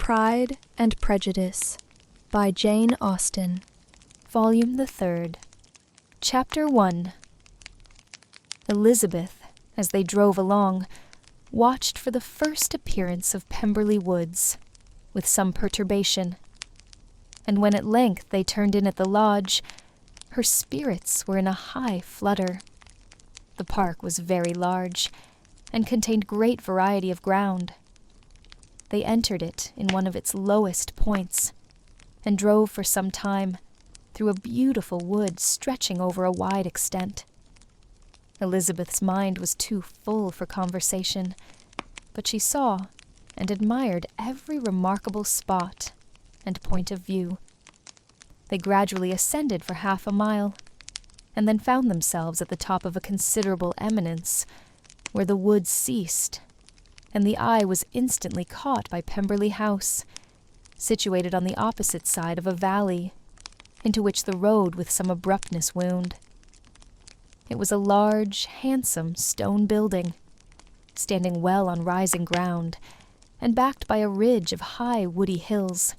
Pride and Prejudice by Jane Austen, Volume the 3rd, Chapter 1. Elizabeth, as they drove along, watched for the first appearance of Pemberley Woods, with some perturbation, and when at length they turned in at the lodge, her spirits were in a high flutter. The park was very large, and contained great variety of ground. They entered it in one of its lowest points, and drove for some time through a beautiful wood stretching over a wide extent. Elizabeth's mind was too full for conversation, but she saw and admired every remarkable spot and point of view. They gradually ascended for half a mile, and then found themselves at the top of a considerable eminence, where the wood ceased, and the eye was instantly caught by Pemberley House, situated on the opposite side of a valley, into which the road with some abruptness wound. It was a large, handsome stone building, standing well on rising ground, and backed by a ridge of high woody hills.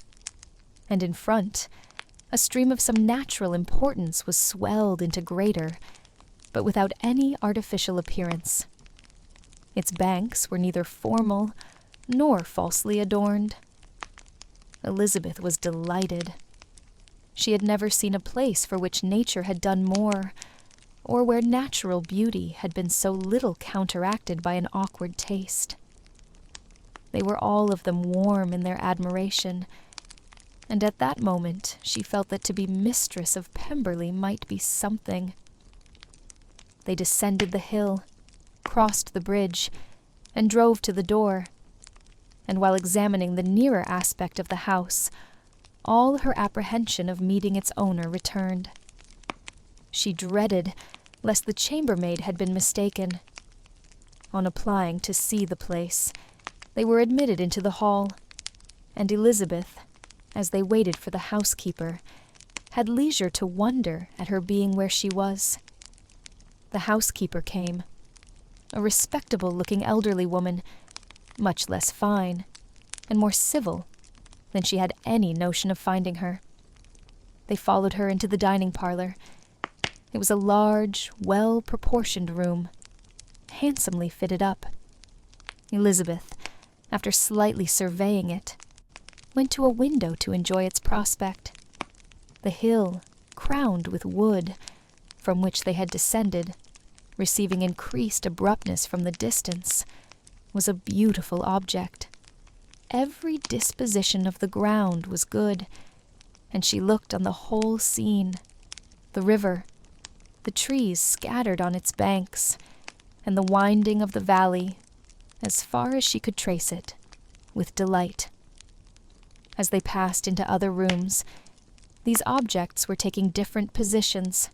And in front, a stream of some natural importance was swelled into greater, but without any artificial appearance. Its banks were neither formal nor falsely adorned. Elizabeth was delighted. She had never seen a place for which nature had done more, or where natural beauty had been so little counteracted by an awkward taste. They were all of them warm in their admiration, and at that moment she felt that to be mistress of Pemberley might be something. They descended the hill, crossed the bridge, and drove to the door, and while examining the nearer aspect of the house, all her apprehension of meeting its owner returned. She dreaded lest the chambermaid had been mistaken. On applying to see the place, they were admitted into the hall, and Elizabeth, as they waited for the housekeeper, had leisure to wonder at her being where she was. The housekeeper came, a respectable-looking elderly woman, much less fine, and more civil than she had any notion of finding her. They followed her into the dining parlor. It was a large, well-proportioned room, handsomely fitted up. Elizabeth, after slightly surveying it, went to a window to enjoy its prospect. The hill, crowned with wood, from which they had descended, receiving increased abruptness from the distance, was a beautiful object. Every disposition of the ground was good, and she looked on the whole scene, the river, the trees scattered on its banks, and the winding of the valley, as far as she could trace it, with delight. As they passed into other rooms, these objects were taking different positions,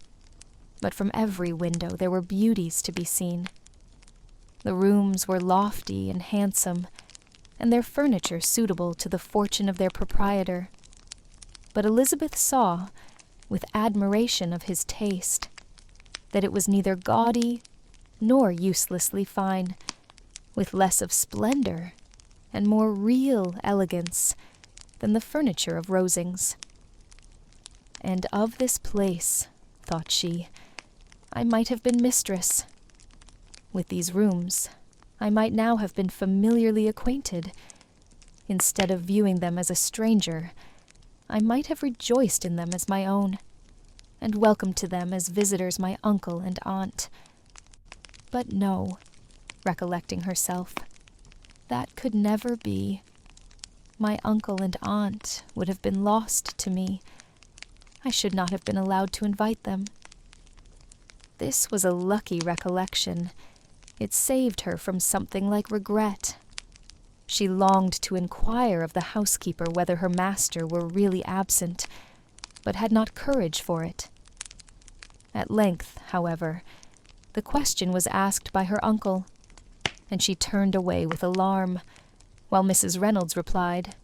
but from every window there were beauties to be seen. The rooms were lofty and handsome, and their furniture suitable to the fortune of their proprietor. But Elizabeth saw, with admiration of his taste, that it was neither gaudy nor uselessly fine, with less of splendor and more real elegance than the furniture of Rosings. And of this place, thought she, I might have been mistress. With these rooms, I might now have been familiarly acquainted. Instead of viewing them as a stranger, I might have rejoiced in them as my own, and welcomed to them as visitors my uncle and aunt. But no, recollecting herself, that could never be. My uncle and aunt would have been lost to me. I should not have been allowed to invite them. This was a lucky recollection. It saved her from something like regret. She longed to inquire of the housekeeper whether her master were really absent, but had not courage for it. At length, however, the question was asked by her uncle, and she turned away with alarm, while Mrs. Reynolds replied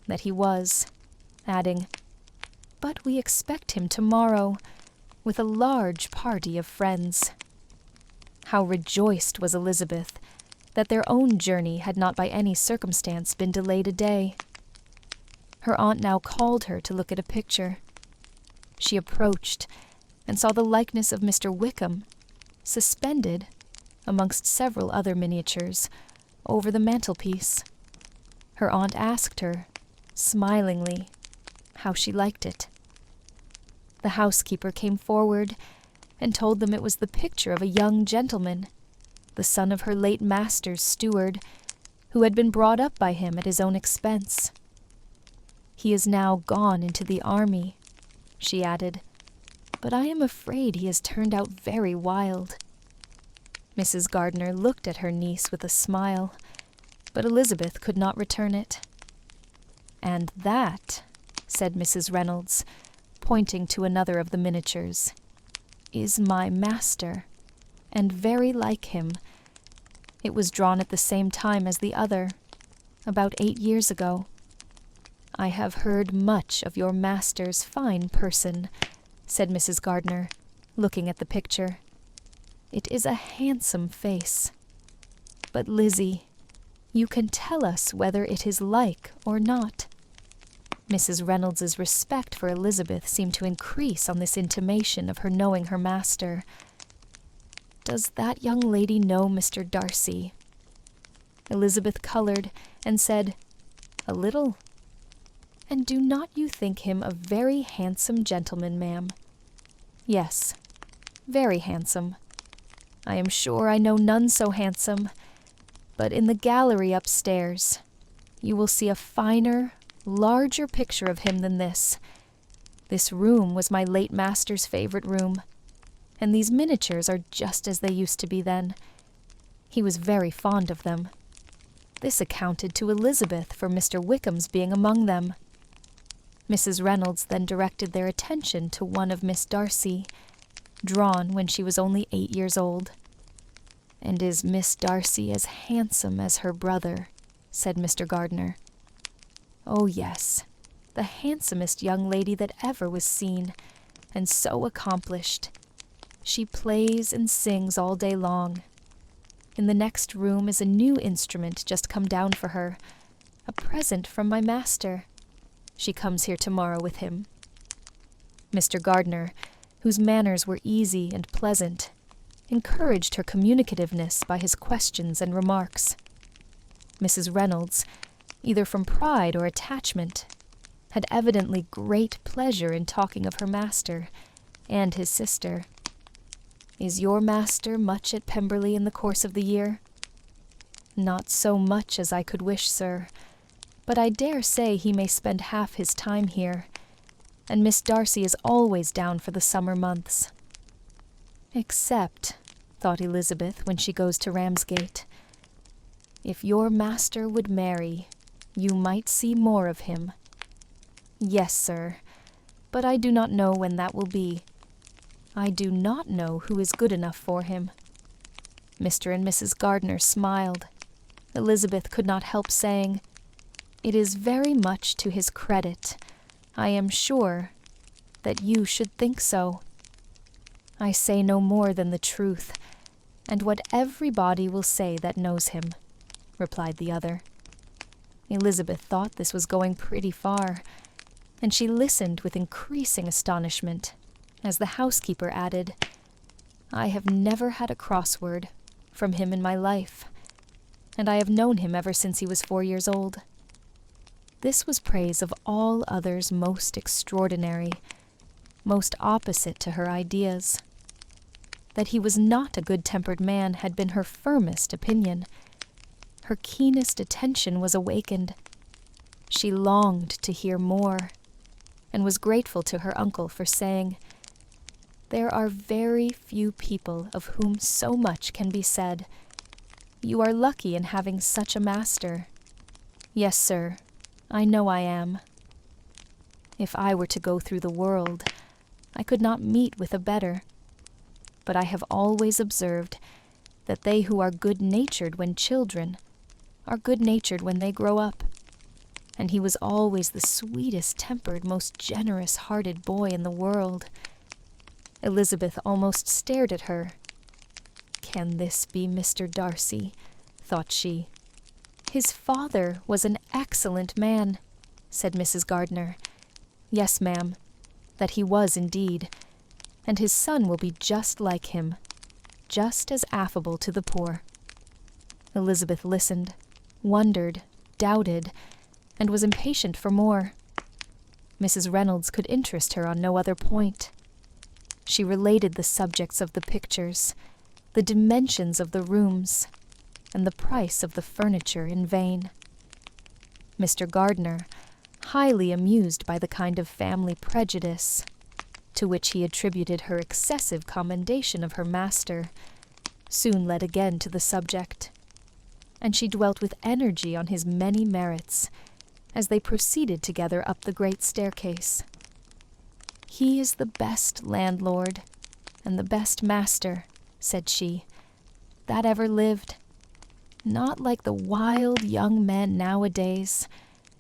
that he was, adding, "But we expect him tomorrow, with a large party of friends." How rejoiced was Elizabeth that their own journey had not by any circumstance been delayed a day. Her aunt now called her to look at a picture. She approached and saw the likeness of Mr. Wickham, suspended, amongst several other miniatures, over the mantelpiece. Her aunt asked her, smilingly, how she liked it. The housekeeper came forward and told them it was the picture of a young gentleman, the son of her late master's steward, who had been brought up by him at his own expense. He is now gone into the army, she added, but I am afraid he has turned out very wild. Mrs. Gardiner looked at her niece with a smile, but Elizabeth could not return it. And that, said Mrs. Reynolds, pointing to another of the miniatures, is my master, and very like him. It was drawn at the same time as the other, about 8 years ago. I have heard much of your master's fine person, said Mrs. Gardiner, looking at the picture. It is a handsome face. But, Lizzie, you can tell us whether it is like or not. Mrs. Reynolds's respect for Elizabeth seemed to increase on this intimation of her knowing her master. Does that young lady know Mr. Darcy? Elizabeth colored and said, A little. And do not you think him a very handsome gentleman, ma'am? Yes, very handsome. I am sure I know none so handsome, but in the gallery upstairs you will see a finer, larger picture of him than this. This room was my late master's favorite room, and these miniatures are just as they used to be then. He was very fond of them. This accounted to Elizabeth for Mr. Wickham's being among them. Mrs. Reynolds then directed their attention to one of Miss Darcy, drawn when she was only 8 years old. And is Miss Darcy as handsome as her brother? Said Mr. Gardiner. Oh, yes, the handsomest young lady that ever was seen, and so accomplished. She plays and sings all day long. In the next room is a new instrument just come down for her, a present from my master. She comes here tomorrow with him. Mr. Gardiner, whose manners were easy and pleasant, encouraged her communicativeness by his questions and remarks. Mrs. Reynolds, either from pride or attachment, had evidently great pleasure in talking of her master and his sister. Is your master much at Pemberley in the course of the year? Not so much as I could wish, sir, but I dare say he may spend half his time here, and Miss Darcy is always down for the summer months. Except, thought Elizabeth when she goes to Ramsgate, if your master would marry, you might see more of him. Yes, sir, but I do not know when that will be. I do not know who is good enough for him. Mr. and Mrs. Gardiner smiled. Elizabeth could not help saying, It is very much to his credit, I am sure, that you should think so. I say no more than the truth, and what everybody will say that knows him, replied the other. Elizabeth thought this was going pretty far, and she listened with increasing astonishment as the housekeeper added, I have never had a crossword from him in my life, and I have known him ever since he was 4 years old. This was praise of all others most extraordinary, most opposite to her ideas. That he was not a good-tempered man had been her firmest opinion. Her keenest attention was awakened. She longed to hear more, and was grateful to her uncle for saying, There are very few people of whom so much can be said. You are lucky in having such a master. Yes, sir, I know I am. If I were to go through the world, I could not meet with a better. But I have always observed that they who are good-natured when children are good-natured when they grow up. And he was always the sweetest-tempered, most generous-hearted boy in the world. Elizabeth almost stared at her. Can this be Mr. Darcy? Thought she. His father was an excellent man, said Mrs. Gardner. "Yes, ma'am, that he was indeed, and his son will be just like him, just as affable to the poor." Elizabeth listened, wondered, doubted, and was impatient for more. Mrs. Reynolds could interest her on no other point. She related the subjects of the pictures, the dimensions of the rooms, and the price of the furniture in vain. Mr. Gardner, highly amused by the kind of family prejudice to which he attributed her excessive commendation of her master, soon led again to the subject, and she dwelt with energy on his many merits as they proceeded together up the great staircase. "He is the best landlord and the best master," said she, "that ever lived. Not like the wild young men nowadays,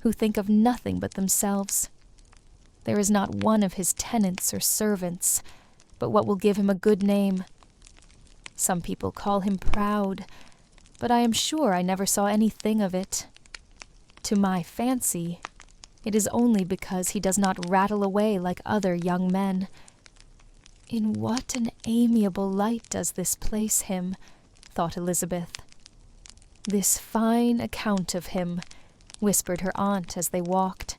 who think of nothing but themselves. There is not one of his tenants or servants but what will give him a good name. Some people call him proud, but I am sure I never saw anything of it. To my fancy, it is only because he does not rattle away like other young men. In what an amiable light does this place him," thought Elizabeth. "This fine account of him," whispered her aunt as they walked,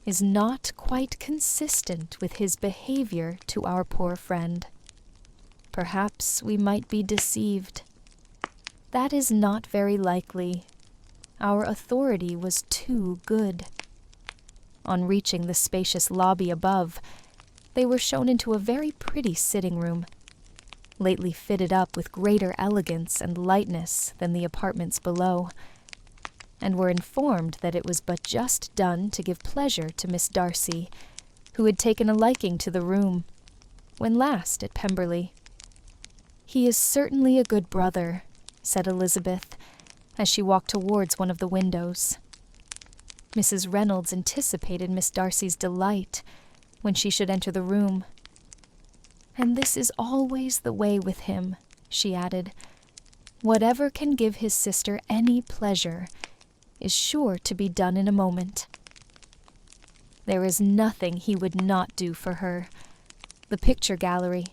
"is not quite consistent with his behavior to our poor friend. Perhaps we might be deceived. That is not very likely. Our authority was too good." On reaching the spacious lobby above, they were shown into a very pretty sitting room, lately fitted up with greater elegance and lightness than the apartments below, and were informed that it was but just done to give pleasure to Miss Darcy, who had taken a liking to the room, when last at Pemberley. "He is certainly a good brother," said Elizabeth, as she walked towards one of the windows. Mrs. Reynolds anticipated Miss Darcy's delight when she should enter the room. "And this is always the way with him," she added. "Whatever can give his sister any pleasure is sure to be done in a moment. There is nothing he would not do for her. The picture gallery,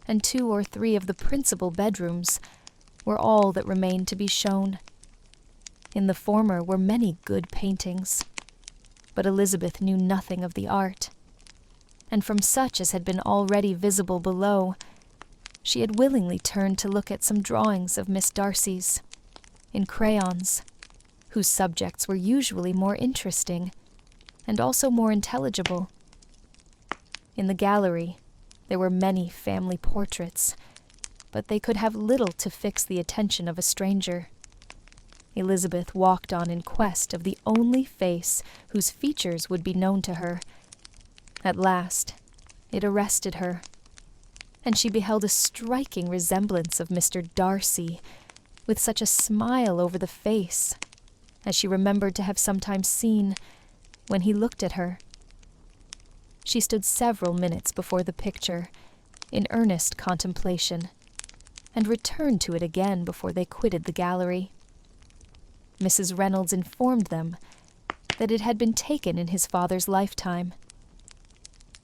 and 2 or 3 of the principal bedrooms, were all that remained to be shown. In the former were many good paintings, but Elizabeth knew nothing of the art, and from such as had been already visible below, she had willingly turned to look at some drawings of Miss Darcy's, in crayons, whose subjects were usually more interesting, and also more intelligible. In the gallery, there were many family portraits, but they could have little to fix the attention of a stranger. Elizabeth walked on in quest of the only face whose features would be known to her. At last, it arrested her, and she beheld a striking resemblance of Mr. Darcy, with such a smile over the face, as she remembered to have sometimes seen when he looked at her. She stood several minutes before the picture, in earnest contemplation, and returned to it again before they quitted the gallery. Mrs. Reynolds informed them that it had been taken in his father's lifetime.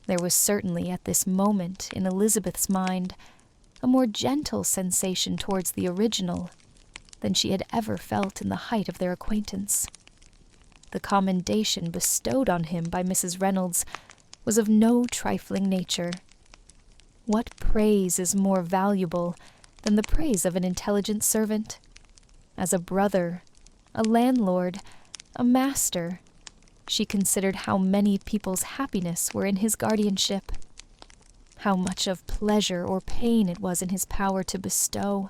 There was certainly at this moment in Elizabeth's mind a more gentle sensation towards the original than she had ever felt in the height of their acquaintance. The commendation bestowed on him by Mrs. Reynolds was of no trifling nature. What praise is more valuable than the praise of an intelligent servant? As a brother, a landlord, a master, she considered how many people's happiness were in his guardianship, how much of pleasure or pain it was in his power to bestow,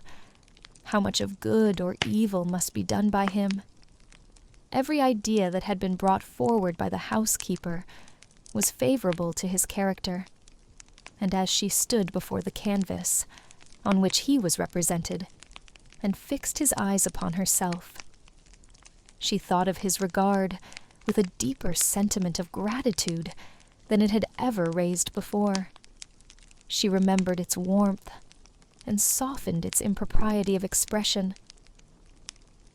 how much of good or evil must be done by him. Every idea that had been brought forward by the housekeeper was favorable to his character, and as she stood before the canvas, on which he was represented, and fixed his eyes upon herself, she thought of his regard with a deeper sentiment of gratitude than it had ever raised before. She remembered its warmth, and softened its impropriety of expression.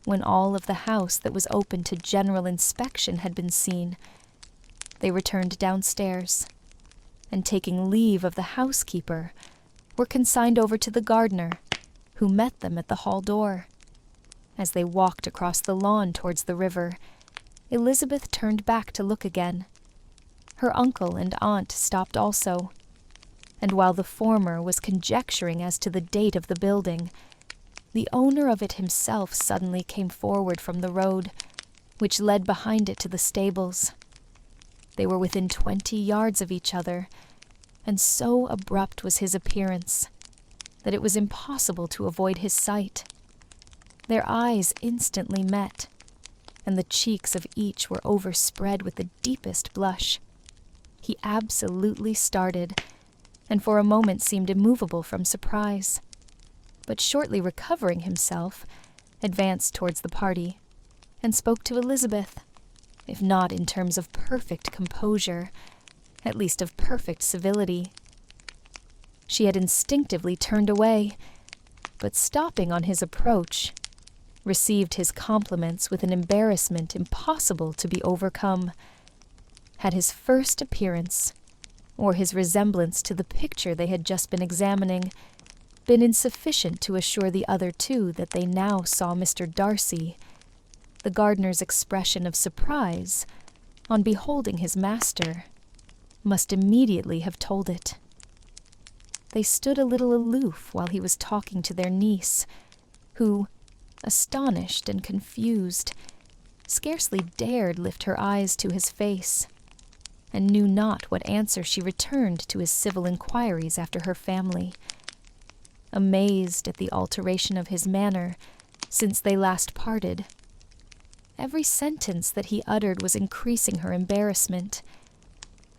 When all of the house that was open to general inspection had been seen, they returned downstairs, and taking leave of the housekeeper, were consigned over to the gardener, who met them at the hall door. As they walked across the lawn towards the river, Elizabeth turned back to look again. Her uncle and aunt stopped also, and while the former was conjecturing as to the date of the building, the owner of it himself suddenly came forward from the road, which led behind it to the stables. They were within 20 yards of each other, and so abrupt was his appearance that it was impossible to avoid his sight. Their eyes instantly met, and the cheeks of each were overspread with the deepest blush. He absolutely started, and for a moment seemed immovable from surprise, but shortly recovering himself, advanced towards the party, and spoke to Elizabeth, if not in terms of perfect composure, at least of perfect civility. She had instinctively turned away, but stopping on his approach, received his compliments with an embarrassment impossible to be overcome. Had his first appearance, or his resemblance to the picture they had just been examining, been insufficient to assure the other two that they now saw Mr. Darcy, the gardener's expression of surprise on beholding his master must immediately have told it. They stood a little aloof while he was talking to their niece, who, astonished and confused, scarcely dared lift her eyes to his face, and knew not what answer she returned to his civil inquiries after her family. Amazed at the alteration of his manner since they last parted, every sentence that he uttered was increasing her embarrassment,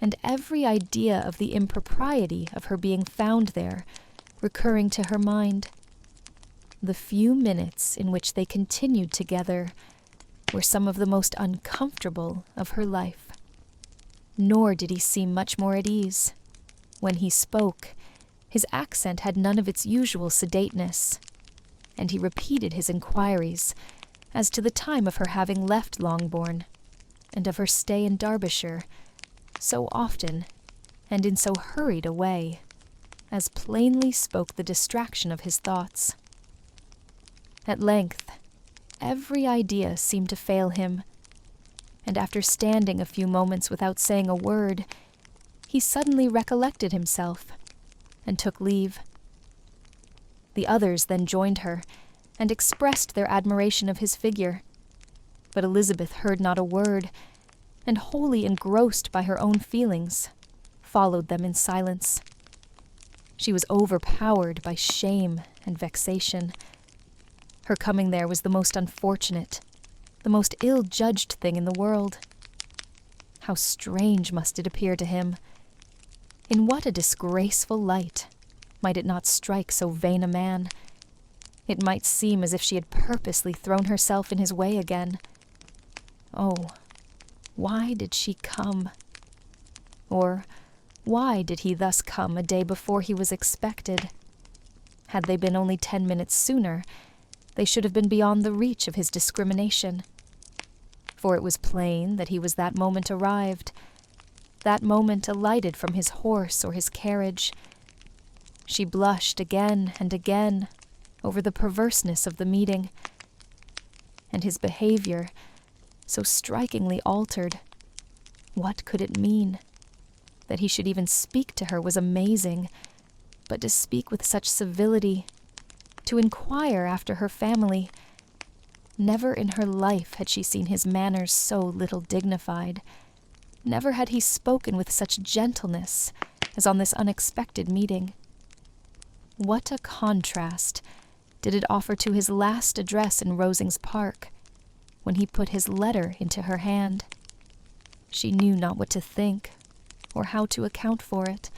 and every idea of the impropriety of her being found there recurring to her mind. The few minutes in which they continued together were some of the most uncomfortable of her life. Nor did he seem much more at ease. When he spoke, his accent had none of its usual sedateness, and he repeated his inquiries as to the time of her having left Longbourn, and of her stay in Derbyshire, so often, and in so hurried a way, as plainly spoke the distraction of his thoughts. At length, every idea seemed to fail him, and after standing a few moments without saying a word, he suddenly recollected himself, and took leave. The others then joined her, and expressed their admiration of his figure, but Elizabeth heard not a word, and wholly engrossed by her own feelings, followed them in silence. She was overpowered by shame and vexation. Her coming there was the most unfortunate, the most ill-judged thing in the world. How strange must it appear to him! In what a disgraceful light might it not strike so vain a man! It might seem as if she had purposely thrown herself in his way again. Oh, why did she come? Or why did he thus come a day before he was expected? Had they been only 10 minutes sooner, they should have been beyond the reach of his discrimination. For it was plain that he was that moment arrived, that moment alighted from his horse or his carriage. She blushed again and again over the perverseness of the meeting, and his behavior, so strikingly altered. What could it mean? That he should even speak to her was amazing, but to speak with such civility, to inquire after her family. Never in her life had she seen his manners so little dignified. Never had he spoken with such gentleness as on this unexpected meeting. What a contrast did it offer to his last address in Rosings Park, when he put his letter into her hand. She knew not what to think, or how to account for it.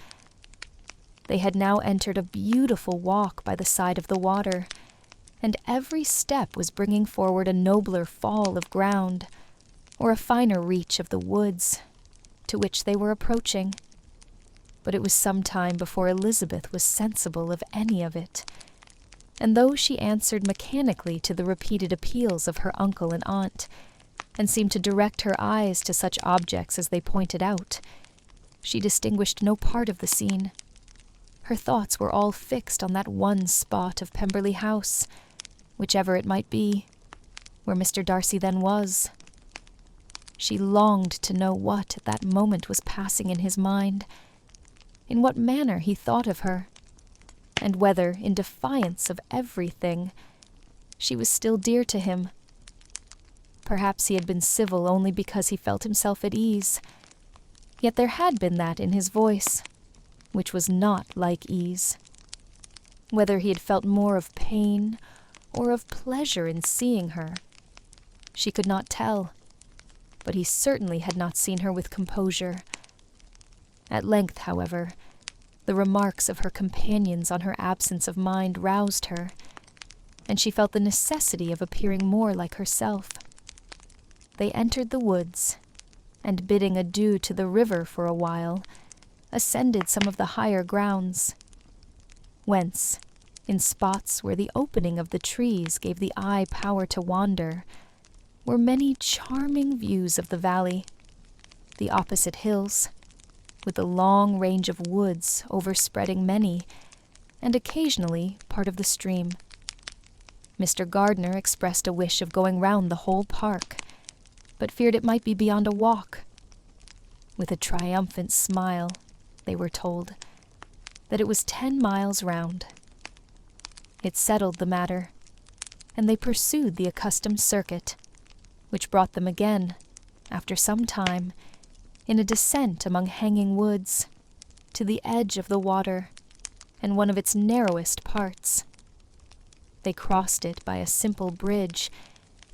They had now entered a beautiful walk by the side of the water, and every step was bringing forward a nobler fall of ground, or a finer reach of the woods, to which they were approaching. But it was some time before Elizabeth was sensible of any of it, and though she answered mechanically to the repeated appeals of her uncle and aunt, and seemed to direct her eyes to such objects as they pointed out. She distinguished no part of the scene. Her thoughts were all fixed on that one spot of Pemberley House, whichever it might be, where Mr. Darcy then was. She longed to know what at that moment was passing in his mind, in what manner he thought of her, and whether, in defiance of everything, she was still dear to him. Perhaps he had been civil only because he felt himself at ease, yet there had been that in his voice which was not like ease. Whether he had felt more of pain or of pleasure in seeing her, she could not tell, but he certainly had not seen her with composure. At length, however, the remarks of her companions on her absence of mind roused her, and she felt the necessity of appearing more like herself. They entered the woods, and bidding adieu to the river for a while, ascended some of the higher grounds, whence, in spots where the opening of the trees gave the eye power to wander, were many charming views of the valley, the opposite hills, with the long range of woods overspreading many, and occasionally part of the stream. Mr. Gardiner expressed a wish of going round the whole park, but feared it might be beyond a walk. With a triumphant smile, they were told that it was 10 miles round. It settled the matter, and they pursued the accustomed circuit, which brought them again, after some time, in a descent among hanging woods, to the edge of the water, and one of its narrowest parts. They crossed it by a simple bridge,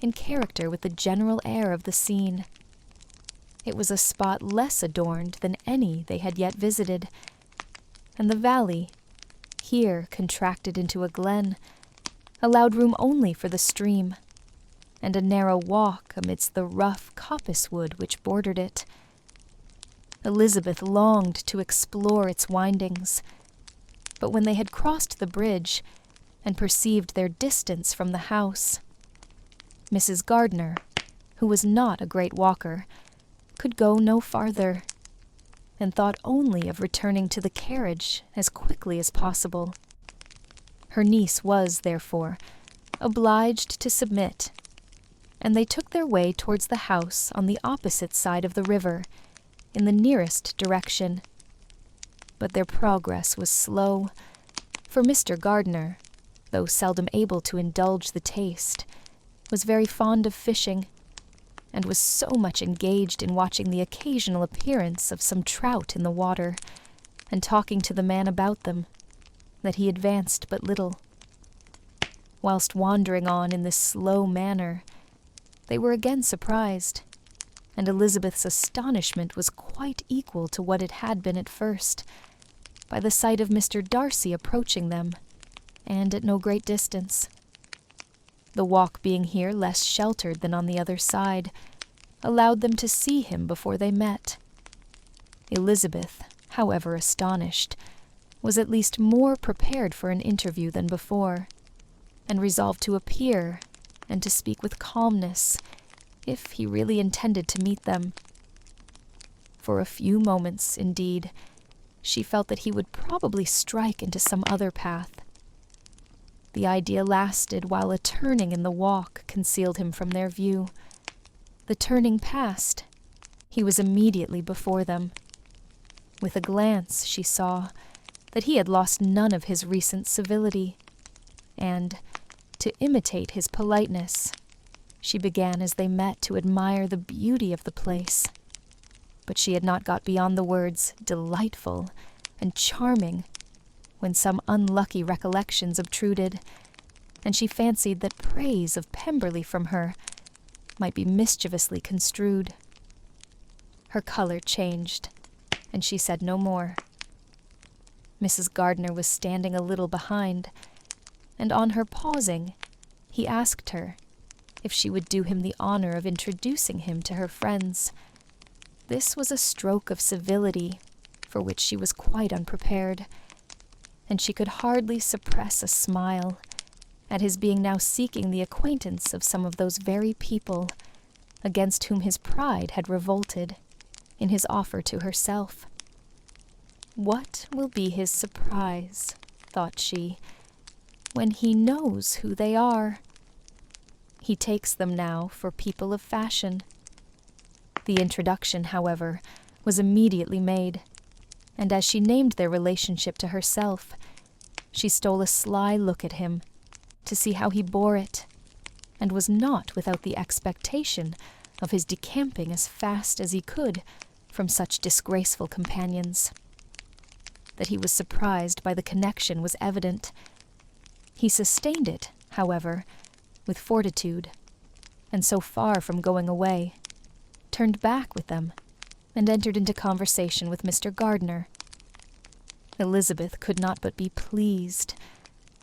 in character with the general air of the scene. It was a spot less adorned than any they had yet visited, and the valley, here contracted into a glen, allowed room only for the stream, and a narrow walk amidst the rough coppice-wood which bordered it. Elizabeth longed to explore its windings, but when they had crossed the bridge and perceived their distance from the house, Mrs. Gardiner, who was not a great walker, could go no farther, and thought only of returning to the carriage as quickly as possible. Her niece was, therefore, obliged to submit, and they took their way towards the house on the opposite side of the river, in the nearest direction. But their progress was slow, for Mr. Gardiner, though seldom able to indulge the taste, was very fond of fishing, and was so much engaged in watching the occasional appearance of some trout in the water, and talking to the man about them, that he advanced but little. Whilst wandering on in this slow manner, they were again surprised, and Elizabeth's astonishment was quite equal to what it had been at first, by the sight of Mr. Darcy approaching them, and at no great distance. The walk being here less sheltered than on the other side, allowed them to see him before they met. Elizabeth, however astonished, was at least more prepared for an interview than before, and resolved to appear and to speak with calmness, if he really intended to meet them. For a few moments, indeed, she felt that he would probably strike into some other path. The idea lasted while a turning in the walk concealed him from their view. The turning past, he was immediately before them. With a glance she saw that he had lost none of his recent civility, and, to imitate his politeness, she began as they met to admire the beauty of the place. But she had not got beyond the words delightful and charming when some unlucky recollections obtruded, and she fancied that praise of Pemberley from her might be mischievously construed. Her color changed, and she said no more. Mrs. Gardiner was standing a little behind, and on her pausing, he asked her if she would do him the honor of introducing him to her friends. This was a stroke of civility for which she was quite unprepared, and she could hardly suppress a smile at his being now seeking the acquaintance of some of those very people against whom his pride had revolted in his offer to herself. What will be his surprise, thought she, when he knows who they are? He takes them now for people of fashion. The introduction, however, was immediately made, and as she named their relationship to herself, she stole a sly look at him to see how he bore it, and was not without the expectation of his decamping as fast as he could from such disgraceful companions. That he was surprised by the connection was evident. He sustained it, however, with fortitude, and so far from going away, turned back with them and entered into conversation with Mr. Gardiner. Elizabeth could not but be pleased,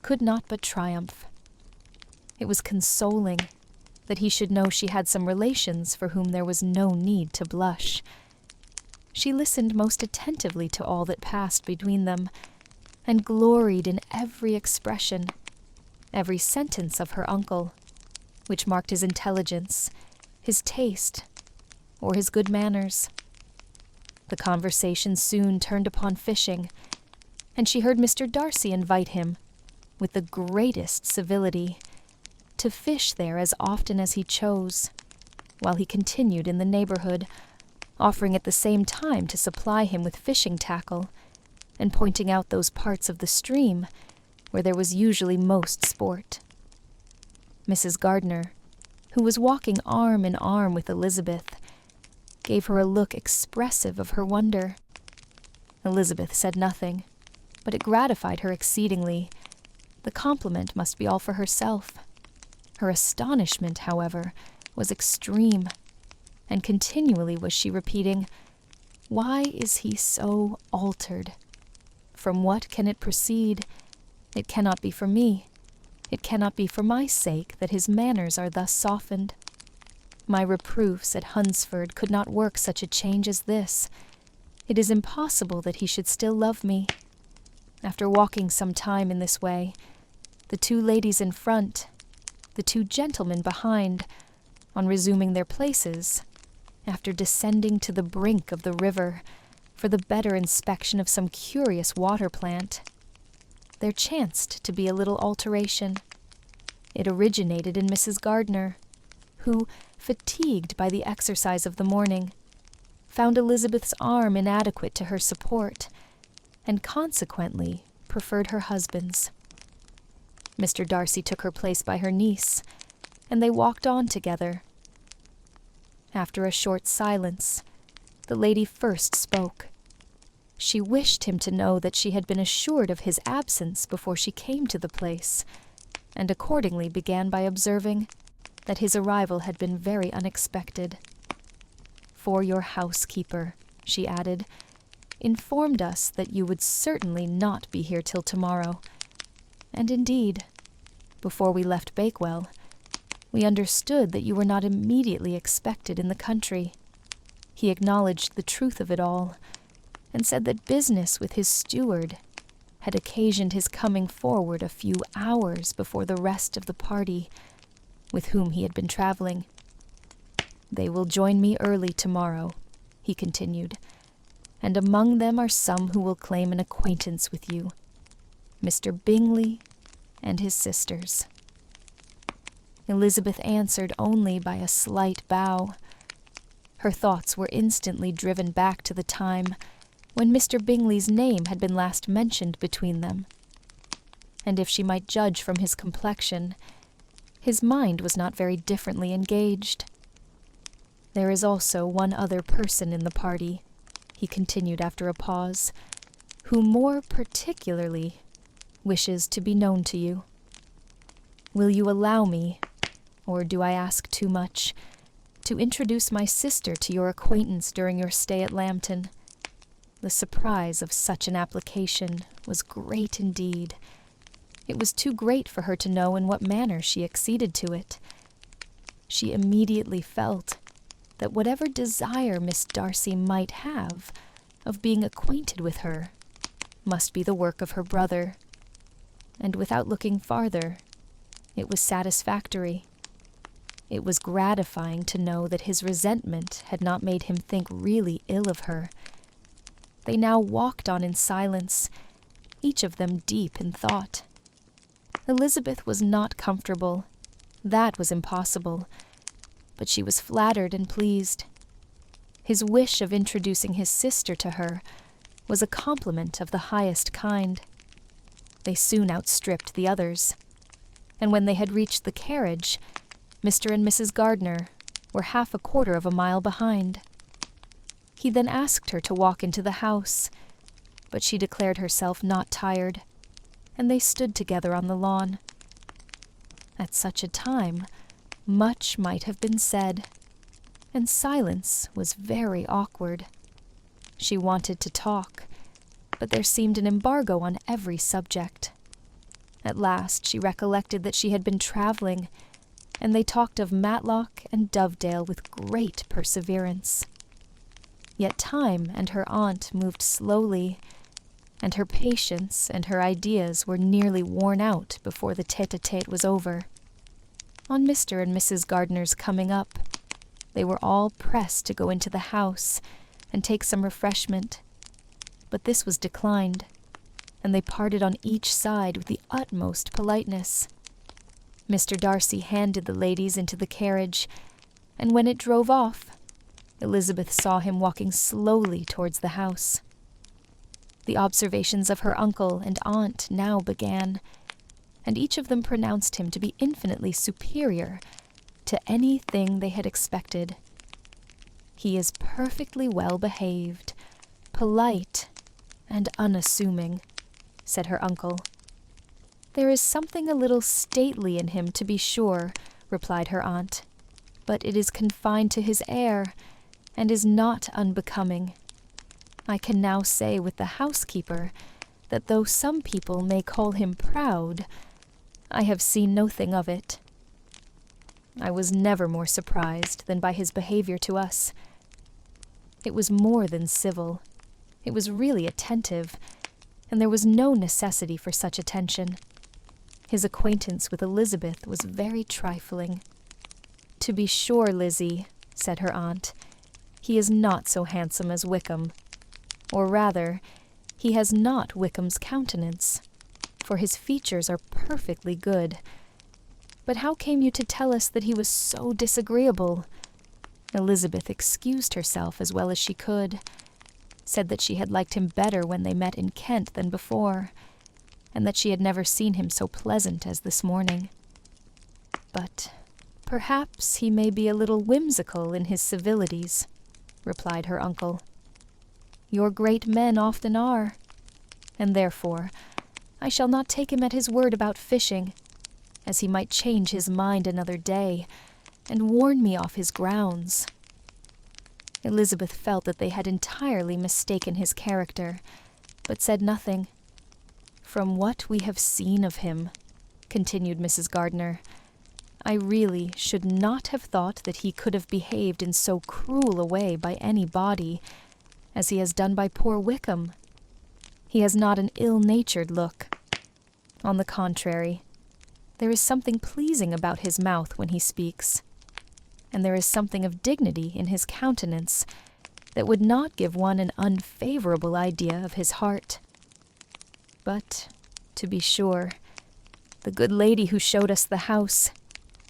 could not but triumph. It was consoling that he should know she had some relations for whom there was no need to blush. She listened most attentively to all that passed between them, and gloried in every expression, every sentence of her uncle, which marked his intelligence, his taste, or his good manners. The conversation soon turned upon fishing, and she heard Mr. Darcy invite him, with the greatest civility, to fish there as often as he chose, while he continued in the neighborhood, offering at the same time to supply him with fishing tackle, and pointing out those parts of the stream where there was usually most sport. Mrs. Gardiner, who was walking arm in arm with Elizabeth, gave her a look expressive of her wonder. Elizabeth said nothing, but it gratified her exceedingly. The compliment must be all for herself. Her astonishment, however, was extreme, and continually was she repeating, "Why is he so altered? From what can it proceed? It cannot be for me. It cannot be for my sake that his manners are thus softened. My reproofs at Hunsford could not work such a change as this. It is impossible that he should still love me." After walking some time in this way, the two ladies in front, the two gentlemen behind, on resuming their places, after descending to the brink of the river for the better inspection of some curious water plant, there chanced to be a little alteration. It originated in Mrs. Gardiner, who, fatigued by the exercise of the morning, found Elizabeth's arm inadequate to her support, and consequently preferred her husband's. Mr. Darcy took her place by her niece, and they walked on together. After a short silence, the lady first spoke. She wished him to know that she had been assured of his absence before she came to the place, and accordingly began by observing that his arrival had been very unexpected. "For your housekeeper," she added, "informed us that you would certainly not be here till tomorrow, and indeed, before we left Bakewell, we understood that you were not immediately expected in the country." He acknowledged the truth of it all, and said that business with his steward had occasioned his coming forward a few hours before the rest of the party with whom he had been traveling. "They will join me early tomorrow," he continued, "and among them are some who will claim an acquaintance with you, Mr. Bingley and his sisters." Elizabeth answered only by a slight bow. Her thoughts were instantly driven back to the time when Mr. Bingley's name had been last mentioned between them, and if she might judge from his complexion, his mind was not very differently engaged. "There is also one other person in the party," he continued after a pause, "who more particularly wishes to be known to you. Will you allow me, or do I ask too much, to introduce my sister to your acquaintance during your stay at Lambton?" The surprise of such an application was great indeed. It was too great for her to know in what manner she acceded to it. She immediately felt that whatever desire Miss Darcy might have of being acquainted with her must be the work of her brother, and without looking farther, it was satisfactory. It was gratifying to know that his resentment had not made him think really ill of her. They now walked on in silence, each of them deep in thought. Elizabeth was not comfortable. That was impossible. But she was flattered and pleased. His wish of introducing his sister to her was a compliment of the highest kind. They soon outstripped the others, and when they had reached the carriage, Mr. and Mrs. Gardner were 1/4 of a mile behind. He then asked her to walk into the house, but she declared herself not tired, and they stood together on the lawn. At such a time, much might have been said, and silence was very awkward. She wanted to talk, but there seemed an embargo on every subject. At last she recollected that she had been traveling, and they talked of Matlock and Dovedale with great perseverance. Yet time and her aunt moved slowly, and her patience and her ideas were nearly worn out before the tete-a-tete was over. On Mr. and Mrs. Gardner's coming up, they were all pressed to go into the house and take some refreshment, but this was declined, and they parted on each side with the utmost politeness. Mr. Darcy handed the ladies into the carriage, and when it drove off, Elizabeth saw him walking slowly towards the house. The observations of her uncle and aunt now began, and each of them pronounced him to be infinitely superior to anything they had expected. He is perfectly well behaved, polite, and unassuming, said her uncle. There is something a little stately in him, to be sure, replied her aunt, but it is confined to his air, and is not unbecoming. I can now say with the housekeeper that though some people may call him proud, I have seen no thing of it. I was never more surprised than by his behavior to us. It was more than civil. It was really attentive, and there was no necessity for such attention. His acquaintance with Elizabeth was very trifling. To be sure, Lizzie, said her aunt, he is not so handsome as Wickham. Or rather, he has not Wickham's countenance, for his features are perfectly good. But how came you to tell us that he was so disagreeable? Elizabeth excused herself as well as she could, said that she had liked him better when they met in Kent than before, and that she had never seen him so pleasant as this morning. But perhaps he may be a little whimsical in his civilities, replied her uncle. Your great men often are, and therefore I shall not take him at his word about fishing, as he might change his mind another day, and warn me off his grounds. Elizabeth felt that they had entirely mistaken his character, but said nothing. From what we have seen of him, continued Mrs. Gardner, I really should not have thought that he could have behaved in so cruel a way by any body, as he has done by poor Wickham. He has not an ill-natured look. On the contrary, there is something pleasing about his mouth when he speaks, and there is something of dignity in his countenance that would not give one an unfavorable idea of his heart. But, to be sure, the good lady who showed us the house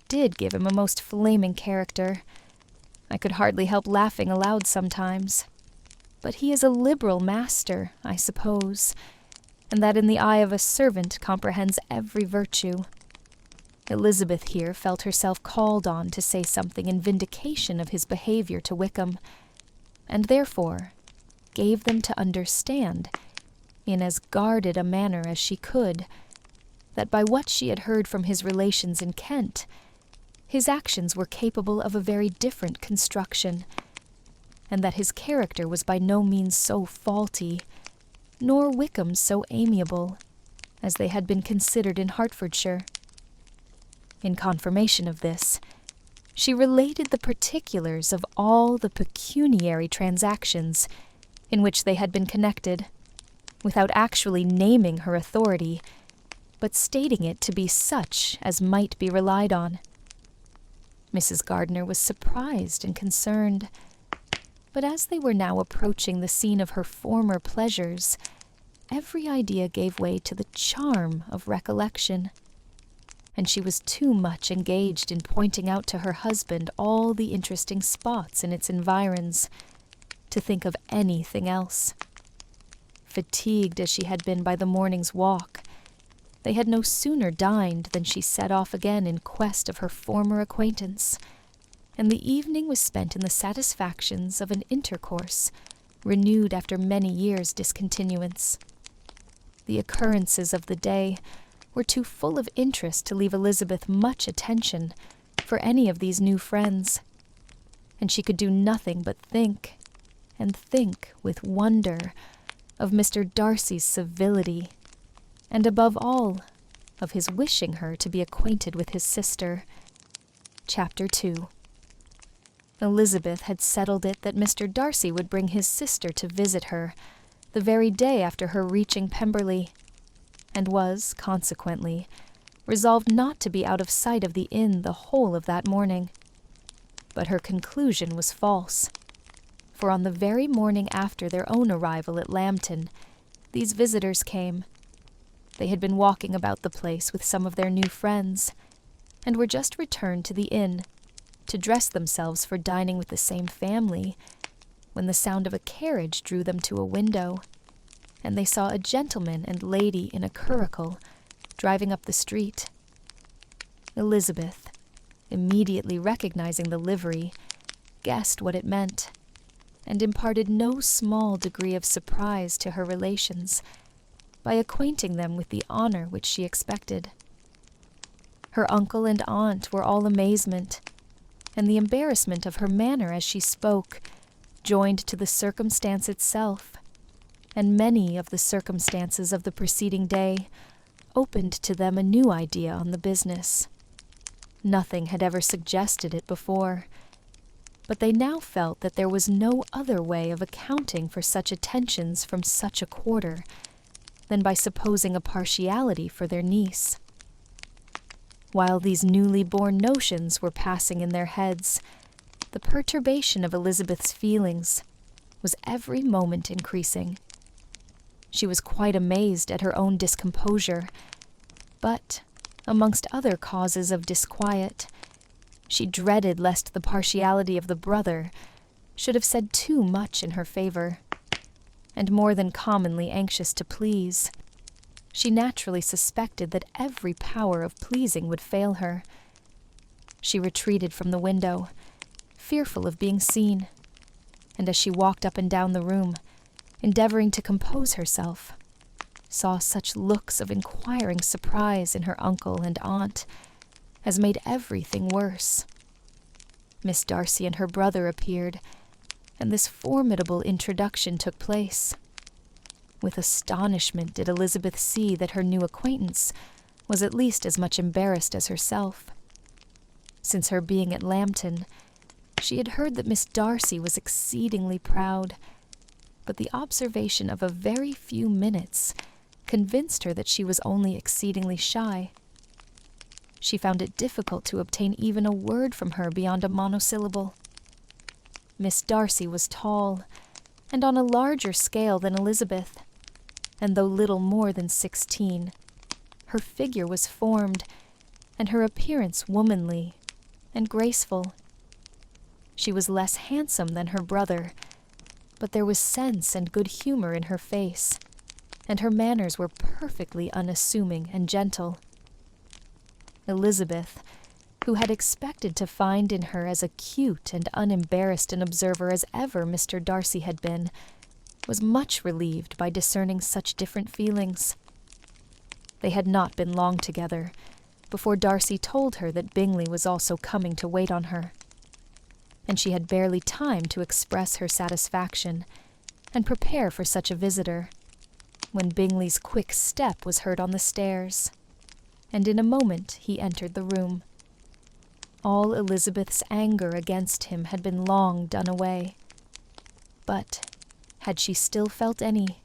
did give him a most flaming character. I could hardly help laughing aloud sometimes. But he is a liberal master, I suppose, and that in the eye of a servant comprehends every virtue. Elizabeth here felt herself called on to say something in vindication of his behavior to Wickham, and therefore gave them to understand, in as guarded a manner as she could, that by what she had heard from his relations in Kent, his actions were capable of a very different construction, and that his character was by no means so faulty, nor Wickham's so amiable, as they had been considered in Hertfordshire. In confirmation of this, she related the particulars of all the pecuniary transactions in which they had been connected, without actually naming her authority, but stating it to be such as might be relied on. Mrs. Gardiner was surprised and concerned, but as they were now approaching the scene of her former pleasures, every idea gave way to the charm of recollection, and she was too much engaged in pointing out to her husband all the interesting spots in its environs to think of anything else. Fatigued as she had been by the morning's walk, they had no sooner dined than she set off again in quest of her former acquaintance, and the evening was spent in the satisfactions of an intercourse renewed after many years' discontinuance. The occurrences of the day were too full of interest to leave Elizabeth much attention for any of these new friends, and she could do nothing but think, and think with wonder, of Mr. Darcy's civility, and above all, of his wishing her to be acquainted with his sister. Chapter 2. Elizabeth had settled it that Mr. Darcy would bring his sister to visit her the very day after her reaching Pemberley, and was, consequently, resolved not to be out of sight of the inn the whole of that morning. But her conclusion was false, for on the very morning after their own arrival at Lambton, these visitors came. They had been walking about the place with some of their new friends, and were just returned to the inn to dress themselves for dining with the same family, when the sound of a carriage drew them to a window, and they saw a gentleman and lady in a curricle driving up the street. Elizabeth, immediately recognizing the livery, guessed what it meant, and imparted no small degree of surprise to her relations by acquainting them with the honor which she expected. Her uncle and aunt were all amazement, and the embarrassment of her manner as she spoke, joined to the circumstance itself, and many of the circumstances of the preceding day, opened to them a new idea on the business. Nothing had ever suggested it before, but they now felt that there was no other way of accounting for such attentions from such a quarter than by supposing a partiality for their niece. While these newly born notions were passing in their heads, the perturbation of Elizabeth's feelings was every moment increasing. She was quite amazed at her own discomposure, but, amongst other causes of disquiet, she dreaded lest the partiality of the brother should have said too much in her favor, and more than commonly anxious to please, she naturally suspected that every power of pleasing would fail her. She retreated from the window, fearful of being seen, and as she walked up and down the room, endeavoring to compose herself, saw such looks of inquiring surprise in her uncle and aunt as made everything worse. Miss Darcy and her brother appeared, and this formidable introduction took place. With astonishment did Elizabeth see that her new acquaintance was at least as much embarrassed as herself. Since her being at Lambton, she had heard that Miss Darcy was exceedingly proud, but the observation of a very few minutes convinced her that she was only exceedingly shy. She found it difficult to obtain even a word from her beyond a monosyllable. Miss Darcy was tall, and on a larger scale than Elizabeth, and though little more than 16, her figure was formed, and her appearance womanly and graceful. She was less handsome than her brother, but there was sense and good humor in her face, and her manners were perfectly unassuming and gentle. Elizabeth, who had expected to find in her as acute and unembarrassed an observer as ever Mr. Darcy had been, was much relieved by discerning such different feelings. They had not been long together before Darcy told her that Bingley was also coming to wait on her, and she had barely time to express her satisfaction and prepare for such a visitor, when Bingley's quick step was heard on the stairs, and in a moment he entered the room. All Elizabeth's anger against him had been long done away, but, had she still felt any,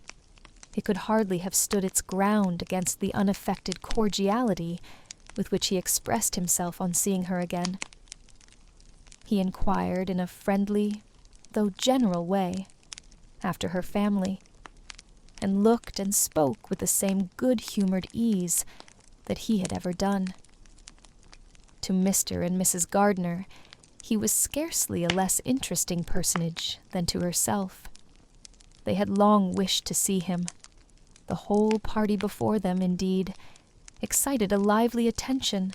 it could hardly have stood its ground against the unaffected cordiality with which he expressed himself on seeing her again. he inquired in a friendly, though general way, after her family, and looked and spoke with the same good-humored ease that he had ever done. To Mr. and Mrs. Gardiner, he was scarcely a less interesting personage than to herself. They had long wished to see him. The whole party before them, indeed, excited a lively attention.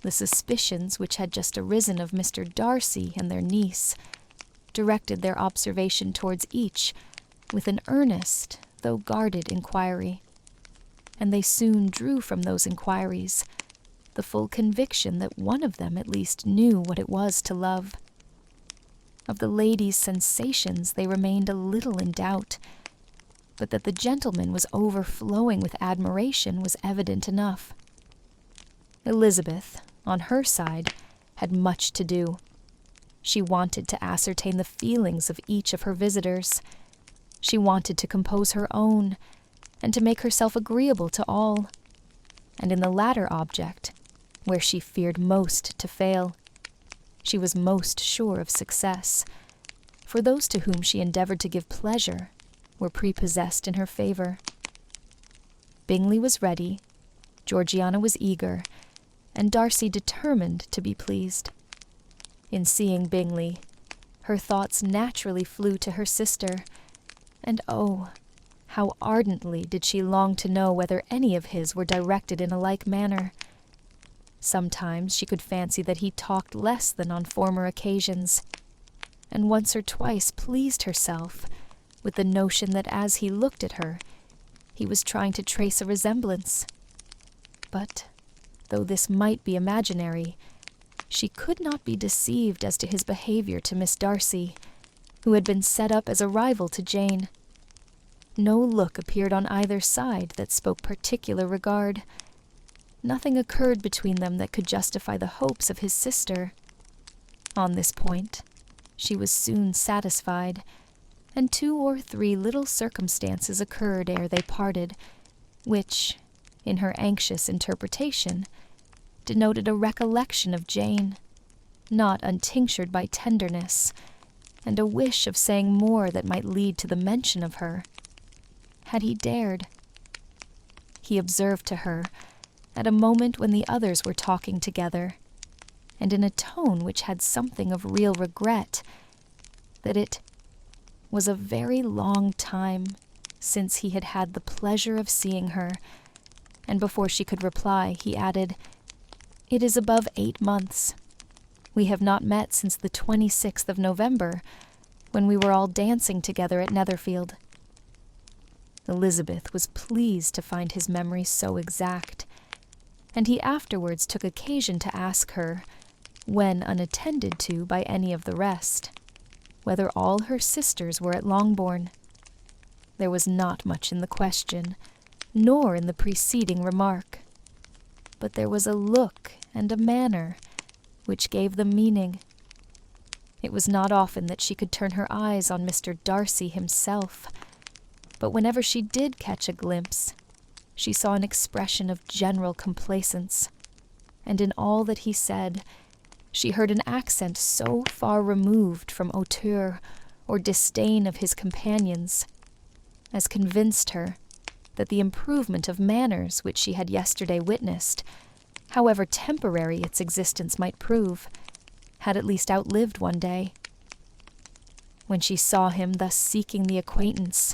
The suspicions which had just arisen of Mr. Darcy and their niece directed their observation towards each with an earnest, though guarded inquiry, and they soon drew from those inquiries the full conviction that one of them at least knew what it was to love. Of the lady's sensations they remained a little in doubt, but that the gentleman was overflowing with admiration was evident enough. Elizabeth, on her side, had much to do. She wanted to ascertain the feelings of each of her visitors. She wanted to compose her own, and to make herself agreeable to all. And in the latter object, where she feared most to fail, she was most sure of success, for those to whom she endeavored to give pleasure were prepossessed in her favor. Bingley was ready, Georgiana was eager, and Darcy determined to be pleased. In seeing Bingley, her thoughts naturally flew to her sister, and oh, how ardently did she long to know whether any of his were directed in a like manner. Sometimes she could fancy that he talked less than on former occasions, and once or twice pleased herself with the notion that as he looked at her, he was trying to trace a resemblance. But, though this might be imaginary, she could not be deceived as to his behavior to Miss Darcy, who had been set up as a rival to Jane. No look appeared on either side that spoke particular regard. Nothing occurred between them that could justify the hopes of his sister. On this point, she was soon satisfied, and 2 or 3 little circumstances occurred ere they parted, which, in her anxious interpretation, denoted a recollection of Jane, not untinctured by tenderness, and a wish of saying more that might lead to the mention of her, had he dared. He observed to her, at a moment when the others were talking together, and in a tone which had something of real regret, that it was a very long time since he had had the pleasure of seeing her, and before she could reply, he added, "It is above 8 months. We have not met since the 26th of November, when we were all dancing together at Netherfield." Elizabeth was pleased to find his memory so exact, and he afterwards took occasion to ask her, when unattended to by any of the rest, whether all her sisters were at Longbourn. There was not much in the question, nor in the preceding remark, but there was a look and a manner which gave them meaning. It was not often that she could turn her eyes on Mr. Darcy himself, but whenever she did catch a glimpse, she saw an expression of general complacence, and in all that he said, she heard an accent so far removed from hauteur or disdain of his companions, as convinced her that the improvement of manners which she had yesterday witnessed, however temporary its existence might prove, had at least outlived one day. When she saw him thus seeking the acquaintance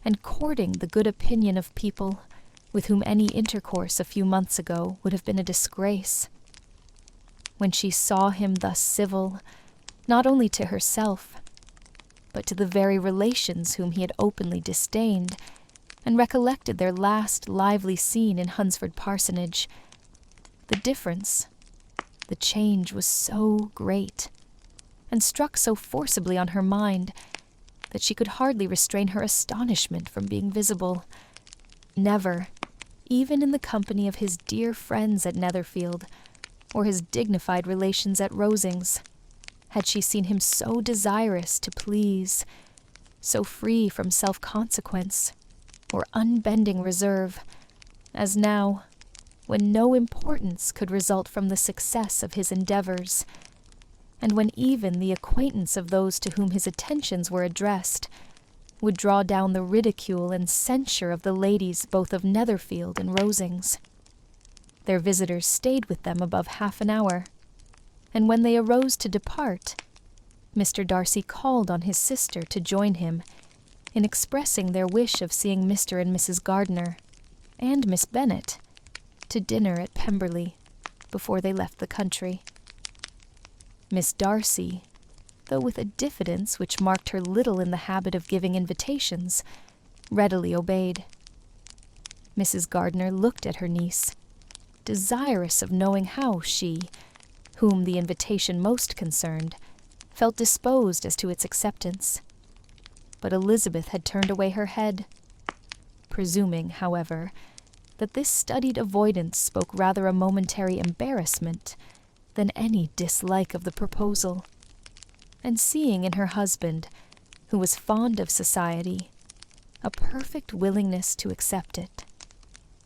and courting the good opinion of people with whom any intercourse a few months ago would have been a disgrace, when she saw him thus civil, not only to herself, but to the very relations whom he had openly disdained, and recollected their last lively scene in Hunsford Parsonage, the difference, the change was so great, and struck so forcibly on her mind, that she could hardly restrain her astonishment from being visible. Never, even in the company of his dear friends at Netherfield, or his dignified relations at Rosings, had she seen him so desirous to please, so free from self-consequence, or unbending reserve, as now, when no importance could result from the success of his endeavors, and when even the acquaintance of those to whom his attentions were addressed would draw down the ridicule and censure of the ladies both of Netherfield and Rosings. Their visitors stayed with them above half an hour, and when they arose to depart, Mr. Darcy called on his sister to join him in expressing their wish of seeing Mr. and Mrs. Gardiner and Miss Bennet to dinner at Pemberley before they left the country. Miss Darcy, though with a diffidence which marked her little in the habit of giving invitations, readily obeyed. Mrs. Gardiner looked at her niece, desirous of knowing how she, whom the invitation most concerned, felt disposed as to its acceptance. But Elizabeth had turned away her head, presuming, however, that this studied avoidance spoke rather a momentary embarrassment than any dislike of the proposal, and seeing in her husband, who was fond of society, a perfect willingness to accept it,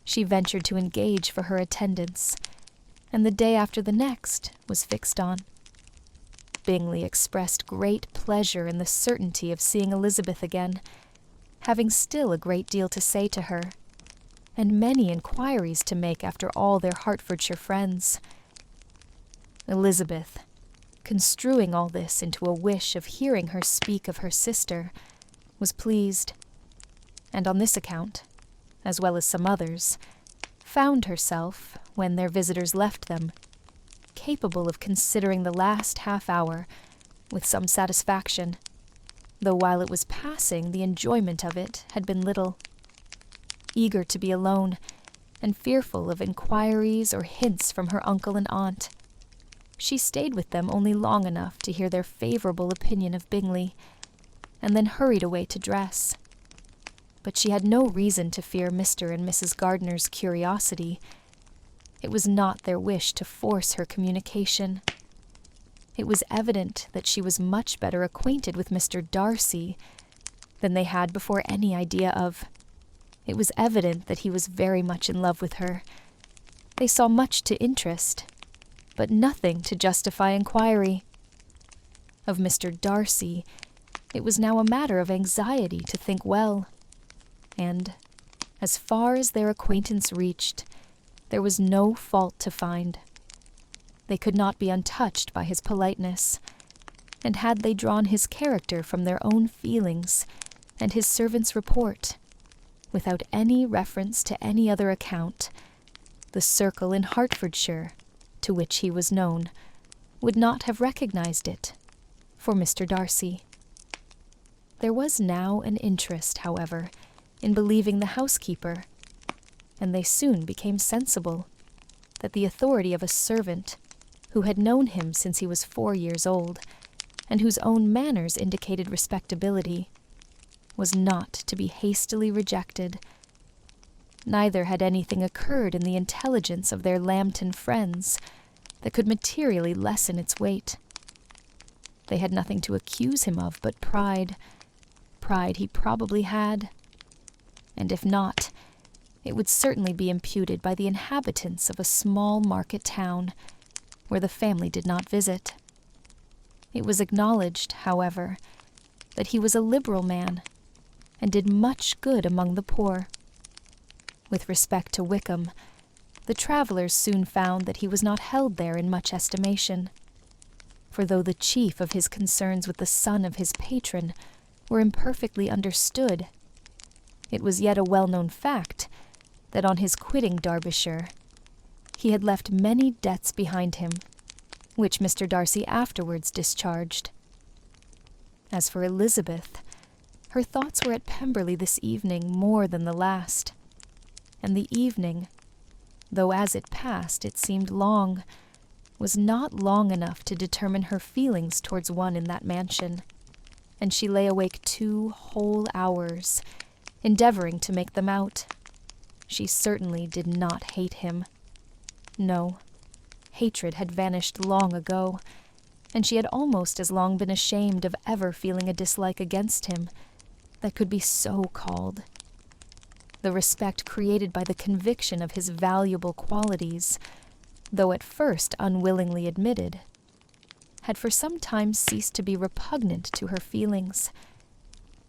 she ventured to engage for her attendance, and the day after the next was fixed on. Bingley expressed great pleasure in the certainty of seeing Elizabeth again, having still a great deal to say to her, and many inquiries to make after all their Hertfordshire friends. Elizabeth, construing all this into a wish of hearing her speak of her sister, was pleased, and on this account, as well as some others, found herself, when their visitors left them, capable of considering the last half-hour with some satisfaction, though while it was passing the enjoyment of it had been little. Eager to be alone, and fearful of inquiries or hints from her uncle and aunt, she stayed with them only long enough to hear their favorable opinion of Bingley, and then hurried away to dress. But she had no reason to fear Mr. and Mrs. Gardiner's curiosity. It was not their wish to force her communication. It was evident that she was much better acquainted with Mr. Darcy than they had before any idea of. It was evident that he was very much in love with her. They saw much to interest, but nothing to justify inquiry. Of Mr. Darcy, it was now a matter of anxiety to think well, and, as far as their acquaintance reached, there was no fault to find. They could not be untouched by his politeness, and had they drawn his character from their own feelings and his servant's report, without any reference to any other account, the circle in Hertfordshire, to which he was known, would not have recognized it for Mr. Darcy. There was now an interest, however, in believing the housekeeper, and they soon became sensible that the authority of a servant who had known him since he was 4 years old, and whose own manners indicated respectability, was not to be hastily rejected. Neither had anything occurred in the intelligence of their Lambton friends that could materially lessen its weight. They had nothing to accuse him of but pride. Pride he probably had, and if not, it would certainly be imputed by the inhabitants of a small market town, where the family did not visit. It was acknowledged, however, that he was a liberal man, and did much good among the poor. With respect to Wickham, the travellers soon found that he was not held there in much estimation, for though the chief of his concerns with the son of his patron were imperfectly understood, it was yet a well-known fact that on his quitting Derbyshire, he had left many debts behind him, which Mr. Darcy afterwards discharged. As for Elizabeth, her thoughts were at Pemberley this evening more than the last, and the evening, though as it passed it seemed long, was not long enough to determine her feelings towards one in that mansion, and she lay awake 2 whole hours, endeavoring to make them out. She certainly did not hate him. No, hatred had vanished long ago, and she had almost as long been ashamed of ever feeling a dislike against him that could be so called. The respect created by the conviction of his valuable qualities, though at first unwillingly admitted, had for some time ceased to be repugnant to her feelings,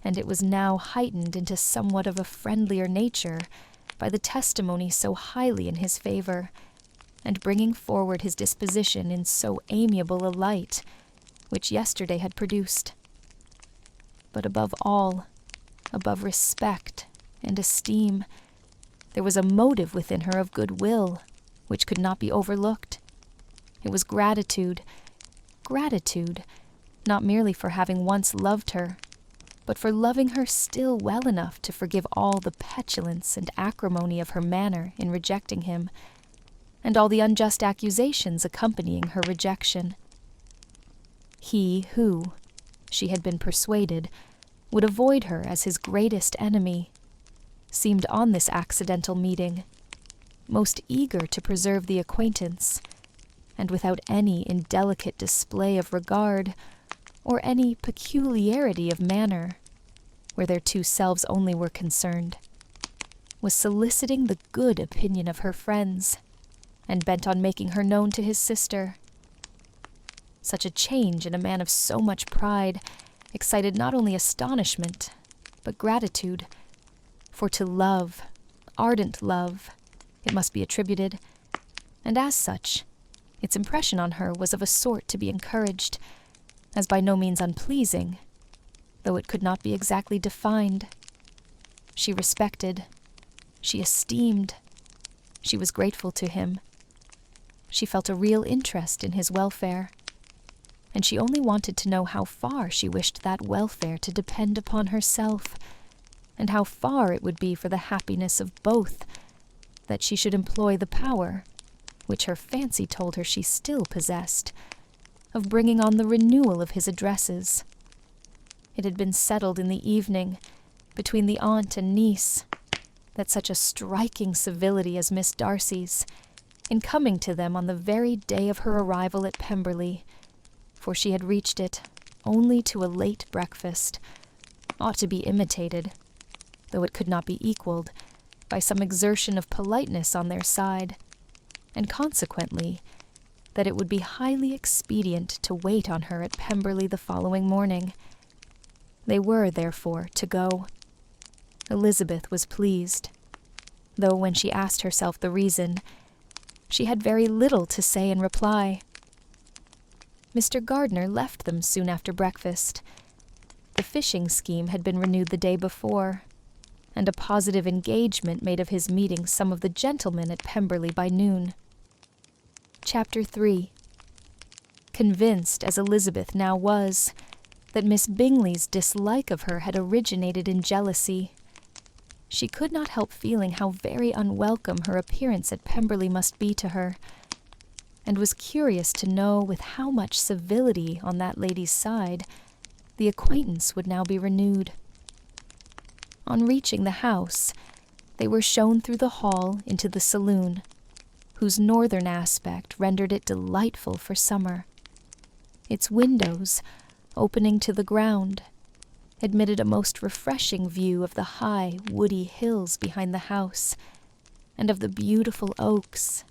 and it was now heightened into somewhat of a friendlier nature by the testimony so highly in his favor, and bringing forward his disposition in so amiable a light, which yesterday had produced. But above all, above respect and esteem, there was a motive within her of goodwill, which could not be overlooked. It was gratitude, not merely for having once loved her, but for loving her still well enough to forgive all the petulance and acrimony of her manner in rejecting him, and all the unjust accusations accompanying her rejection. He who, she had been persuaded, would avoid her as his greatest enemy, seemed on this accidental meeting most eager to preserve the acquaintance, and without any indelicate display of regard or any peculiarity of manner, where their two selves only were concerned, was soliciting the good opinion of her friends, and bent on making her known to his sister. Such a change in a man of so much pride excited not only astonishment, but gratitude, for to love, ardent love, it must be attributed, and as such, its impression on her was of a sort to be encouraged, as by no means unpleasing, though it could not be exactly defined. She respected, she esteemed, she was grateful to him. She felt a real interest in his welfare, and she only wanted to know how far she wished that welfare to depend upon herself, and how far it would be for the happiness of both that she should employ the power, which her fancy told her she still possessed, of bringing on the renewal of his addresses. It had been settled in the evening, between the aunt and niece, that such a striking civility as Miss Darcy's, in coming to them on the very day of her arrival at Pemberley, for she had reached it only to a late breakfast, ought to be imitated, though it could not be equaled, by some exertion of politeness on their side, and consequently that it would be highly expedient to wait on her at Pemberley the following morning. They were, therefore, to go. Elizabeth was pleased, though when she asked herself the reason, she had very little to say in reply. Mr. Gardner left them soon after breakfast. The fishing scheme had been renewed the day before, and a positive engagement made of his meeting some of the gentlemen at Pemberley by noon. Chapter 3. Convinced, as Elizabeth now was, that Miss Bingley's dislike of her had originated in jealousy, she could not help feeling how very unwelcome her appearance at Pemberley must be to her, and was curious to know with how much civility on that lady's side the acquaintance would now be renewed. On reaching the house, they were shown through the hall into the saloon, whose northern aspect rendered it delightful for summer. Its windows, opening to the ground, admitted a most refreshing view of the high, woody hills behind the house, and of the beautiful oaks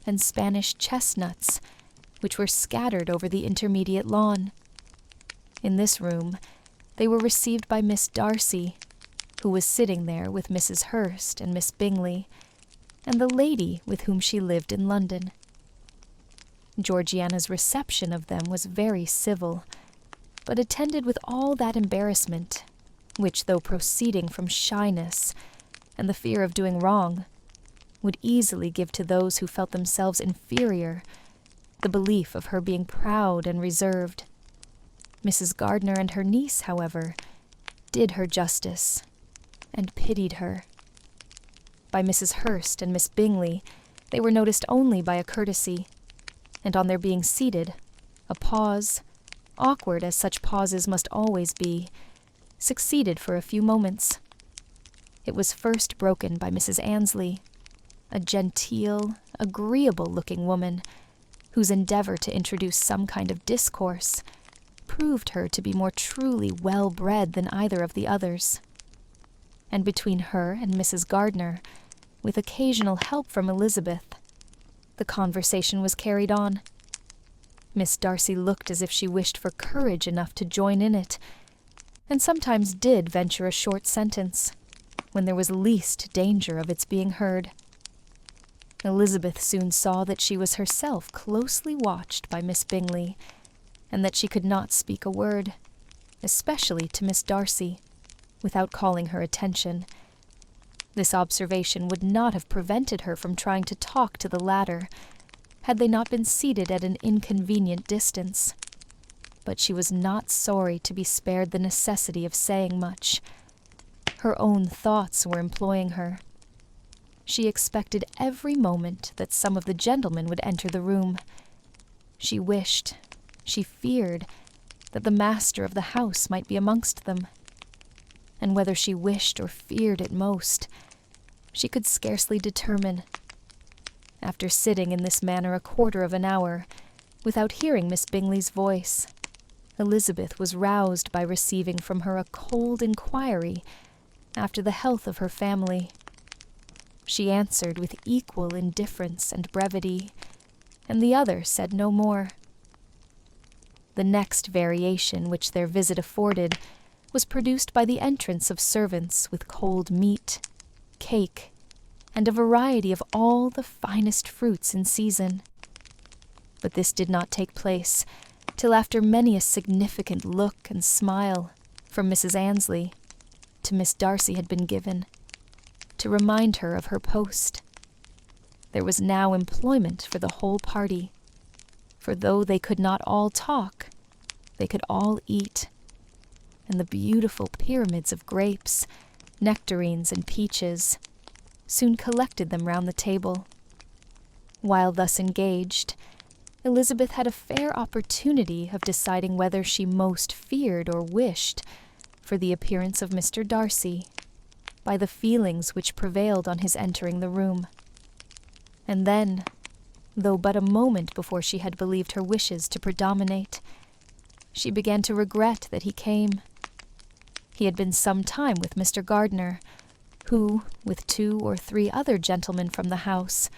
and Spanish chestnuts which were scattered over the intermediate lawn. In this room, they were received by Miss Darcy, who was sitting there with Mrs. Hurst and Miss Bingley, and the lady with whom she lived in London. Georgiana's reception of them was very civil, but attended with all that embarrassment, which, though proceeding from shyness and the fear of doing wrong, would easily give to those who felt themselves inferior the belief of her being proud and reserved. Mrs. Gardner and her niece, however, did her justice, and pitied her. By Mrs. Hurst and Miss Bingley, they were noticed only by a courtesy, and on their being seated, a pause, awkward as such pauses must always be, succeeded for a few moments. It was first broken by Mrs. Annesley, a genteel, agreeable-looking woman, whose endeavor to introduce some kind of discourse proved her to be more truly well-bred than either of the others. And between her and Mrs. Gardner, with occasional help from Elizabeth, the conversation was carried on. Miss Darcy looked as if she wished for courage enough to join in it, and sometimes did venture a short sentence, when there was least danger of its being heard. Elizabeth soon saw that she was herself closely watched by Miss Bingley, and that she could not speak a word, especially to Miss Darcy, without calling her attention. This observation would not have prevented her from trying to talk to the latter, had they not been seated at an inconvenient distance. But she was not sorry to be spared the necessity of saying much. Her own thoughts were employing her. She expected every moment that some of the gentlemen would enter the room. She wished, she feared, that the master of the house might be amongst them. And whether she wished or feared it most, she could scarcely determine. After sitting in this manner a quarter of an hour, without hearing Miss Bingley's voice, Elizabeth was roused by receiving from her a cold inquiry after the health of her family. She answered with equal indifference and brevity, and the other said no more. The next variation which their visit afforded was produced by the entrance of servants with cold meat, cake, and a variety of all the finest fruits in season. But this did not take place till after many a significant look and smile from Mrs. Annesley to Miss Darcy had been given, to remind her of her post. There was now employment for the whole party, for though they could not all talk, they could all eat, and the beautiful pyramids of grapes, nectarines, and peaches soon collected them round the table. While thus engaged, Elizabeth had a fair opportunity of deciding whether she most feared or wished for the appearance of Mr. Darcy, by the feelings which prevailed on his entering the room. And then, though but a moment before she had believed her wishes to predominate, she began to regret that he came. He had been some time with Mr. Gardiner, who, with 2 or 3 other gentlemen from the house,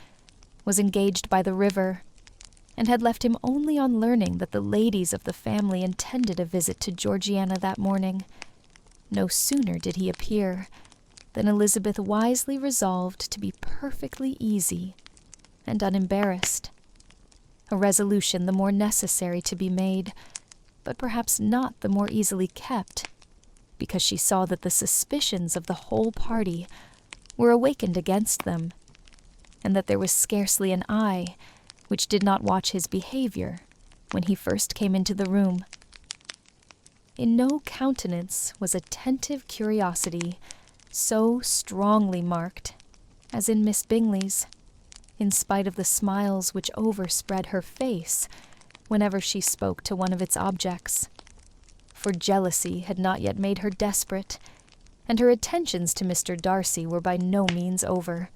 was engaged by the river, and had left him only on learning that the ladies of the family intended a visit to Georgiana that morning. No sooner did he appear than Elizabeth wisely resolved to be perfectly easy and unembarrassed, a resolution the more necessary to be made, but perhaps not the more easily kept, because she saw that the suspicions of the whole party were awakened against them, and that there was scarcely an eye which did not watch his behavior when he first came into the room. In no countenance was attentive curiosity so strongly marked as in Miss Bingley's, in spite of the smiles which overspread her face whenever she spoke to one of its objects. For jealousy had not yet made her desperate, and her attentions to Mr. Darcy were by no means over.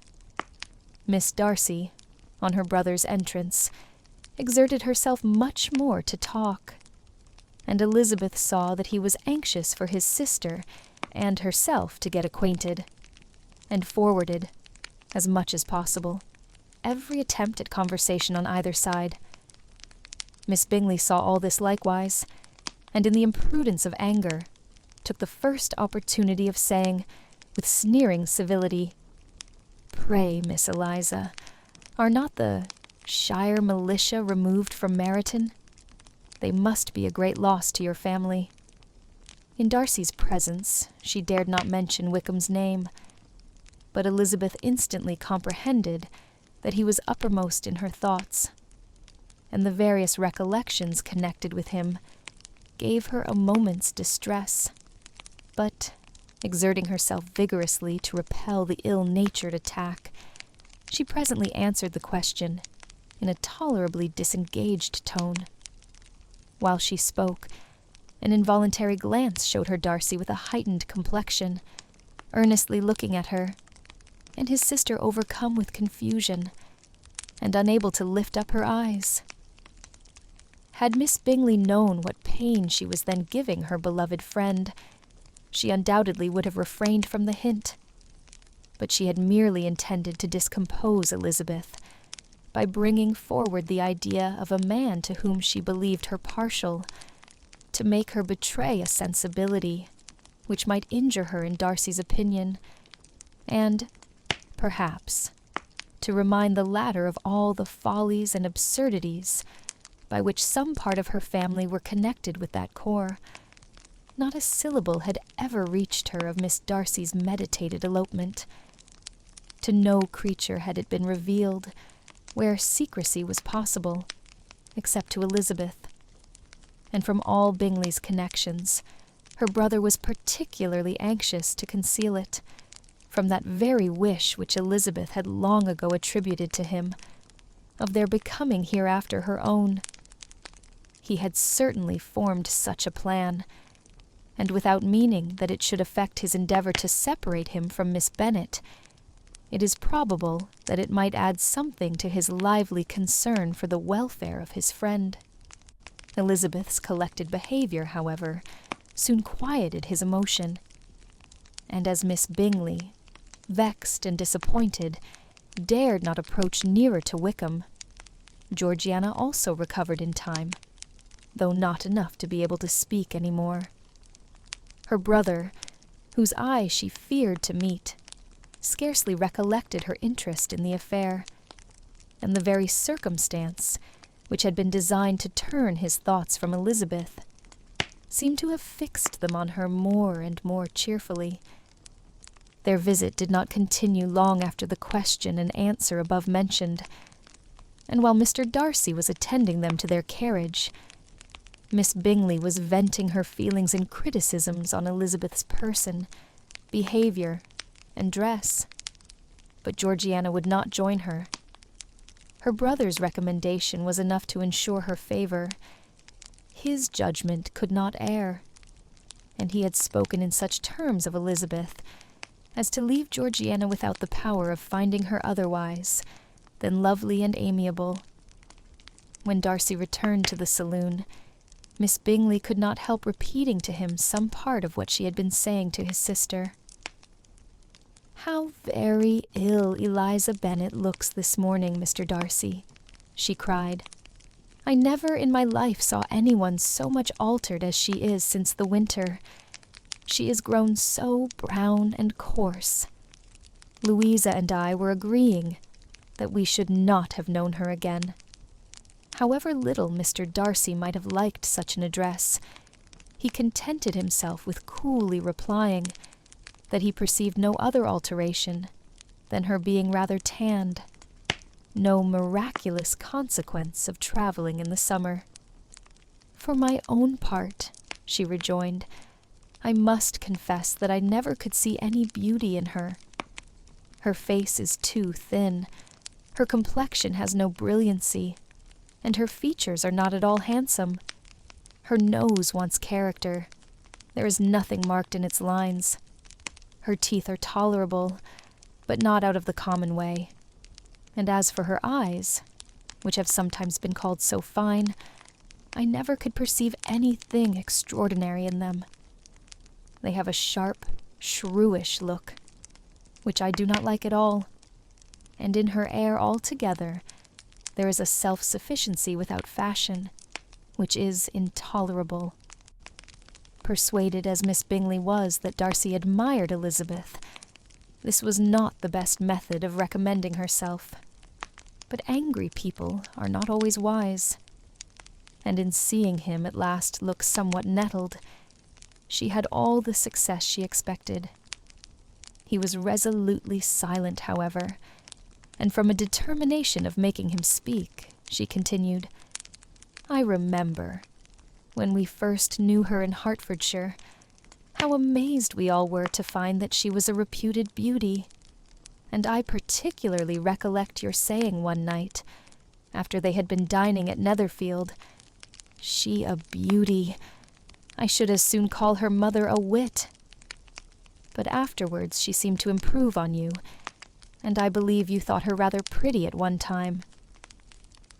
Miss Darcy, on her brother's entrance, exerted herself much more to talk, and Elizabeth saw that he was anxious for his sister and herself to get acquainted, and forwarded, as much as possible, every attempt at conversation on either side. Miss Bingley saw all this likewise, and in the imprudence of anger, took the first opportunity of saying, with sneering civility, "Pray, Miss Eliza, are not the Shire militia removed from Meryton? They must be a great loss to your family." In Darcy's presence she dared not mention Wickham's name, but Elizabeth instantly comprehended that he was uppermost in her thoughts, and the various recollections connected with him gave her a moment's distress. But, exerting herself vigorously to repel the ill-natured attack, she presently answered the question in a tolerably disengaged tone. While she spoke, an involuntary glance showed her Darcy with a heightened complexion, earnestly looking at her, and his sister overcome with confusion, and unable to lift up her eyes. Had Miss Bingley known what pain she was then giving her beloved friend, she undoubtedly would have refrained from the hint, but she had merely intended to discompose Elizabeth by bringing forward the idea of a man to whom she believed her partial, to make her betray a sensibility which might injure her in Darcy's opinion, and, perhaps, to remind the latter of all the follies and absurdities by which some part of her family were connected with that corps. Not a syllable had ever reached her of Miss Darcy's meditated elopement. To no creature had it been revealed, where secrecy was possible, except to Elizabeth. And from all Bingley's connections, her brother was particularly anxious to conceal it, from that very wish which Elizabeth had long ago attributed to him, of their becoming hereafter her own. He had certainly formed such a plan, and without meaning that it should affect his endeavour to separate him from Miss Bennet, it is probable that it might add something to his lively concern for the welfare of his friend. Elizabeth's collected behaviour, however, soon quieted his emotion, and as Miss Bingley, vexed and disappointed, dared not approach nearer to Wickham, Georgiana also recovered in time, though not enough to be able to speak any more. Her brother, whose eye she feared to meet, scarcely recollected her interest in the affair, and the very circumstance, which had been designed to turn his thoughts from Elizabeth, seemed to have fixed them on her more and more cheerfully. Their visit did not continue long after the question and answer above mentioned, and while Mr. Darcy was attending them to their carriage, Miss Bingley was venting her feelings in criticisms on Elizabeth's person, behaviour, and dress. But Georgiana would not join her. Her brother's recommendation was enough to ensure her favour. His judgment could not err, and he had spoken in such terms of Elizabeth as to leave Georgiana without the power of finding her otherwise than lovely and amiable. When Darcy returned to the saloon, Miss Bingley could not help repeating to him some part of what she had been saying to his sister. "How very ill Eliza Bennet looks this morning, Mr. Darcy," she cried. "I never in my life saw anyone so much altered as she is since the winter. She is grown so brown and coarse. Louisa and I were agreeing that we should not have known her again." However little Mr. Darcy might have liked such an address, he contented himself with coolly replying that he perceived no other alteration than her being rather tanned, no miraculous consequence of travelling in the summer. "For my own part," she rejoined, "I must confess that I never could see any beauty in her. Her face is too thin, her complexion has no brilliancy, and her features are not at all handsome. Her nose wants character. There is nothing marked in its lines. Her teeth are tolerable, but not out of the common way. And as for her eyes, which have sometimes been called so fine, I never could perceive anything extraordinary in them. They have a sharp, shrewish look, which I do not like at all, and in her air altogether there is a self-sufficiency without fashion, which is intolerable." Persuaded as Miss Bingley was that Darcy admired Elizabeth, this was not the best method of recommending herself. But angry people are not always wise, and in seeing him at last look somewhat nettled, she had all the success she expected. He was resolutely silent, however, and from a determination of making him speak, she continued, "I remember, when we first knew her in Hertfordshire, how amazed we all were to find that she was a reputed beauty, and I particularly recollect your saying one night, after they had been dining at Netherfield, 'She a beauty! I should as soon call her mother a wit.' But afterwards she seemed to improve on you, and I believe you thought her rather pretty at one time."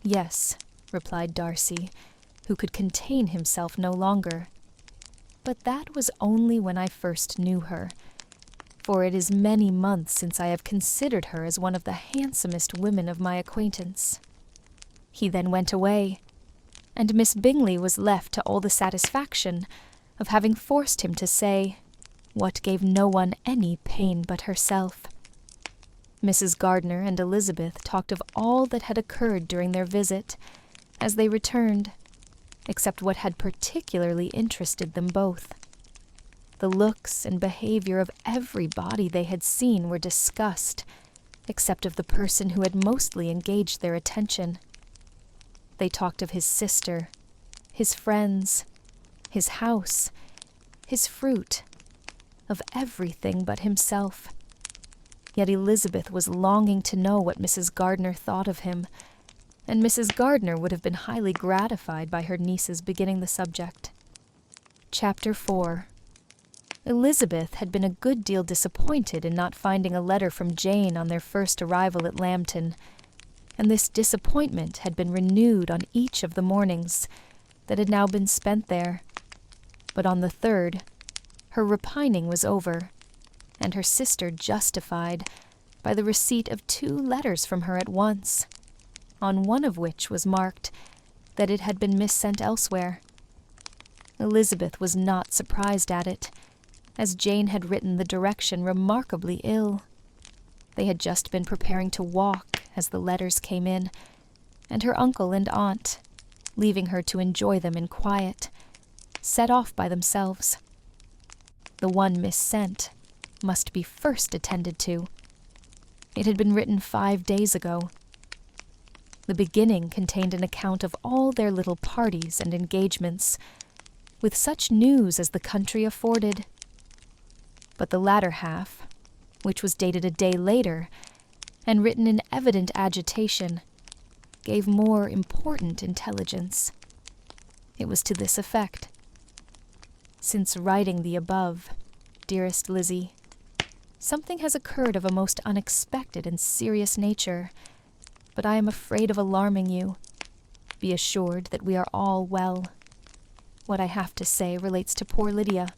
"Yes," replied Darcy, who could contain himself no longer, "but that was only when I first knew her, for it is many months since I have considered her as one of the handsomest women of my acquaintance." He then went away, and Miss Bingley was left to all the satisfaction of having forced him to say what gave no one any pain but herself. Mrs. Gardiner and Elizabeth talked of all that had occurred during their visit as they returned, except what had particularly interested them both. The looks and behavior of everybody they had seen were discussed, except of the person who had mostly engaged their attention. They talked of his sister, his friends, his house, his fruit, of everything but himself. Yet Elizabeth was longing to know what Mrs. Gardiner thought of him, and Mrs. Gardiner would have been highly gratified by her niece's beginning the subject. Chapter 4. Elizabeth had been a good deal disappointed in not finding a letter from Jane on their first arrival at Lambton, and this disappointment had been renewed on each of the mornings that had now been spent there. But on the third, her repining was over, and her sister justified by the receipt of 2 letters from her at once, on one of which was marked that it had been missent elsewhere. Elizabeth was not surprised at it, as Jane had written the direction remarkably ill. They had just been preparing to walk as the letters came in, and her uncle and aunt, leaving her to enjoy them in quiet, set off by themselves. The one missent must be first attended to. It had been written 5 days ago. The beginning contained an account of all their little parties and engagements, with such news as the country afforded. But the latter half, which was dated a day later, and written in evident agitation, gave more important intelligence. It was to this effect. Since writing the above, dearest Lizzie, something has occurred of a most unexpected and serious nature, but I am afraid of alarming you. Be assured that we are all well. What I have to say relates to poor Lydia.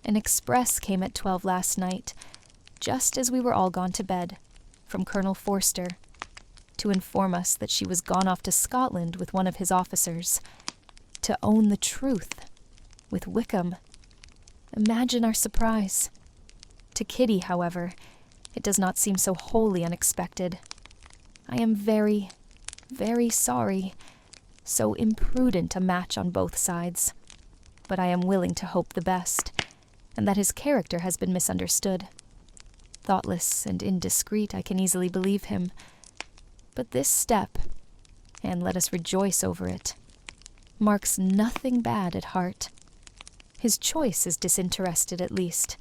An express came at 12 last night, just as we were all gone to bed, from Colonel Forster, to inform us that she was gone off to Scotland with one of his officers, to own the truth, with Wickham. Imagine our surprise. To Kitty, however, it does not seem so wholly unexpected. I am very, very sorry. So imprudent a match on both sides. But I am willing to hope the best, and that his character has been misunderstood. Thoughtless and indiscreet, I can easily believe him. But this step, and let us rejoice over it, marks nothing bad at heart. His choice is disinterested at least,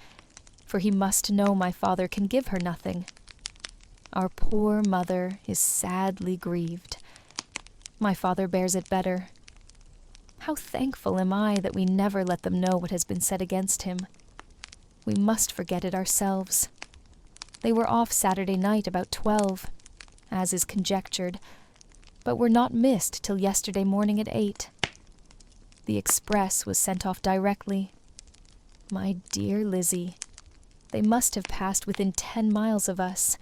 for he must know my father can give her nothing. Our poor mother is sadly grieved. My father bears it better. How thankful am I that we never let them know what has been said against him. We must forget it ourselves. They were off Saturday night about 12, as is conjectured, but were not missed till yesterday morning at 8. The express was sent off directly. My dear Lizzie, they must have passed within 10 miles of us.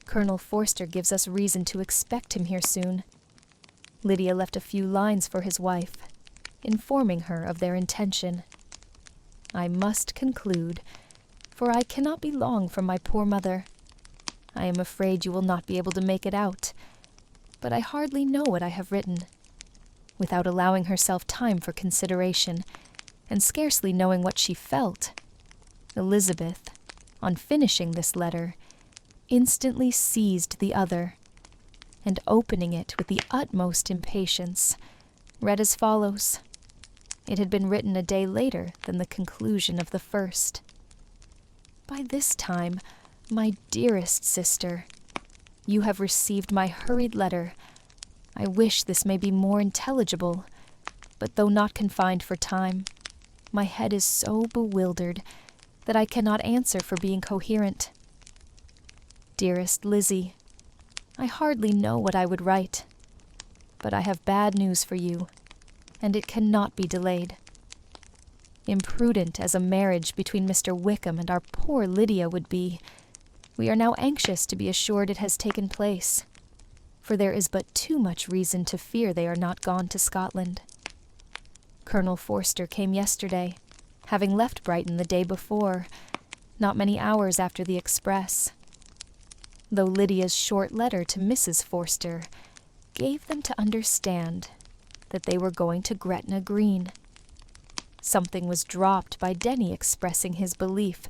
Colonel Forster gives us reason to expect him here soon. Lydia left a few lines for his wife, informing her of their intention. I must conclude, for I cannot be long from my poor mother. I am afraid you will not be able to make it out, but I hardly know what I have written. Without allowing herself time for consideration, and scarcely knowing what she felt, Elizabeth, on finishing this letter, instantly seized the other, and opening it with the utmost impatience, read as follows. It had been written a day later than the conclusion of the first. By this time, my dearest sister, you have received my hurried letter. I wish this may be more intelligible, but though not confined for time, my head is so bewildered that I cannot answer for being coherent. Dearest Lizzie, I hardly know what I would write, but I have bad news for you, and it cannot be delayed. Imprudent as a marriage between Mr. Wickham and our poor Lydia would be, we are now anxious to be assured it has taken place. for there is but too much reason to fear they are not gone to Scotland. Colonel Forster came yesterday, having left Brighton the day before, not many hours after the express, though Lydia's short letter to Mrs. Forster gave them to understand that they were going to Gretna Green. Something was dropped by Denny expressing his belief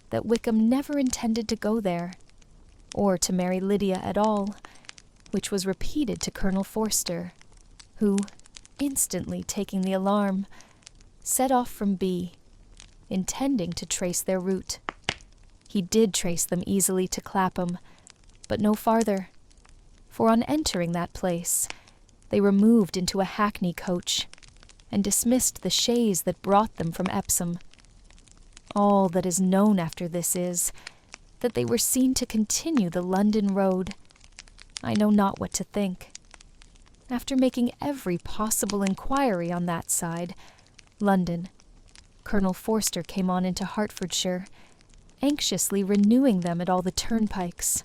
that Wickham never intended to go there, or to marry Lydia at all, which was repeated to Colonel Forster, who, instantly taking the alarm, set off from B, intending to trace their route. He did trace them easily to Clapham, but no farther, for on entering that place, they removed into a hackney coach, and dismissed the chaise that brought them from Epsom. All that is known after this is, that they were seen to continue the London road. I know not what to think. After making every possible inquiry on that side, London, Colonel Forster came on into Hertfordshire, anxiously renewing them at all the turnpikes,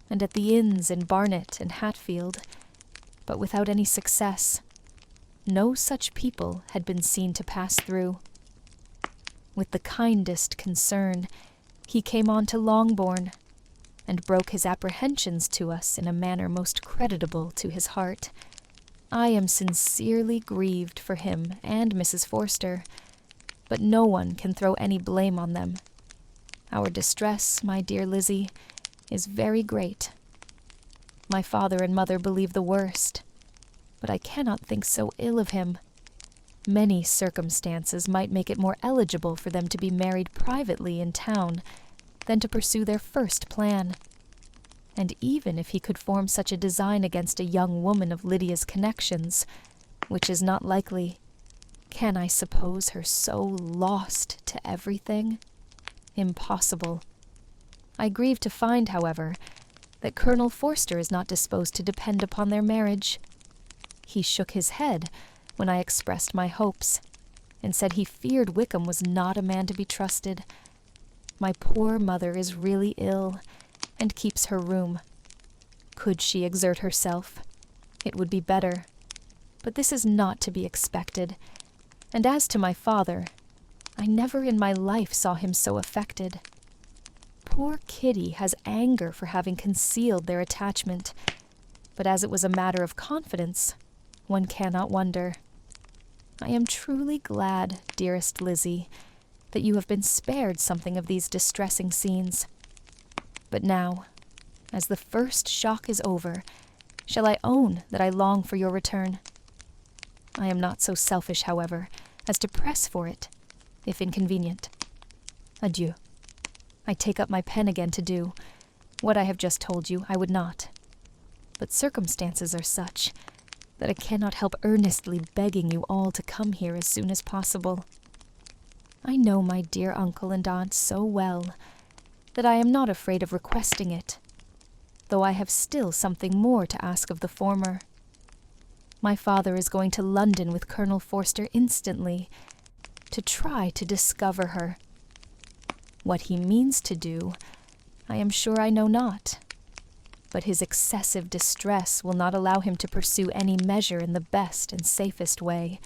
and at the inns in Barnet and Hatfield, but without any success. No such people had been seen to pass through. With the kindest concern, he came on to Longbourn, and broke his apprehensions to us in a manner most creditable to his heart. I am sincerely grieved for him and Mrs. Forster, but no one can throw any blame on them. Our distress, my dear Lizzie, is very great. My father and mother believe the worst, but I cannot think so ill of him. Many circumstances might make it more eligible for them to be married privately in town than to pursue their first plan. And even if he could form such a design against a young woman of Lydia's connections, which is not likely, can I suppose her so lost to everything? Impossible. I grieve to find, however, that Colonel Forster is not disposed to depend upon their marriage. He shook his head when I expressed my hopes, and said he feared Wickham was not a man to be trusted. My poor mother is really ill, and keeps her room. Could she exert herself, it would be better, but this is not to be expected, and as to my father, I never in my life saw him so affected. Poor Kitty has anger for having concealed their attachment, but as it was a matter of confidence, one cannot wonder. I am truly glad, dearest Lizzie, that you have been spared something of these distressing scenes. But now, as the first shock is over, shall I own that I long for your return? I am not so selfish, however, as to press for it, if inconvenient. Adieu. I take up my pen again to do what I have just told you I would not. But circumstances are such that I cannot help earnestly begging you all to come here as soon as possible. I know my dear uncle and aunt so well that I am not afraid of requesting it, though I have still something more to ask of the former. My father is going to London with Colonel Forster instantly, to try to discover her. What he means to do, I am sure I know not, but his excessive distress will not allow him to pursue any measure in the best and safest way,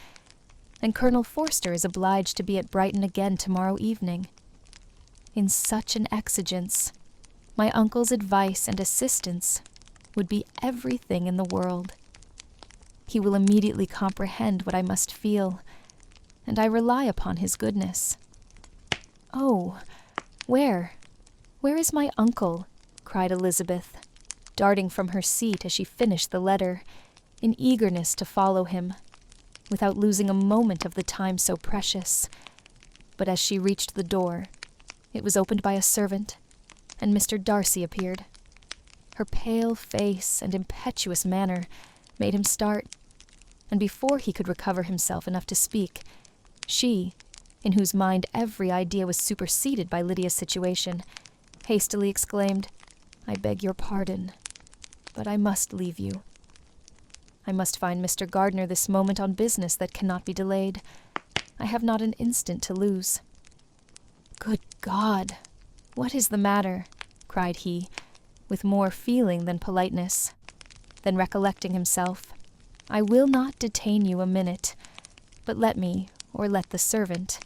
and Colonel Forster is obliged to be at Brighton again tomorrow evening. In such an exigence, my uncle's advice and assistance would be everything in the world. He will immediately comprehend what I must feel, and I rely upon his goodness. Oh, where is my uncle? Cried Elizabeth, darting from her seat as she finished the letter, in eagerness to follow him, without losing a moment of the time so precious. But as she reached the door, it was opened by a servant, and Mr. Darcy appeared. Her pale face and impetuous manner made him start, and before he could recover himself enough to speak, she, in whose mind every idea was superseded by Lydia's situation, hastily exclaimed, "I beg your pardon, but I must leave you. I must find Mr. Gardiner this moment on business that cannot be delayed. I have not an instant to lose." "Good God! What is the matter?" cried he, with more feeling than politeness. Then recollecting himself, "I will not detain you a minute, but let me, or let the servant,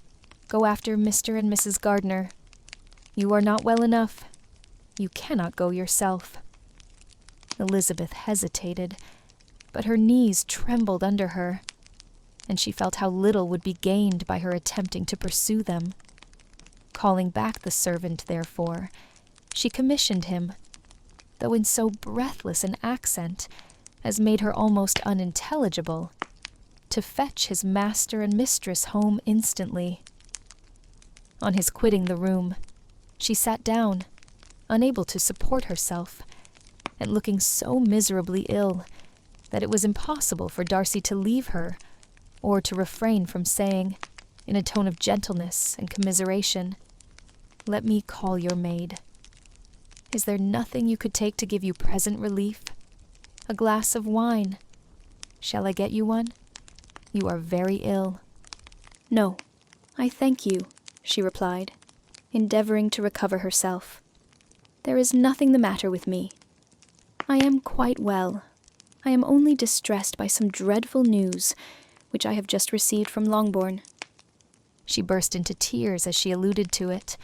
go after Mr. and Mrs. Gardiner. You are not well enough. You cannot go yourself." Elizabeth hesitated, but her knees trembled under her, and she felt how little would be gained by her attempting to pursue them. Calling back the servant, therefore, she commissioned him, though in so breathless an accent as made her almost unintelligible, to fetch his master and mistress home instantly. On his quitting the room, she sat down, unable to support herself, and looking so miserably ill that it was impossible for Darcy to leave her, or to refrain from saying, in a tone of gentleness and commiseration, "Let me call your maid. Is there nothing you could take to give you present relief? A glass of wine. Shall I get you one? You are very ill." "No, I thank you," she replied, endeavoring to recover herself. "There is nothing the matter with me. I am quite well. I am only distressed by some dreadful news, which I have just received from Longbourn." She burst into tears as she alluded to it,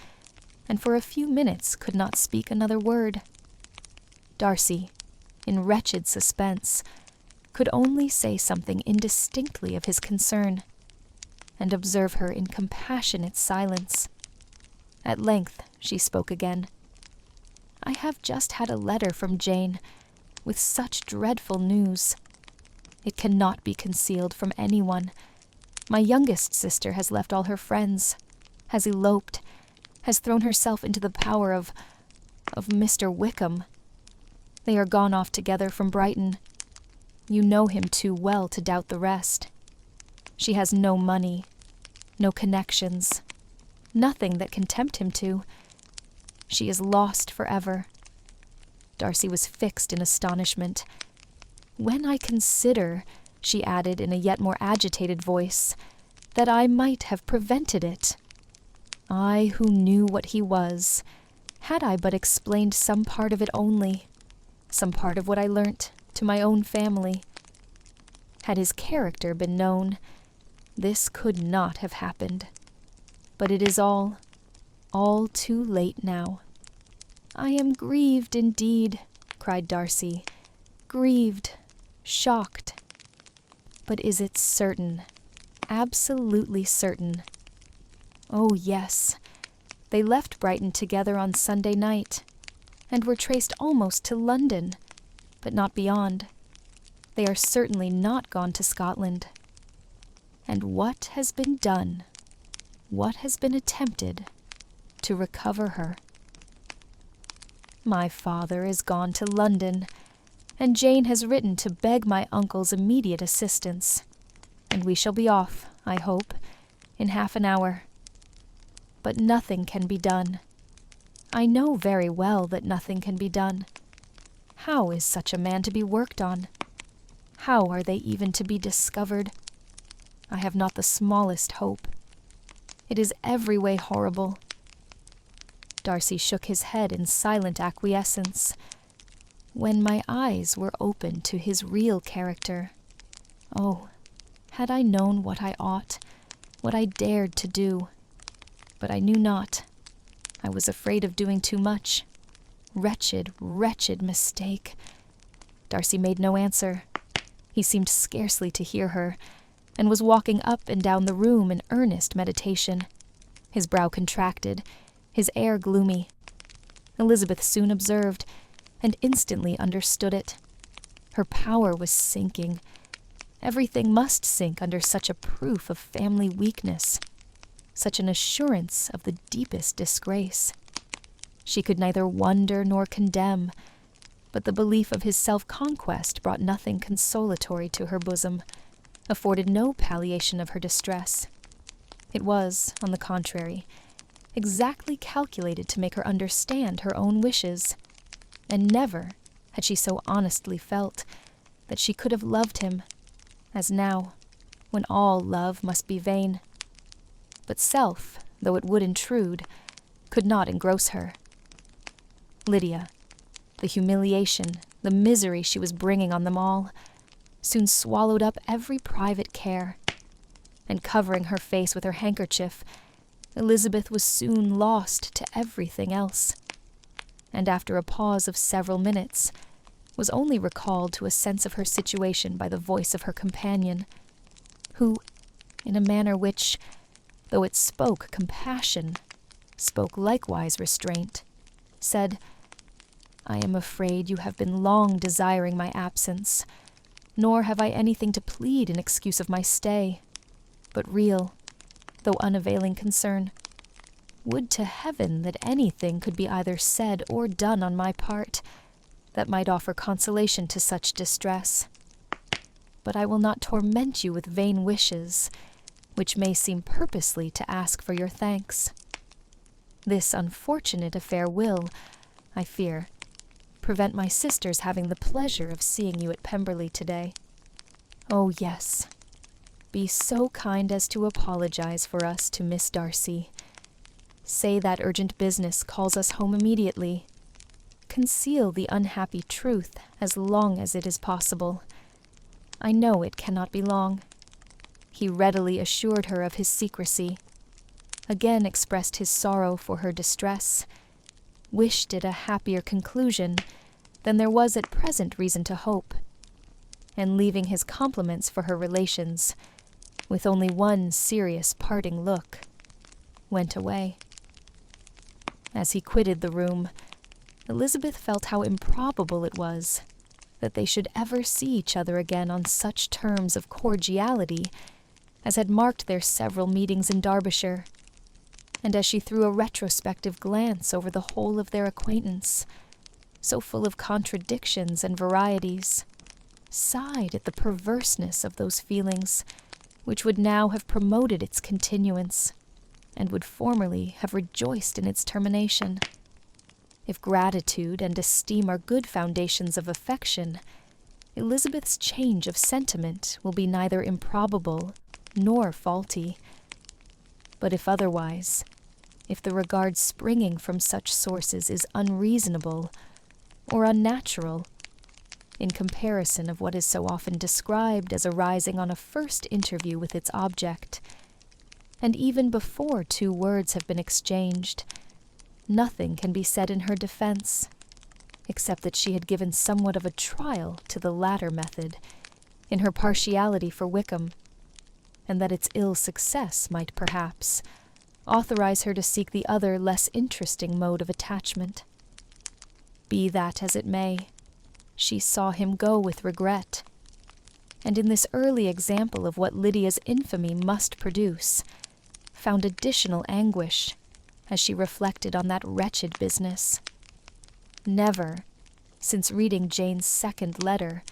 and for a few minutes could not speak another word. Darcy, in wretched suspense, could only say something indistinctly of his concern, and observe her in compassionate silence. At length she spoke again. "I have just had a letter from Jane, with such dreadful news. It cannot be concealed from anyone. My youngest sister has left all her friends, has eloped, has thrown herself into the power of Mr. Wickham. They are gone off together from Brighton. You know him too well to doubt the rest. She has no money, no connections, nothing that can tempt him to. She is lost forever." Darcy was fixed in astonishment. "When I consider," she added in a yet more agitated voice, "that I might have prevented it. I who knew what he was, had I but explained some part of it only, some part of what I learnt, to my own family. Had his character been known, this could not have happened. But it is all too late now." "I am grieved indeed," cried Darcy, "grieved, shocked. But is it certain, absolutely certain?" "Oh, yes. They left Brighton together on Sunday night, and were traced almost to London, but not beyond. They are certainly not gone to Scotland. And what has been done, what has been attempted, to recover her? My father is gone to London, and Jane has written to beg my uncle's immediate assistance, and we shall be off, I hope, in half an hour. But nothing can be done. I know very well that nothing can be done. How is such a man to be worked on? How are they even to be discovered? I have not the smallest hope. It is every way horrible." Darcy shook his head in silent acquiescence. "When my eyes were opened to his real character, oh, had I known what I ought, what I dared to do. But I knew not. I was afraid of doing too much. Wretched, wretched mistake." Darcy made no answer. He seemed scarcely to hear her, and was walking up and down the room in earnest meditation, his brow contracted, his air gloomy. Elizabeth soon observed, and instantly understood it. Her power was sinking. Everything must sink under such a proof of family weakness, such an assurance of the deepest disgrace. She could neither wonder nor condemn, but the belief of his self-conquest brought nothing consolatory to her bosom, afforded no palliation of her distress. It was, on the contrary, exactly calculated to make her understand her own wishes, and never had she so honestly felt that she could have loved him, as now, when all love must be vain. But self, though it would intrude, could not engross her. Lydia, the humiliation, the misery she was bringing on them all, soon swallowed up every private care, and covering her face with her handkerchief, Elizabeth was soon lost to everything else, and after a pause of several minutes, was only recalled to a sense of her situation by the voice of her companion, who, in a manner which, though it spoke compassion, spoke likewise restraint, said, "I am afraid you have been long desiring my absence, nor have I anything to plead in excuse of my stay, but real, though unavailing concern. Would to heaven that anything could be either said or done on my part that might offer consolation to such distress. But I will not torment you with vain wishes, which may seem purposely to ask for your thanks. This unfortunate affair will, I fear, prevent my sister's having the pleasure of seeing you at Pemberley today. Oh, yes. Be so kind as to apologize for us to Miss Darcy. Say that urgent business calls us home immediately. Conceal the unhappy truth as long as it is possible. I know it cannot be long." He readily assured her of his secrecy, again expressed his sorrow for her distress, wished it a happier conclusion than there was at present reason to hope, and leaving his compliments for her relations, with only one serious parting look, went away. As he quitted the room, Elizabeth felt how improbable it was that they should ever see each other again on such terms of cordiality as had marked their several meetings in Derbyshire, and as she threw a retrospective glance over the whole of their acquaintance, so full of contradictions and varieties, sighed at the perverseness of those feelings which would now have promoted its continuance, and would formerly have rejoiced in its termination. If gratitude and esteem are good foundations of affection, Elizabeth's change of sentiment will be neither improbable nor faulty. But if otherwise, if the regard springing from such sources is unreasonable or unnatural, in comparison of what is so often described as arising on a first interview with its object, and even before 2 words have been exchanged, nothing can be said in her defense, except that she had given somewhat of a trial to the latter method in her partiality for Wickham, and that its ill success might perhaps authorize her to seek the other less interesting mode of attachment. Be that as it may, she saw him go with regret, and in this early example of what Lydia's infamy must produce, found additional anguish as she reflected on that wretched business. Never, since reading Jane's second letter,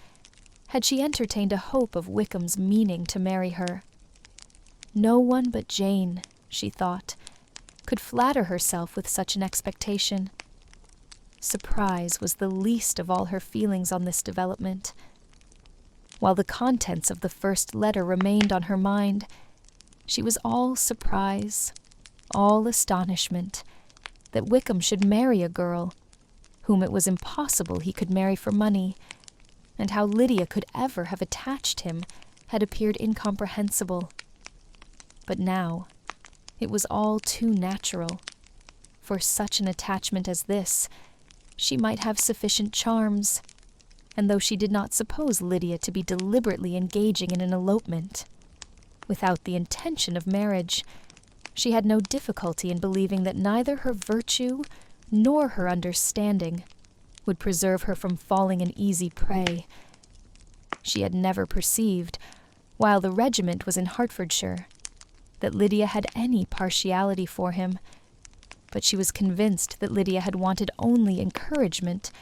had she entertained a hope of Wickham's meaning to marry her. No one but Jane, she thought, could flatter herself with such an expectation. Surprise was the least of all her feelings on this development. While the contents of the first letter remained on her mind, she was all surprise, all astonishment, that Wickham should marry a girl whom it was impossible he could marry for money, and how Lydia could ever have attached him had appeared incomprehensible. But now it was all too natural. For such an attachment as this, she might have sufficient charms, and though she did not suppose Lydia to be deliberately engaging in an elopement, without the intention of marriage, she had no difficulty in believing that neither her virtue nor her understanding would preserve her from falling an easy prey. She had never perceived, while the regiment was in Hertfordshire, that Lydia had any partiality for him, but she was convinced that Lydia had wanted only encouragement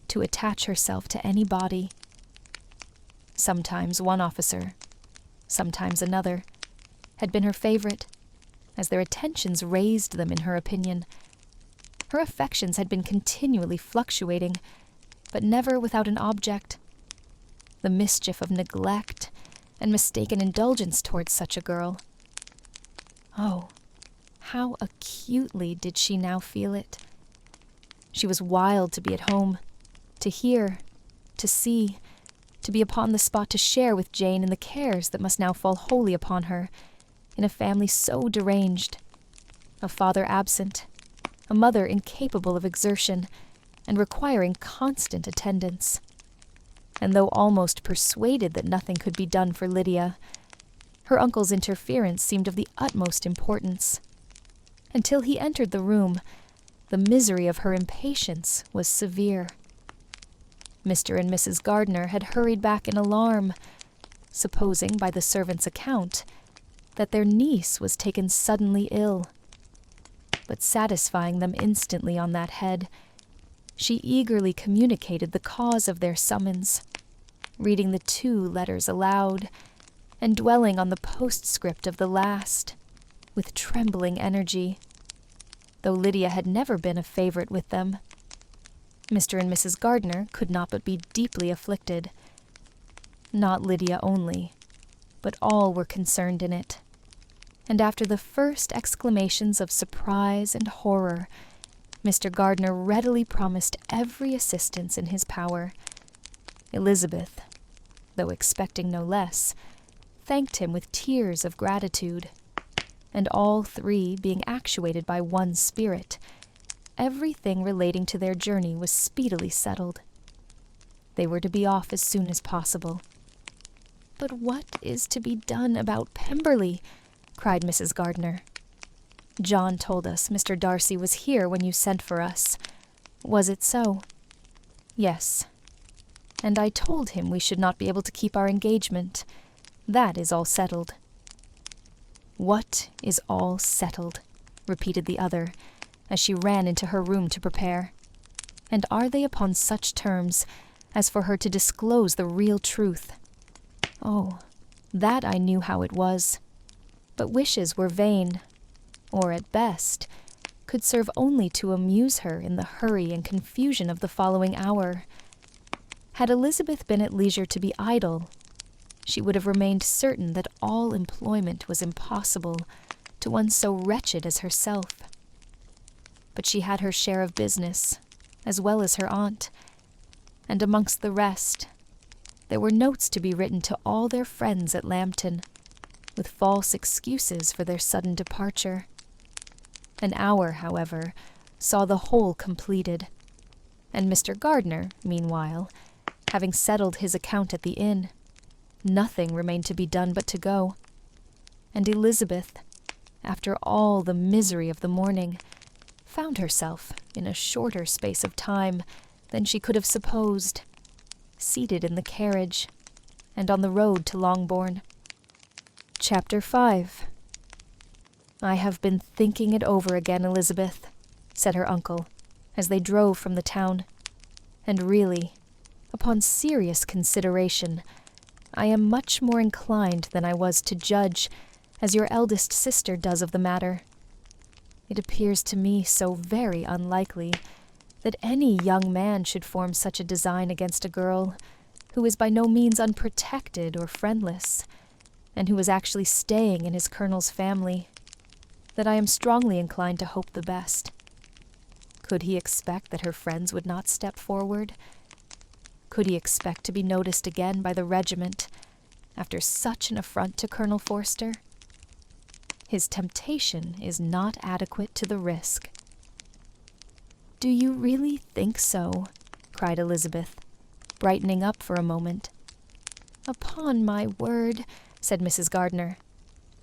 to attach herself to any body. Sometimes one officer, sometimes another, had been her favorite, as their attentions raised them in her opinion. Her affections had been continually fluctuating, but never without an object. The mischief of neglect and mistaken indulgence towards such a girl. Oh, how acutely did she now feel it! She was wild to be at home, to hear, to see, to be upon the spot to share with Jane in the cares that must now fall wholly upon her, in a family so deranged, a father absent, a mother incapable of exertion, and requiring constant attendance. And though almost persuaded that nothing could be done for Lydia, her uncle's interference seemed of the utmost importance. Until he entered the room, the misery of her impatience was severe. Mr. and Mrs. Gardiner had hurried back in alarm, supposing by the servant's account that their niece was taken suddenly ill. But satisfying them instantly on that head, she eagerly communicated the cause of their summons, reading the 2 letters aloud, and dwelling on the postscript of the last, with trembling energy, though Lydia had never been a favorite with them. Mr. and Mrs. Gardiner could not but be deeply afflicted. Not Lydia only, but all were concerned in it, and after the first exclamations of surprise and horror, Mr. Gardiner readily promised every assistance in his power. Elizabeth, though expecting no less, thanked him with tears of gratitude, and all 3 being actuated by one spirit, everything relating to their journey was speedily settled. They were to be off as soon as possible. "But what is to be done about Pemberley?" cried Mrs. Gardiner. "John told us Mr. Darcy was here when you sent for us. Was it so?" "Yes. And I told him we should not be able to keep our engagement. That is all settled." "What is all settled?" repeated the other, as she ran into her room to prepare. "And are they upon such terms as for her to disclose the real truth? Oh, that I knew how it was. But wishes were vain, or at best, could serve only to amuse her in the hurry and confusion of the following hour. Had Elizabeth been at leisure to be idle, she would have remained certain that all employment was impossible to one so wretched as herself. But she had her share of business, as well as her aunt, and amongst the rest, there were notes to be written to all their friends at Lambton, with false excuses for their sudden departure. An hour, however, saw the whole completed, and Mr. Gardiner, meanwhile, having settled his account at the inn, nothing remained to be done but to go, and Elizabeth, after all the misery of the morning, found herself, in a shorter space of time than she could have supposed, seated in the carriage, and on the road to Longbourn. Chapter 5. "I have been thinking it over again, Elizabeth," said her uncle, as they drove from the town, "and really, upon serious consideration, I am much more inclined than I was to judge, as your eldest sister does of the matter. It appears to me so very unlikely that any young man should form such a design against a girl who is by no means unprotected or friendless, and who is actually staying in his colonel's family, that I am strongly inclined to hope the best. Could he expect that her friends would not step forward? Could he expect to be noticed again by the regiment after such an affront to Colonel Forster? His temptation is not adequate to the risk." "Do you really think so?" cried Elizabeth, brightening up for a moment. "Upon my word," said Mrs. Gardiner,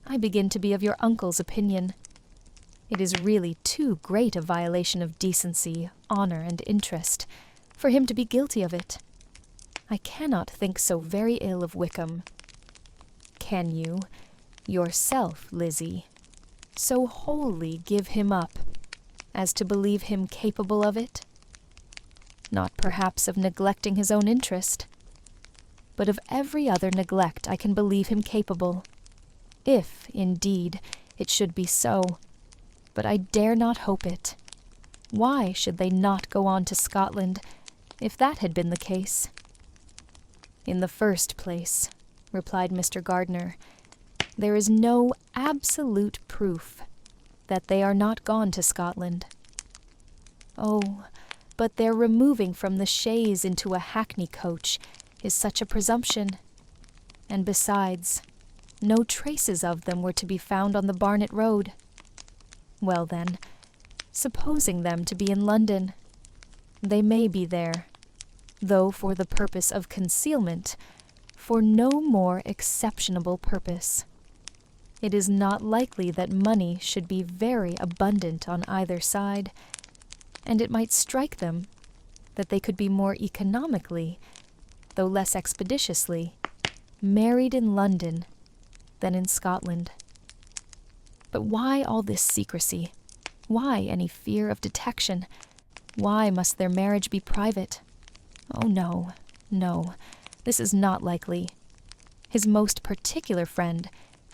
"I begin to be of your uncle's opinion. It is really too great a violation of decency, honor, and interest for him to be guilty of it. I cannot think so very ill of Wickham. Can you, yourself, Lizzie, so wholly give him up as to believe him capable of it? Not perhaps of neglecting his own interest, but of every other neglect I can believe him capable, if, indeed, it should be so. But I dare not hope it. Why should they not go on to Scotland, if that had been the case?" "In the first place," replied Mr. Gardiner, "there is no absolute proof that they are not gone to Scotland. Oh, But their removing from the chaise into a hackney coach is such a presumption. And besides, no traces of them were to be found on the Barnet Road. Well then, supposing them to be in London, they may be there, though for the purpose of concealment, for no more exceptionable purpose. It is not likely that money should be very abundant on either side, and it might strike them that they could be more economically, though less expeditiously, married in London than in Scotland. But why all this secrecy? Why any fear of detection? Why must their marriage be private? Oh, no, no, this is not likely. His most particular friend,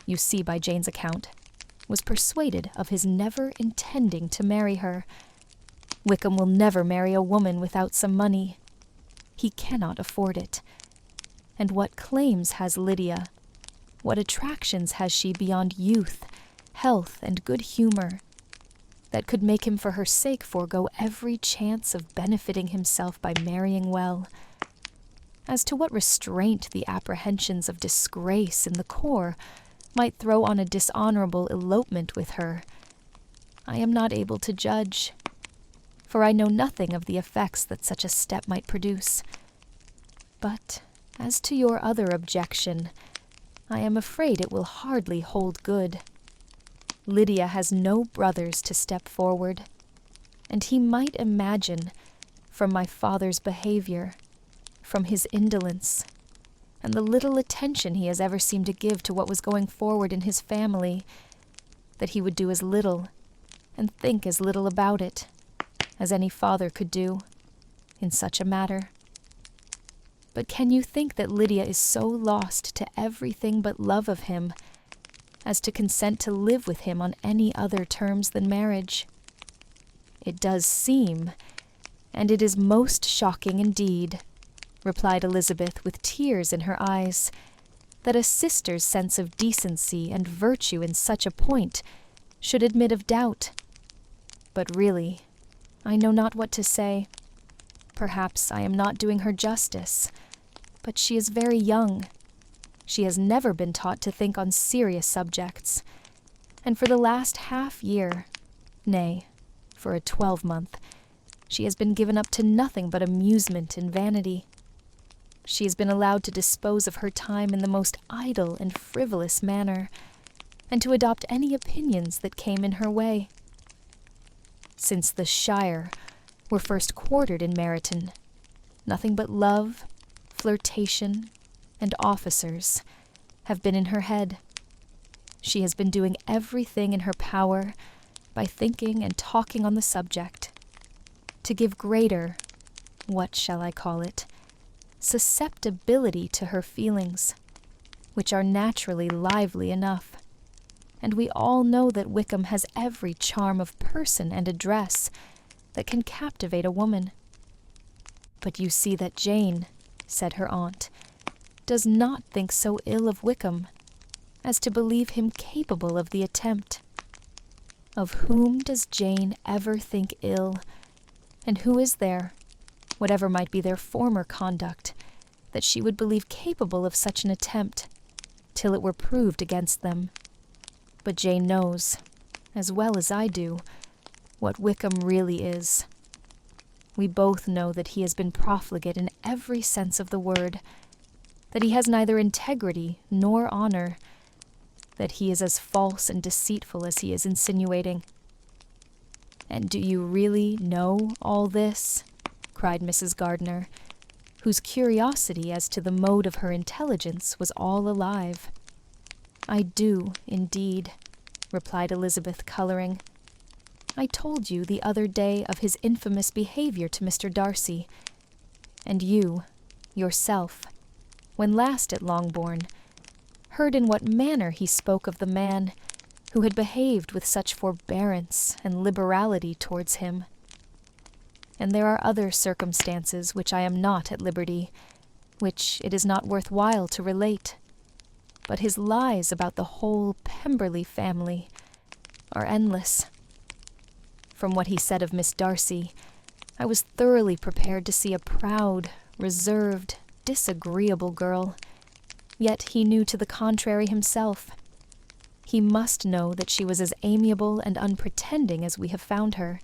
you see by Jane's account, was persuaded of his never intending to marry her. Wickham will never marry a woman without some money. He cannot afford it. And what claims has Lydia? What attractions has she beyond youth, health, and good humor, that could make him for her sake forego every chance of benefiting himself by marrying well? As to what restraint the apprehensions of disgrace in the corps might throw on a dishonorable elopement with her, I am not able to judge, for I know nothing of the effects that such a step might produce. But as to your other objection, I am afraid it will hardly hold good. Lydia has no brothers to step forward, and he might imagine, from my father's behavior, from his indolence, and the little attention he has ever seemed to give to what was going forward in his family, that he would do as little, and think as little about it, as any father could do, in such a matter. But can you think that Lydia is so lost to everything but love of him, as to consent to live with him on any other terms than marriage? It does seem, and it is most shocking indeed, replied Elizabeth with tears in her eyes, that a sister's sense of decency and virtue in such a point should admit of doubt. But really, I know not what to say. Perhaps I am not doing her justice, but she is very young. She has never been taught to think on serious subjects, and for the last half-year, nay, for a 12-month, she has been given up to nothing but amusement and vanity. She has been allowed to dispose of her time in the most idle and frivolous manner, and to adopt any opinions that came in her way. Since the Shire were first quartered in Meryton, nothing but love, flirtation, and officers have been in her head. She has been doing everything in her power by thinking and talking on the subject, to give greater, what shall I call it, susceptibility to her feelings, which are naturally lively enough, and we all know that Wickham has every charm of person and address that can captivate a woman. But you see that Jane, said her aunt, does not think so ill of Wickham as to believe him capable of the attempt. Of whom does Jane ever think ill, and who is there, whatever might be their former conduct, that she would believe capable of such an attempt, till it were proved against them? But Jane knows, as well as I do, what Wickham really is. We both know that he has been profligate in every sense of the word, that he has neither integrity nor honor, that he is as false and deceitful as he is insinuating. And do you really know all this? Cried Mrs. Gardiner, whose curiosity as to the mode of her intelligence was all alive. I do, indeed, replied Elizabeth, coloring. I told you the other day of his infamous behavior to Mr. Darcy, and you, yourself, when last at Longbourn, heard in what manner he spoke of the man who had behaved with such forbearance and liberality towards him. And there are other circumstances which I am not at liberty, which it is not worth while to relate, but his lies about the whole Pemberley family are endless. From what he said of Miss Darcy, I was thoroughly prepared to see a proud, reserved, disagreeable girl. Yet he knew to the contrary himself. He must know that she was as amiable and unpretending as we have found her.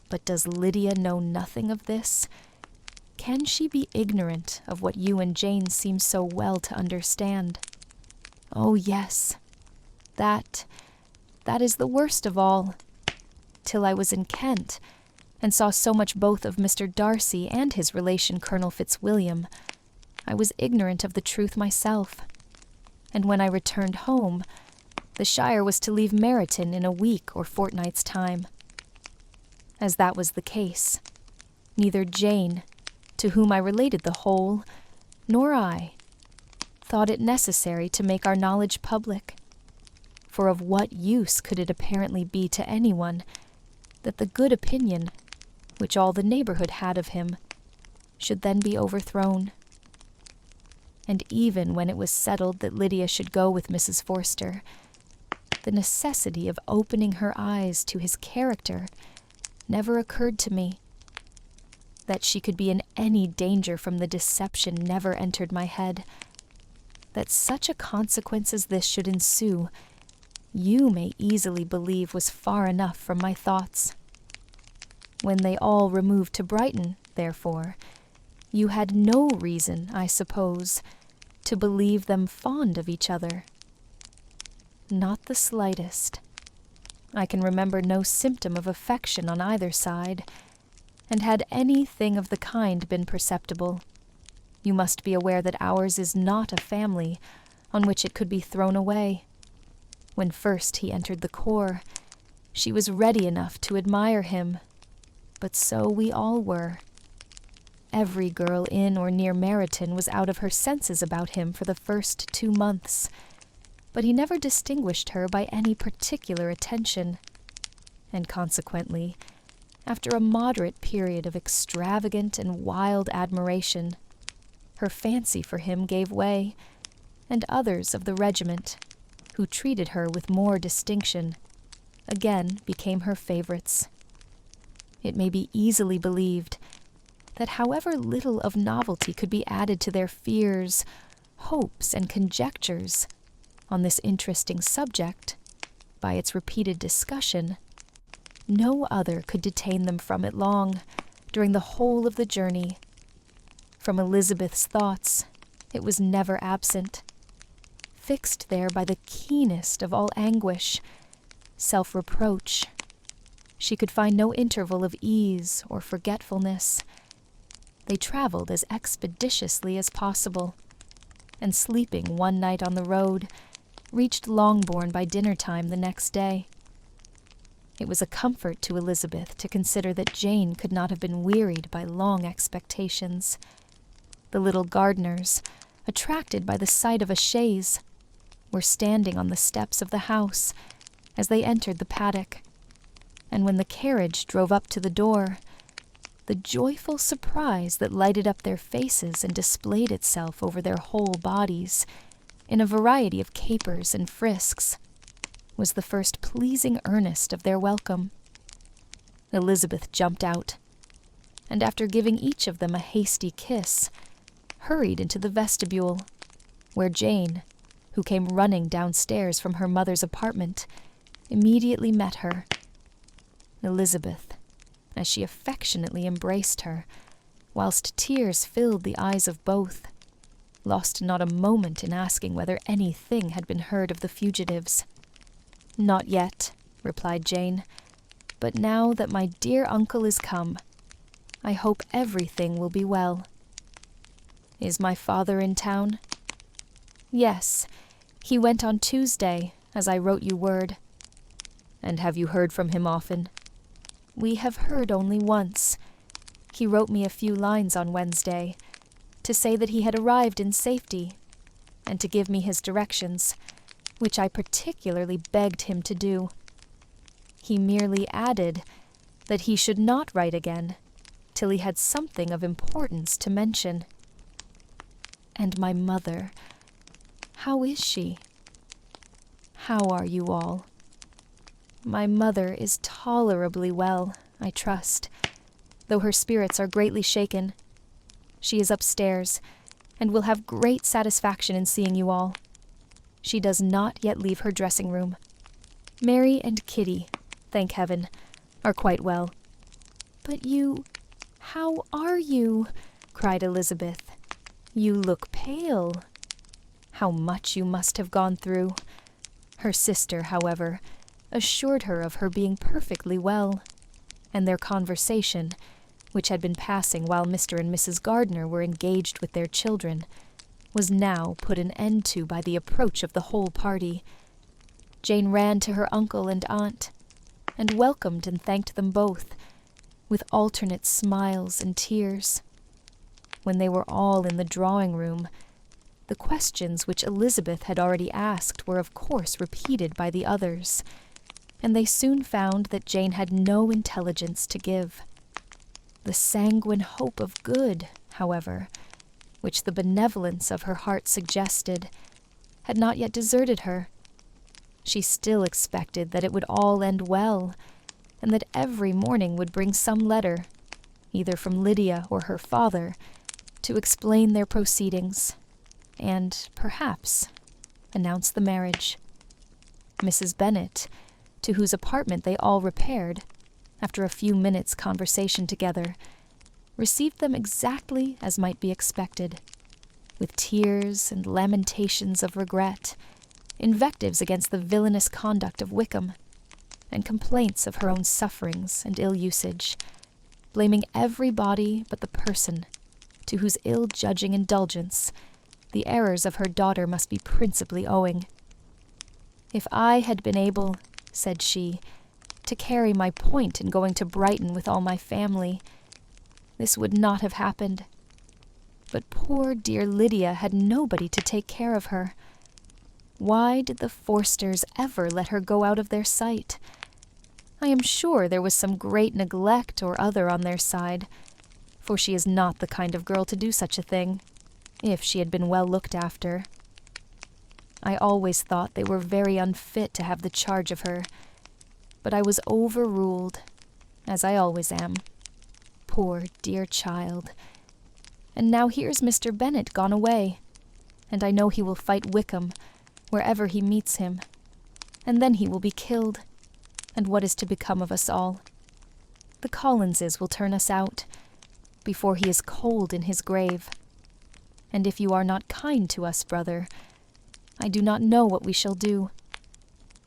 But does Lydia know nothing of this? Can she be ignorant of what you and Jane seem so well to understand? Oh, yes. That is the worst of all. Till I was in Kent, and saw so much both of Mr. Darcy and his relation Colonel Fitzwilliam, I was ignorant of the truth myself. And when I returned home, the Shire was to leave Meryton in a week or fortnight's time. As that was the case, neither Jane, to whom I related the whole, nor I, thought it necessary to make our knowledge public. For of what use could it apparently be to anyone that the good opinion, which all the neighborhood had of him, should then be overthrown? And even when it was settled that Lydia should go with Mrs. Forster, the necessity of opening her eyes to his character never occurred to me. That she could be in any danger from the deception never entered my head. That such a consequence as this should ensue, you may easily believe was far enough from my thoughts. When they all removed to Brighton, therefore, you had no reason, I suppose, to believe them fond of each other. Not the slightest. I can remember no symptom of affection on either side, and had anything of the kind been perceptible, you must be aware that ours is not a family on which it could be thrown away. When first he entered the corps, she was ready enough to admire him, but so we all were. Every girl in or near Meryton was out of her senses about him for the first 2 months, but he never distinguished her by any particular attention, and consequently, after a moderate period of extravagant and wild admiration, her fancy for him gave way, and others of the regiment, who treated her with more distinction, again became her favorites. It may be easily believed that however little of novelty could be added to their fears, hopes, and conjectures on this interesting subject by its repeated discussion, no other could detain them from it long during the whole of the journey. From Elizabeth's thoughts, it was never absent, fixed there by the keenest of all anguish, self-reproach. She could find no interval of ease or forgetfulness. They traveled as expeditiously as possible, and sleeping one night on the road, reached Longbourn by dinner-time the next day. It was a comfort to Elizabeth to consider that Jane could not have been wearied by long expectations. The little gardeners, attracted by the sight of a chaise, were standing on the steps of the house as they entered the paddock, and when the carriage drove up to the door, the joyful surprise that lighted up their faces and displayed itself over their whole bodies, in a variety of capers and frisks, was the first pleasing earnest of their welcome. Elizabeth jumped out, and after giving each of them a hasty kiss, hurried into the vestibule, where Jane, who came running downstairs from her mother's apartment, immediately met her. Elizabeth, as she affectionately embraced her, whilst tears filled the eyes of both, lost not a moment in asking whether anything had been heard of the fugitives. "Not yet," replied Jane, "but now that my dear uncle is come, I hope everything will be well." "Is my father in town?" "Yes, he went on Tuesday, as I wrote you word." "And have you heard from him often?" "We have heard only once. He wrote me a few lines on Wednesday, to say that he had arrived in safety, and to give me his directions, which I particularly begged him to do. He merely added that he should not write again till he had something of importance to mention." "And my mother, how is she?" "How are you all?" "My mother is tolerably well, I trust, though her spirits are greatly shaken. She is upstairs, and will have great satisfaction in seeing you all. She does not yet leave her dressing room. Mary and Kitty, thank heaven, are quite well. But you, how are you? Cried Elizabeth. You look pale. How much you must have gone through. Her sister, however, assured her of her being perfectly well, and their conversation, which had been passing while Mr. and Mrs. Gardiner were engaged with their children, was now put an end to by the approach of the whole party. Jane ran to her uncle and aunt, and welcomed and thanked them both, with alternate smiles and tears. When they were all in the drawing-room, the questions which Elizabeth had already asked were of course repeated by the others, and they soon found that Jane had no intelligence to give. The sanguine hope of good, however, which the benevolence of her heart suggested, had not yet deserted her. She still expected that it would all end well, and that every morning would bring some letter, either from Lydia or her father, to explain their proceedings, and, perhaps, announce the marriage. Mrs. Bennet, to whose apartment they all repaired, after a few minutes' conversation together, received them exactly as might be expected, with tears and lamentations of regret, invectives against the villainous conduct of Wickham, and complaints of her own sufferings and ill-usage, blaming everybody but the person to whose ill-judging indulgence the errors of her daughter must be principally owing. If I had been able, said she, to carry my point in going to Brighton with all my family, this would not have happened. But poor dear Lydia had nobody to take care of her. Why did the Forsters ever let her go out of their sight? I am sure there was some great neglect or other on their side, for she is not the kind of girl to do such a thing, if she had been well looked after. I always thought they were very unfit to have the charge of her, but I was overruled, as I always am. Poor dear child. And now here's Mr. Bennet gone away, and I know he will fight Wickham wherever he meets him, and then he will be killed, and what is to become of us all? The Collinses will turn us out, before he is cold in his grave. And if you are not kind to us, brother, I do not know what we shall do.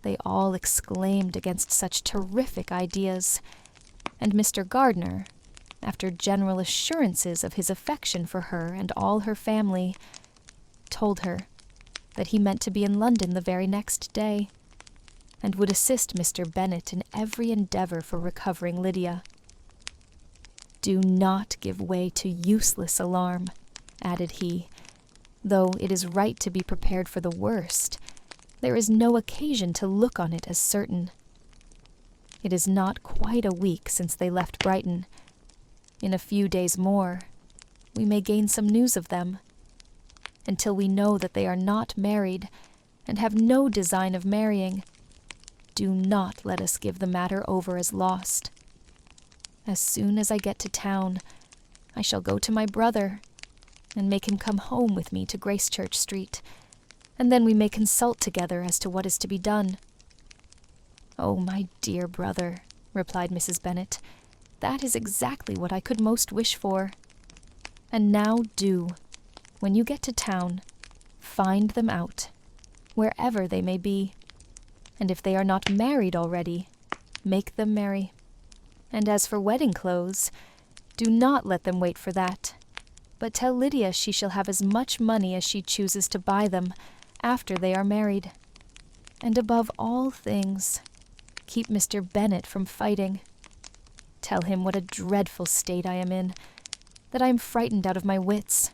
They all exclaimed against such terrific ideas, and Mr. Gardiner, after general assurances of his affection for her and all her family, told her that he meant to be in London the very next day, and would assist Mr. Bennet in every endeavour for recovering Lydia. Do not give way to useless alarm, added he. Though it is right to be prepared for the worst, there is no occasion to look on it as certain. It is not quite a week since they left Brighton. In a few days more, we may gain some news of them. Until we know that they are not married, and have no design of marrying, do not let us give the matter over as lost. As soon as I get to town, I shall go to my brother, and make him come home with me to Gracechurch Street, and then we may consult together as to what is to be done. Oh, my dear brother, replied Mrs. Bennet, that is exactly what I could most wish for. And now do, when you get to town, find them out, wherever they may be, and if they are not married already, make them marry. And as for wedding clothes, do not let them wait for that, but tell Lydia she shall have as much money as she chooses to buy them after they are married. And above all things, keep Mr. Bennet from fighting. Tell him what a dreadful state I am in, that I am frightened out of my wits,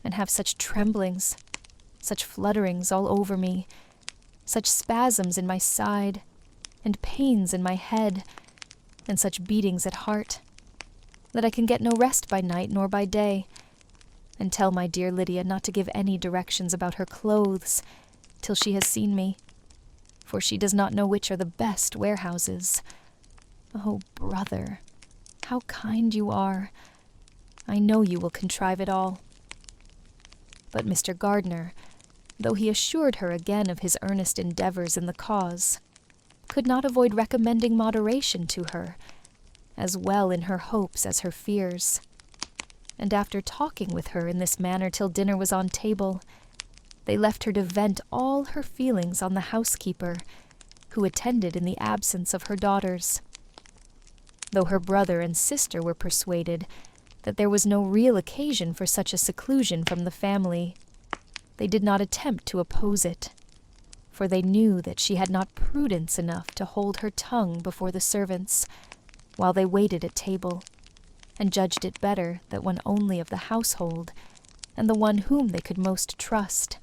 and have such tremblings, such flutterings all over me, such spasms in my side, and pains in my head, and such beatings at heart, that I can get no rest by night nor by day, and tell my dear Lydia not to give any directions about her clothes till she has seen me, for she does not know which are the best warehouses. Oh, brother, How kind you are. I know you will contrive it all." But Mr. Gardiner, though he assured her again of his earnest endeavors in the cause, could not avoid recommending moderation to her, as well in her hopes as her fears. And after talking with her in this manner till dinner was on table, they left her to vent all her feelings on the housekeeper, who attended in the absence of her daughters. Though her brother and sister were persuaded that there was no real occasion for such a seclusion from the family, they did not attempt to oppose it, for they knew that she had not prudence enough to hold her tongue before the servants while they waited at table, and judged it better that one only of the household, and the one whom they could most trust,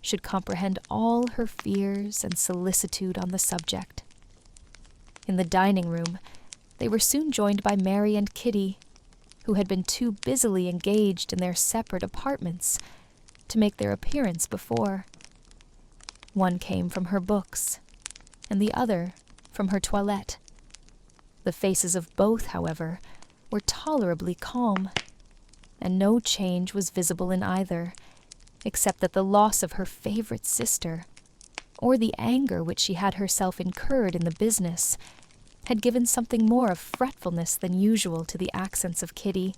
should comprehend all her fears and solicitude on the subject. In the dining-room, they were soon joined by Mary and Kitty, who had been too busily engaged in their separate apartments to make their appearance before. One came from her books, and the other from her toilette. The faces of both, however, were tolerably calm, and no change was visible in either, except that the loss of her favorite sister, or the anger which she had herself incurred in the business, had given something more of fretfulness than usual to the accents of Kitty.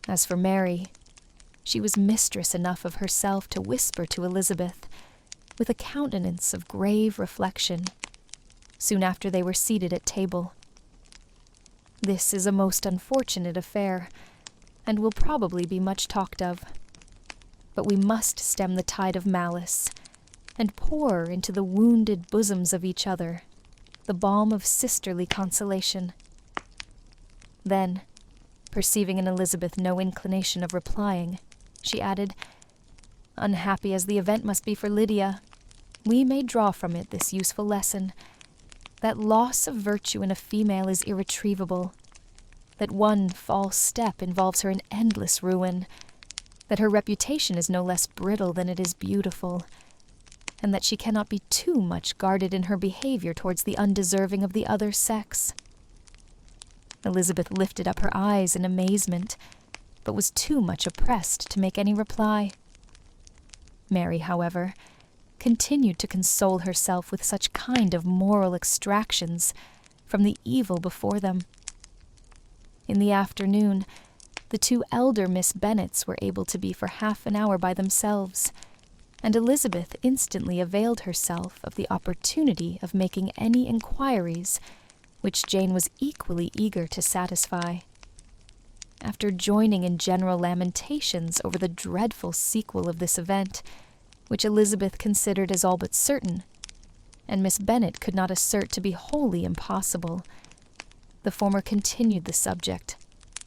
As for Mary, she was mistress enough of herself to whisper to Elizabeth, with a countenance of grave reflection, soon after they were seated at table, "This is a most unfortunate affair, and will probably be much talked of. But we must stem the tide of malice, and pour into the wounded bosoms of each other the balm of sisterly consolation." Then, perceiving in Elizabeth no inclination of replying, she added, "Unhappy as the event must be for Lydia, we may draw from it this useful lesson, that loss of virtue in a female is irretrievable, that one false step involves her in endless ruin, that her reputation is no less brittle than it is beautiful, and that she cannot be too much guarded in her behavior towards the undeserving of the other sex." Elizabeth lifted up her eyes in amazement, but was too much oppressed to make any reply. Mary, however, continued to console herself with such kind of moral extractions from the evil before them. In the afternoon, the two elder Miss Bennets were able to be for half an hour by themselves, and Elizabeth instantly availed herself of the opportunity of making any inquiries which Jane was equally eager to satisfy. After joining in general lamentations over the dreadful sequel of this event, which Elizabeth considered as all but certain, and Miss Bennet could not assert to be wholly impossible, the former continued the subject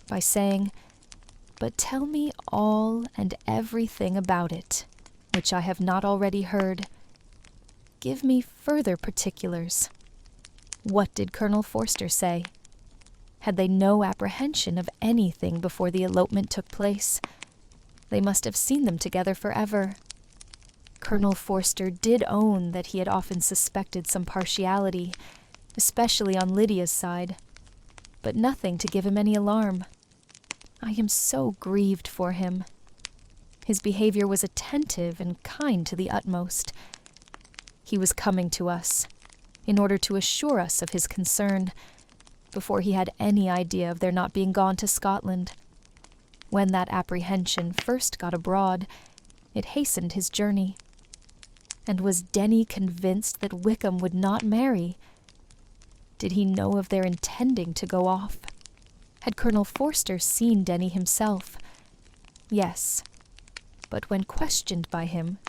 by saying, "But tell me all and everything about it, which I have not already heard. Give me further particulars. What did Colonel Forster say? Had they no apprehension of anything before the elopement took place? They must have seen them together forever. Colonel Forster did own that he had often suspected some partiality, especially on Lydia's side, but nothing to give him any alarm. I am so grieved for him. His behavior was attentive and kind to the utmost. He was coming to us, in order to assure us of his concern, before he had any idea of their not being gone to Scotland. When that apprehension first got abroad, it hastened his journey. And was Denny convinced that Wickham would not marry? Did he know of their intending to go off? Had Colonel Forster seen Denny himself? Yes, but when questioned by him,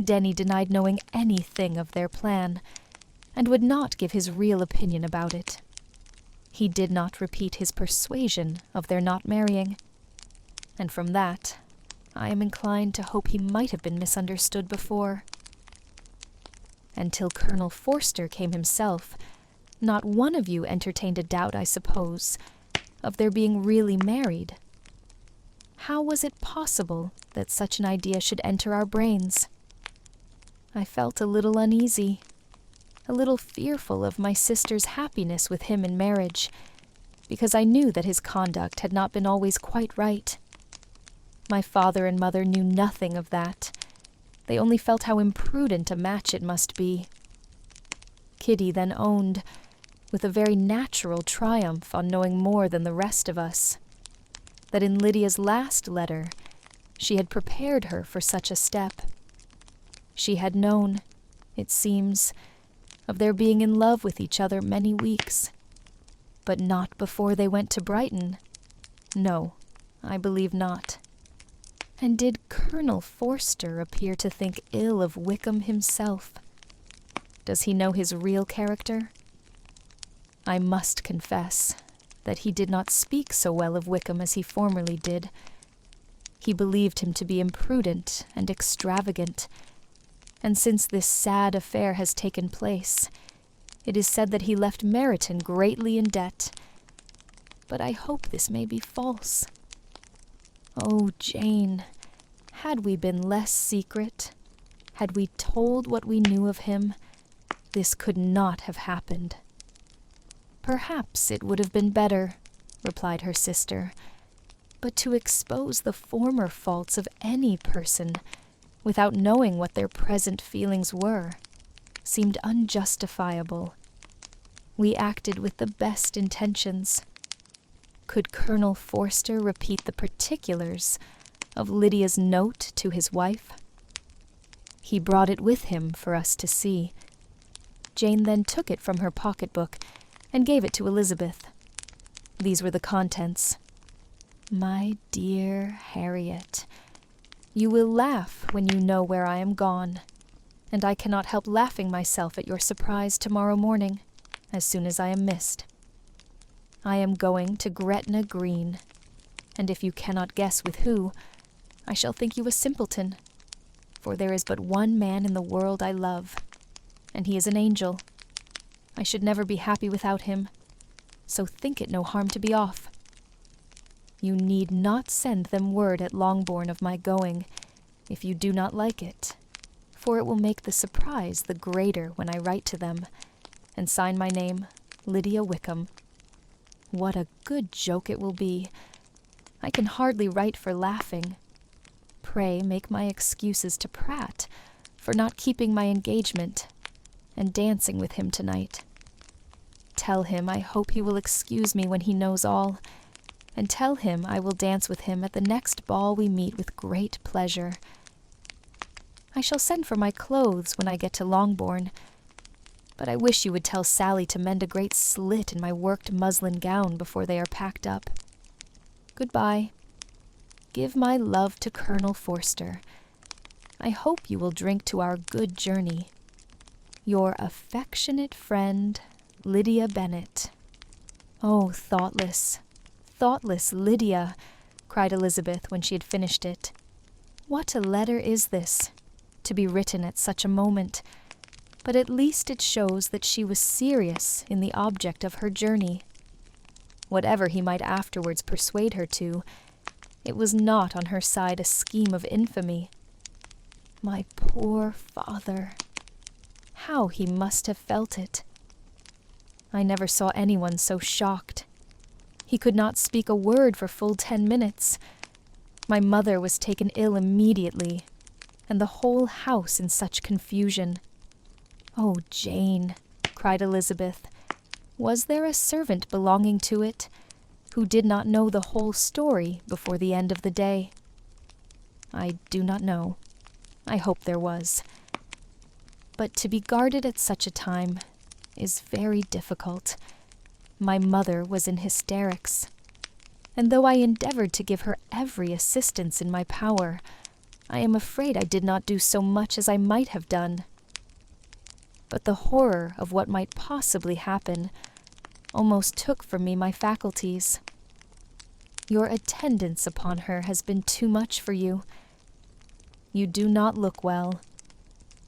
Denny denied knowing anything of their plan, and would not give his real opinion about it. He did not repeat his persuasion of their not marrying, and from that, I am inclined to hope he might have been misunderstood before. Until Colonel Forster came himself, not one of you entertained a doubt, I suppose, of their being really married. How was it possible that such an idea should enter our brains? I felt a little uneasy, a little fearful of my sister's happiness with him in marriage, because I knew that his conduct had not been always quite right. My father and mother knew nothing of that. They only felt how imprudent a match it must be. Kitty then owned, with a very natural triumph on knowing more than the rest of us, that in Lydia's last letter she had prepared her for such a step. She had known, it seems, of their being in love with each other many weeks, but not before they went to Brighton. No, I believe not. And did Colonel Forster appear to think ill of Wickham himself? Does he know his real character? I must confess that he did not speak so well of Wickham as he formerly did. He believed him to be imprudent and extravagant, and since this sad affair has taken place, it is said that he left Meryton greatly in debt. But I hope this may be false. Oh, Jane, had we been less secret, had we told what we knew of him, this could not have happened. Perhaps it would have been better, replied her sister, but to expose the former faults of any person without knowing what their present feelings were seemed unjustifiable. We acted with the best intentions. Could Colonel Forster repeat the particulars of Lydia's note to his wife? He brought it with him for us to see. Jane then took it from her pocketbook and gave it to Elizabeth. These were the contents. My dear Harriet, you will laugh when you know where I am gone, and I cannot help laughing myself at your surprise tomorrow morning, as soon as I am missed. I am going to Gretna Green, and if you cannot guess with who, I shall think you a simpleton, for there is but one man in the world I love, and he is an angel. I should never be happy without him, so think it no harm to be off. You need not send them word at Longbourn of my going, if you do not like it, for it will make the surprise the greater when I write to them, and sign my name, Lydia Wickham. What a good joke it will be! I can hardly write for laughing. Pray make my excuses to Pratt for not keeping my engagement and dancing with him tonight. Tell him I hope he will excuse me when he knows all, and tell him I will dance with him at the next ball we meet with great pleasure. I shall send for my clothes when I get to Longbourn, but I wish you would tell Sally to mend a great slit in my worked muslin gown before they are packed up. Goodbye. Give my love to Colonel Forster. I hope you will drink to our good journey. Your affectionate friend, Lydia Bennet. Oh, thoughtless Lydia, cried Elizabeth when she had finished it. What a letter is this, to be written at such a moment, but at least it shows that she was serious in the object of her journey. Whatever he might afterwards persuade her to, it was not on her side a scheme of infamy. My poor father! How he must have felt it! I never saw anyone so shocked. He could not speak a word for full 10 minutes. My mother was taken ill immediately, and the whole house in such confusion. Oh, Jane, cried Elizabeth, was there a servant belonging to it who did not know the whole story before the end of the day? I do not know. I hope there was. But to be guarded at such a time is very difficult. My mother was in hysterics, and though I endeavored to give her every assistance in my power, I am afraid I did not do so much as I might have done. But the horror of what might possibly happen almost took from me my faculties. Your attendance upon her has been too much for you. You do not look well.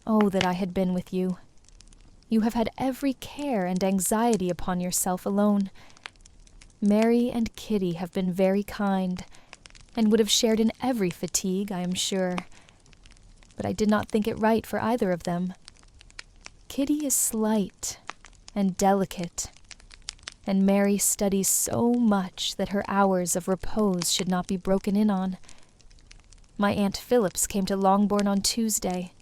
Oh, that I had been with you! You have had every care and anxiety upon yourself alone. Mary and Kitty have been very kind, and would have shared in every fatigue, I am sure. But I did not think it right for either of them. Kitty is slight and delicate, and Mary studies so much that her hours of repose should not be broken in on. My Aunt Phillips came to Longbourn on Tuesday,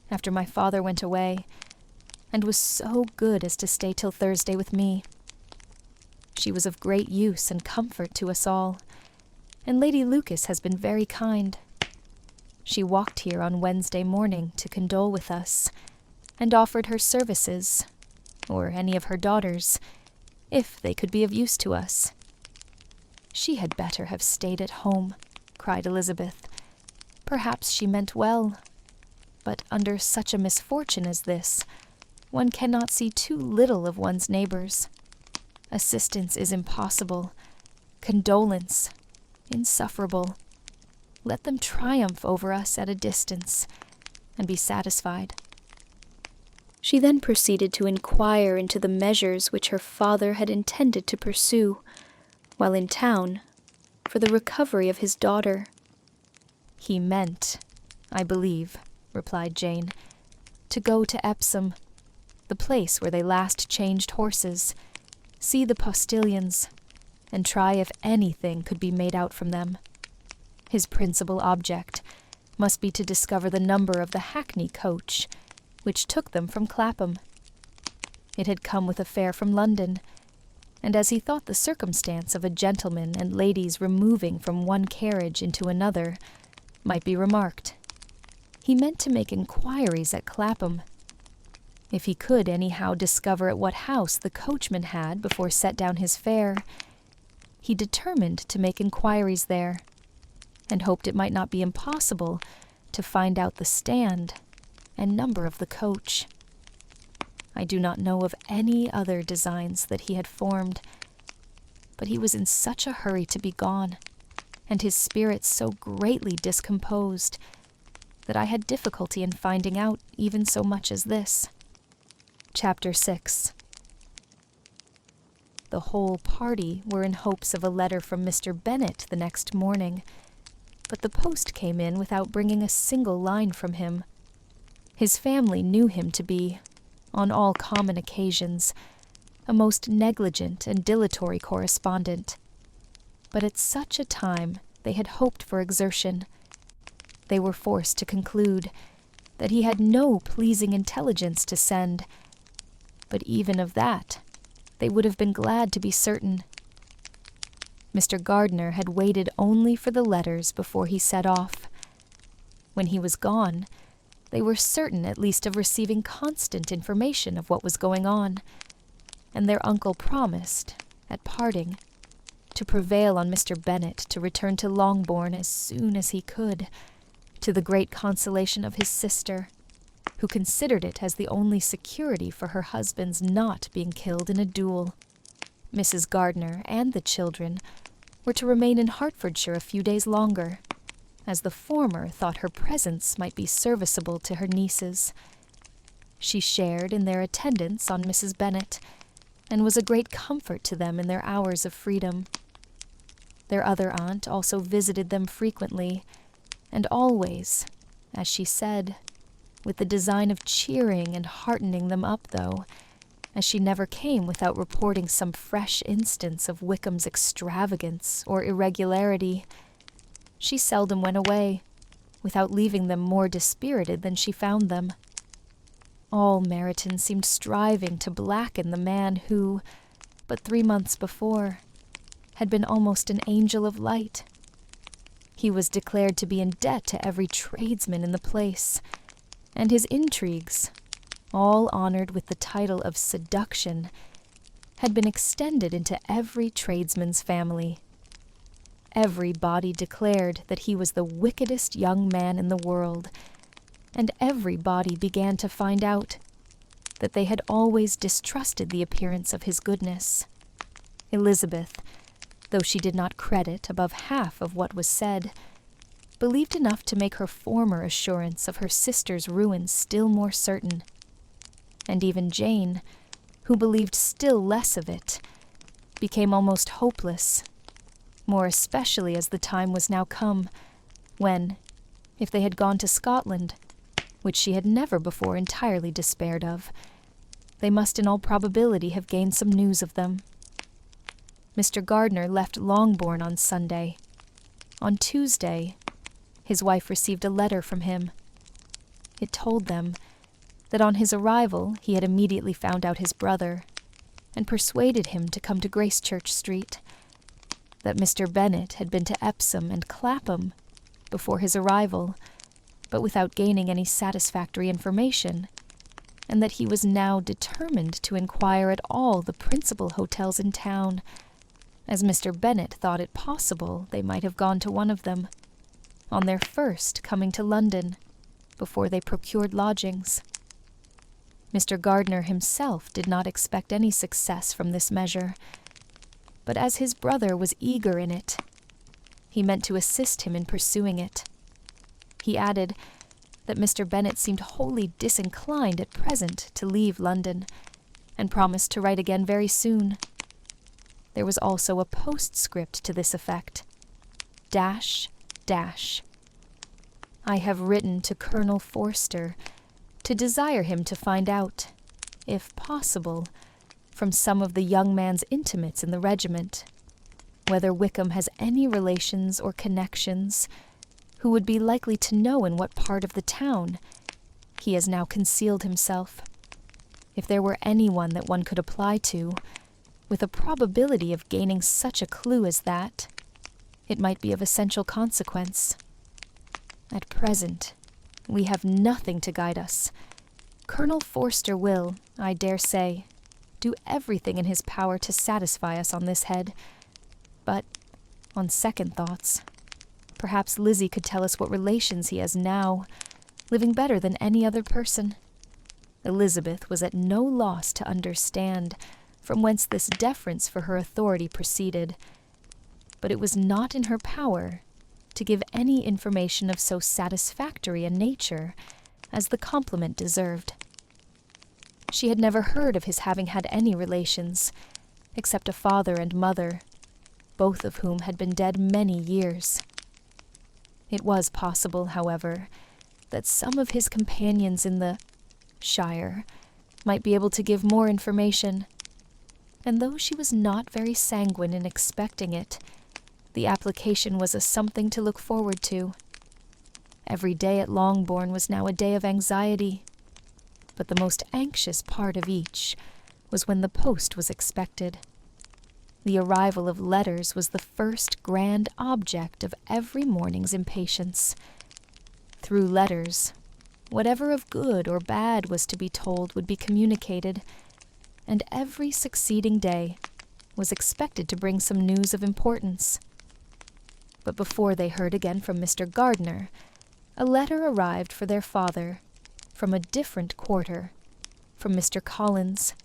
after my father went away, and was so good as to stay till Thursday with me. She was of great use and comfort to us all, and Lady Lucas has been very kind. She walked here on Wednesday morning to condole with us, and offered her services, or any of her daughters, if they could be of use to us. She had better have stayed at home, cried Elizabeth. Perhaps she meant well, but under such a misfortune as this, one cannot see too little of one's neighbors. Assistance is impossible, condolence insufferable. Let them triumph over us at a distance, and be satisfied. She then proceeded to inquire into the measures which her father had intended to pursue, while in town, for the recovery of his daughter. He meant, I believe, replied Jane, to go to Epsom, the place where they last changed horses, see the postilions, and try if anything could be made out from them. His principal object must be to discover the number of the hackney coach, which took them from Clapham. It had come with a fare from London, and as he thought the circumstance of a gentleman and ladies removing from one carriage into another might be remarked, he meant to make inquiries at Clapham. If he could anyhow discover at what house the coachman had before set down his fare, he determined to make inquiries there, and hoped it might not be impossible to find out the stand and number of the coach. I do not know of any other designs that he had formed, but he was in such a hurry to be gone, and his spirits so greatly discomposed, that I had difficulty in finding out even so much as this. Chapter 6. The whole party were in hopes of a letter from Mr. Bennet the next morning, but the post came in without bringing a single line from him. His family knew him to be, on all common occasions, a most negligent and dilatory correspondent, but at such a time they had hoped for exertion. They were forced to conclude that he had no pleasing intelligence to send, but even of that they would have been glad to be certain. Mr. Gardiner had waited only for the letters before he set off. When he was gone, they were certain at least of receiving constant information of what was going on, and their uncle promised, at parting, to prevail on Mr. Bennet to return to Longbourn as soon as he could, to the great consolation of his sister, who considered it as the only security for her husband's not being killed in a duel. Mrs. Gardiner and the children were to remain in Hertfordshire a few days longer, as the former thought her presence might be serviceable to her nieces. She shared in their attendance on Mrs. Bennet, and was a great comfort to them in their hours of freedom. Their other aunt also visited them frequently, and always, as she said, with the design of cheering and heartening them up, though, as she never came without reporting some fresh instance of Wickham's extravagance or irregularity. She seldom went away, without leaving them more dispirited than she found them. All Meryton seemed striving to blacken the man who, but 3 months before, had been almost an angel of light. He was declared to be in debt to every tradesman in the place, and his intrigues, all honored with the title of seduction, had been extended into every tradesman's family. Everybody declared that he was the wickedest young man in the world, and everybody began to find out that they had always distrusted the appearance of his goodness. Elizabeth, though she did not credit above half of what was said, believed enough to make her former assurance of her sister's ruin still more certain, and even Jane, who believed still less of it, became almost hopeless, more especially as the time was now come, when, if they had gone to Scotland, which she had never before entirely despaired of, they must in all probability have gained some news of them, Mr. Gardner left Longbourn on Sunday. On Tuesday, his wife received a letter from him. It told them that on his arrival he had immediately found out his brother and persuaded him to come to Gracechurch Street, that Mr. Bennet had been to Epsom and Clapham before his arrival, but without gaining any satisfactory information, and that he was now determined to inquire at all the principal hotels in town, as Mr. Bennet thought it possible they might have gone to one of them, on their first coming to London, before they procured lodgings. Mr. Gardner himself did not expect any success from this measure, but as his brother was eager in it, he meant to assist him in pursuing it. He added that Mr. Bennet seemed wholly disinclined at present to leave London, and promised to write again very soon. There was also a postscript to this effect. I have written to Colonel Forster to desire him to find out, if possible, from some of the young man's intimates in the regiment, whether Wickham has any relations or connections who would be likely to know in what part of the town he has now concealed himself. If there were anyone that one could apply to, with a probability of gaining such a clue as that, it might be of essential consequence. At present, we have nothing to guide us. Colonel Forster will, I dare say, do everything in his power to satisfy us on this head. But, on second thoughts, perhaps Lizzie could tell us what relations he has now, living better than any other person. Elizabeth was at no loss to understand from whence this deference for her authority proceeded, but it was not in her power to give any information of so satisfactory a nature as the compliment deserved. She had never heard of his having had any relations, except a father and mother, both of whom had been dead many years. It was possible, however, that some of his companions in the shire might be able to give more information, and though she was not very sanguine in expecting it, the application was a something to look forward to. Every day at Longbourn was now a day of anxiety, but the most anxious part of each was when the post was expected. The arrival of letters was the first grand object of every morning's impatience. Through letters, whatever of good or bad was to be told would be communicated, and every succeeding day was expected to bring some news of importance. But before they heard again from Mr. Gardner, a letter arrived for their father, from a different quarter, from Mr. Collins,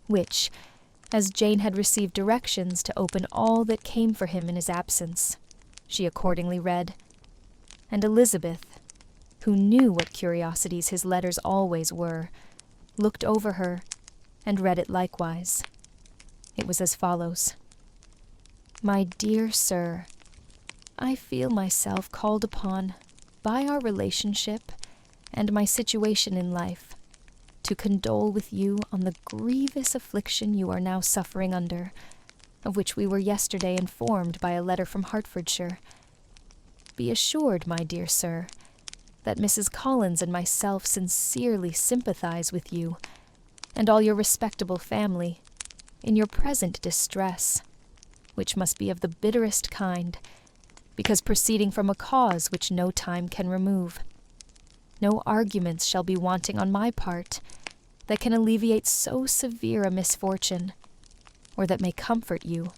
which, as Jane had received directions to open all that came for him in his absence, she accordingly read, and Elizabeth, who knew what curiosities his letters always were, looked over her and read it likewise. It was as follows: My dear Sir, I feel myself called upon, by our relationship and my situation in life, to condole with you on the grievous affliction you are now suffering under, of which we were yesterday informed by a letter from Hertfordshire. Be assured, my dear sir, that Mrs. Collins and myself sincerely sympathize with you, and all your respectable family, in your present distress, which must be of the bitterest kind, because proceeding from a cause which no time can remove. No arguments shall be wanting on my part that can alleviate so severe a misfortune, or that may comfort you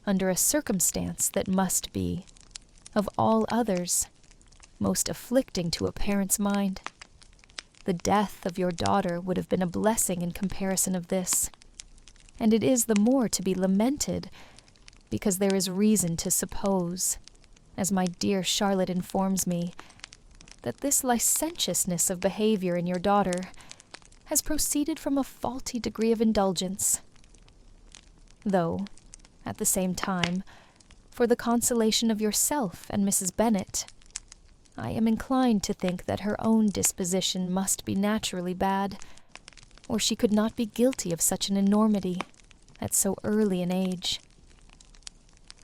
under a circumstance that must be, of all others, most afflicting to a parent's mind. The death of your daughter would have been a blessing in comparison of this, and it is the more to be lamented because there is reason to suppose, as my dear Charlotte informs me, that this licentiousness of behavior in your daughter has proceeded from a faulty degree of indulgence, though, at the same time, for the consolation of yourself and Mrs. Bennet, I am inclined to think that her own disposition must be naturally bad, or she could not be guilty of such an enormity at so early an age.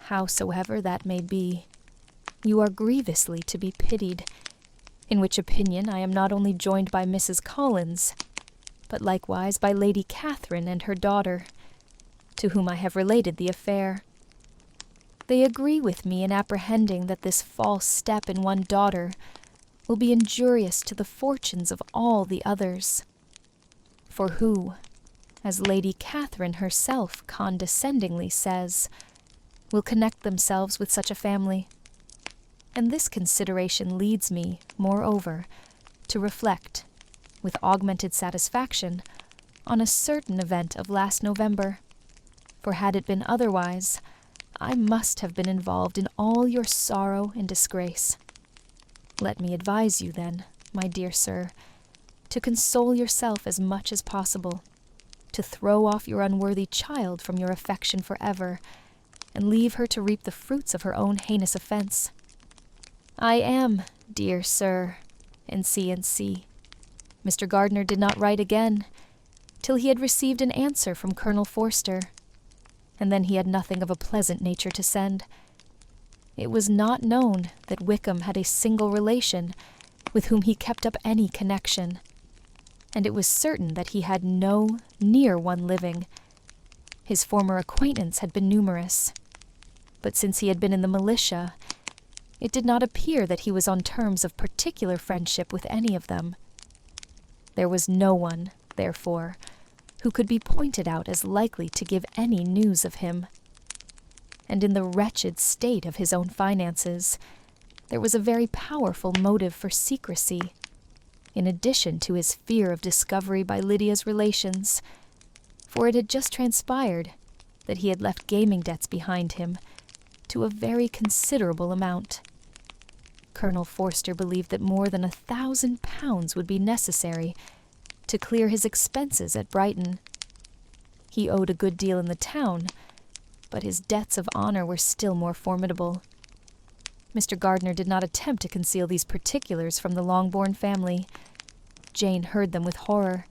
howsoever that may be, you are grievously to be pitied, in which opinion I am not only joined by Mrs. Collins, but likewise by Lady Catherine and her daughter, to whom I have related the affair. They agree with me in apprehending that this false step in one daughter will be injurious to the fortunes of all the others. For who, as Lady Catherine herself condescendingly says, will connect themselves with such a family? And this consideration leads me, moreover, to reflect, with augmented satisfaction, on a certain event of last November. For had it been otherwise, I must have been involved in all your sorrow and disgrace. Let me advise you, then, my dear sir, to console yourself as much as possible, to throw off your unworthy child from your affection forever, and leave her to reap the fruits of her own heinous offense. I am, dear sir, N.C. Mr. Gardiner did not write again, till he had received an answer from Colonel Forster, and then he had nothing of a pleasant nature to send. It was not known that Wickham had a single relation with whom he kept up any connection, and it was certain that he had no near one living. His former acquaintance had been numerous, but since he had been in the militia, it did not appear that he was on terms of particular friendship with any of them. There was no one, therefore, who could be pointed out as likely to give any news of him. And in the wretched state of his own finances, there was a very powerful motive for secrecy, in addition to his fear of discovery by Lydia's relations, for it had just transpired that he had left gaming debts behind him to a very considerable amount. Colonel Forster believed that more than £1,000 would be necessary to clear his expenses at Brighton. He owed a good deal in the town, but his debts of honor were still more formidable. Mr. Gardiner did not attempt to conceal these particulars from the Longbourn family. Jane heard them with horror.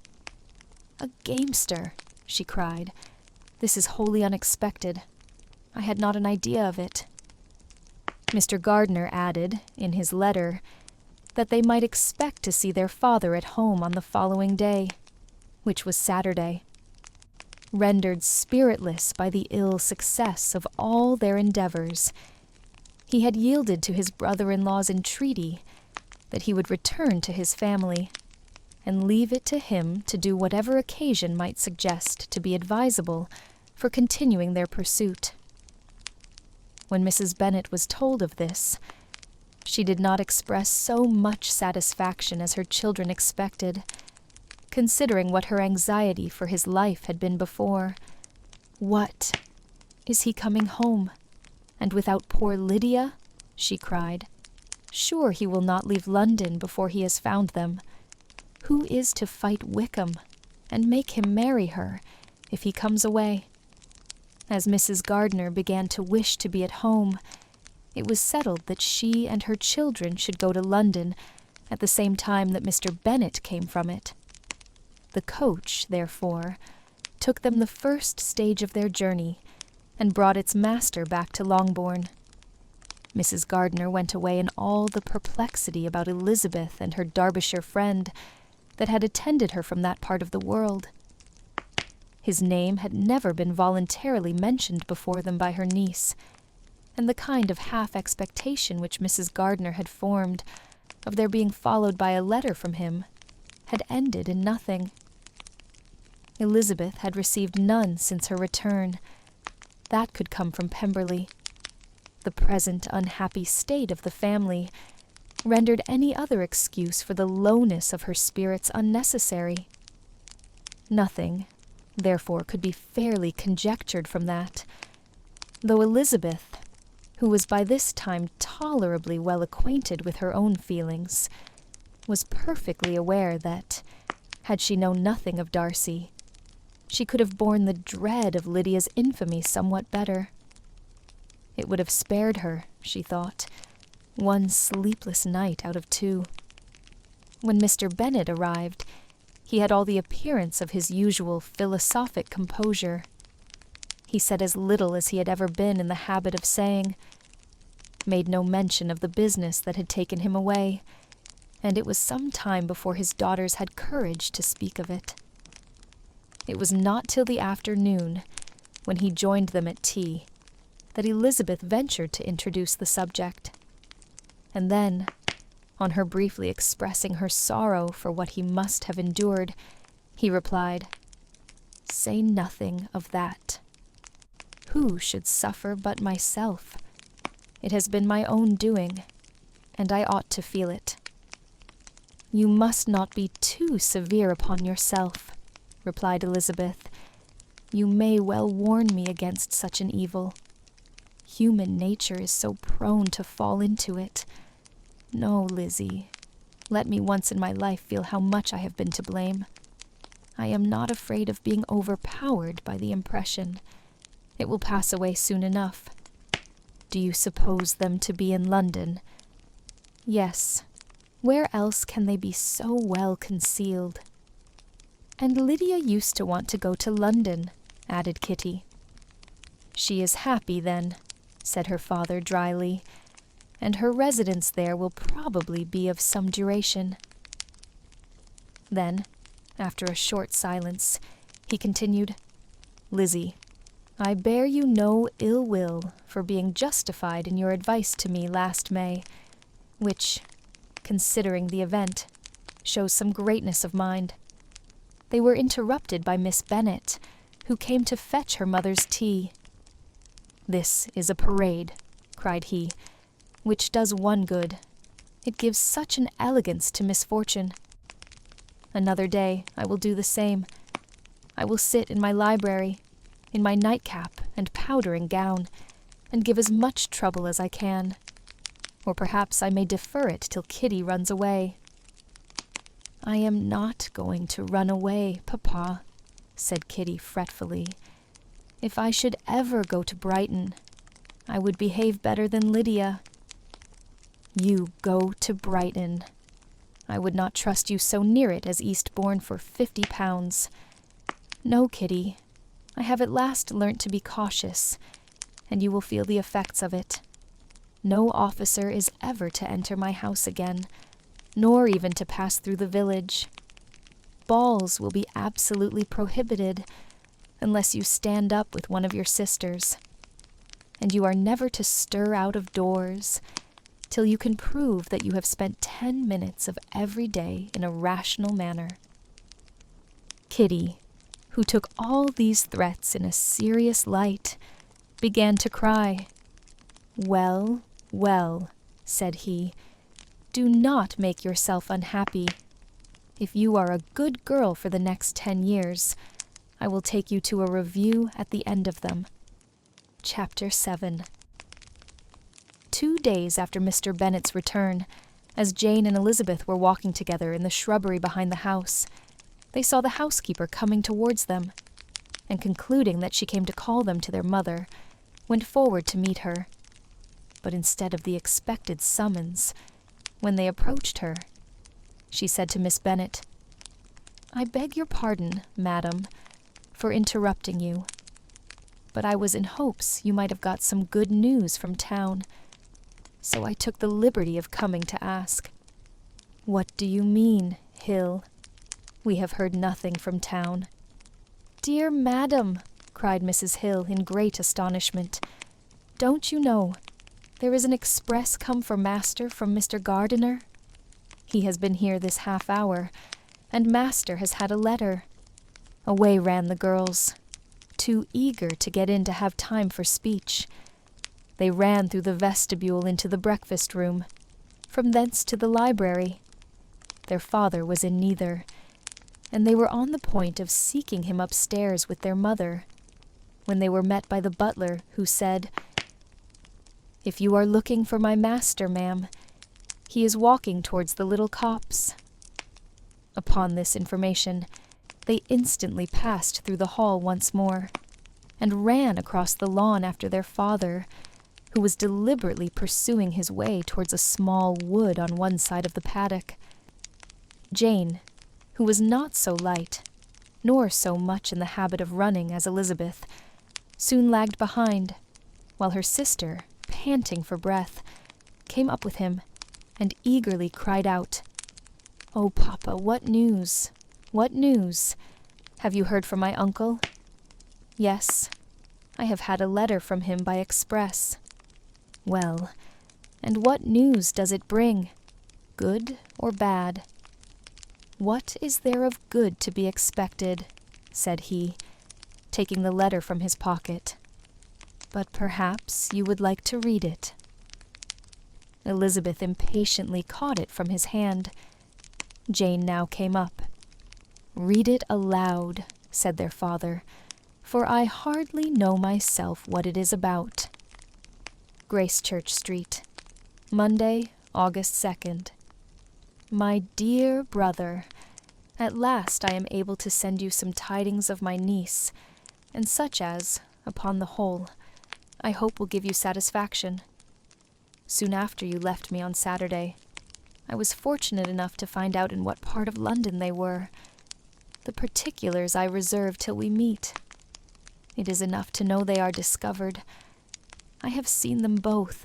"A gamester!" she cried. "This is wholly unexpected. I had not an idea of it." Mr. Gardiner added, in his letter, that they might expect to see their father at home on the following day, which was Saturday. Rendered spiritless by the ill success of all their endeavors, he had yielded to his brother-in-law's entreaty that he would return to his family, and leave it to him to do whatever occasion might suggest to be advisable for continuing their pursuit. When Mrs. Bennet was told of this, she did not express so much satisfaction as her children expected, considering what her anxiety for his life had been before. "What? Is he coming home? And without poor Lydia?" she cried. "Sure he will not leave London before he has found them. Who is to fight Wickham, and make him marry her, if he comes away?" As Mrs. Gardiner began to wish to be at home, it was settled that she and her children should go to London at the same time that Mr. Bennet came from it. The coach, therefore, took them the first stage of their journey, and brought its master back to Longbourn. Mrs. Gardiner went away in all the perplexity about Elizabeth and her Derbyshire friend that had attended her from that part of the world. His name had never been voluntarily mentioned before them by her niece, and the kind of half-expectation which Mrs. Gardiner had formed of their being followed by a letter from him had ended in nothing. Elizabeth had received none since her return. That could come from Pemberley. The present unhappy state of the family rendered any other excuse for the lowness of her spirits unnecessary. Nothing, therefore, could be fairly conjectured from that, though Elizabeth, who was by this time tolerably well acquainted with her own feelings, was perfectly aware that, had she known nothing of Darcy, she could have borne the dread of Lydia's infamy somewhat better. It would have spared her, she thought, one sleepless night out of 2. When Mr. Bennet arrived, he had all the appearance of his usual philosophic composure. He said as little as he had ever been in the habit of saying, made no mention of the business that had taken him away, and it was some time before his daughters had courage to speak of it. It was not till the afternoon, when he joined them at tea, that Elizabeth ventured to introduce the subject. And then, on her briefly expressing her sorrow for what he must have endured, he replied, "Say nothing of that. Who should suffer but myself? It has been my own doing, and I ought to feel it." "You must not be too severe upon yourself," replied Elizabeth. "You may well warn me against such an evil. Human nature is so prone to fall into it. No, Lizzie, let me once in my life feel how much I have been to blame. I am not afraid of being overpowered by the impression. It will pass away soon enough. Do you suppose them to be in London?" "Yes. Where else can they be so well concealed?" "And Lydia used to want to go to London," added Kitty. "She is happy, then," said her father dryly, "and her residence there will probably be of some duration." Then, after a short silence, he continued, "Lizzie, I bear you no ill will for being justified in your advice to me last May, which, considering the event, shows some greatness of mind. They were interrupted by Miss Bennet, who came to fetch her mother's tea. 'This is a parade,' cried he, 'which does one good. It gives such an elegance to misfortune. Another day I will do the same. I will sit in my library, in my nightcap and powdering gown, and give as much trouble as I can. Or perhaps I may defer it till Kitty runs away.' 'I am not going to run away, Papa,' said Kitty fretfully. 'If I should ever go to Brighton, I would behave better than Lydia.' 'You go to Brighton! I would not trust you so near it as Eastbourne for £50. No, Kitty, I have at last learnt to be cautious, and you will feel the effects of it. No officer is ever to enter my house again, nor even to pass through the village. Balls will be absolutely prohibited, unless you stand up with one of your sisters. And you are never to stir out of doors, till you can prove that you have spent 10 minutes of every day in a rational manner." Kitty, who took all these threats in a serious light, began to cry. "Well, well," said he, "do not make yourself unhappy. If you are a good girl for the next 10 years, I will take you to a review at the end of them." Chapter 7. 2 days after Mr. Bennet's return, as Jane and Elizabeth were walking together in the shrubbery behind the house, they saw the housekeeper coming towards them, and concluding that she came to call them to their mother, went forward to meet her. But instead of the expected summons, when they approached her, she said to Miss Bennet, "I beg your pardon, madam, for interrupting you, but I was in hopes you might have got some good news from town, so I took the liberty of coming to ask." "What do you mean, Hill? We have heard nothing from town." "Dear madam," cried Mrs. Hill in great astonishment, "don't you know? There is an express come for master from Mr. Gardiner. He has been here this half-hour, and master has had a letter." Away ran the girls, too eager to get in to have time for speech. They ran through the vestibule into the breakfast-room, from thence to the library. Their father was in neither, and they were on the point of seeking him upstairs with their mother, when they were met by the butler, who said, "If you are looking for my master, ma'am, he is walking towards the little copse." Upon this information, they instantly passed through the hall once more, and ran across the lawn after their father, who was deliberately pursuing his way towards a small wood on one side of the paddock. Jane, who was not so light, nor so much in the habit of running as Elizabeth, soon lagged behind, while her sister, panting for breath, came up with him and eagerly cried out, "Oh, Papa, what news? What news? Have you heard from my uncle?" "Yes, I have had a letter from him by express." "Well, and what news does it bring? Good or bad?" "What is there of good to be expected?" said he, taking the letter from his pocket. "But perhaps you would like to read it." Elizabeth impatiently caught it from his hand. Jane now came up. "Read it aloud," said their father, "for I hardly know myself what it is about." Gracechurch Street, Monday, August 2nd. My dear brother, at last I am able to send you some tidings of my niece, and such as, upon the whole, I hope will give you satisfaction. Soon after you left me on Saturday, I was fortunate enough to find out in what part of London they were. The particulars I reserve till we meet. It is enough to know they are discovered. I have seen them both.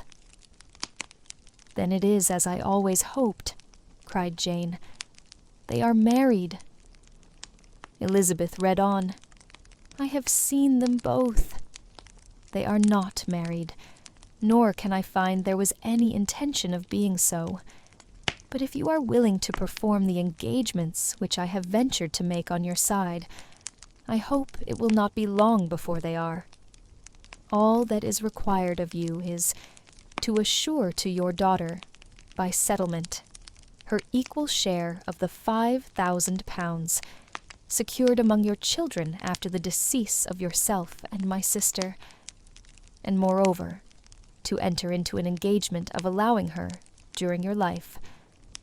"Then it is as I always hoped," cried Jane. "They are married." Elizabeth read on. "I have seen them both. They are not married, nor can I find there was any intention of being so. But if you are willing to perform the engagements which I have ventured to make on your side, I hope it will not be long before they are. All that is required of you is to assure to your daughter, by settlement, her equal share of the £5,000, secured among your children after the decease of yourself and my sister, and moreover, to enter into an engagement of allowing her, during your life,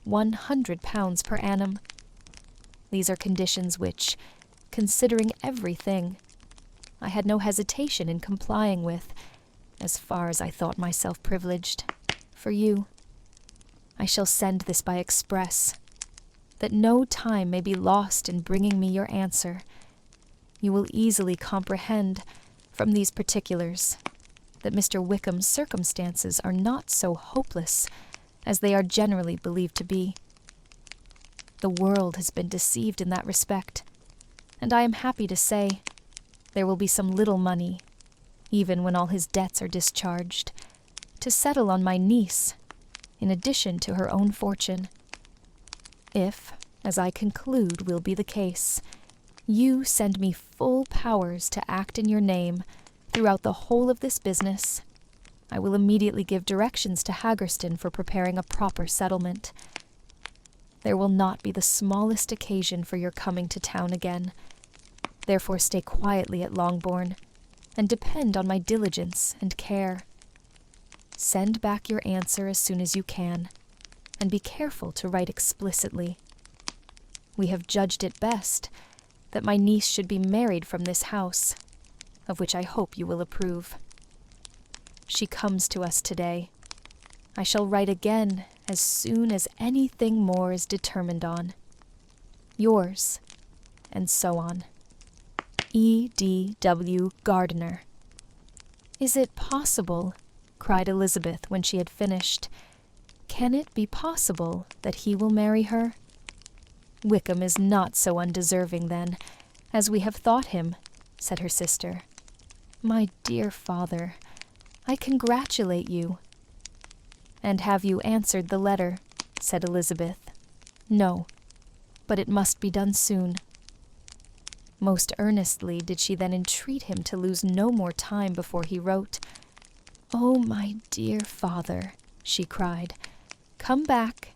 £100 per annum. These are conditions which, considering everything, I had no hesitation in complying with, as far as I thought myself privileged, for you. I shall send this by express, that no time may be lost in bringing me your answer. You will easily comprehend, from these particulars, that Mr. Wickham's circumstances are not so hopeless as they are generally believed to be. The world has been deceived in that respect, and I am happy to say there will be some little money, even when all his debts are discharged, to settle on my niece, in addition to her own fortune. If, as I conclude will be the case, you send me full powers to act in your name throughout the whole of this business, I will immediately give directions to Haggerston for preparing a proper settlement. There will not be the smallest occasion for your coming to town again. Therefore stay quietly at Longbourn, and depend on my diligence and care. Send back your answer as soon as you can, and be careful to write explicitly. We have judged it best that my niece should be married from this house, of which I hope you will approve. She comes to us today. I shall write again as soon as anything more is determined on. Yours, and so on. E.D.W. Gardiner. "Is it possible?" cried Elizabeth when she had finished. "Can it be possible that he will marry her?" "Wickham is not so undeserving, then, as we have thought him," said her sister. "My dear father, I congratulate you." "And have you answered the letter?" said Elizabeth. "No, but it must be done soon." Most earnestly did she then entreat him to lose no more time before he wrote. "Oh, my dear father," she cried, "come back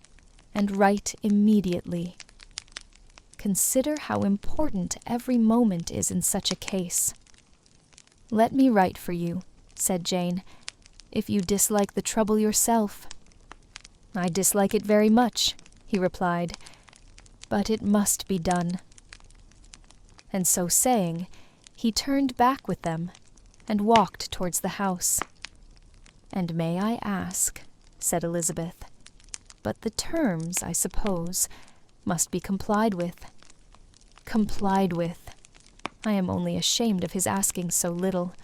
and write immediately. Consider how important every moment is in such a case." "Let me write for you," said Jane, "if you dislike the trouble yourself." "I dislike it very much," he replied, "but it must be done." And so saying, he turned back with them and walked towards the house. "And may I ask," said Elizabeth, "but the terms, I suppose, must be complied with." "Complied with! I am only ashamed of his asking so little.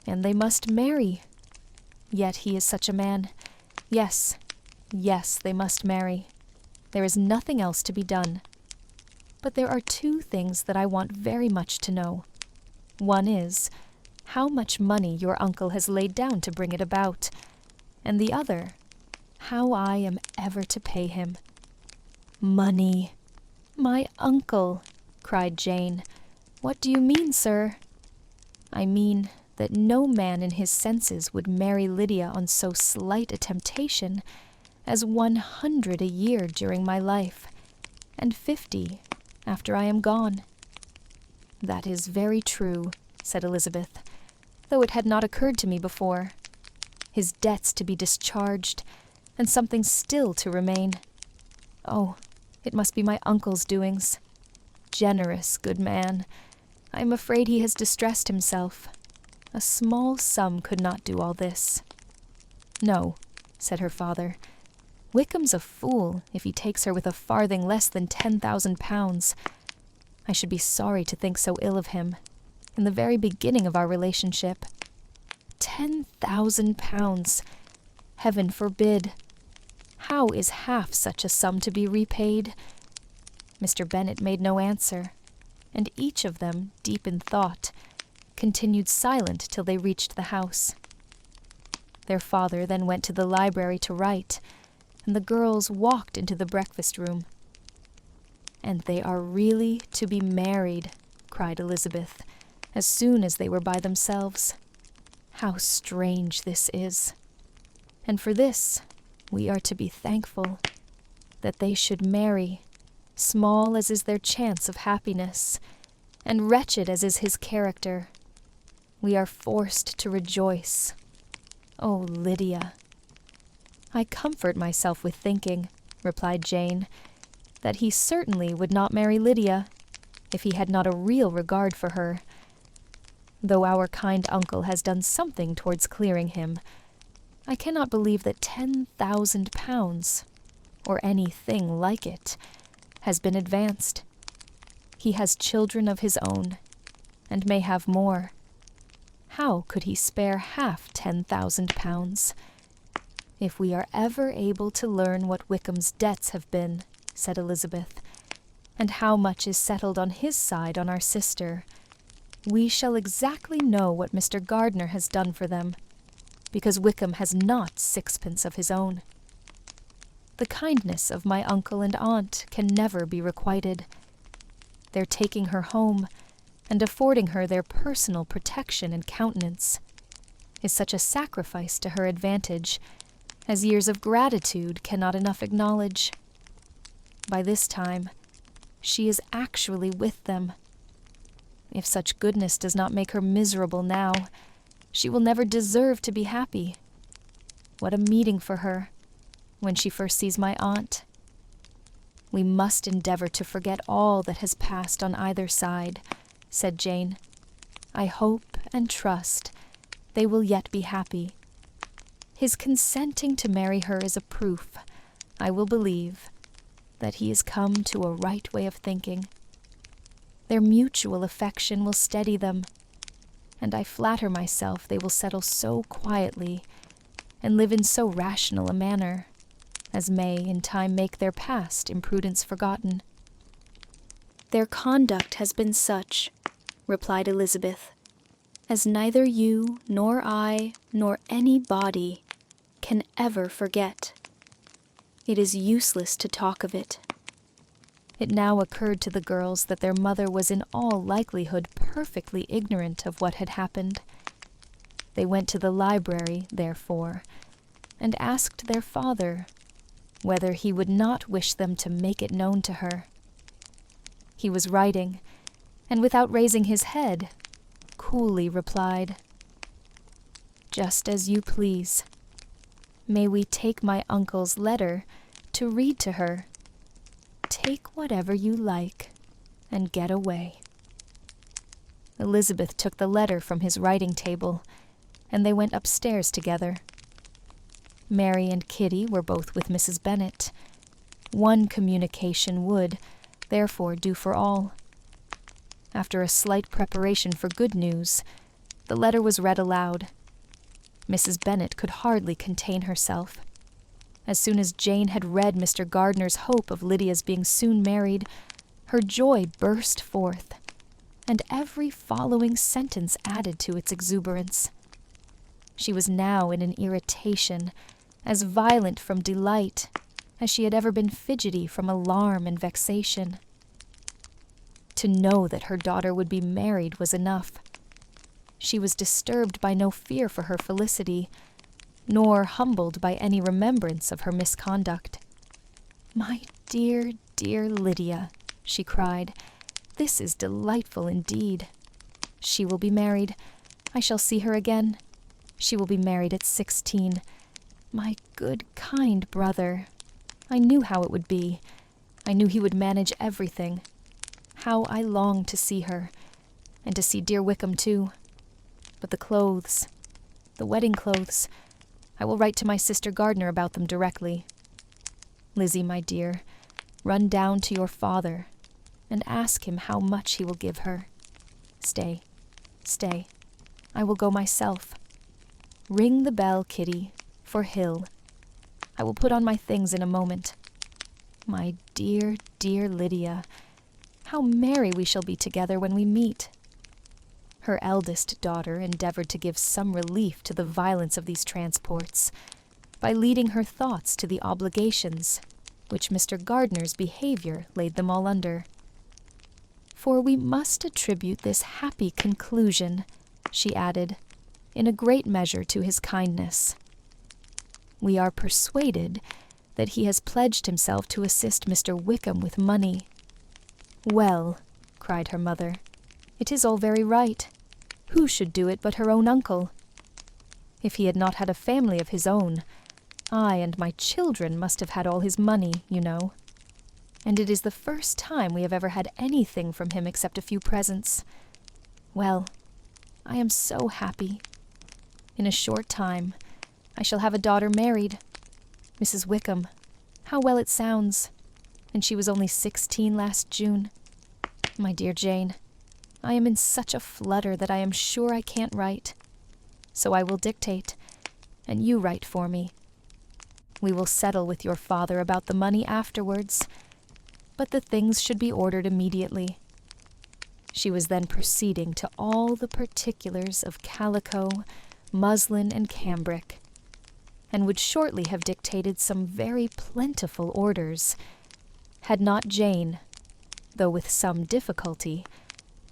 And they must marry. Yet he is such a man. Yes, they must marry. There is nothing else to be done. But there are two things that I want very much to know. One is, how much money your uncle has laid down to bring it about, and the other, how I am ever to pay him. Money! My uncle! Cried Jane. What do you mean, sir? I mean that no man in his senses would marry Lydia on so slight a temptation as 100 a year during my life, and 50 after I am gone. That is very true, said Elizabeth, though it had not occurred to me before. His debts to be discharged, and something still to remain. Oh, it must be my uncle's doings. Generous, good man. I am afraid he has distressed himself. A small sum could not do all this. No, said her father. Wickham's a fool if he takes her with a farthing less than 10,000 pounds. I should be sorry to think so ill of him, in the very beginning of our relationship. 10,000 pounds! Heaven forbid! How is half such a sum to be repaid? Mr. Bennet made no answer, and each of them, deep in thought, continued silent till they reached the house. Their father then went to the library to write, and the girls walked into the breakfast-room. And they are really to be married, cried Elizabeth, as soon as they were by themselves. How strange this is! And for this we are to be thankful, that they should marry, small as is their chance of happiness, and wretched as is his character. We are forced to rejoice. Oh, Lydia! I comfort myself with thinking, replied Jane, that he certainly would not marry Lydia if he had not a real regard for her. Though our kind uncle has done something towards clearing him, I cannot believe that 10,000 pounds, or anything like it, has been advanced. He has children of his own, and may have more. How could he spare half 10,000 pounds? If we are ever able to learn what Wickham's debts have been, said Elizabeth, and how much is settled on his side on our sister, we shall exactly know what Mr. Gardiner has done for them, because Wickham has not sixpence of his own. The kindness of my uncle and aunt can never be requited. Their taking her home, and affording her their personal protection and countenance, is such a sacrifice to her advantage as years of gratitude cannot enough acknowledge. By this time, she is actually with them. If such goodness does not make her miserable now, she will never deserve to be happy. What a meeting for her, when she first sees my aunt. We must endeavor to forget all that has passed on either side, said Jane. I hope and trust they will yet be happy. His consenting to marry her is a proof, I will believe, that he is come to a right way of thinking. Their mutual affection will steady them, and I flatter myself they will settle so quietly and live in so rational a manner as may in time make their past imprudence forgotten. Their conduct has been such, replied Elizabeth, as neither you nor I nor any body can ever forget. It is useless to talk of it. It now occurred to the girls that their mother was in all likelihood perfectly ignorant of what had happened. They went to the library, therefore, and asked their father whether he would not wish them to make it known to her. He was writing, and without raising his head, coolly replied, "Just as you please. May we take my uncle's letter to read to her? Take whatever you like, and get away." Elizabeth took the letter from his writing table, and they went upstairs together. Mary and Kitty were both with Mrs. Bennet. One communication would, therefore, do for all. After a slight preparation for good news, The letter was read aloud. Mrs. Bennet could hardly contain herself. As soon as Jane had read Mr. Gardner's hope of Lydia's being soon married, her joy burst forth, and every following sentence added to its exuberance. She was now in an irritation, as violent from delight as she had ever been fidgety from alarm and vexation. To know that her daughter would be married was enough. She was disturbed by no fear for her felicity, nor humbled by any remembrance of her misconduct. "My dear, dear Lydia," she cried, "this is delightful indeed. She will be married. I shall see her again. She will be married at 16. My good, kind brother. I knew how it would be. I knew he would manage everything. How I long to see her, and to see dear Wickham too. But the clothes, the wedding clothes, I will write to my sister Gardner about them directly. Lizzie, my dear, run down to your father, and ask him how much he will give her. Stay, stay, I will go myself. Ring the bell, Kitty, for Hill. I will put on my things in a moment. My dear, dear Lydia, how merry we shall be together when we meet." Her eldest daughter endeavored to give some relief to the violence of these transports by leading her thoughts to the obligations which Mr. Gardner's behavior laid them all under. "For we must attribute this happy conclusion," she added, "in a great measure to his kindness. We are persuaded that he has pledged himself to assist Mr. Wickham with money." "Well," cried her mother, "it is all very right. Who should do it but her own uncle? If he had not had a family of his own, I and my children must have had all his money, you know. And it is the first time we have ever had anything from him except a few presents. Well, I am so happy. In a short time, I shall have a daughter married. Mrs. Wickham, how well it sounds. And she was only 16 last June. My dear Jane, I am in such a flutter that I am sure I can't write. So I will dictate, and you write for me. We will settle with your father about the money afterwards, but the things should be ordered immediately." She was then proceeding to all the particulars of calico, muslin, and cambric, and would shortly have dictated some very plentiful orders, had not Jane, though with some difficulty,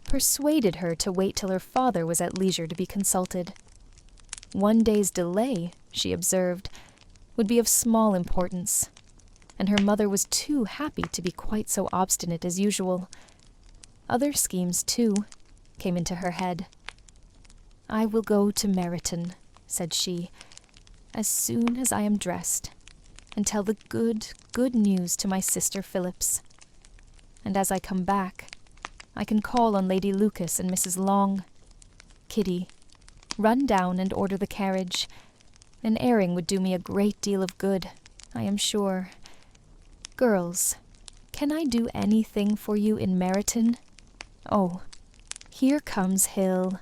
persuaded her to wait till her father was at leisure to be consulted. One day's delay, she observed, would be of small importance, and her mother was too happy to be quite so obstinate as usual. Other schemes, too, came into her head. "I will go to Meryton," said she, "as soon as I am dressed, and tell the good, good news to my sister Phillips. And as I come back, I can call on Lady Lucas and Mrs. Long. Kitty, run down and order the carriage. An airing would do me a great deal of good, I am sure. Girls, can I do anything for you in Meryton? Oh, here comes Hill.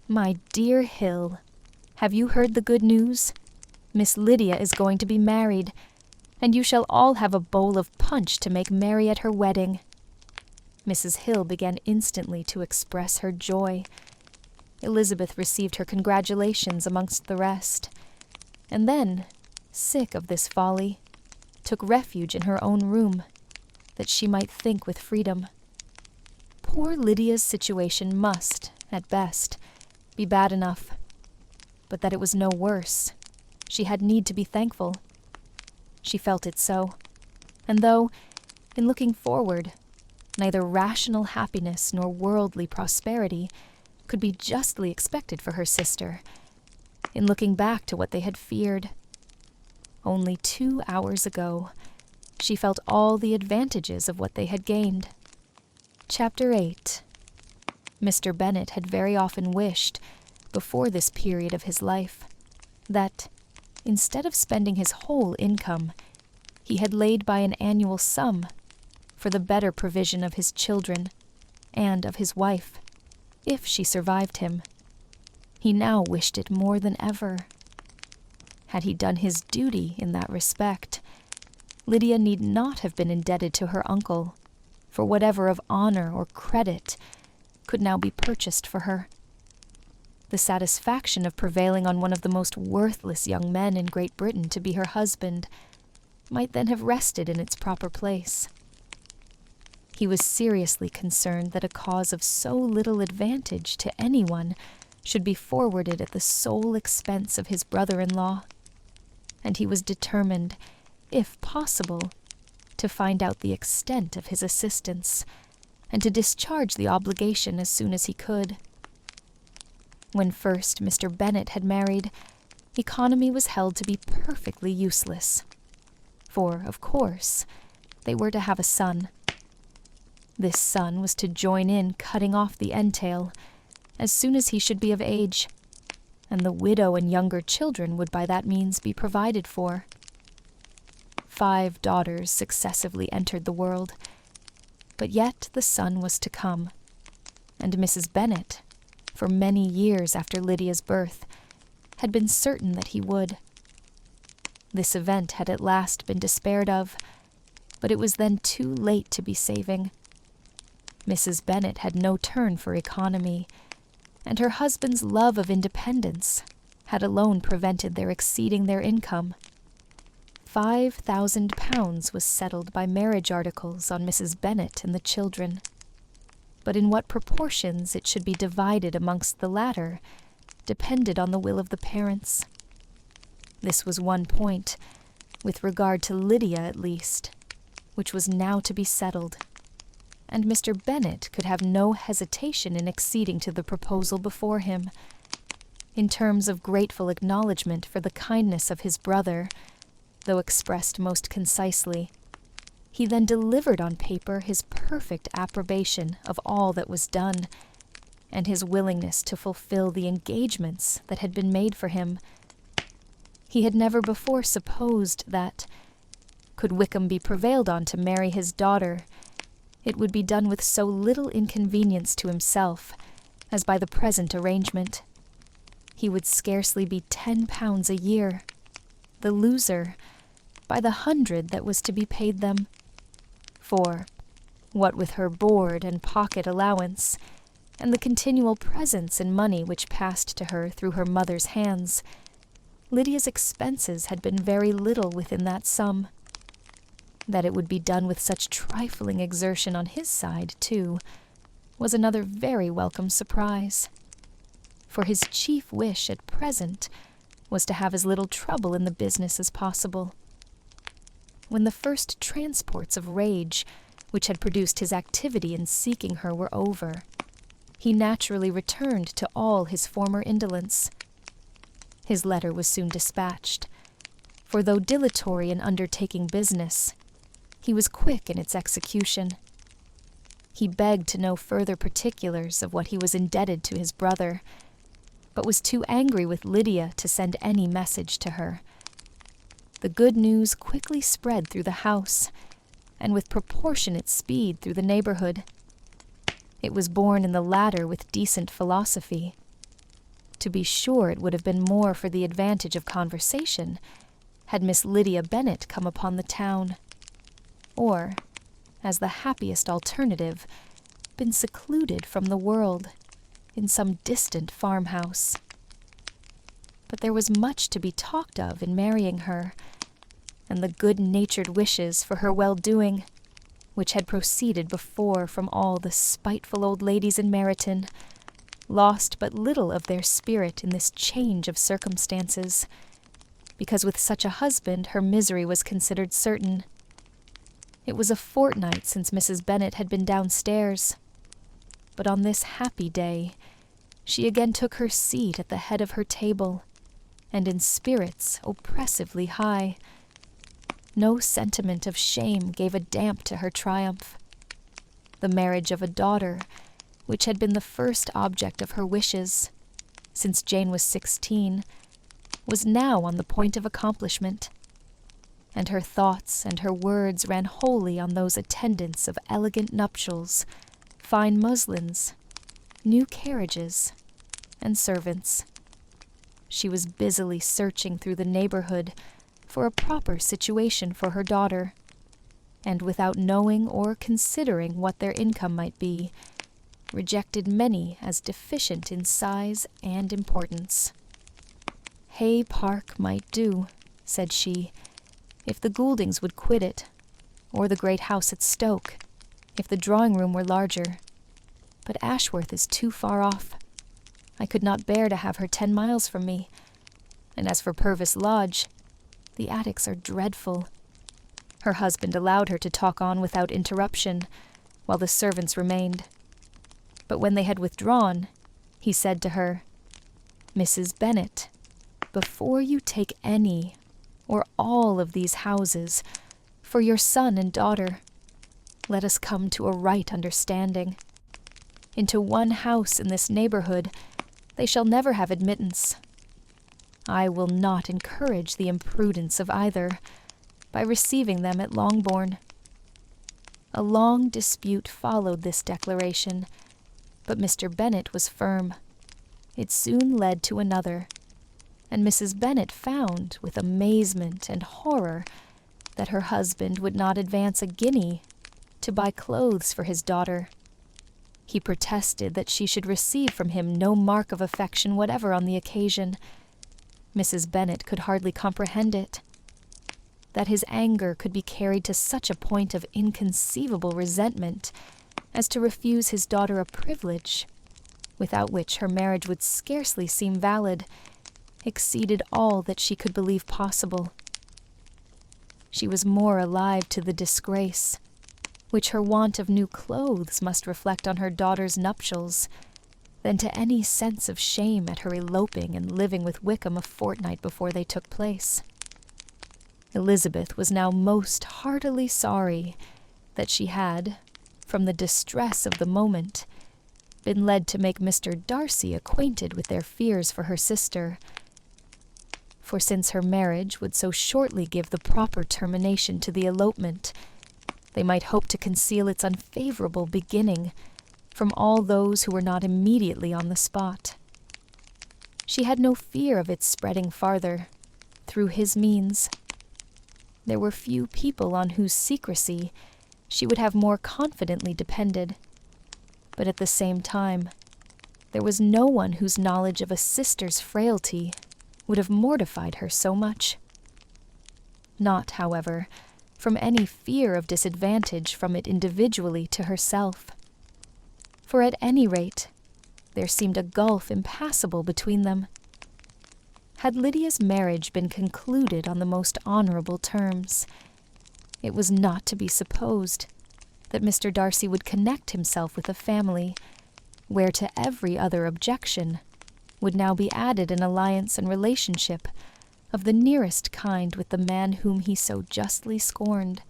My dear Hill, have you heard the good news? Miss Lydia is going to be married, and you shall all have a bowl of punch to make merry at her wedding." Mrs. Hill began instantly to express her joy. Elizabeth received her congratulations amongst the rest, and then, sick of this folly, took refuge in her own room, that she might think with freedom. Poor Lydia's situation must, at best, be bad enough, but that it was no worse, she had need to be thankful. She felt it so, and though, in looking forward, neither rational happiness nor worldly prosperity could be justly expected for her sister, in looking back to what they had feared, only 2 hours ago, she felt all the advantages of what they had gained. Chapter 8. Mr. Bennet had very often wished, before this period of his life, that, instead of spending his whole income, he had laid by an annual sum for the better provision of his children and of his wife, if she survived him. He now wished it more than ever. Had he done his duty in that respect, Lydia need not have been indebted to her uncle, for whatever of honor or credit could now be purchased for her. The satisfaction of prevailing on one of the most worthless young men in Great Britain to be her husband might then have rested in its proper place. He was seriously concerned that a cause of so little advantage to anyone should be forwarded at the sole expense of his brother-in-law, and he was determined, if possible, to find out the extent of his assistance, and to discharge the obligation as soon as he could. When first Mr. Bennet had married, economy was held to be perfectly useless, for, of course, they were to have a son. This son was to join in cutting off the entail as soon as he should be of age, and the widow and younger children would by that means be provided for. 5 daughters successively entered the world, but yet the son was to come, and Mrs. Bennet, for many years after Lydia's birth, had been certain that he would. This event had at last been despaired of, but it was then too late to be saving. Mrs. Bennet had no turn for economy, and her husband's love of independence had alone prevented their exceeding their income. £5,000 was settled by marriage articles on Mrs. Bennet and the children, but in what proportions it should be divided amongst the latter depended on the will of the parents. This was one point, with regard to Lydia at least, which was now to be settled, and Mr. Bennet could have no hesitation in acceding to the proposal before him. In terms of grateful acknowledgment for the kindness of his brother, though expressed most concisely, he then delivered on paper his perfect approbation of all that was done, and his willingness to fulfill the engagements that had been made for him. He had never before supposed that, could Wickham be prevailed on to marry his daughter, it would be done with so little inconvenience to himself as by the present arrangement. He would scarcely be £10 a year, the loser, by the 100 that was to be paid them. For, what with her board and pocket allowance, and the continual presents in money which passed to her through her mother's hands, Lydia's expenses had been very little within that sum. That it would be done with such trifling exertion on his side, too, was another very welcome surprise, for his chief wish at present was to have as little trouble in the business as possible. When the first transports of rage which had produced his activity in seeking her were over, he naturally returned to all his former indolence. His letter was soon dispatched, for though dilatory in undertaking business, he was quick in its execution. He begged to know further particulars of what he was indebted to his brother, but was too angry with Lydia to send any message to her. The good news quickly spread through the house, and with proportionate speed through the neighborhood. It was borne in the latter with decent philosophy. To be sure, it would have been more for the advantage of conversation had Miss Lydia Bennet come upon the town, or, as the happiest alternative, been secluded from the world in some distant farmhouse. But there was much to be talked of in marrying her, and the good-natured wishes for her well-doing, which had proceeded before from all the spiteful old ladies in Meryton, lost but little of their spirit in this change of circumstances, because with such a husband her misery was considered certain. It was a fortnight since Mrs. Bennet had been downstairs, but on this happy day she again took her seat at the head of her table, and in spirits oppressively high. No sentiment of shame gave a damp to her triumph. The marriage of a daughter, which had been the first object of her wishes, since Jane was 16, was now on the point of accomplishment, and her thoughts and her words ran wholly on those attendants of elegant nuptials, fine muslins, new carriages, and servants. She was busily searching through the neighborhood for a proper situation for her daughter, and without knowing or considering what their income might be, rejected many as deficient in size and importance. Hay Park might do, said she, if the Gouldings would quit it, or the great house at Stoke, if the drawing-room were larger. But Ashworth is too far off. I could not bear to have her 10 miles from me. And as for Purvis Lodge, the attics are dreadful. Her husband allowed her to talk on without interruption, while the servants remained. But when they had withdrawn, he said to her, "Mrs. Bennet, before you take any or all of these houses for your son and daughter, let us come to a right understanding. Into one house in this neighborhood they shall never have admittance. I will not encourage the imprudence of either by receiving them at Longbourn." A long dispute followed this declaration, but Mr. Bennet was firm. It soon led to another, and Mrs. Bennet found, with amazement and horror, that her husband would not advance a guinea to buy clothes for his daughter. He protested that she should receive from him no mark of affection whatever on the occasion. Mrs. Bennet could hardly comprehend it. That his anger could be carried to such a point of inconceivable resentment as to refuse his daughter a privilege, without which her marriage would scarcely seem valid, exceeded all that she could believe possible. She was more alive to the disgrace which her want of new clothes must reflect on her daughter's nuptials than to any sense of shame at her eloping and living with Wickham a fortnight before they took place. Elizabeth was now most heartily sorry that she had, from the distress of the moment, been led to make Mr. Darcy acquainted with their fears for her sister, for since her marriage would so shortly give the proper termination to the elopement, they might hope to conceal its unfavorable beginning from all those who were not immediately on the spot. She had no fear of its spreading farther, through his means. There were few people on whose secrecy she would have more confidently depended, but at the same time, there was no one whose knowledge of a sister's frailty would have mortified her so much. Not, however, from any fear of disadvantage from it individually to herself. For at any rate, there seemed a gulf impassable between them. Had Lydia's marriage been concluded on the most honorable terms, it was not to be supposed that Mr. Darcy would connect himself with a family where to every other objection would now be added an alliance and relationship of the nearest kind with the man whom he so justly scorned.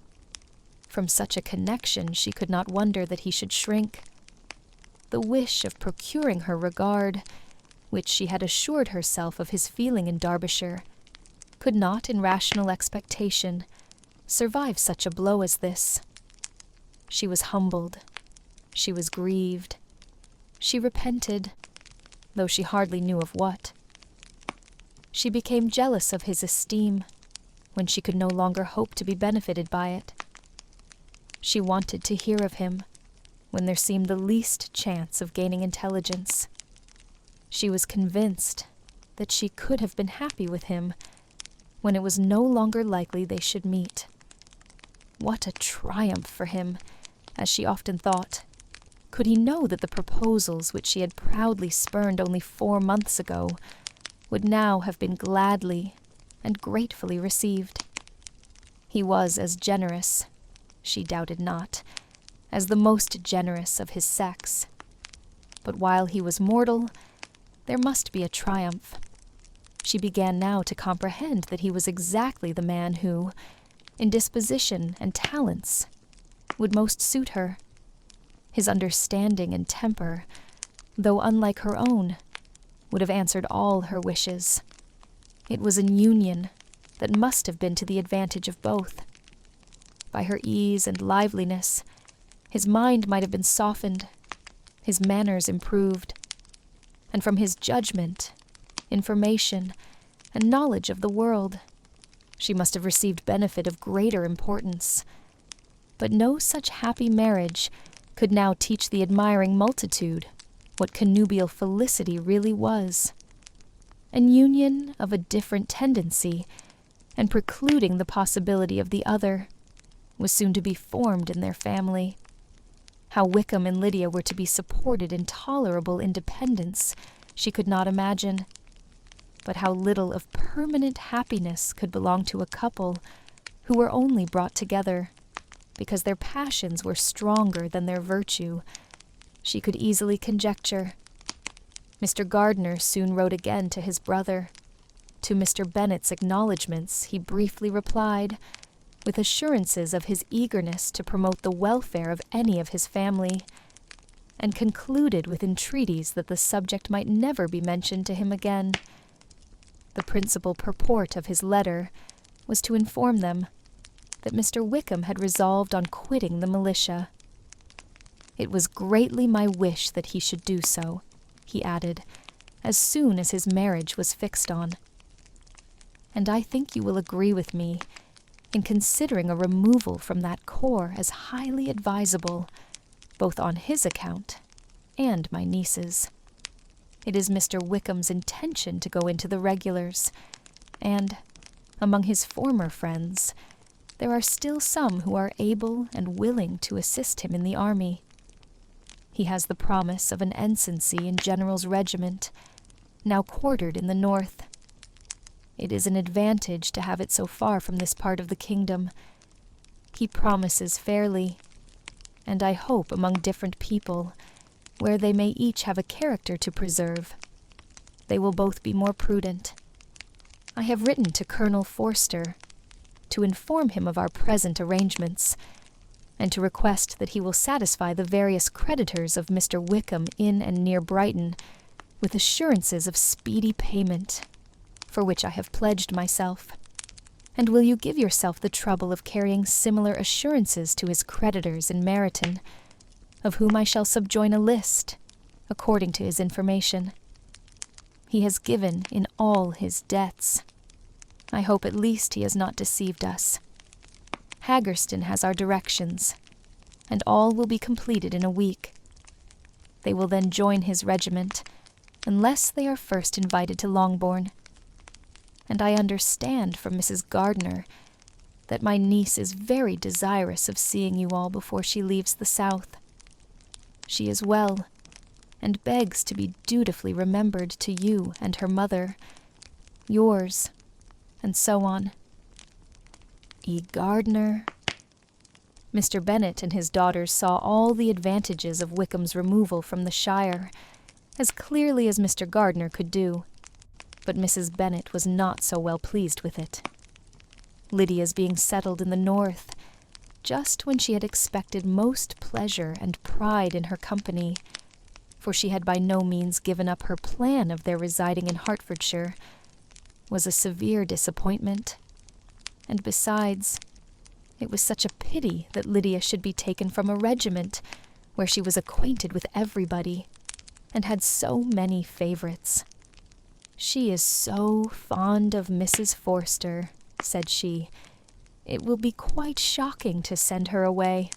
From such a connection she could not wonder that he should shrink. The wish of procuring her regard, which she had assured herself of his feeling in Derbyshire, could not in rational expectation survive such a blow as this. She was humbled, she was grieved, she repented, though she hardly knew of what. She became jealous of his esteem when she could no longer hope to be benefited by it. She wanted to hear of him when there seemed the least chance of gaining intelligence. She was convinced that she could have been happy with him when it was no longer likely they should meet. What a triumph for him, as she often thought, could he know that the proposals which she had proudly spurned only 4 months ago would now have been gladly and gratefully received. He was as generous, she doubted not, as the most generous of his sex. But while he was mortal, there must be a triumph. She began now to comprehend that he was exactly the man who, in disposition and talents, would most suit her. His understanding and temper, though unlike her own, would have answered all her wishes. It was an union that must have been to the advantage of both. By her ease and liveliness, his mind might have been softened, his manners improved. and from his judgment, information, and knowledge of the world, she must have received benefit of greater importance. But no such happy marriage could now teach the admiring multitude what connubial felicity really was. An union of a different tendency, and precluding the possibility of the other, was soon to be formed in their family. How Wickham and Lydia were to be supported in tolerable independence, she could not imagine. But how little of permanent happiness could belong to a couple who were only brought together because their passions were stronger than their virtue, she could easily conjecture. Mr. Gardiner soon wrote again to his brother. To Mr. Bennet's acknowledgments he briefly replied, with assurances of his eagerness to promote the welfare of any of his family, and concluded with entreaties that the subject might never be mentioned to him again. The principal purport of his letter was to inform them that Mr. Wickham had resolved on quitting the militia. It was greatly my wish that he should do so, he added, as soon as his marriage was fixed on. And I think you will agree with me in considering a removal from that corps as highly advisable, both on his account and my niece's. It is Mr. Wickham's intention to go into the regulars, and, among his former friends, there are still some who are able and willing to assist him in the army. He has the promise of an ensigncy in General's regiment, now quartered in the north. It is an advantage to have it so far from this part of the kingdom. He promises fairly, and I hope among different people, where they may each have a character to preserve, they will both be more prudent. I have written to Colonel Forster to inform him of our present arrangements, and to request that he will satisfy the various creditors of Mr. Wickham in and near Brighton with assurances of speedy payment, for which I have pledged myself. And will you give yourself the trouble of carrying similar assurances to his creditors in Meryton, of whom I shall subjoin a list, according to his information. He has given in all his debts. I hope at least he has not deceived us. Haggerston has our directions, and all will be completed in a week. They will then join his regiment, unless they are first invited to Longbourn. And I understand from Mrs. Gardiner that my niece is very desirous of seeing you all before she leaves the south. She is well, and begs to be dutifully remembered to you and her mother, yours, and so on. E. Gardiner. Mr. Bennet and his daughters saw all the advantages of Wickham's removal from the shire, as clearly as Mr. Gardiner could do, but Mrs. Bennet was not so well pleased with it. Lydia's being settled in the north, just when she had expected most pleasure and pride in her company, for she had by no means given up her plan of their residing in Hertfordshire, was a severe disappointment. And besides, it was such a pity that Lydia should be taken from a regiment where she was acquainted with everybody, and had so many favorites. She is so fond of Mrs. Forster, said she. It will be quite shocking to send her away.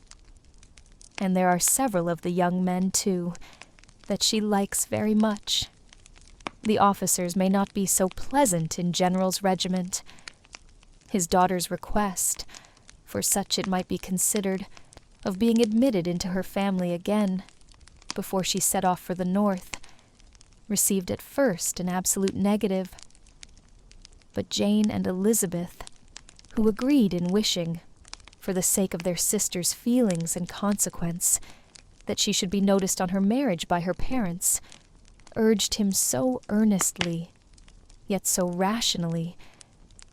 And there are several of the young men, too, that she likes very much. The officers may not be so pleasant in General's regiment. His daughter's request, for such it might be considered, of being admitted into her family again, before she set off for the north, received at first an absolute negative. But Jane and Elizabeth, who agreed in wishing, for the sake of their sister's feelings and consequence, that she should be noticed on her marriage by her parents, urged him so earnestly, yet so rationally,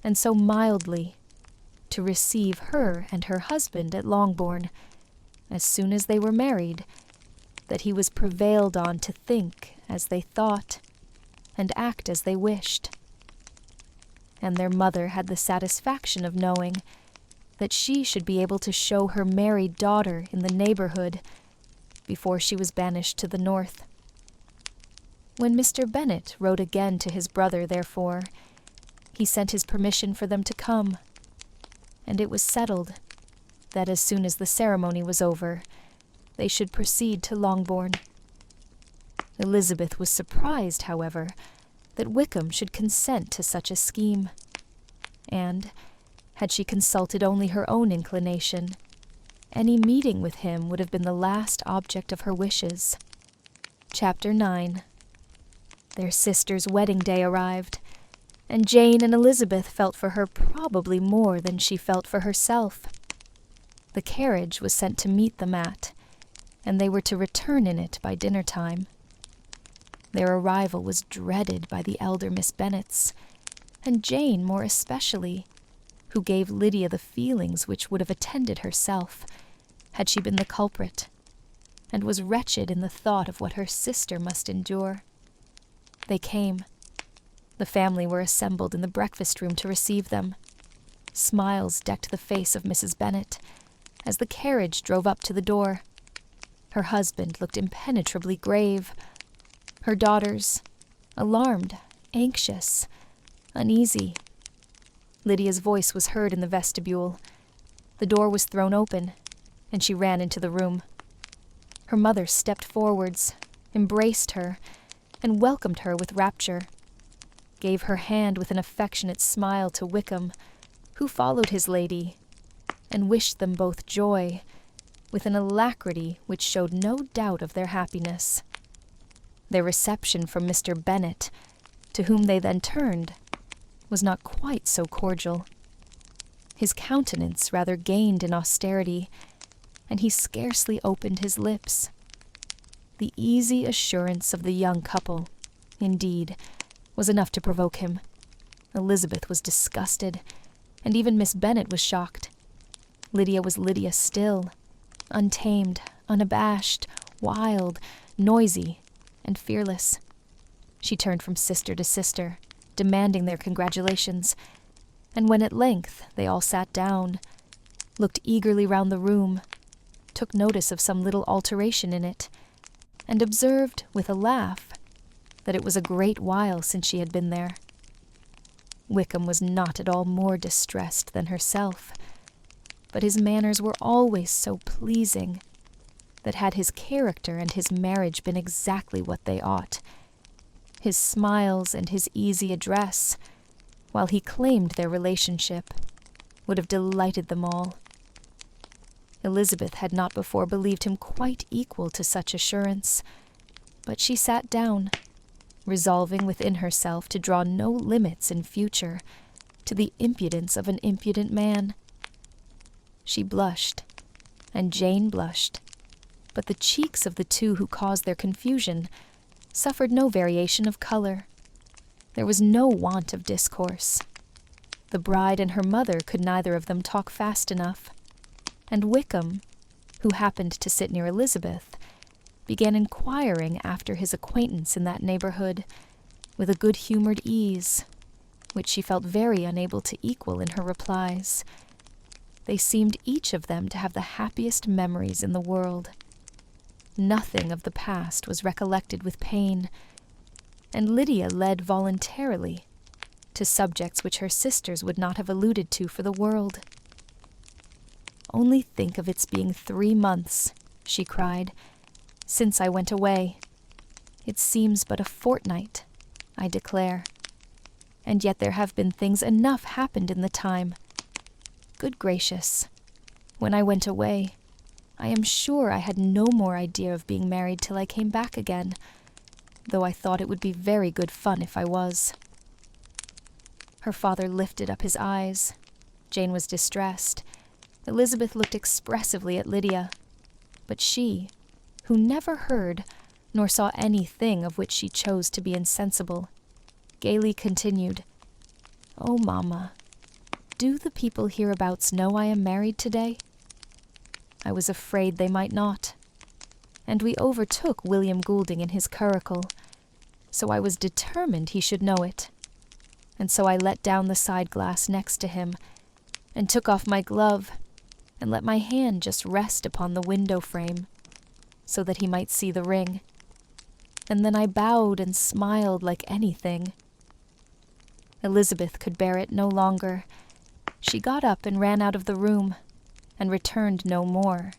and so mildly, to receive her and her husband at Longbourn, as soon as they were married, that he was prevailed on to think as they thought, and act as they wished. And their mother had the satisfaction of knowing that she should be able to show her married daughter in the neighborhood before she was banished to the north. When Mr. Bennet wrote again to his brother, therefore, he sent his permission for them to come, and it was settled that as soon as the ceremony was over, they should proceed to Longbourn. Elizabeth was surprised, however, that Wickham should consent to such a scheme, and, had she consulted only her own inclination, any meeting with him would have been the last object of her wishes. Chapter 9. Their sister's wedding day arrived, and Jane and Elizabeth felt for her probably more than she felt for herself. The carriage was sent to meet them at, and they were to return in it by dinner-time. Their arrival was dreaded by the elder Miss Bennets, and Jane more especially, who gave Lydia the feelings which would have attended herself, had she been the culprit, and was wretched in the thought of what her sister must endure. They came. The family were assembled in the breakfast-room to receive them. Smiles decked the face of Mrs. Bennet as the carriage drove up to the door. Her husband looked impenetrably grave. Her daughters, alarmed, anxious, uneasy. Lydia's voice was heard in the vestibule. The door was thrown open, and she ran into the room. Her mother stepped forwards, embraced her, and welcomed her with rapture, gave her hand with an affectionate smile to Wickham, who followed his lady, and wished them both joy, with an alacrity which showed no doubt of their happiness. Their reception from Mr. Bennet, to whom they then turned, was not quite so cordial. His countenance rather gained in austerity, and he scarcely opened his lips. The easy assurance of the young couple, indeed, was enough to provoke him. Elizabeth was disgusted, and even Miss Bennet was shocked. Lydia was Lydia still, untamed, unabashed, wild, noisy, and fearless. She turned from sister to sister, demanding their congratulations, and when at length they all sat down, looked eagerly round the room, took notice of some little alteration in it, and observed, with a laugh, that it was a great while since she had been there. Wickham was not at all more distressed than herself, but his manners were always so pleasing that had his character and his marriage been exactly what they ought, his smiles and his easy address, while he claimed their relationship, would have delighted them all. Elizabeth had not before believed him quite equal to such assurance, but she sat down, resolving within herself to draw no limits in future to the impudence of an impudent man. She blushed, and Jane blushed, but the cheeks of the two who caused their confusion suffered no variation of color. There was no want of discourse. The bride and her mother could neither of them talk fast enough, and Wickham, who happened to sit near Elizabeth, began inquiring after his acquaintance in that neighborhood with a good-humored ease, which she felt very unable to equal in her replies. They seemed each of them to have the happiest memories in the world. Nothing of the past was recollected with pain, and Lydia led voluntarily to subjects which her sisters would not have alluded to for the world. "Only think of its being 3 months," she cried, "since I went away. It seems but a fortnight, I declare. And yet there have been things enough happened in the time. Good gracious, when I went away, I am sure I had no more idea of being married till I came back again, though I thought it would be very good fun if I was." Her father lifted up his eyes. Jane was distressed. Elizabeth looked expressively at Lydia, but she, who never heard nor saw anything of which she chose to be insensible, gaily continued, "Oh, mamma, do the people hereabouts know I am married today? I was afraid they might not, and we overtook William Goulding in his curricle, so I was determined he should know it, and so I let down the side-glass next to him, and took off my glove, and let my hand just rest upon the window-frame, so that he might see the ring. and then I bowed and smiled like anything. Elizabeth could bear it no longer. She got up and ran out of the room, and returned no more,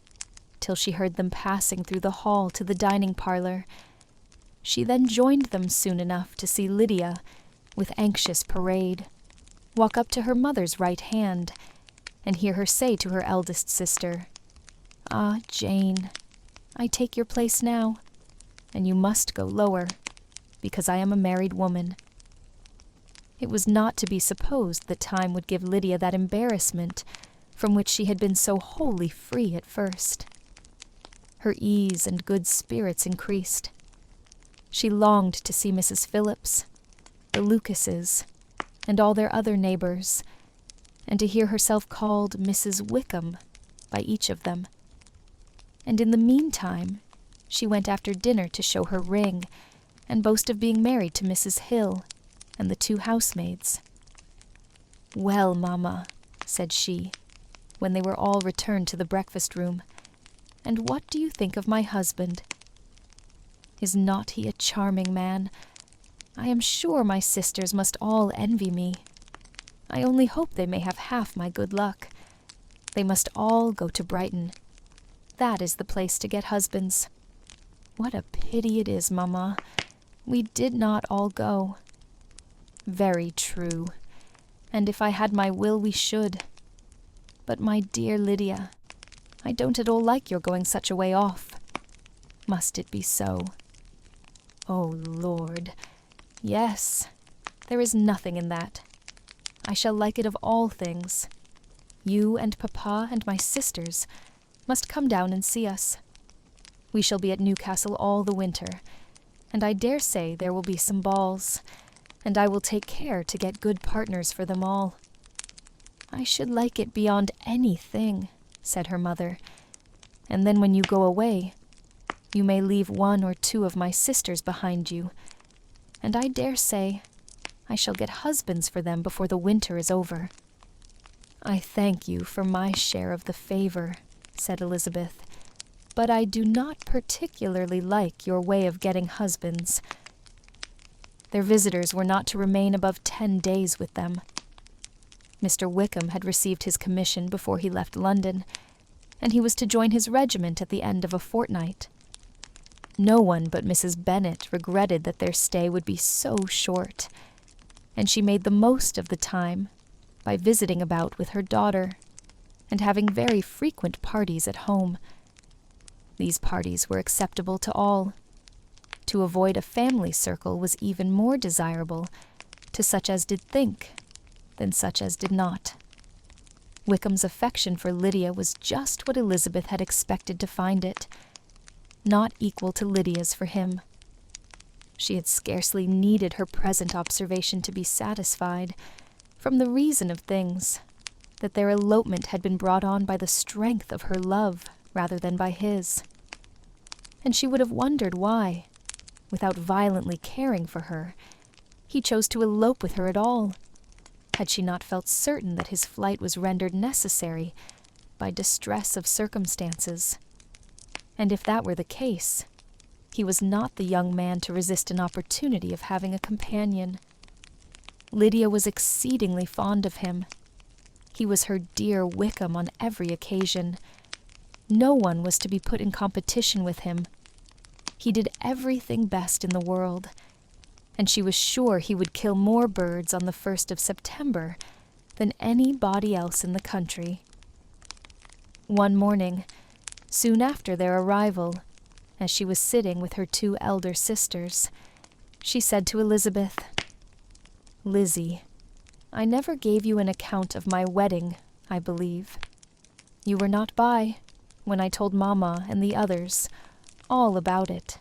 till she heard them passing through the hall to the dining parlor. She then joined them soon enough to see Lydia, with anxious parade, walk up to her mother's right hand, and hear her say to her eldest sister, "Ah, Jane, I take your place now, and you must go lower, because I am a married woman." It was not to be supposed that time would give Lydia that embarrassment from which she had been so wholly free at first. Her ease and good spirits increased. She longed to see Mrs. Phillips, the Lucases, and all their other neighbors, and to hear herself called Mrs. Wickham by each of them. And in the meantime, she went after dinner to show her ring, and boast of being married to Mrs. Hill and the 2 housemaids. "Well, Mamma," said she, when they were all returned to the breakfast-room, "and what do you think of my husband? Is not he a charming man? I am sure my sisters must all envy me. I only hope they may have half my good luck. They must all go to Brighton. That is the place to get husbands. What a pity it is, Mamma. We did not all go." "Very true, and if I had my will we should. But my dear Lydia, I don't at all like your going such a way off. Must it be so?" "Oh, Lord, yes, there is nothing in that. I shall like it of all things. You and Papa and my sisters must come down and see us. We shall be at Newcastle all the winter, and I dare say there will be some balls, and I will take care to get good partners for them all." "I should like it beyond anything," said her mother. "And then when you go away, you may leave 1 or 2 of my sisters behind you, and I dare say I shall get husbands for them before the winter is over." "I thank you for my share of the favor," said Elizabeth, "but I do not particularly like your way of getting husbands." Their visitors were not to remain above 10 days with them. Mr. Wickham had received his commission before he left London, and he was to join his regiment at the end of a fortnight. No one but Mrs. Bennet regretted that their stay would be so short, and she made the most of the time by visiting about with her daughter and having very frequent parties at home. These parties were acceptable to all. To avoid a family circle was even more desirable to such as did think than such as did not. Wickham's affection for Lydia was just what Elizabeth had expected to find it, not equal to Lydia's for him. She had scarcely needed her present observation to be satisfied, from the reason of things, that their elopement had been brought on by the strength of her love rather than by his. And she would have wondered why, without violently caring for her, he chose to elope with her at all, had she not felt certain that his flight was rendered necessary by distress of circumstances. And if that were the case, he was not the young man to resist an opportunity of having a companion. Lydia was exceedingly fond of him. He was her dear Wickham on every occasion. No one was to be put in competition with him. He did everything best in the world, and she was sure he would kill more birds on the 1st of September than anybody else in the country. One morning, soon after their arrival, as she was sitting with her 2 elder sisters, she said to Elizabeth, "Lizzie, I never gave you an account of my wedding, I believe. You were not by when I told Mamma and the others all about it.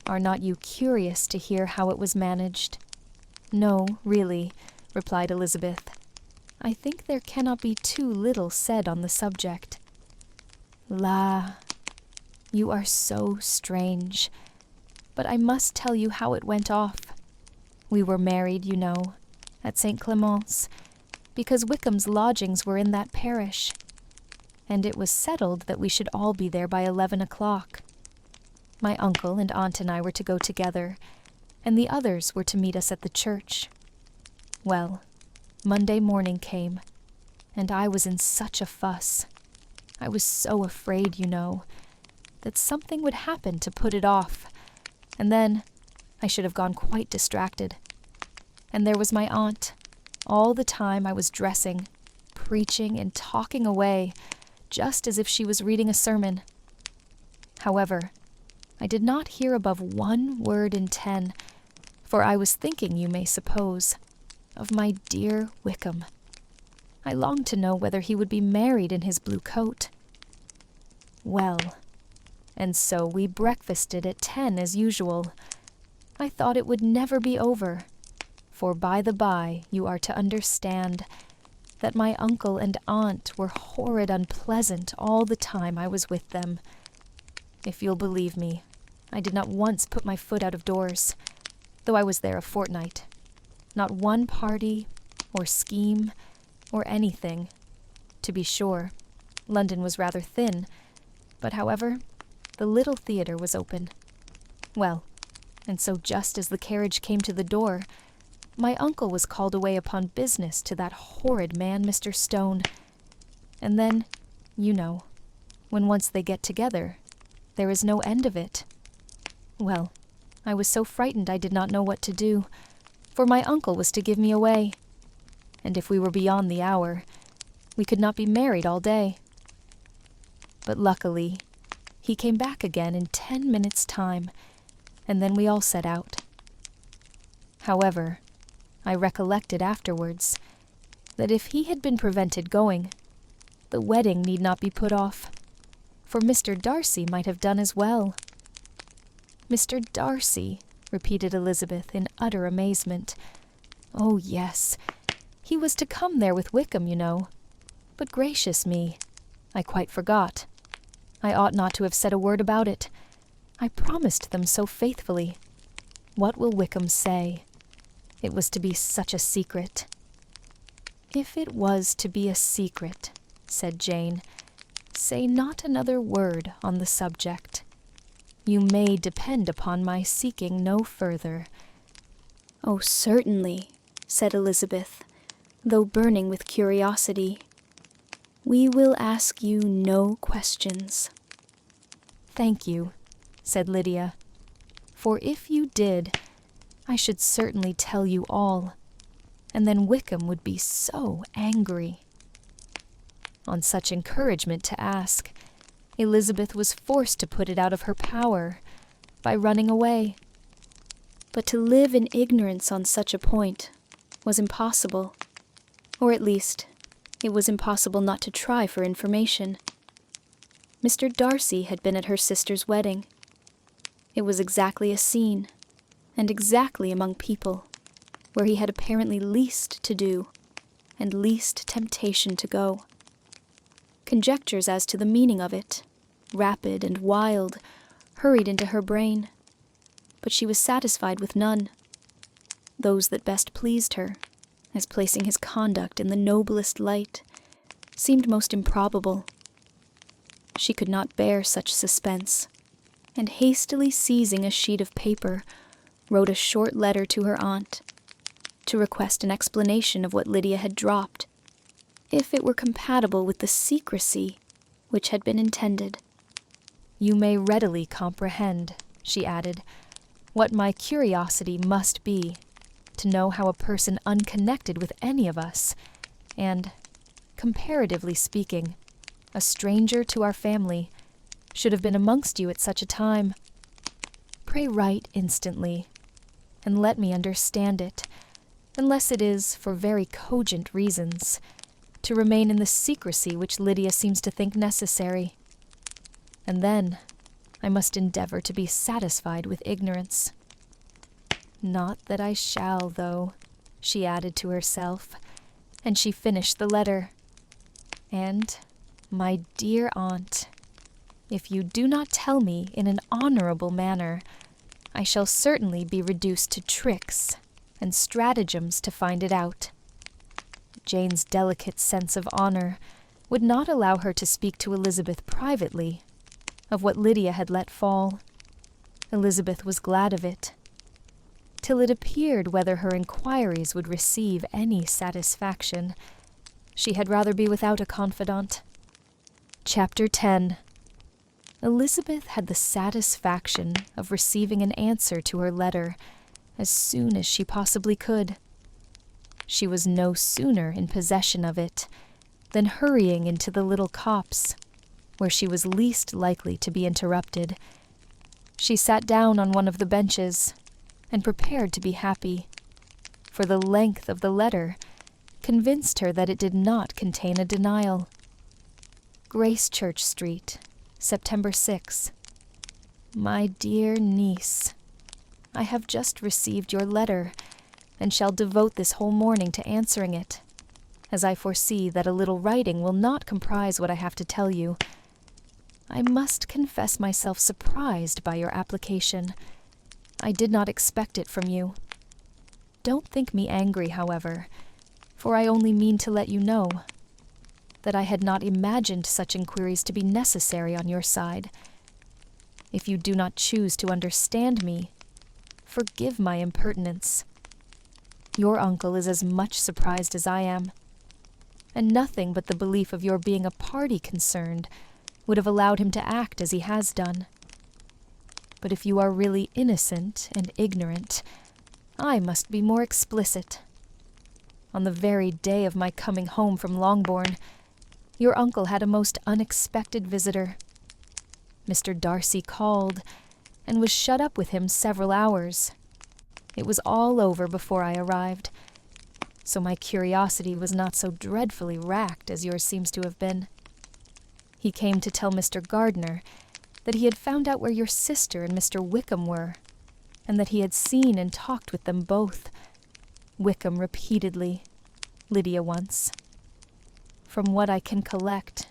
Are not you curious to hear how it was managed?" "No, really," replied Elizabeth. "I think there cannot be too little said on the subject." "La, you are so strange. But I must tell you how it went off. We were married, you know, at St. Clement's, because Wickham's lodgings were in that parish, and it was settled that we should all be there by 11 o'clock. My uncle and aunt and I were to go together, and the others were to meet us at the church. Well, Monday morning came, and I was in such a fuss. I was so afraid, you know, that something would happen to put it off, and then I should have gone quite distracted. And there was my aunt. All the time I was dressing, preaching and talking away, just as if she was reading a sermon. However, I did not hear above 1 word in 10, for I was thinking, you may suppose, of my dear Wickham. I longed to know whether he would be married in his blue coat. Well, and so we breakfasted at 10 as usual. I thought it would never be over, for by the by you are to understand that my uncle and aunt were horrid unpleasant all the time I was with them. If you'll believe me, I did not once put my foot out of doors, though I was there a fortnight. Not one party, or scheme, or anything. To be sure, London was rather thin, but however, the little theatre was open. Well, and so just as the carriage came to the door, my uncle was called away upon business to that horrid man, Mr. Stone. And then, you know, when once they get together, there is no end of it. Well, I was so frightened I did not know what to do, for my uncle was to give me away, and if we were beyond the hour, we could not be married all day. But luckily, he came back again in 10 minutes' time, and then we all set out. However, I recollected afterwards that if he had been prevented going, the wedding need not be put off, for Mr. Darcy might have done as well. Mr. Darcy, repeated Elizabeth in utter amazement. Oh, yes, he was to come there with Wickham, you know. But gracious me, I quite forgot. I ought not to have said a word about it. I promised them so faithfully. What will Wickham say? It was to be such a secret. If it was to be a secret, said Jane, say not another word on the subject. You may depend upon my seeking no further. Oh, certainly, said Elizabeth, though burning with curiosity. We will ask you no questions. Thank you, said Lydia, for if you did, I should certainly tell you all, and then Wickham would be so angry. On such encouragement to ask, Elizabeth was forced to put it out of her power by running away. But to live in ignorance on such a point was impossible, or at least it was impossible not to try for information. Mr. Darcy had been at her sister's wedding. It was exactly a scene, and exactly among people, where he had apparently least to do, and least temptation to go. Conjectures as to the meaning of it, rapid and wild, hurried into her brain, but she was satisfied with none. Those that best pleased her, as placing his conduct in the noblest light, seemed most improbable. She could not bear such suspense, and hastily seizing a sheet of paper, wrote a short letter to her aunt, to request an explanation of what Lydia had dropped, if it were compatible with the secrecy which had been intended. You may readily comprehend, she added, what my curiosity must be, to know how a person unconnected with any of us, and, comparatively speaking, a stranger to our family, should have been amongst you at such a time. Pray write instantly, and let me understand it, unless it is, for very cogent reasons, to remain in the secrecy which Lydia seems to think necessary. And then I must endeavor to be satisfied with ignorance. Not that I shall, though, she added to herself, and she finished the letter. And, my dear aunt, if you do not tell me in an honorable manner, I shall certainly be reduced to tricks and stratagems to find it out. Jane's delicate sense of honor would not allow her to speak to Elizabeth privately of what Lydia had let fall, Elizabeth was glad of it, till it appeared whether her inquiries would receive any satisfaction. She had rather be without a confidant. Chapter 10. Elizabeth had the satisfaction of receiving an answer to her letter as soon as she possibly could. She was no sooner in possession of it than hurrying into the little copse, where she was least likely to be interrupted. She sat down on one of the benches and prepared to be happy, for the length of the letter convinced her that it did not contain a denial. Gracechurch Street, September 6. My dear niece, I have just received your letter, and shall devote this whole morning to answering it, as I foresee that a little writing will not comprise what I have to tell you. I must confess myself surprised by your application. I did not expect it from you. Don't think me angry, however, for I only mean to let you know that I had not imagined such inquiries to be necessary on your side. If you do not choose to understand me, forgive my impertinence. Your uncle is as much surprised as I am, and nothing but the belief of your being a party concerned would have allowed him to act as he has done. But if you are really innocent and ignorant, I must be more explicit. On the very day of my coming home from Longbourn, your uncle had a most unexpected visitor. Mr. Darcy called, and was shut up with him several hours. It was all over before I arrived, so my curiosity was not so dreadfully racked as yours seems to have been. He came to tell Mr. Gardiner that he had found out where your sister and Mr. Wickham were, and that he had seen and talked with them both. Wickham repeatedly, Lydia once. From what I can collect,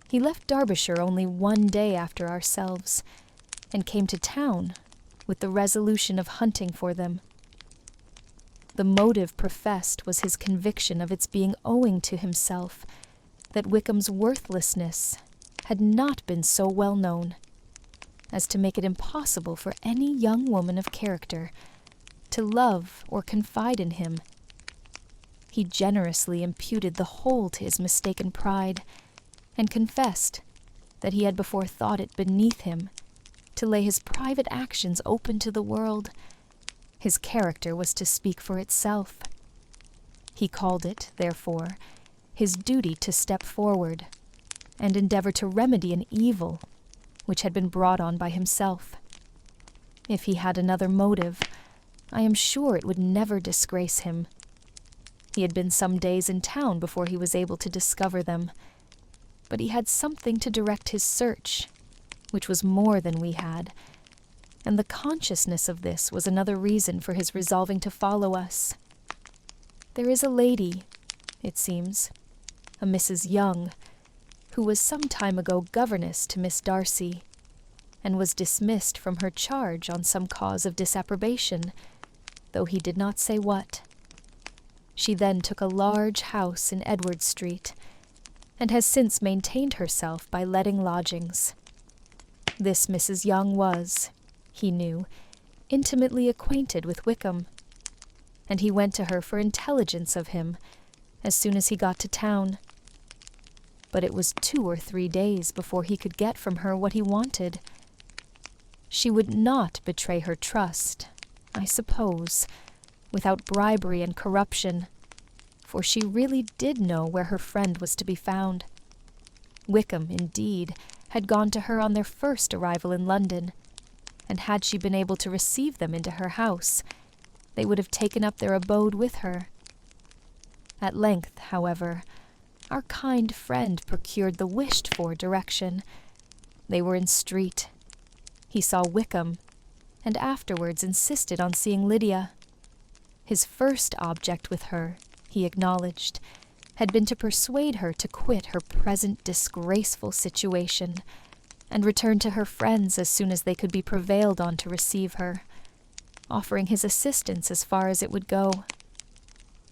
he left Derbyshire only one day after ourselves, and came to town with the resolution of hunting for them. The motive professed was his conviction of its being owing to himself that Wickham's worthlessness had not been so well known as to make it impossible for any young woman of character to love or confide in him. He generously imputed the whole to his mistaken pride, and confessed that he had before thought it beneath him to lay his private actions open to the world. His character was to speak for itself. He called it, therefore, his duty to step forward and endeavor to remedy an evil which had been brought on by himself. If he had another motive, I am sure it would never disgrace him. He had been some days in town before he was able to discover them, but he had something to direct his search, which was more than we had, and the consciousness of this was another reason for his resolving to follow us. There is a lady, it seems, a Mrs. Young, who was some time ago governess to Miss Darcy, and was dismissed from her charge on some cause of disapprobation, though he did not say what. She then took a large house in Edward Street, and has since maintained herself by letting lodgings. This Mrs. Young was, he knew, intimately acquainted with Wickham, and he went to her for intelligence of him as soon as he got to town. But it was 2 or 3 days before he could get from her what he wanted. She would not betray her trust, I suppose, without bribery and corruption, for she really did know where her friend was to be found. Wickham, indeed, had gone to her on their first arrival in London, and had she been able to receive them into her house, they would have taken up their abode with her. At length, however, our kind friend procured the wished-for direction. They were in street. He saw Wickham, and afterwards insisted on seeing Lydia. His first object with her, he acknowledged, had been to persuade her to quit her present disgraceful situation, and return to her friends as soon as they could be prevailed on to receive her, offering his assistance as far as it would go.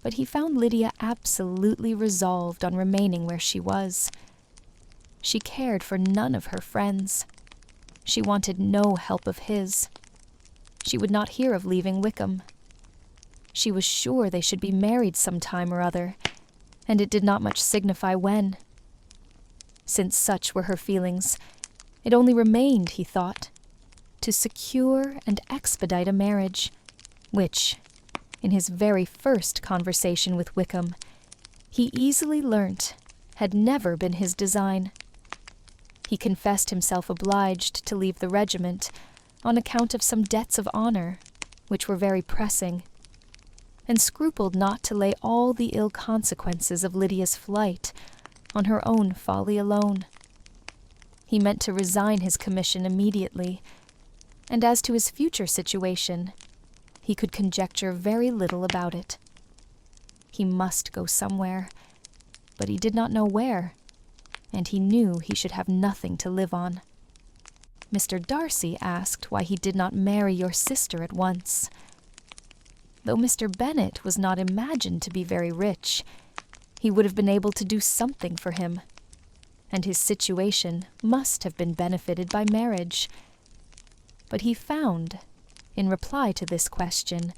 But he found Lydia absolutely resolved on remaining where she was. She cared for none of her friends. She wanted no help of his. She would not hear of leaving Wickham. She was sure they should be married some time or other, and it did not much signify when. Since such were her feelings, it only remained, he thought, to secure and expedite a marriage, which, in his very first conversation with Wickham, he easily learnt had never been his design. He confessed himself obliged to leave the regiment on account of some debts of honor, which were very pressing, and scrupled not to lay all the ill consequences of Lydia's flight on her own folly alone. He meant to resign his commission immediately, and as to his future situation, he could conjecture very little about it. He must go somewhere, but he did not know where, and he knew he should have nothing to live on. Mr. Darcy asked why he did not marry your sister at once. Though Mr. Bennet was not imagined to be very rich, he would have been able to do something for him, and his situation must have been benefited by marriage. But he found, in reply to this question,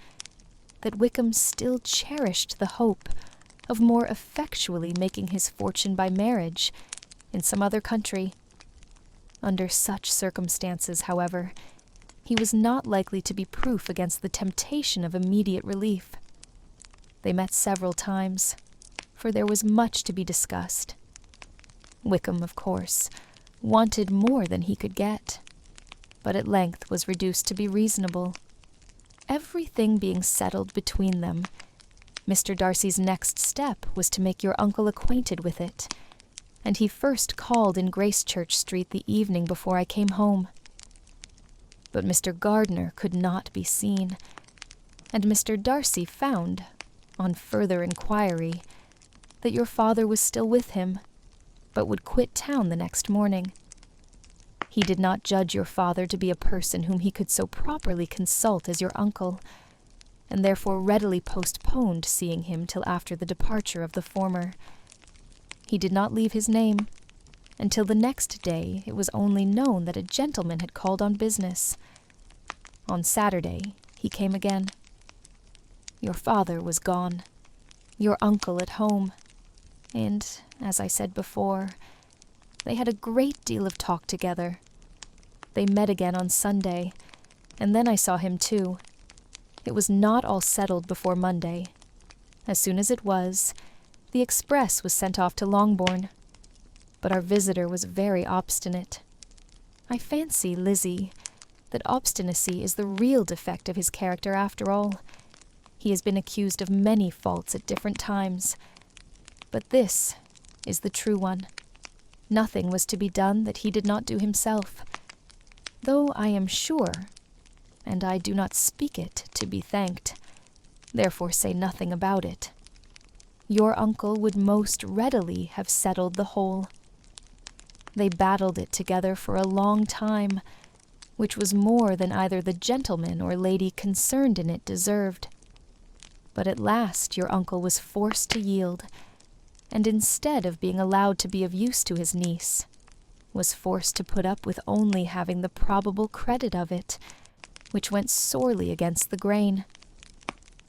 that Wickham still cherished the hope of more effectually making his fortune by marriage in some other country. Under such circumstances, however, he was not likely to be proof against the temptation of immediate relief. They met several times, for there was much to be discussed. Wickham, of course, wanted more than he could get, but at length was reduced to be reasonable. Everything being settled between them, Mr. Darcy's next step was to make your uncle acquainted with it, and he first called in Gracechurch Street the evening before I came home. But Mr. Gardiner could not be seen, and Mr. Darcy found, on further inquiry, that your father was still with him, but would quit town the next morning. He did not judge your father to be a person whom he could so properly consult as your uncle, and therefore readily postponed seeing him till after the departure of the former. He did not leave his name, until the next day it was only known that a gentleman had called on business. On Saturday he came again. Your father was gone, your uncle at home, and, as I said before, they had a great deal of talk together. They met again on Sunday, and then I saw him too. It was not all settled before Monday. As soon as it was, the express was sent off to Longbourn, but our visitor was very obstinate. I fancy, Lizzie, that obstinacy is the real defect of his character after all. He has been accused of many faults at different times, but this is the true one. Nothing was to be done that he did not do himself, though I am sure, and I do not speak it to be thanked, therefore say nothing about it, your uncle would most readily have settled the whole. They battled it together for a long time, which was more than either the gentleman or lady concerned in it deserved. But at last your uncle was forced to yield, and instead of being allowed to be of use to his niece, was forced to put up with only having the probable credit of it, which went sorely against the grain.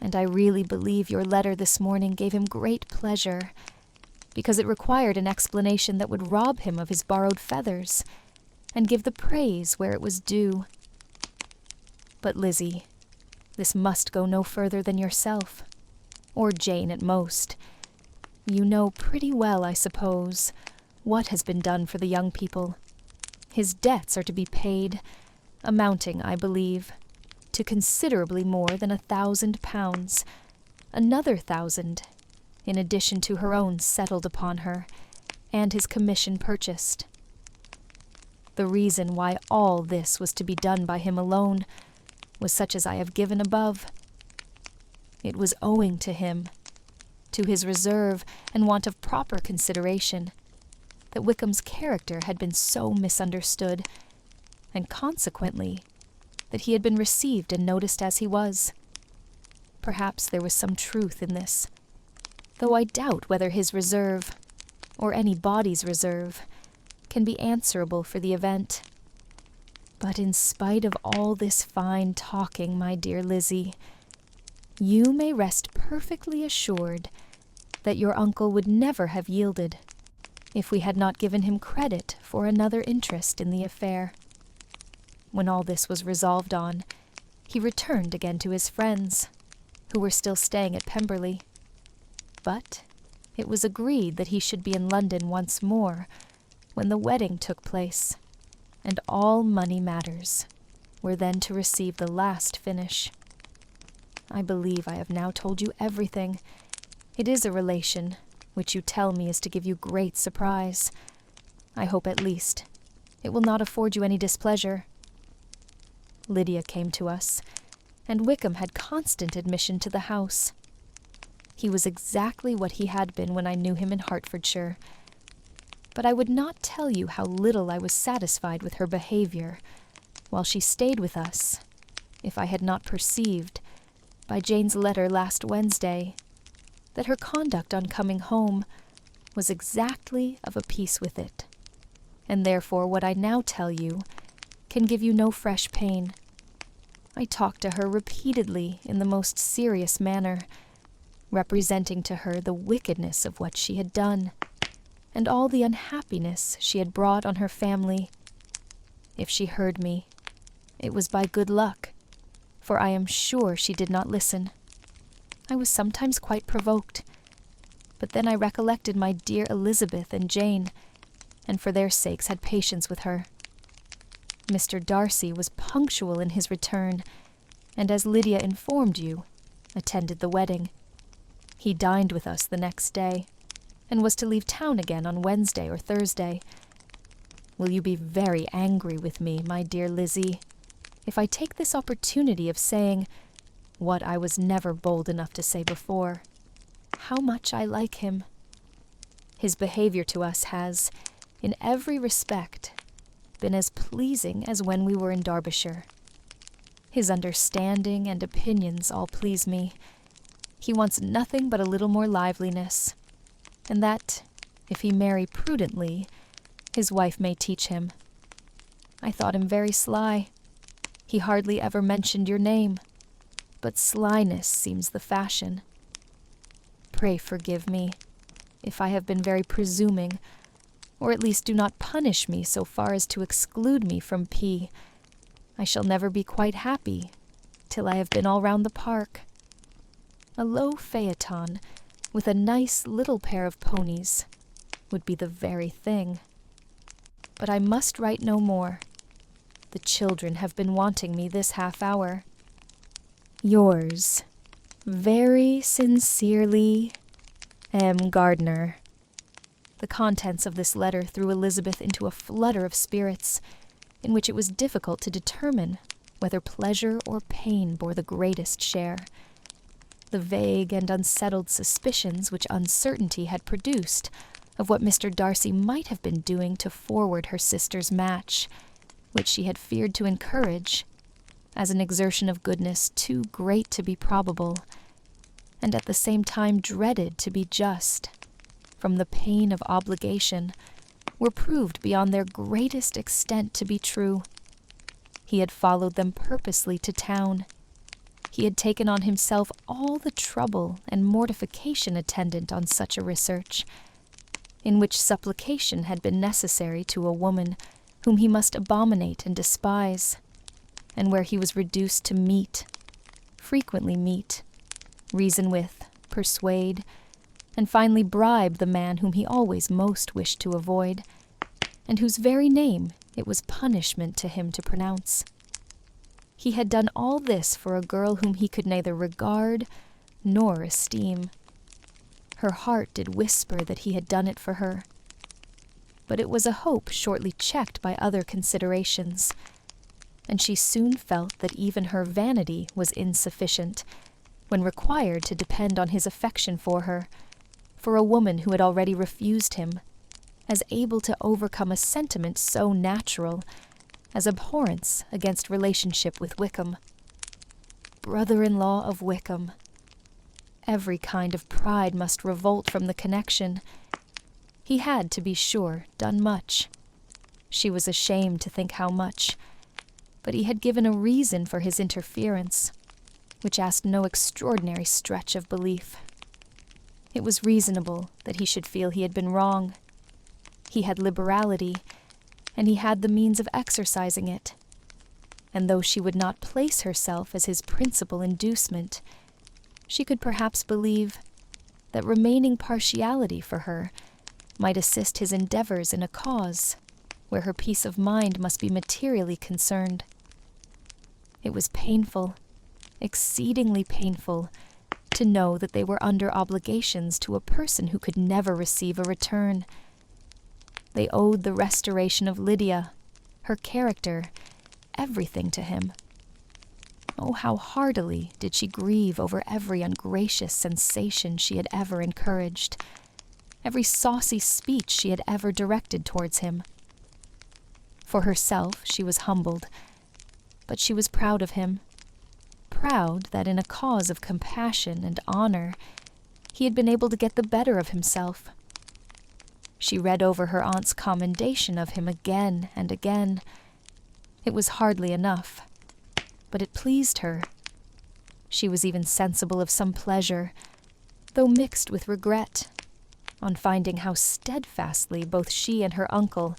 And I really believe your letter this morning gave him great pleasure, because it required an explanation that would rob him of his borrowed feathers, and give the praise where it was due. But, Lizzie, this must go no further than yourself, or Jane at most. You know pretty well, I suppose, what has been done for the young people. His debts are to be paid, amounting, I believe, to considerably more than £1,000, another 1,000, in addition to her own settled upon her, and his commission purchased. The reason why all this was to be done by him alone was such as I have given above. It was owing to him, to his reserve and want of proper consideration, that Wickham's character had been so misunderstood, and consequently that he had been received and noticed as he was. Perhaps there was some truth in this, though I doubt whether his reserve, or any body's reserve, can be answerable for the event. But in spite of all this fine talking, my dear Lizzie, you may rest perfectly assured that your uncle would never have yielded if we had not given him credit for another interest in the affair. When all this was resolved on, he returned again to his friends, who were still staying at Pemberley. But it was agreed that he should be in London once more when the wedding took place, and all money matters were then to receive the last finish. I believe I have now told you everything. It is a relation which you tell me is to give you great surprise. I hope at least it will not afford you any displeasure. Lydia came to us, and Wickham had constant admission to the house. He was exactly what he had been when I knew him in Hertfordshire, but I would not tell you how little I was satisfied with her behavior while she stayed with us, if I had not perceived, by Jane's letter last Wednesday, that her conduct on coming home was exactly of a piece with it, and therefore what I now tell you can give you no fresh pain. I talked to her repeatedly in the most serious manner, representing to her the wickedness of what she had done, and all the unhappiness she had brought on her family. If she heard me, it was by good luck, for I am sure she did not listen. I was sometimes quite provoked, but then I recollected my dear Elizabeth and Jane, and for their sakes had patience with her. Mr. Darcy was punctual in his return, and as Lydia informed you, attended the wedding. He dined with us the next day, and was to leave town again on Wednesday or Thursday. Will you be very angry with me, my dear Lizzie, if I take this opportunity of saying what I was never bold enough to say before, how much I like him? His behavior to us has, in every respect, been as pleasing as when we were in Derbyshire. His understanding and opinions all please me. He wants nothing but a little more liveliness, and that, if he marry prudently, his wife may teach him. I thought him very sly. He hardly ever mentioned your name, but slyness seems the fashion. Pray forgive me, if I have been very presuming, or at least do not punish me so far as to exclude me from P. I shall never be quite happy till I have been all round the park. A low phaeton with a nice little pair of ponies would be the very thing. But I must write no more. The children have been wanting me this half hour. Yours, very sincerely, M. Gardner. The contents of this letter threw Elizabeth into a flutter of spirits, in which it was difficult to determine whether pleasure or pain bore the greatest share. The vague and unsettled suspicions which uncertainty had produced of what Mr. Darcy might have been doing to forward her sister's match, which she had feared to encourage, as an exertion of goodness too great to be probable, and at the same time dreaded to be just, from the pain of obligation, were proved beyond their greatest extent to be true. He had followed them purposely to town. He had taken on himself all the trouble and mortification attendant on such a research, in which supplication had been necessary to a woman whom he must abominate and despise, and where he was reduced to frequently meet, reason with, persuade, and finally bribe the man whom he always most wished to avoid, and whose very name it was punishment to him to pronounce. He had done all this for a girl whom he could neither regard nor esteem. Her heart did whisper that he had done it for her, but it was a hope shortly checked by other considerations, and she soon felt that even her vanity was insufficient, when required to depend on his affection for her, for a woman who had already refused him, as able to overcome a sentiment so natural as abhorrence against relationship with Wickham. Brother-in-law of Wickham. Every kind of pride must revolt from the connection. He had, to be sure, done much. She was ashamed to think how much, but he had given a reason for his interference, which asked no extraordinary stretch of belief. It was reasonable that he should feel he had been wrong. He had liberality, and he had the means of exercising it. And though she would not place herself as his principal inducement, she could perhaps believe that remaining partiality for her might assist his endeavors in a cause where her peace of mind must be materially concerned. It was painful, exceedingly painful, to know that they were under obligations to a person who could never receive a return. They owed the restoration of Lydia, her character, everything to him. Oh, how heartily did she grieve over every ungracious sensation she had ever encouraged, every saucy speech she had ever directed towards him. For herself, she was humbled, but she was proud of him, proud that in a cause of compassion and honor, he had been able to get the better of himself. She read over her aunt's commendation of him again and again. It was hardly enough, but it pleased her. She was even sensible of some pleasure, though mixed with regret, on finding how steadfastly both she and her uncle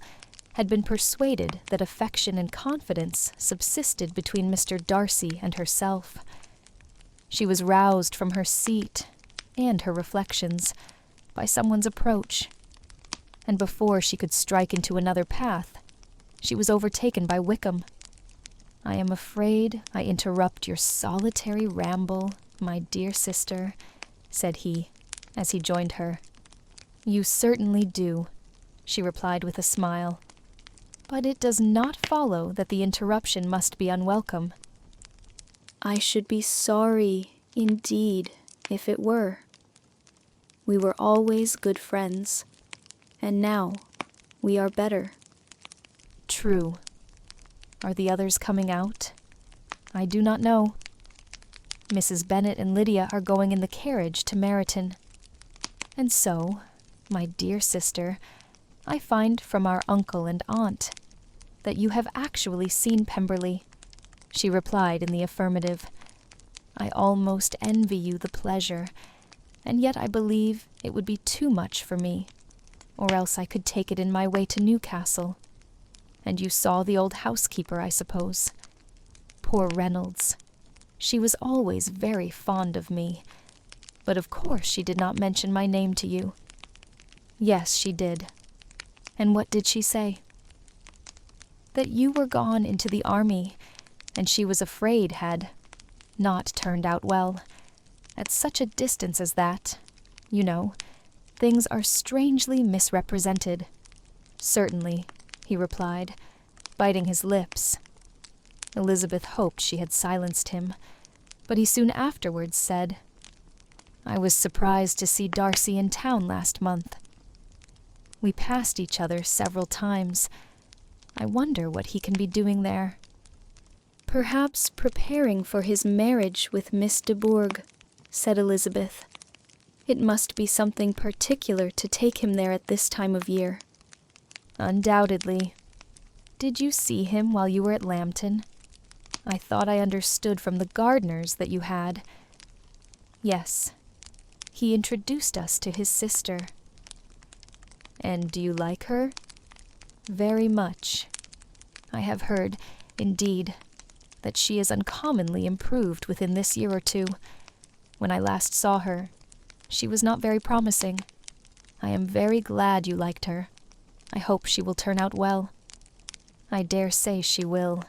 had been persuaded that affection and confidence subsisted between Mr. Darcy and herself. She was roused from her seat and her reflections by someone's approach, and before she could strike into another path, she was overtaken by Wickham. "I am afraid I interrupt your solitary ramble, my dear sister," said he, as he joined her. "You certainly do," she replied with a smile. "But it does not follow that the interruption must be unwelcome." "I should be sorry, indeed, if it were. We were always good friends, and now we are better." "True. Are the others coming out?" "I do not know. Mrs. Bennet and Lydia are going in the carriage to Meryton. And so, my dear sister, I find from our uncle and aunt that you have actually seen Pemberley." She replied in the affirmative. "I almost envy you the pleasure, and yet I believe it would be too much for me, or else I could take it in my way to Newcastle. And you saw the old housekeeper, I suppose. Poor Reynolds. She was always very fond of me, but of course she did not mention my name to you." "Yes, she did. And what did she say?" "That you were gone into the army, and she was afraid had not turned out well. At such a distance as that, you know, things are strangely misrepresented." "Certainly," he replied, biting his lips. Elizabeth hoped she had silenced him, but he soon afterwards said, "I was surprised to see Darcy in town last month. We passed each other several times. I wonder what he can be doing there." "Perhaps preparing for his marriage with Miss de Bourgh," said Elizabeth. "It must be something particular to take him there at this time of year." "Undoubtedly. Did you see him while you were at Lambton? I thought I understood from the gardeners that you had." "Yes. He introduced us to his sister." "And do you like her?" "Very much. I have heard, indeed, that she is uncommonly improved within this year or two. When I last saw her, she was not very promising. I am very glad you liked her. I hope she will turn out well." "I dare say she will.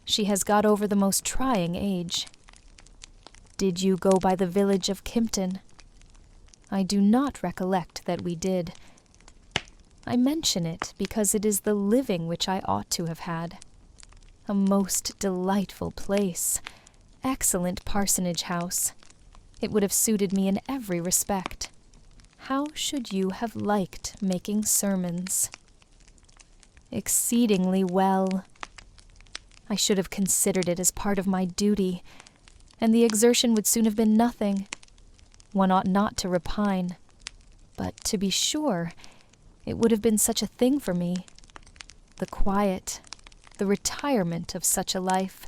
She has got over the most trying age." "Did you go by the village of Kimpton?" "I do not recollect that we did. I mention it because it is the living which I ought to have had. A most delightful place, excellent parsonage house. It would have suited me in every respect. How should you have liked making sermons?" "Exceedingly well. I should have considered it as part of my duty, and the exertion would soon have been nothing. One ought not to repine. But to be sure, it would have been such a thing for me. The quiet, the retirement of such a life,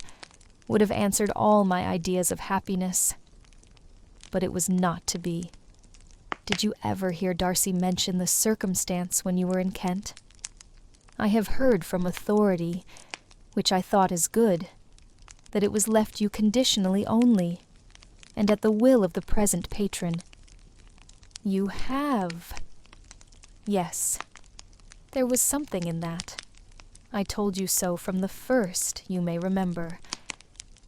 would have answered all my ideas of happiness. But it was not to be. Did you ever hear Darcy mention the circumstance when you were in Kent? I have heard from authority, which I thought is good, that it was left you conditionally only, and at the will of the present patron. You have. Yes, there was something in that. I told you so from the first, you may remember.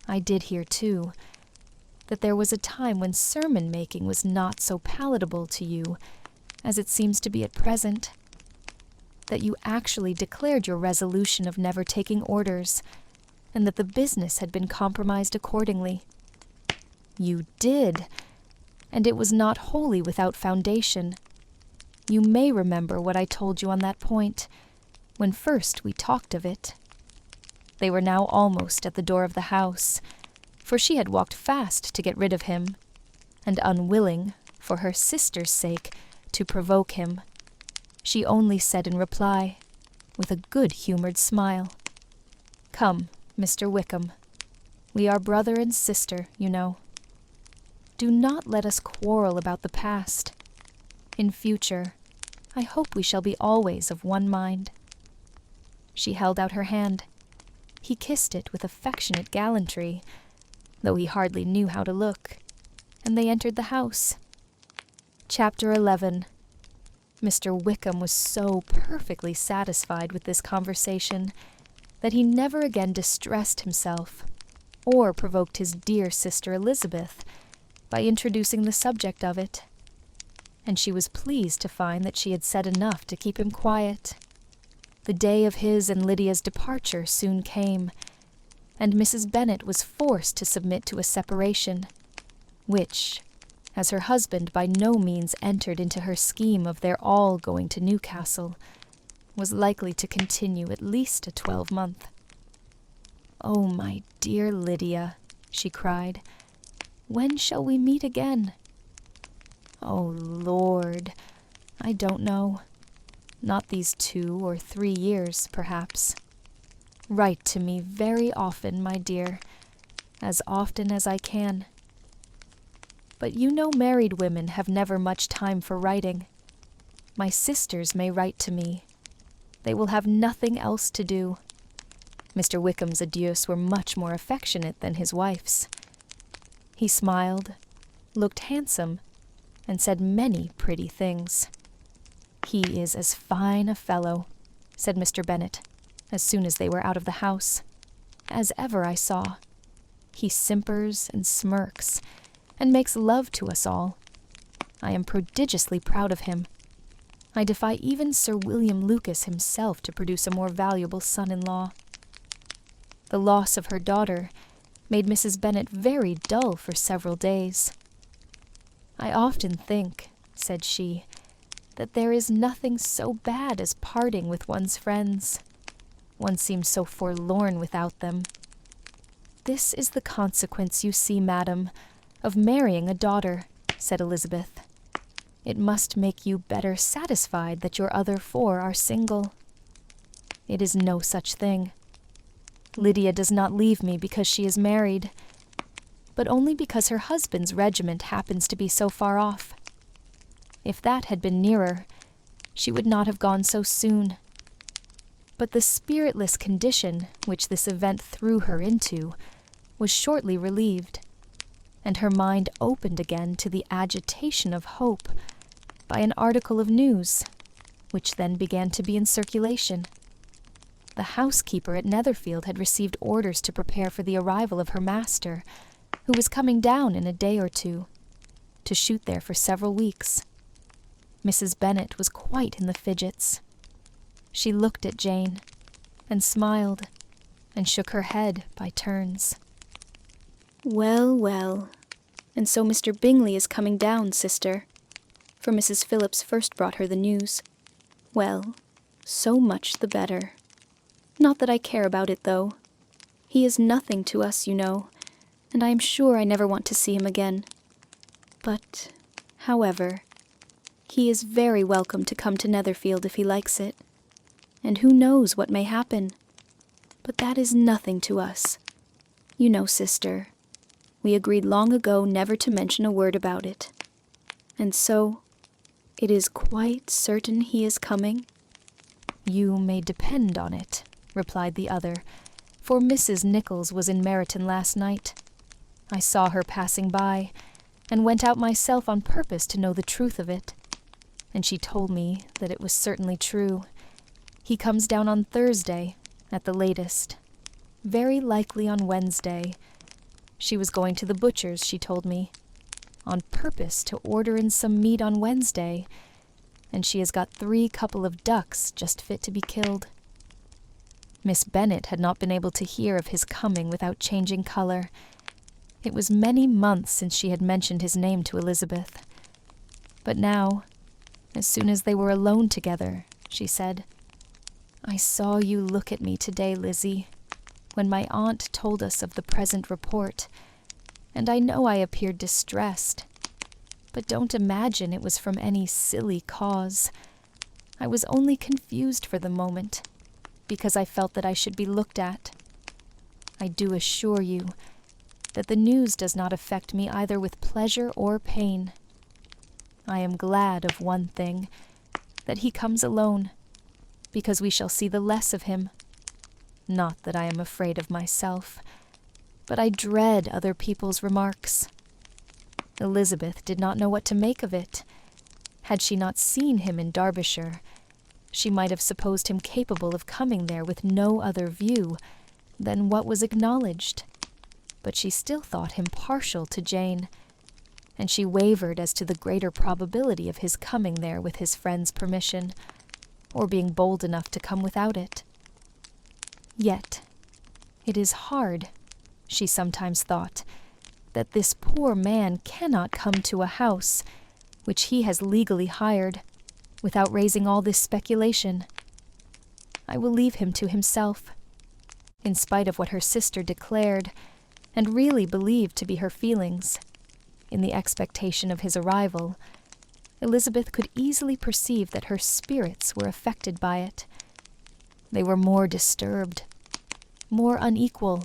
I did hear, too, that there was a time when sermon-making was not so palatable to you as it seems to be at present, that you actually declared your resolution of never taking orders, and that the business had been compromised accordingly. You did, and it was not wholly without foundation. You may remember what I told you on that point, when first we talked of it. They were now almost at the door of the house, for she had walked fast to get rid of him, and unwilling, for her sister's sake, to provoke him. She only said in reply, with a good-humored smile, "Come, Mr. Wickham, we are brother and sister, you know. Do not let us quarrel about the past. In future, I hope we shall be always of one mind." She held out her hand. He kissed it with affectionate gallantry, though he hardly knew how to look, and they entered the house. Chapter 11. Mr. Wickham was so perfectly satisfied with this conversation that he never again distressed himself, or provoked his dear sister Elizabeth by introducing the subject of it, and she was pleased to find that she had said enough to keep him quiet. The day of his and Lydia's departure soon came, and Mrs. Bennet was forced to submit to a separation, which, as her husband by no means entered into her scheme of their all going to Newcastle, was likely to continue at least a 12-month. "Oh, my dear Lydia," she cried, "when shall we meet again?" "Oh, Lord, I don't know. Not these 2 or 3 years, perhaps. Write to me very often, my dear, as often as I can. But you know married women have never much time for writing. My sisters may write to me. They will have nothing else to do." Mr. Wickham's adieus were much more affectionate than his wife's. He smiled, looked handsome, and said many pretty things. "He is as fine a fellow," said Mr. Bennet, as soon as they were out of the house, "as ever I saw. He simpers and smirks, and makes love to us all. I am prodigiously proud of him. I defy even Sir William Lucas himself to produce a more valuable son-in-law." The loss of her daughter made Mrs. Bennet very dull for several days. "I often think," said she, "that there is nothing so bad as parting with one's friends. One seems so forlorn without them. This is the consequence, you see, madam, of marrying a daughter," said Elizabeth. "It must make you better satisfied that your other 4 are single. It is no such thing. Lydia does not leave me because she is married, but only because her husband's regiment happens to be so far off. If that had been nearer, she would not have gone so soon. But the spiritless condition which this event threw her into was shortly relieved, and her mind opened again to the agitation of hope by an article of news, which then began to be in circulation. The housekeeper at Netherfield had received orders to prepare for the arrival of her master, who was coming down in a day or 2, to shoot there for several weeks. Mrs. Bennet was quite in the fidgets. She looked at Jane, and smiled, and shook her head by turns. "Well, well, and so Mr. Bingley is coming down, sister," for Mrs. Phillips first brought her the news. "Well, so much the better. Not that I care about it, though. He is nothing to us, you know, and I am sure I never want to see him again. But, however, he is very welcome to come to Netherfield if he likes it, and who knows what may happen? But that is nothing to us. You know, sister, we agreed long ago never to mention a word about it. And so, it is quite certain he is coming?" "You may depend on it," replied the other, "for Mrs. Nichols was in Meryton last night. I saw her passing by, and went out myself on purpose to know the truth of it. And she told me that it was certainly true. He comes down on Thursday, at the latest. Very likely on Wednesday. She was going to the butcher's, she told me, on purpose to order in some meat on Wednesday, and she has got 3 couple of ducks just fit to be killed." Miss Bennet had not been able to hear of his coming without changing color. It was many months since she had mentioned his name to Elizabeth. But now, as soon as they were alone together, she said, "I saw you look at me today, Lizzie, when my aunt told us of the present report, and I know I appeared distressed. But don't imagine it was from any silly cause. I was only confused for the moment, because I felt that I should be looked at. I do assure you that the news does not affect me either with pleasure or pain. I am glad of one thing, that he comes alone, because we shall see the less of him. Not that I am afraid of myself, but I dread other people's remarks." Elizabeth did not know what to make of it. Had she not seen him in Derbyshire, she might have supposed him capable of coming there with no other view than what was acknowledged, but she still thought him partial to Jane, and she wavered as to the greater probability of his coming there with his friend's permission, or being bold enough to come without it. Yet, it is hard, she sometimes thought, that this poor man cannot come to a house, which he has legally hired, without raising all this speculation. I will leave him to himself. In spite of what her sister declared, and really believed to be her feelings, in the expectation of his arrival, Elizabeth could easily perceive that her spirits were affected by it. They were more disturbed, more unequal,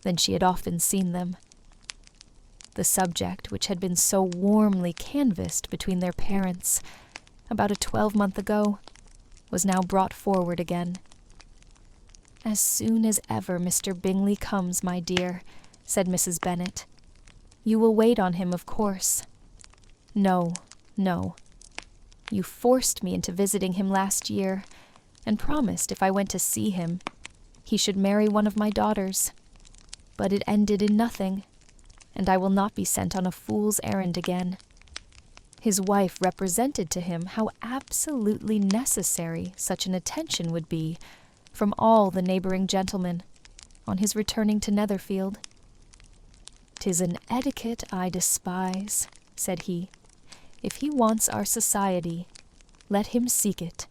than she had often seen them. The subject which had been so warmly canvassed between their parents about a 12-month ago was now brought forward again. "As soon as ever Mr. Bingley comes, my dear," said Mrs. Bennet. "You will wait on him, of course." "No, no. You forced me into visiting him last year, and promised if I went to see him, he should marry one of my daughters. But it ended in nothing, and I will not be sent on a fool's errand again." His wife represented to him how absolutely necessary such an attention would be from all the neighboring gentlemen on his returning to Netherfield. "'Tis an etiquette I despise," said he. "If he wants our society, let him seek it.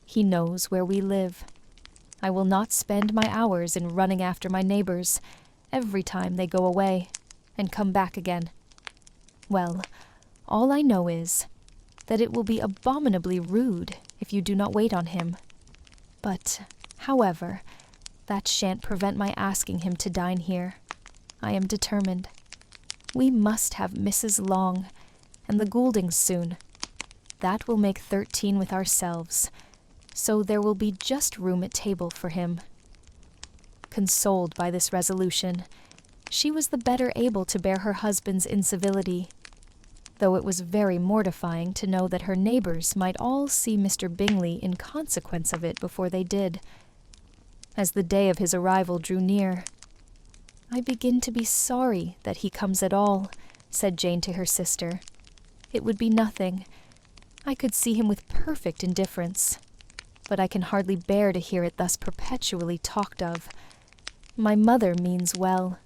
He knows where we live. I will not spend my hours in running after my neighbors every time they go away and come back again. Well, all I know is that it will be abominably rude if you do not wait on him. But, however, that shan't prevent my asking him to dine here. I am determined. We must have Mrs. Long and the Gouldings soon. That will make 13 with ourselves, so there will be just room at table for him." Consoled by this resolution, she was the better able to bear her husband's incivility, though it was very mortifying to know that her neighbors might all see Mr. Bingley in consequence of it before they did. As the day of his arrival drew near, "I begin to be sorry that he comes at all," said Jane to her sister. "It would be nothing. I could see him with perfect indifference, but I can hardly bear to hear it thus perpetually talked of. My mother means well,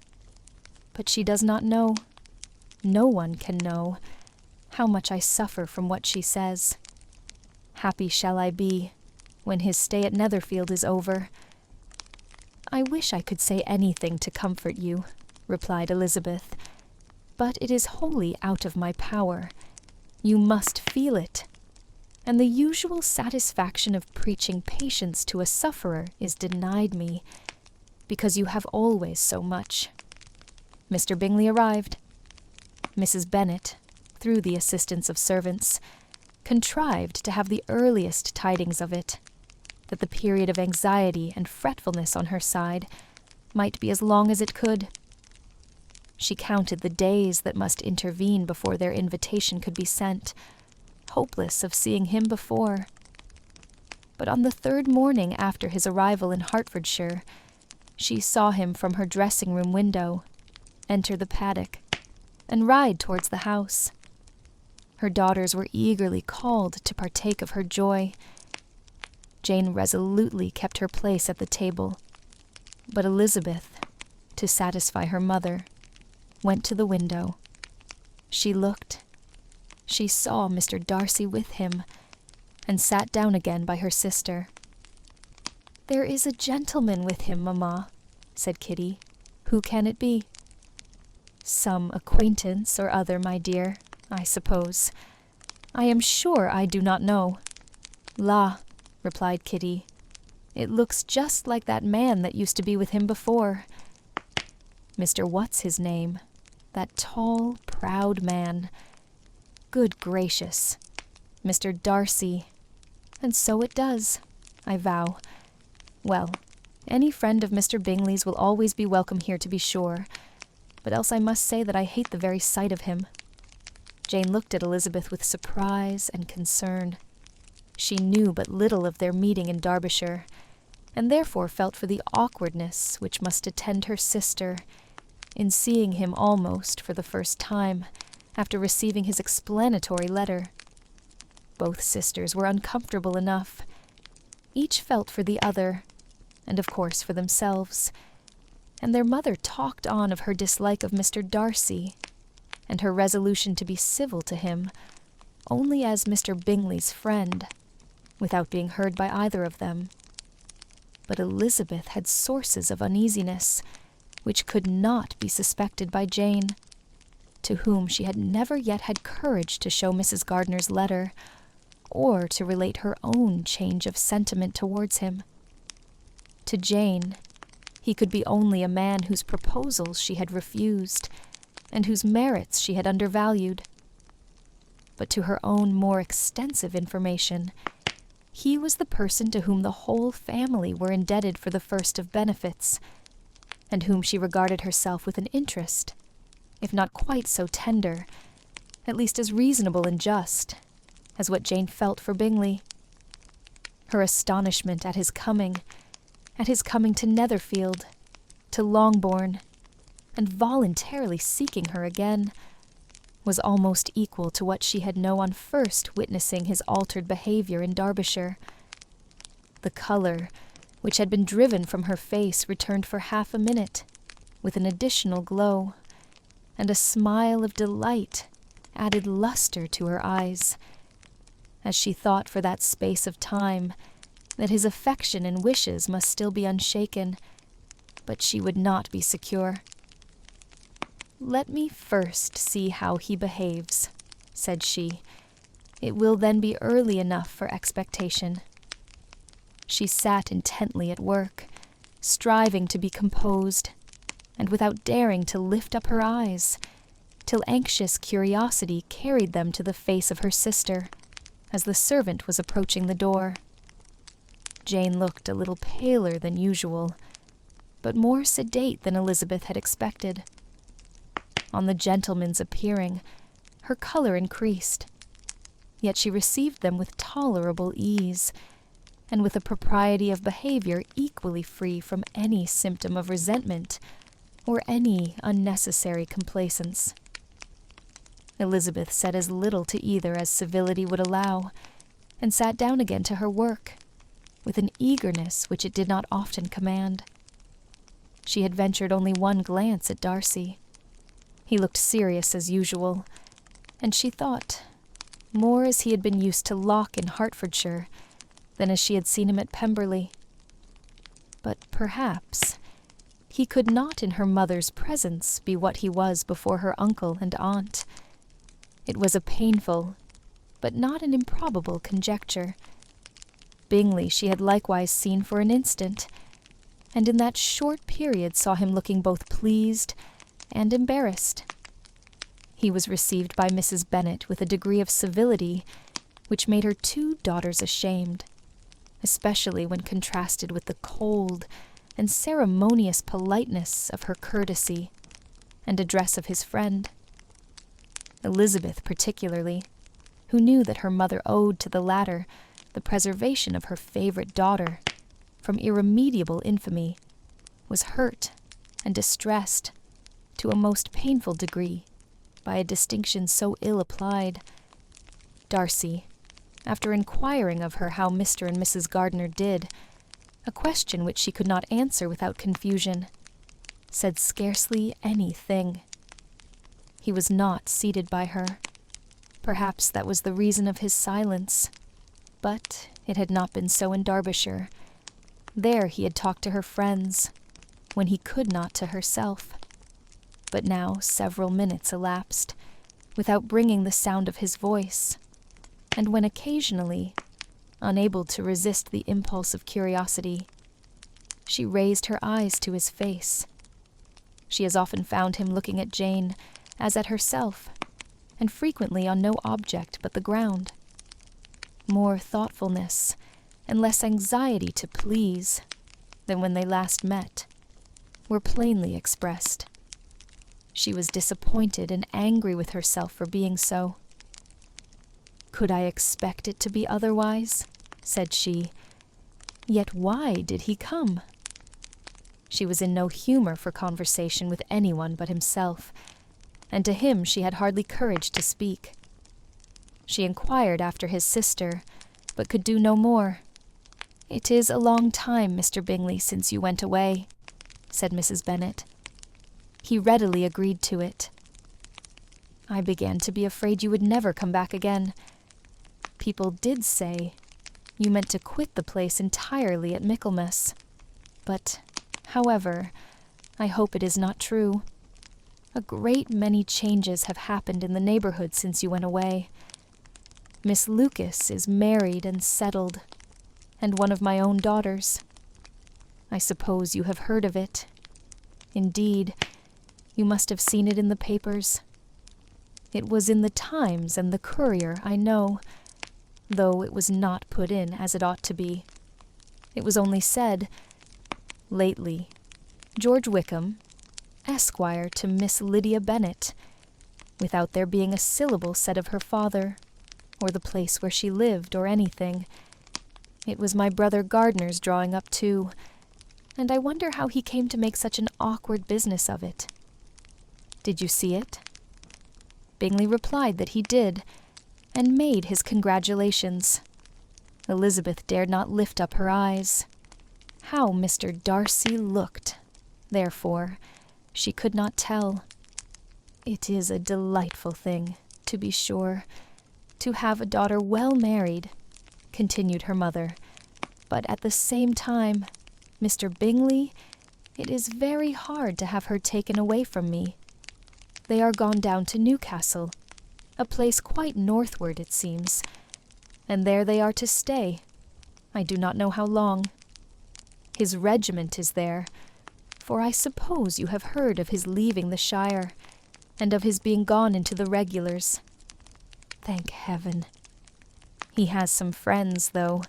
but she does not know, no one can know, how much I suffer from what she says. Happy shall I be when his stay at Netherfield is over." "I wish I could say anything to comfort you," replied Elizabeth, "but it is wholly out of my power. You must feel it, and the usual satisfaction of preaching patience to a sufferer is denied me, because you have always so much. Mr. Bingley arrived. Mrs. Bennet, through the assistance of servants, contrived to have the earliest tidings of it, that the period of anxiety and fretfulness on her side might be as long as it could. She counted the days that must intervene before their invitation could be sent, hopeless of seeing him before. But on the third morning after his arrival in Hertfordshire, she saw him from her dressing-room window enter the paddock and ride towards the house. Her daughters were eagerly called to partake of her joy. Jane resolutely kept her place at the table, but Elizabeth, to satisfy her mother, went to the window. She looked. She saw Mr. Darcy with him, and sat down again by her sister. "There is a gentleman with him, mamma," said Kitty. "Who can it be?" "Some acquaintance or other, my dear, I suppose. I am sure I do not know." "La," replied Kitty, "it looks just like that man that used to be with him before. Mr. What's his name? That tall, proud man. Good gracious. Mr. Darcy. And so it does, I vow. Well, any friend of Mr. Bingley's will always be welcome here, to be sure, but else I must say that I hate the very sight of him." Jane looked at Elizabeth with surprise and concern. She knew but little of their meeting in Derbyshire, and therefore felt for the awkwardness which must attend her sister in seeing him almost for the first time after receiving his explanatory letter. Both sisters were uncomfortable enough. Each felt for the other, and of course for themselves, and their mother talked on of her dislike of Mr. Darcy, and her resolution to be civil to him only as Mr. Bingley's friend, without being heard by either of them. But Elizabeth had sources of uneasiness which could not be suspected by Jane, to whom she had never yet had courage to show Mrs. Gardiner's letter, or to relate her own change of sentiment towards him. To Jane, he could be only a man whose proposals she had refused, and whose merits she had undervalued. But to her own more extensive information, he was the person to whom the whole family were indebted for the first of benefits, and whom she regarded herself with an interest, if not quite so tender, at least as reasonable and just, as what Jane felt for Bingley. Her astonishment at his coming to Netherfield, to Longbourn, and voluntarily seeking her again, was almost equal to what she had known on first witnessing his altered behavior in Derbyshire. The color, which had been driven from her face, returned for half a minute, with an additional glow, and a smile of delight added luster to her eyes, as she thought for that space of time that his affection and wishes must still be unshaken, but she would not be secure. "Let me first see how he behaves," said she. "It will then be early enough for expectation." She sat intently at work, striving to be composed, and without daring to lift up her eyes, till anxious curiosity carried them to the face of her sister, as the servant was approaching the door. Jane looked a little paler than usual, but more sedate than Elizabeth had expected. On the gentleman's appearing, her color increased, yet she received them with tolerable ease, and with a propriety of behavior equally free from any symptom of resentment or any unnecessary complaisance. Elizabeth said as little to either as civility would allow, and sat down again to her work, with an eagerness which it did not often command. She had ventured only one glance at Darcy. He looked serious as usual, and she thought, more as he had been used to Locke in Hertfordshire than as she had seen him at Pemberley. But perhaps he could not in her mother's presence be what he was before her uncle and aunt. It was a painful, but not an improbable conjecture. Bingley she had likewise seen for an instant, and in that short period saw him looking both pleased and embarrassed. He was received by Mrs. Bennet with a degree of civility which made her two daughters ashamed, especially when contrasted with the cold and ceremonious politeness of her courtesy and address of his friend. Elizabeth particularly, who knew that her mother owed to the latter the preservation of her favorite daughter from irremediable infamy, was hurt and distressed to a most painful degree by a distinction so ill applied. Darcy, after inquiring of her how Mr. and Mrs. Gardiner did, a question which she could not answer without confusion, said scarcely anything. He was not seated by her. Perhaps that was the reason of his silence, but it had not been so in Derbyshire. There he had talked to her friends, when he could not to herself. But now several minutes elapsed, without bringing the sound of his voice, and when occasionally, unable to resist the impulse of curiosity, she raised her eyes to his face. She has often found him looking at Jane as at herself, and frequently on no object but the ground. More thoughtfulness and less anxiety to please than when they last met were plainly expressed. She was disappointed and angry with herself for being so. "Could I expect it to be otherwise?" said she. "Yet why did he come?" She was in no humor for conversation with anyone but himself, and to him she had hardly courage to speak. She inquired after his sister, but could do no more. "It is a long time, Mr. Bingley, since you went away," said Mrs. Bennet. He readily agreed to it. "I began to be afraid you would never come back again. People did say you meant to quit the place entirely at Michaelmas. But, however, I hope it is not true. A great many changes have happened in the neighborhood since you went away. Miss Lucas is married and settled, and one of my own daughters. I suppose you have heard of it. Indeed, you must have seen it in the papers. It was in the Times and the Courier, I know, though it was not put in as it ought to be. It was only said, 'Lately, George Wickham, Esquire to Miss Lydia Bennet,' without there being a syllable said of her father, or the place where she lived, or anything. It was my brother Gardiner's drawing up too, and I wonder how he came to make such an awkward business of it. Did you see it?" Bingley replied that he did, and made his congratulations. Elizabeth dared not lift up her eyes. How Mr. Darcy looked, therefore, she could not tell. "It is a delightful thing, to be sure, to have a daughter well married," continued her mother, "but at the same time, Mr. Bingley, it is very hard to have her taken away from me. They are gone down to Newcastle, a place quite northward, it seems, and there they are to stay. I do not know how long. His regiment is there, for I suppose you have heard of his leaving the shire, and of his being gone into the regulars. Thank heaven. He has some friends, though,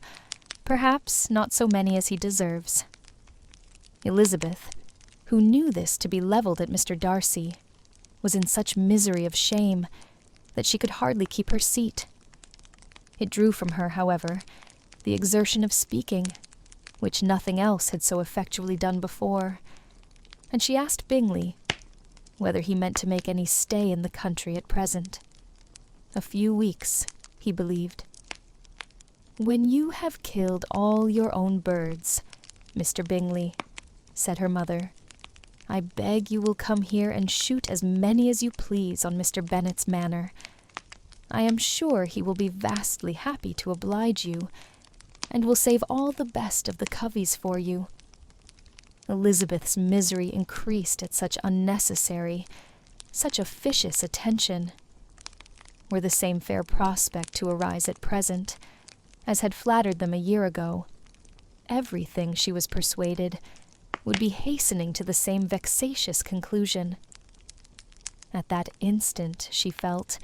perhaps not so many as he deserves." Elizabeth, who knew this to be levelled at Mr. Darcy, was in such misery of shame that she could hardly keep her seat. It drew from her, however, the exertion of speaking, which nothing else had so effectually done before, and she asked Bingley whether he meant to make any stay in the country at present. A few weeks, he believed. "When you have killed all your own birds, Mr. Bingley," said her mother, "I beg you will come here and shoot as many as you please on Mr. Bennet's manor. I am sure he will be vastly happy to oblige you, and will save all the best of the coveys for you." Elizabeth's misery increased at such unnecessary, such officious attention. Were the same fair prospect to arise at present, as had flattered them a year ago, everything, she was persuaded, would be hastening to the same vexatious conclusion. At that instant she felt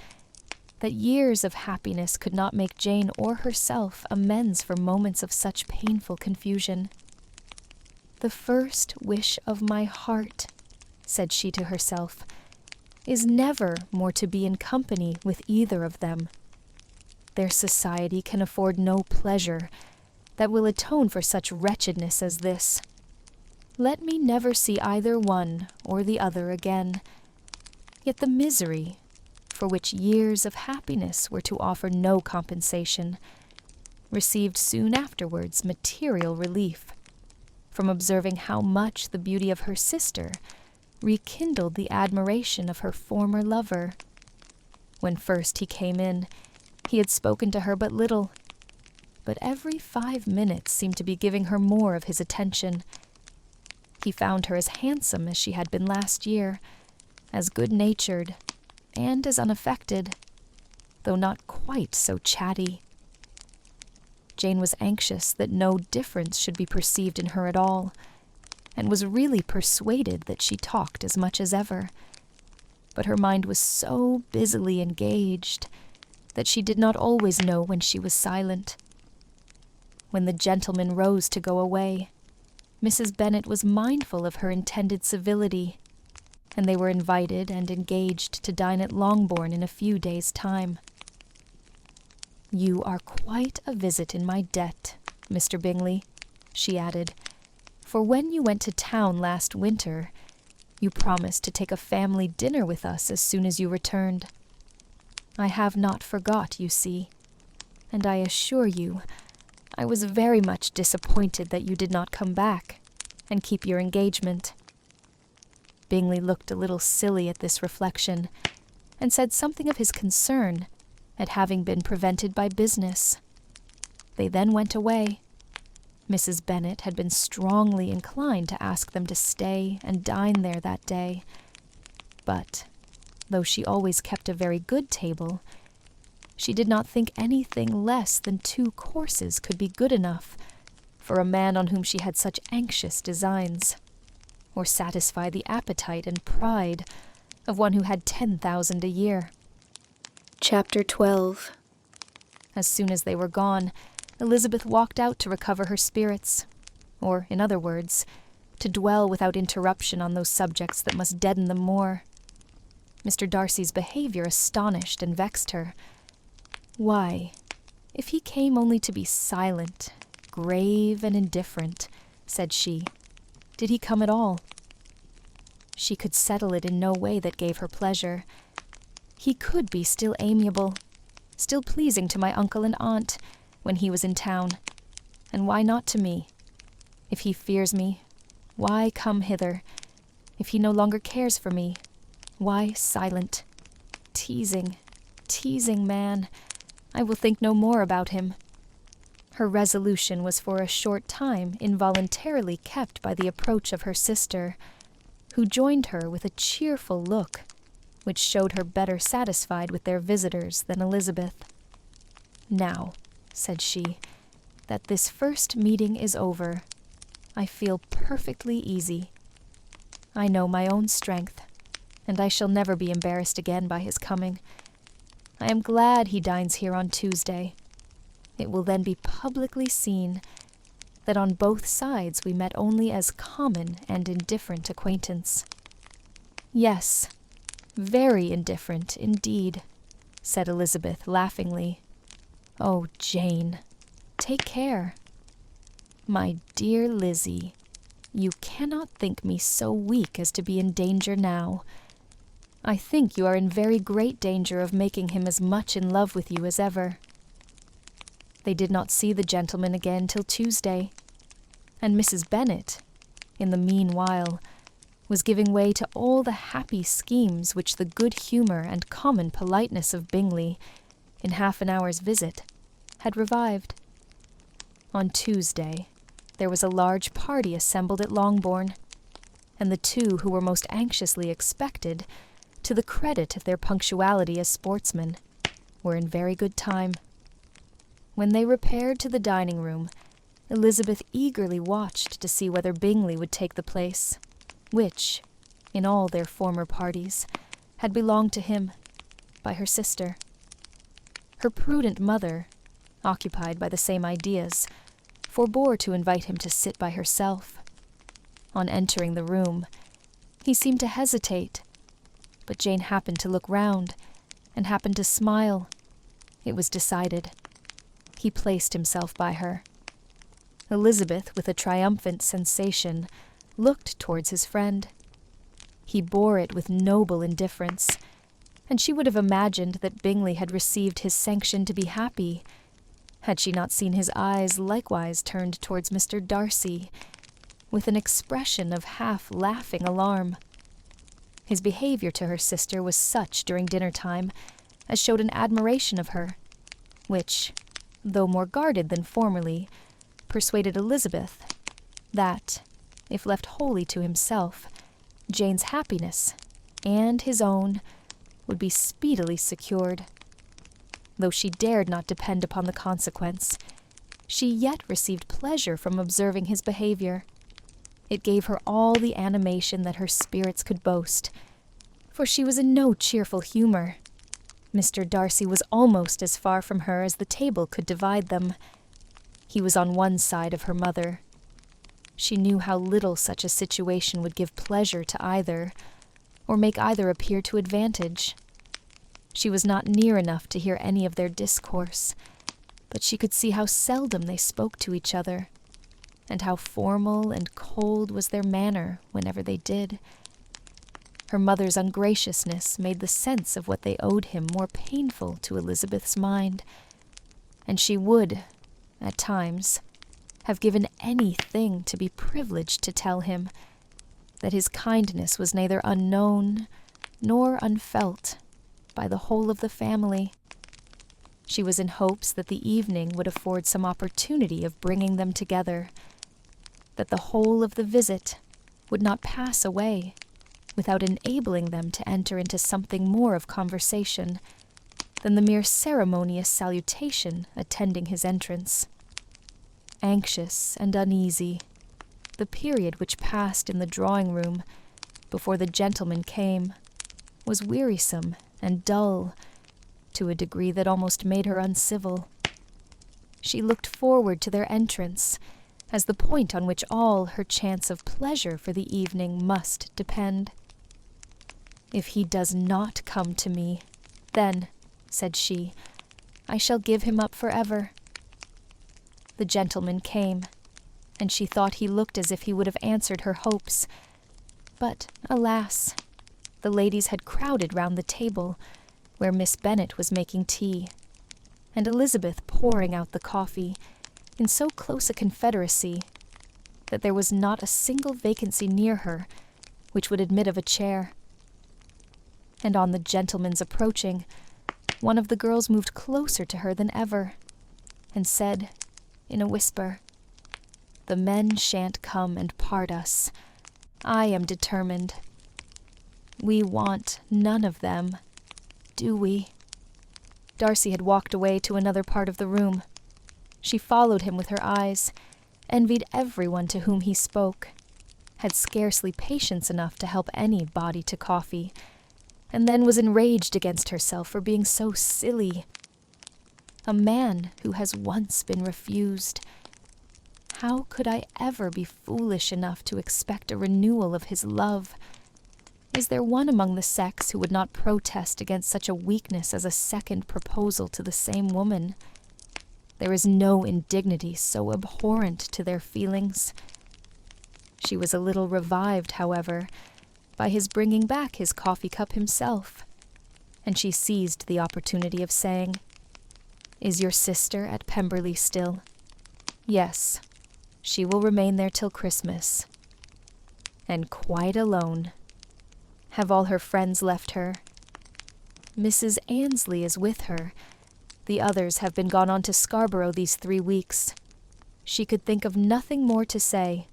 that years of happiness could not make Jane or herself amends for moments of such painful confusion. "The first wish of my heart," said she to herself, "is never more to be in company with either of them. Their society can afford no pleasure that will atone for such wretchedness as this. Let me never see either one or the other again. Yet the misery, for which years of happiness were to offer no compensation, received soon afterwards material relief, from observing how much the beauty of her sister rekindled the admiration of her former lover. When first he came in, he had spoken to her but little, but every 5 minutes seemed to be giving her more of his attention. He found her as handsome as she had been last year, as good-natured, and as unaffected, though not quite so chatty. Jane was anxious that no difference should be perceived in her at all, and was really persuaded that she talked as much as ever. But her mind was so busily engaged that she did not always know when she was silent. When the gentlemen rose to go away, Mrs. Bennet was mindful of her intended civility, and they were invited and engaged to dine at Longbourn in a few days' time. "You are quite a visit in my debt, Mr. Bingley," she added, "for when you went to town last winter, you promised to take a family dinner with us as soon as you returned. I have not forgot, you see, and I assure you I was very much disappointed that you did not come back and keep your engagement." Bingley looked a little silly at this reflection, and said something of his concern at having been prevented by business. They then went away. Mrs. Bennet had been strongly inclined to ask them to stay and dine there that day, but, though she always kept a very good table, she did not think anything less than 2 courses could be good enough for a man on whom she had such anxious designs, or satisfy the appetite and pride of one who had 10,000 a year. Chapter 12. As soon as they were gone, Elizabeth walked out to recover her spirits, or, in other words, to dwell without interruption on those subjects that must deaden them more. Mr. Darcy's behavior astonished and vexed her. Why, if he came only to be silent, grave, and indifferent, said she, did he come at all? She could settle it in no way that gave her pleasure. He could be still amiable, still pleasing to my uncle and aunt when he was in town, and why not to me? If he fears me, why come hither? If he no longer cares for me, why silent? Teasing man, I will think no more about him. Her resolution was for a short time involuntarily kept by the approach of her sister, who joined her with a cheerful look, which showed her better satisfied with their visitors than Elizabeth. "Now," said she, "that this first meeting is over, I feel perfectly easy. I know my own strength, and I shall never be embarrassed again by his coming. I am glad he dines here on Tuesday. It will then be publicly seen that on both sides we met only as common and indifferent acquaintance." "Yes, very indifferent indeed," said Elizabeth laughingly. "Oh, Jane, take care." "My dear Lizzie, you cannot think me so weak as to be in danger now. I think you are in very great danger of making him as much in love with you as ever." They did not see the gentleman again till Tuesday, and Mrs. Bennet, in the meanwhile, was giving way to all the happy schemes which the good humour and common politeness of Bingley, in half an hour's visit, had revived. On Tuesday, there was a large party assembled at Longbourn, and the 2 who were most anxiously expected, to the credit of their punctuality as sportsmen, were in very good time. When they repaired to the dining-room, Elizabeth eagerly watched to see whether Bingley would take the place, which, in all their former parties, had belonged to him by her sister. Her prudent mother, occupied by the same ideas, forbore to invite him to sit by herself. On entering the room, he seemed to hesitate, but Jane happened to look round and happened to smile. It was decided. He placed himself by her. Elizabeth, with a triumphant sensation, looked towards his friend. He bore it with noble indifference, and she would have imagined that Bingley had received his sanction to be happy, had she not seen his eyes likewise turned towards Mr. Darcy, with an expression of half-laughing alarm. His behaviour to her sister was such during dinner-time as showed an admiration of her, which, though more guarded than formerly, persuaded Elizabeth that, if left wholly to himself, Jane's happiness, and his own, would be speedily secured. Though she dared not depend upon the consequence, she yet received pleasure from observing his behaviour. It gave her all the animation that her spirits could boast, for she was in no cheerful humour. Mr. Darcy was almost as far from her as the table could divide them. He was on one side of her mother. She knew how little such a situation would give pleasure to either, or make either appear to advantage. She was not near enough to hear any of their discourse, but she could see how seldom they spoke to each other, and how formal and cold was their manner whenever they did. Her mother's ungraciousness made the sense of what they owed him more painful to Elizabeth's mind, and she would, at times, have given anything to be privileged to tell him that his kindness was neither unknown nor unfelt by the whole of the family. She was in hopes that the evening would afford some opportunity of bringing them together, that the whole of the visit would not pass away without enabling them to enter into something more of conversation than the mere ceremonious salutation attending his entrance. Anxious and uneasy, the period which passed in the drawing-room before the gentlemen came was wearisome and dull to a degree that almost made her uncivil. She looked forward to their entrance as the point on which all her chance of pleasure for the evening must depend. "If he does not come to me, then," said she, "I shall give him up forever." The gentleman came, and she thought he looked as if he would have answered her hopes. But, alas, the ladies had crowded round the table, where Miss Bennet was making tea, and Elizabeth pouring out the coffee, in so close a confederacy that there was not a single vacancy near her which would admit of a chair. And on the gentleman's approaching, one of the girls moved closer to her than ever, and said, in a whisper, "The men shan't come and part us. I am determined. We want none of them, do we?" Darcy had walked away to another part of the room. She followed him with her eyes, envied everyone to whom he spoke, had scarcely patience enough to help any body to coffee, and then was enraged against herself for being so silly. A man who has once been refused. How could I ever be foolish enough to expect a renewal of his love? Is there one among the sex who would not protest against such a weakness as a second proposal to the same woman? There is no indignity so abhorrent to their feelings. She was a little revived, however, by his bringing back his coffee-cup himself, and she seized the opportunity of saying, "Is your sister at Pemberley still?" "Yes, she will remain there till Christmas." "And quite alone? Have all her friends left her?" "Mrs. Annesley is with her. The others have been gone on to Scarborough these 3 weeks. She could think of nothing more to say,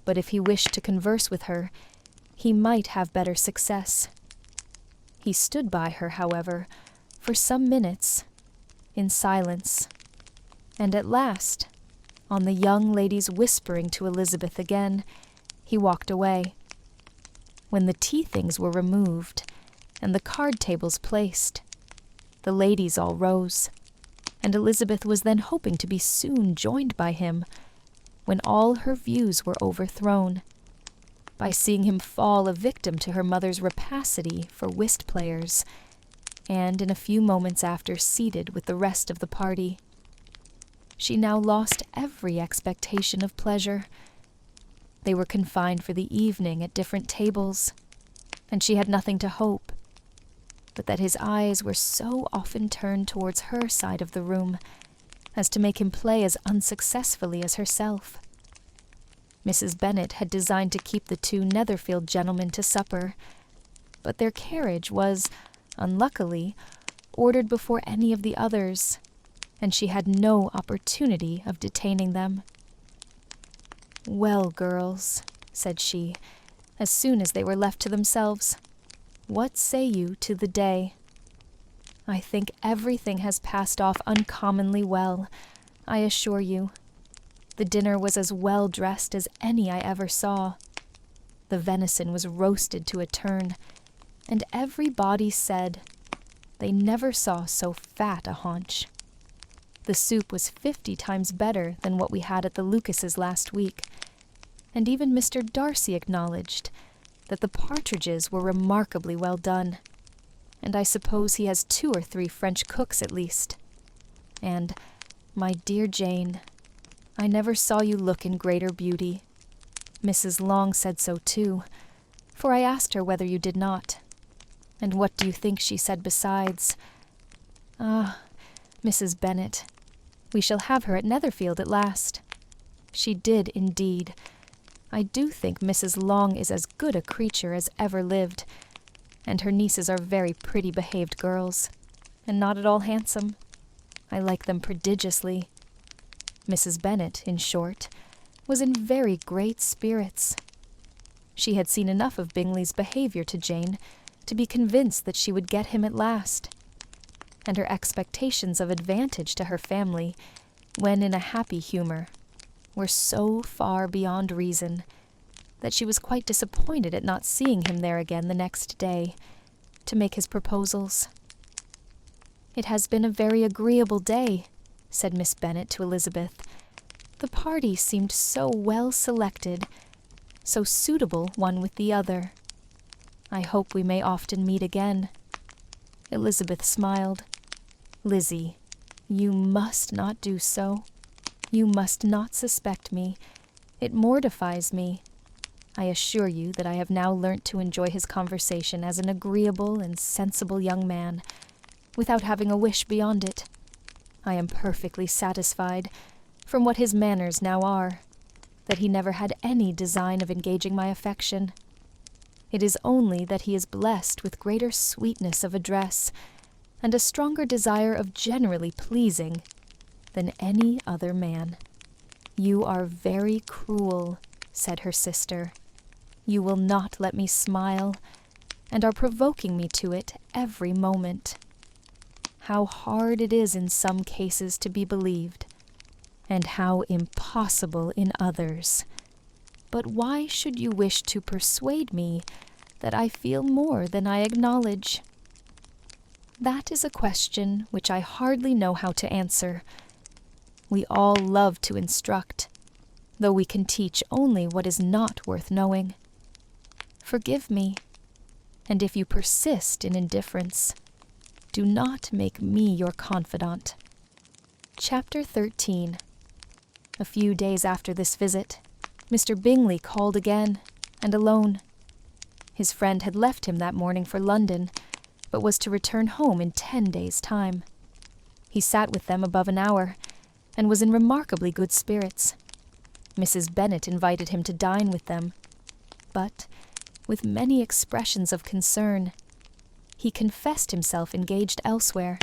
but if he wished to converse with her, he might have better success." He stood by her, however, for some minutes, in silence, and at last, on the young ladies whispering to Elizabeth again, he walked away. When the tea things were removed and the card tables placed, the ladies all rose, and Elizabeth was then hoping to be soon joined by him, when all her views were overthrown by seeing him fall a victim to her mother's rapacity for whist players, and in a few moments after seated with the rest of the party. She now lost every expectation of pleasure. They were confined for the evening at different tables, and she had nothing to hope, but that his eyes were so often turned towards her side of the room as to make him play as unsuccessfully as herself. Mrs. Bennet had designed to keep the two Netherfield gentlemen to supper, but their carriage was, unluckily, ordered before any of the others, and she had no opportunity of detaining them. "Well, girls," said she, as soon as they were left to themselves, "what say you to the day? I think everything has passed off uncommonly well, I assure you. The dinner was as well dressed as any I ever saw. The venison was roasted to a turn, and everybody said they never saw so fat a haunch. The soup was 50 times better than what we had at the Lucases last week, and even Mr. Darcy acknowledged that the partridges were remarkably well done, and I suppose he has 2 or 3 French cooks at least. And, my dear Jane, I never saw you look in greater beauty. Mrs. Long said so too, for I asked her whether you did not. And what do you think she said besides? Ah, Mrs. Bennet, we shall have her at Netherfield at last. She did indeed. I do think Mrs. Long is as good a creature as ever lived, and her nieces are very pretty behaved girls, and not at all handsome. I like them prodigiously. Mrs. Bennet, in short, was in very great spirits. She had seen enough of Bingley's behavior to Jane to be convinced that she would get him at last, and her expectations of advantage to her family, when in a happy humor, were so far beyond reason that she was quite disappointed at not seeing him there again the next day to make his proposals. "It has been a very agreeable day," said Miss Bennet to Elizabeth. "The party seemed so well selected, so suitable one with the other. I hope we may often meet again." Elizabeth smiled. "Lizzie, you must not do so. You must not suspect me. It mortifies me. I assure you that I have now learnt to enjoy his conversation as an agreeable and sensible young man, without having a wish beyond it. I am perfectly satisfied, from what his manners now are, that he never had any design of engaging my affection. It is only that he is blessed with greater sweetness of address, and a stronger desire of generally pleasing, than any other man." "You are very cruel," said her sister. "You will not let me smile, and are provoking me to it every moment. How hard it is in some cases to be believed, and how impossible in others. But why should you wish to persuade me that I feel more than I acknowledge?" "That is a question which I hardly know how to answer. We all love to instruct, though we can teach only what is not worth knowing. Forgive me, and if you persist in indifference, do not make me your confidant." Chapter 13. A few days after this visit, Mr. Bingley called again, and alone. His friend had left him that morning for London, but was to return home in 10 days' time. He sat with them above an hour, and was in remarkably good spirits. Mrs. Bennet invited him to dine with them, but, with many expressions of concern, he confessed himself engaged elsewhere.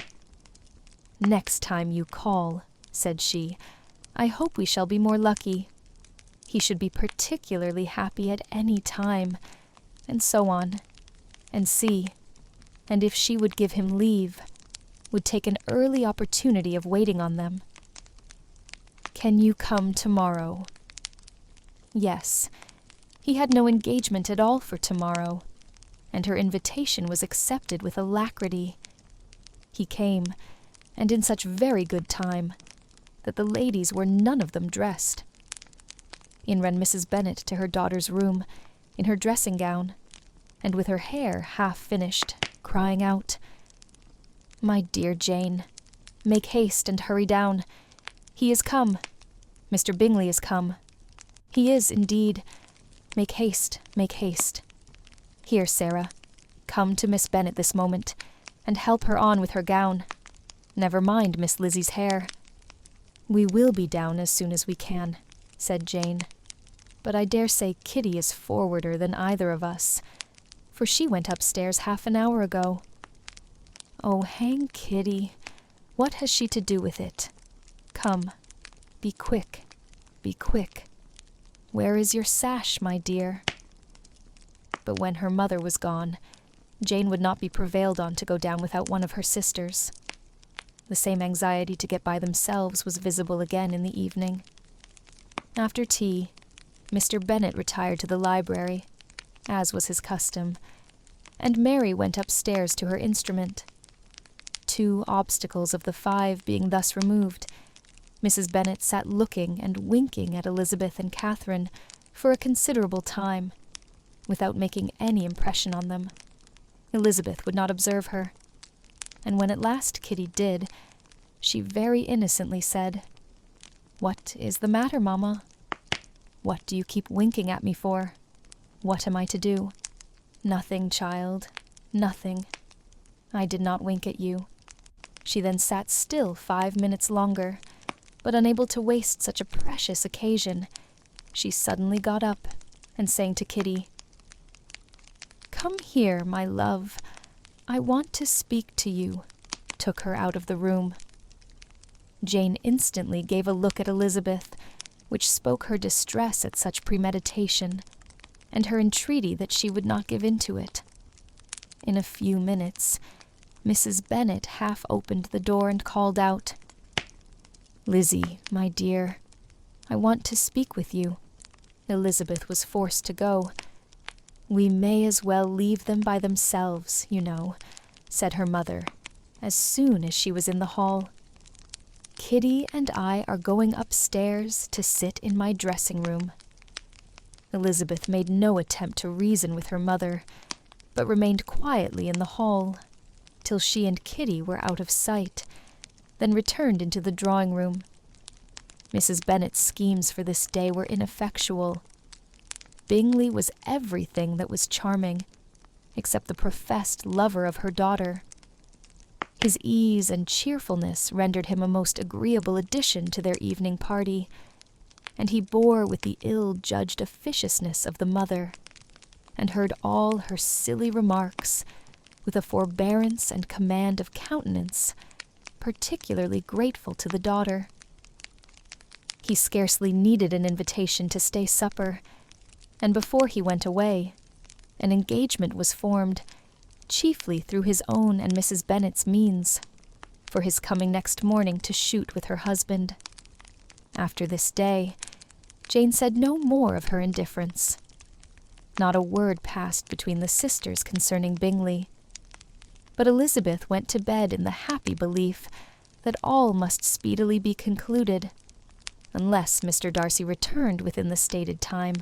"Next time you call," said she, "I hope we shall be more lucky. He should be particularly happy at any time," and so on, and see, and if she would give him leave, would take an early opportunity of waiting on them. Can you come tomorrow?" Yes, he had no engagement at all for tomorrow, and her invitation was accepted with alacrity. He came, and in such very good time, that the ladies were none of them dressed. In ran Mrs. Bennet to her daughter's room, in her dressing gown, and with her hair half finished, crying out, "My dear Jane, make haste and hurry down. He is come. Mr. Bingley is come. He is, indeed. Make haste, make haste. Here, Sarah, come to Miss Bennet this moment, and help her on with her gown. Never mind Miss Lizzie's hair." "We will be down as soon as we can," said Jane. "But I dare say Kitty is forwarder than either of us, for she went upstairs half an hour ago." "Oh, hang Kitty. What has she to do with it? Come, be quick, be quick. Where is your sash, my dear?" But when her mother was gone, Jane would not be prevailed on to go down without one of her sisters. The same anxiety to get by themselves was visible again in the evening. After tea, Mr. Bennet retired to the library, as was his custom, and Mary went upstairs to her instrument. 2 obstacles of the 5 being thus removed, Mrs. Bennet sat looking and winking at Elizabeth and Catherine for a considerable time, without making any impression on them. Elizabeth would not observe her, and when at last Kitty did, she very innocently said, "What is the matter, mamma? What do you keep winking at me for? What am I to do?" "Nothing, child, nothing. I did not wink at you." She then sat still 5 minutes longer, but unable to waste such a precious occasion, she suddenly got up, and saying to Kitty, "Come here, my love, I want to speak to you," took her out of the room. Jane instantly gave a look at Elizabeth, which spoke her distress at such premeditation, and her entreaty that she would not give in to it. In a few minutes, Mrs. Bennet half opened the door and called out, "Lizzie, my dear, I want to speak with you." Elizabeth was forced to go. "We may as well leave them by themselves, you know," said her mother, as soon as she was in the hall. "Kitty and I are going upstairs to sit in my dressing-room." Elizabeth made no attempt to reason with her mother, but remained quietly in the hall, till she and Kitty were out of sight, then returned into the drawing-room. Mrs. Bennet's schemes for this day were ineffectual. Bingley was everything that was charming, except the professed lover of her daughter. His ease and cheerfulness rendered him a most agreeable addition to their evening party, and he bore with the ill-judged officiousness of the mother, and heard all her silly remarks with a forbearance and command of countenance particularly grateful to the daughter. He scarcely needed an invitation to stay supper, and before he went away, an engagement was formed, chiefly through his own and Mrs. Bennet's means, for his coming next morning to shoot with her husband. After this day, Jane said no more of her indifference. Not a word passed between the sisters concerning Bingley, but Elizabeth went to bed in the happy belief that all must speedily be concluded, unless Mr. Darcy returned within the stated time.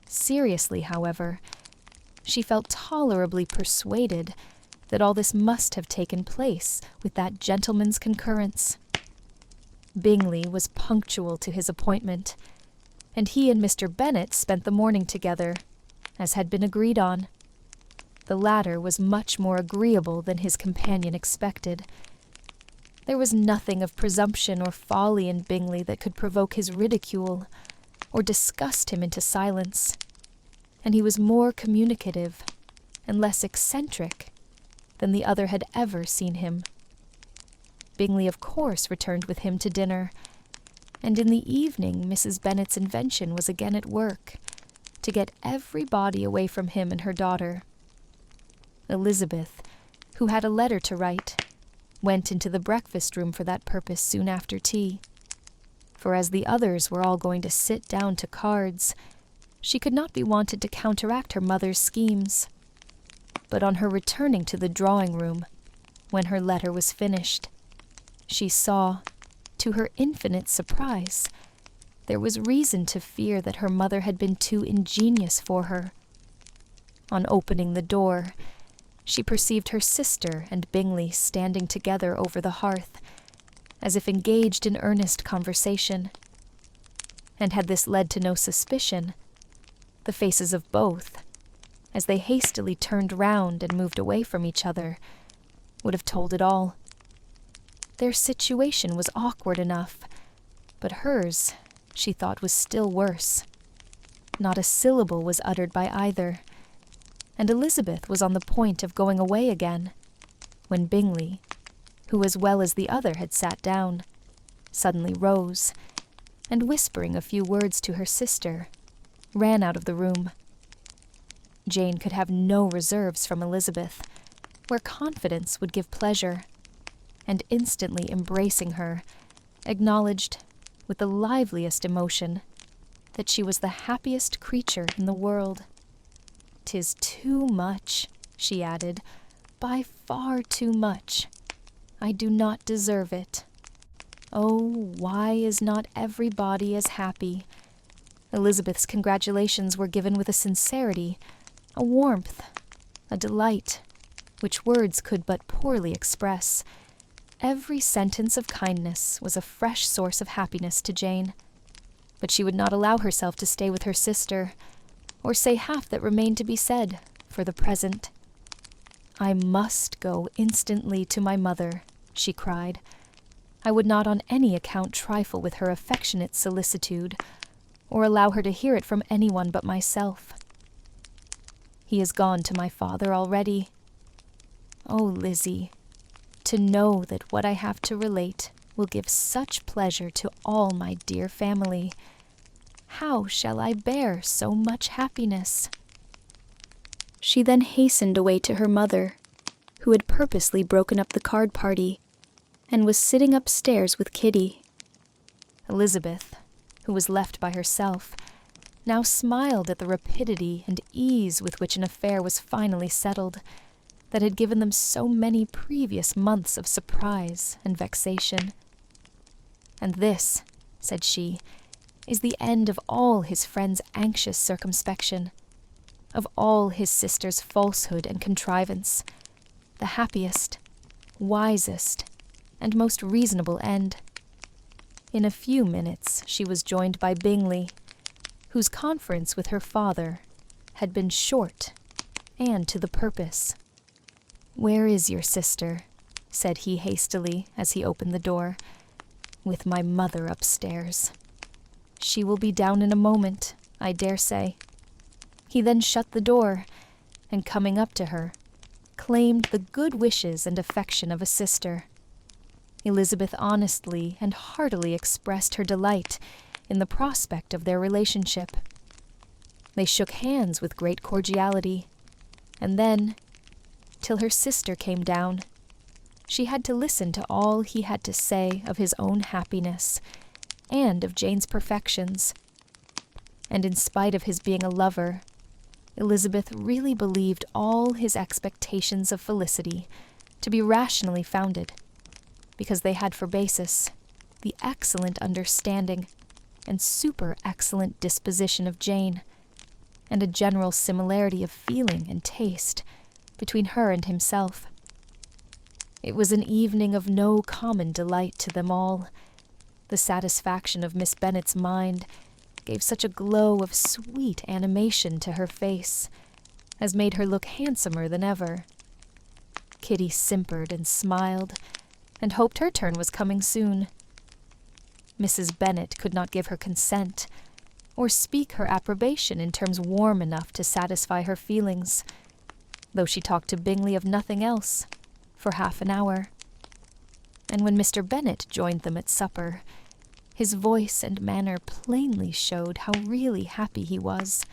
Seriously, however, she felt tolerably persuaded that all this must have taken place with that gentleman's concurrence. Bingley was punctual to his appointment, and he and Mr. Bennet spent the morning together, as had been agreed on. The latter was much more agreeable than his companion expected. There was nothing of presumption or folly in Bingley that could provoke his ridicule, or disgust him into silence, and he was more communicative and less eccentric than the other had ever seen him. Bingley, of course, returned with him to dinner, and in the evening Mrs. Bennet's invention was again at work, to get everybody away from him and her daughter. Elizabeth, who had a letter to write, went into the breakfast-room for that purpose soon after tea. for as the others were all going to sit down to cards, she could not be wanted to counteract her mother's schemes. But on her returning to the drawing-room, when her letter was finished, she saw, to her infinite surprise, there was reason to fear that her mother had been too ingenious for her. On opening the door, she perceived her sister and Bingley standing together over the hearth, as if engaged in earnest conversation. And had this led to no suspicion, the faces of both, as they hastily turned round and moved away from each other, would have told it all. Their situation was awkward enough, but hers, she thought, was still worse. Not a syllable was uttered by either, and Elizabeth was on the point of going away again, when Bingley, who as well as the other had sat down, suddenly rose, and whispering a few words to her sister, ran out of the room. Jane could have no reserves from Elizabeth, where confidence would give pleasure, and instantly embracing her, acknowledged, with the liveliest emotion, that she was the happiest creature in the world. "'Tis too much," she added, "by far too much. I do not deserve it. Oh, why is not everybody as happy?" Elizabeth's congratulations were given with a sincerity, a warmth, a delight, which words could but poorly express. Every sentence of kindness was a fresh source of happiness to Jane, but she would not allow herself to stay with her sister, or say half that remained to be said, for the present. "I must go instantly to my mother," she cried. "I would not on any account trifle with her affectionate solicitude, or allow her to hear it from anyone but myself. He is gone to my father already. Oh, Lizzie, to know that what I have to relate will give such pleasure to all my dear family. How shall I bear so much happiness?" She then hastened away to her mother, who had purposely broken up the card party, and was sitting upstairs with Kitty. Elizabeth, who was left by herself, now smiled at the rapidity and ease with which an affair was finally settled, that had given them so many previous months of surprise and vexation. "And this," said she, "is the end of all his friend's anxious circumspection, of all his sister's falsehood and contrivance, the happiest, wisest, and most reasonable end." In a few minutes she was joined by Bingley, whose conference with her father had been short and to the purpose. "Where is your sister?" said he hastily as he opened the door. "With my mother upstairs. She will be down in a moment, I dare say." He then shut the door, and coming up to her, claimed the good wishes and affection of a sister. Elizabeth honestly and heartily expressed her delight in the prospect of their relationship. They shook hands with great cordiality, and then, till her sister came down, she had to listen to all he had to say of his own happiness, and of Jane's perfections. And in spite of his being a lover, Elizabeth really believed all his expectations of felicity to be rationally founded, because they had for basis the excellent understanding and super-excellent disposition of Jane, and a general similarity of feeling and taste between her and himself. It was an evening of no common delight to them all. The satisfaction of Miss Bennet's mind gave such a glow of sweet animation to her face as made her look handsomer than ever. Kitty simpered and smiled, and hoped her turn was coming soon. Mrs. Bennet could not give her consent, or speak her approbation in terms warm enough to satisfy her feelings, though she talked to Bingley of nothing else for half an hour. And when Mr. Bennet joined them at supper, his voice and manner plainly showed how really happy he was.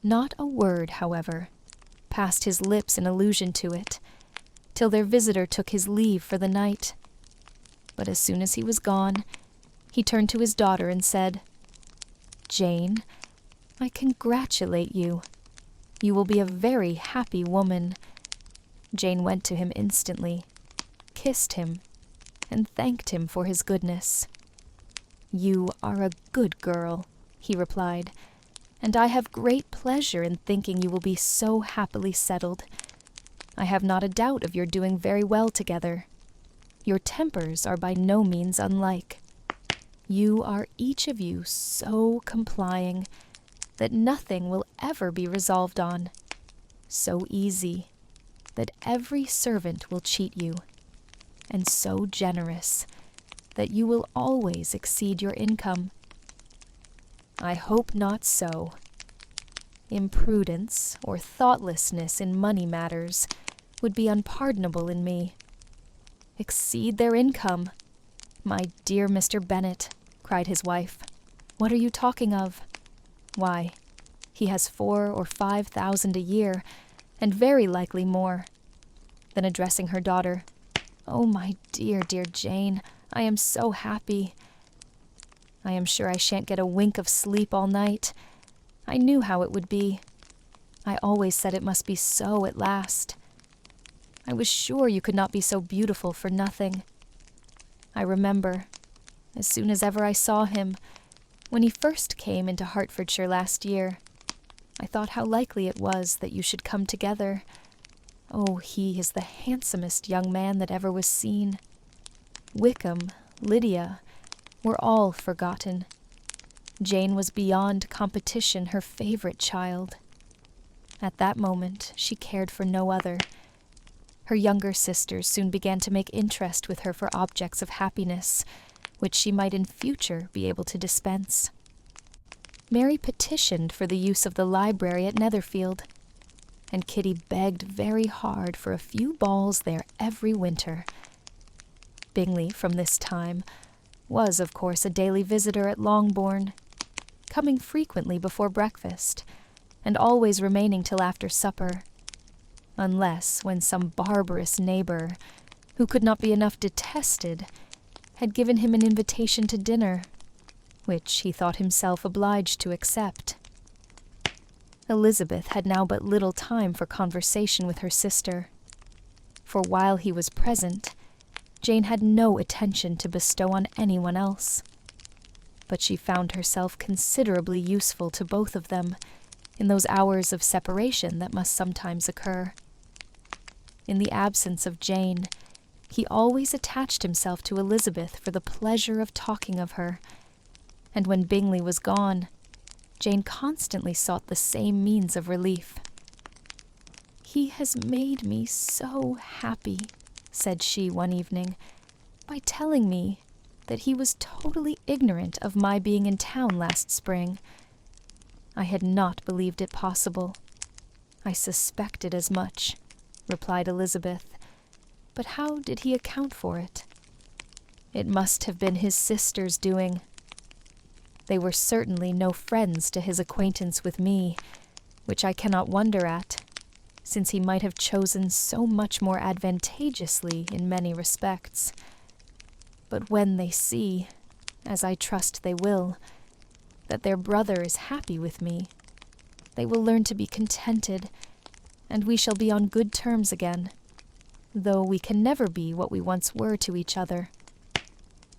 Not a word, however, passed his lips in allusion to it, till their visitor took his leave for the night. But as soon as he was gone, He turned to his daughter and said, "Jane, I congratulate you. You will be a very happy woman." Jane went to him instantly, kissed him, and thanked him for his goodness. "You are a good girl," he replied, "and I have great pleasure in thinking you will be so happily settled. I have not a doubt of your doing very well together. Your tempers are by no means unlike. You are each of you so complying that nothing will ever be resolved on, so easy that every servant will cheat you, and so generous that you will always exceed your income. I hope not so. Imprudence or thoughtlessness in money matters would be unpardonable in me. Exceed their income! My dear Mr. Bennet, cried his wife, what are you talking of? Why, he has 4,000 or 5,000 a year, and very likely more. Then addressing her daughter, "Oh, my dear, dear Jane, I am so happy. I am sure I shan't get a wink of sleep all night. I knew how it would be. I always said it must be so at last. I was sure you could not be so beautiful for nothing. I remember, as soon as ever I saw him, when he first came into Hertfordshire last year, I thought how likely it was that you should come together. Oh, he is the handsomest young man that ever was seen. Wickham, Lydia, were all forgotten. Jane was beyond competition her favorite child. At that moment she cared for no other. Her younger sisters soon began to make interest with her for objects of happiness, which she might in future be able to dispense. Mary petitioned for the use of the library at Netherfield, and Kitty begged very hard for a few balls there every winter. Bingley, from this time, was of course a daily visitor at Longbourn, coming frequently before breakfast, and always remaining till after supper, unless when some barbarous neighbor, who could not be enough detested, had given him an invitation to dinner, which he thought himself obliged to accept. Elizabeth had now but little time for conversation with her sister, for while he was present, Jane had no attention to bestow on anyone else. But she found herself considerably useful to both of them in those hours of separation that must sometimes occur. In the absence of Jane, he always attached himself to Elizabeth for the pleasure of talking of her, and when Bingley was gone, Jane constantly sought the same means of relief. "He has made me so happy," said she one evening, "by telling me that he was totally ignorant of my being in town last spring. I had not believed it possible. I suspected as much," replied Elizabeth. "But how did he account for it?" "It must have been his sister's doing. They were certainly no friends to his acquaintance with me, which I cannot wonder at, since he might have chosen so much more advantageously in many respects. But when they see, as I trust they will, that their brother is happy with me, they will learn to be contented, and we shall be on good terms again, though we can never be what we once were to each other."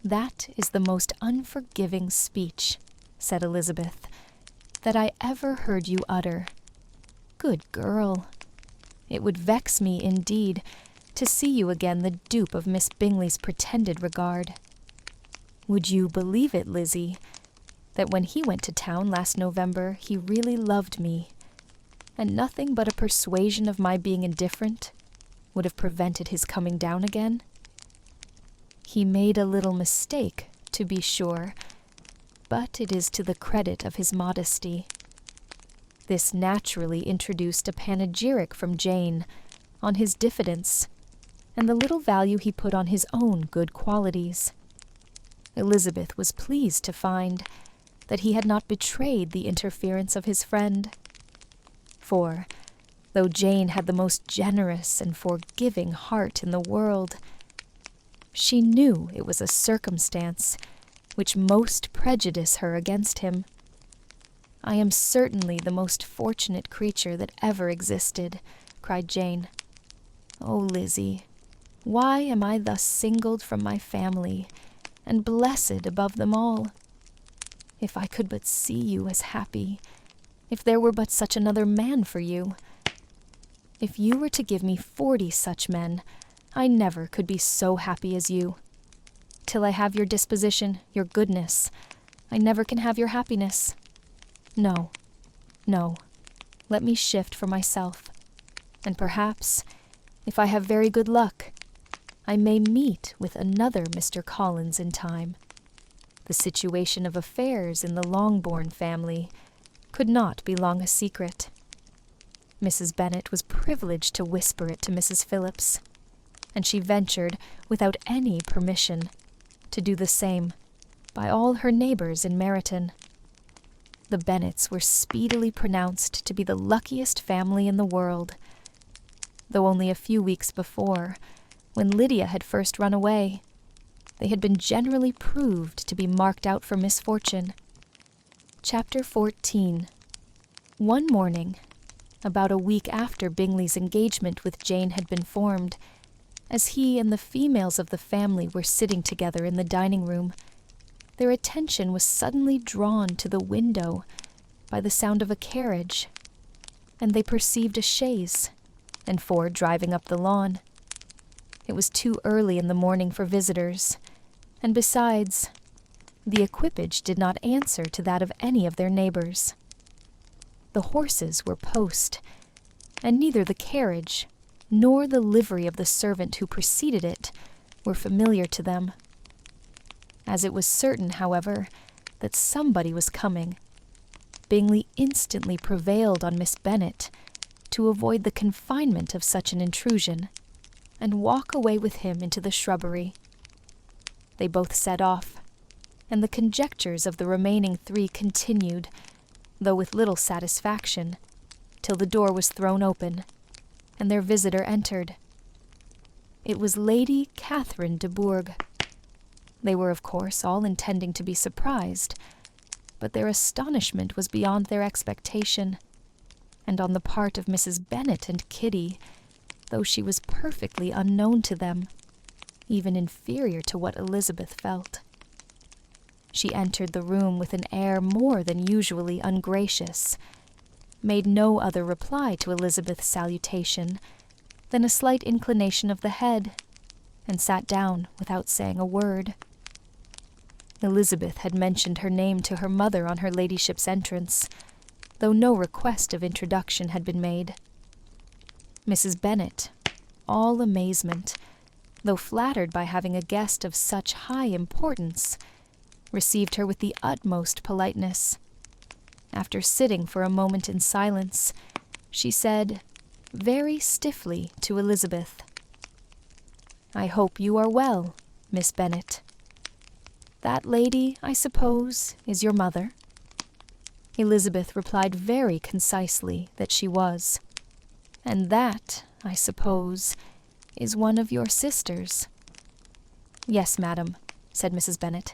"That is the most unforgiving speech," said Elizabeth, "that I ever heard you utter. Good girl! It would vex me, indeed, to see you again the dupe of Miss Bingley's pretended regard. Would you believe it, Lizzie, that when he went to town last November he really loved me, and nothing but a persuasion of my being indifferent would have prevented his coming down again? He made a little mistake, to be sure, but it is to the credit of his modesty. This naturally introduced a panegyric from Jane on his diffidence, and the little value he put on his own good qualities. Elizabeth was pleased to find that he had not betrayed the interference of his friend. For, though Jane had the most generous and forgiving heart in the world, she knew it was a circumstance which most prejudice her against him. I am certainly the most fortunate creature that ever existed," cried Jane. "Oh, Lizzie, why am I thus singled from my family, and blessed above them all? If I could but see you as happy, if there were but such another man for you. If you were to give me 40 such men, I never could be so happy as you. Till I have your disposition, your goodness, I never can have your happiness. No, no, let me shift for myself, and perhaps, if I have very good luck, I may meet with another Mr. Collins in time. The situation of affairs in the Longbourn family could not be long a secret." Mrs. Bennet was privileged to whisper it to Mrs. Phillips, and she ventured, without any permission, to do the same by all her neighbours in Meryton. The Bennets were speedily pronounced to be the luckiest family in the world, though only a few weeks before, when Lydia had first run away, they had been generally proved to be marked out for misfortune. Chapter 14. One morning, about a week after Bingley's engagement with Jane had been formed, as he and the females of the family were sitting together in the dining-room, their attention was suddenly drawn to the window by the sound of a carriage, and they perceived a chaise and 4 driving up the lawn. It was too early in the morning for visitors, and besides, the equipage did not answer to that of any of their neighbours. The horses were post, and neither the carriage nor the livery of the servant who preceded it were familiar to them. As it was certain, however, that somebody was coming, Bingley instantly prevailed on Miss Bennet to avoid the confinement of such an intrusion, and walk away with him into the shrubbery. They both set off, and the conjectures of the remaining 3 continued, though with little satisfaction, till the door was thrown open, and their visitor entered. It was Lady Catherine de Bourgh. They were, of course, all intending to be surprised, but their astonishment was beyond their expectation, and on the part of Mrs. Bennet and Kitty, though she was perfectly unknown to them, even inferior to what Elizabeth felt. She entered the room with an air more than usually ungracious, made no other reply to Elizabeth's salutation than a slight inclination of the head, and sat down without saying a word. Elizabeth had mentioned her name to her mother on her ladyship's entrance, though no request of introduction had been made. Mrs. Bennet, all amazement, though flattered by having a guest of such high importance, received her with the utmost politeness. After sitting for a moment in silence, she said, very stiffly, to Elizabeth, "I hope you are well, Miss Bennet. That lady, I suppose, is your mother?" Elizabeth replied very concisely that she was. "And that, I suppose, is one of your sisters?" "Yes, madam," said Mrs. Bennet,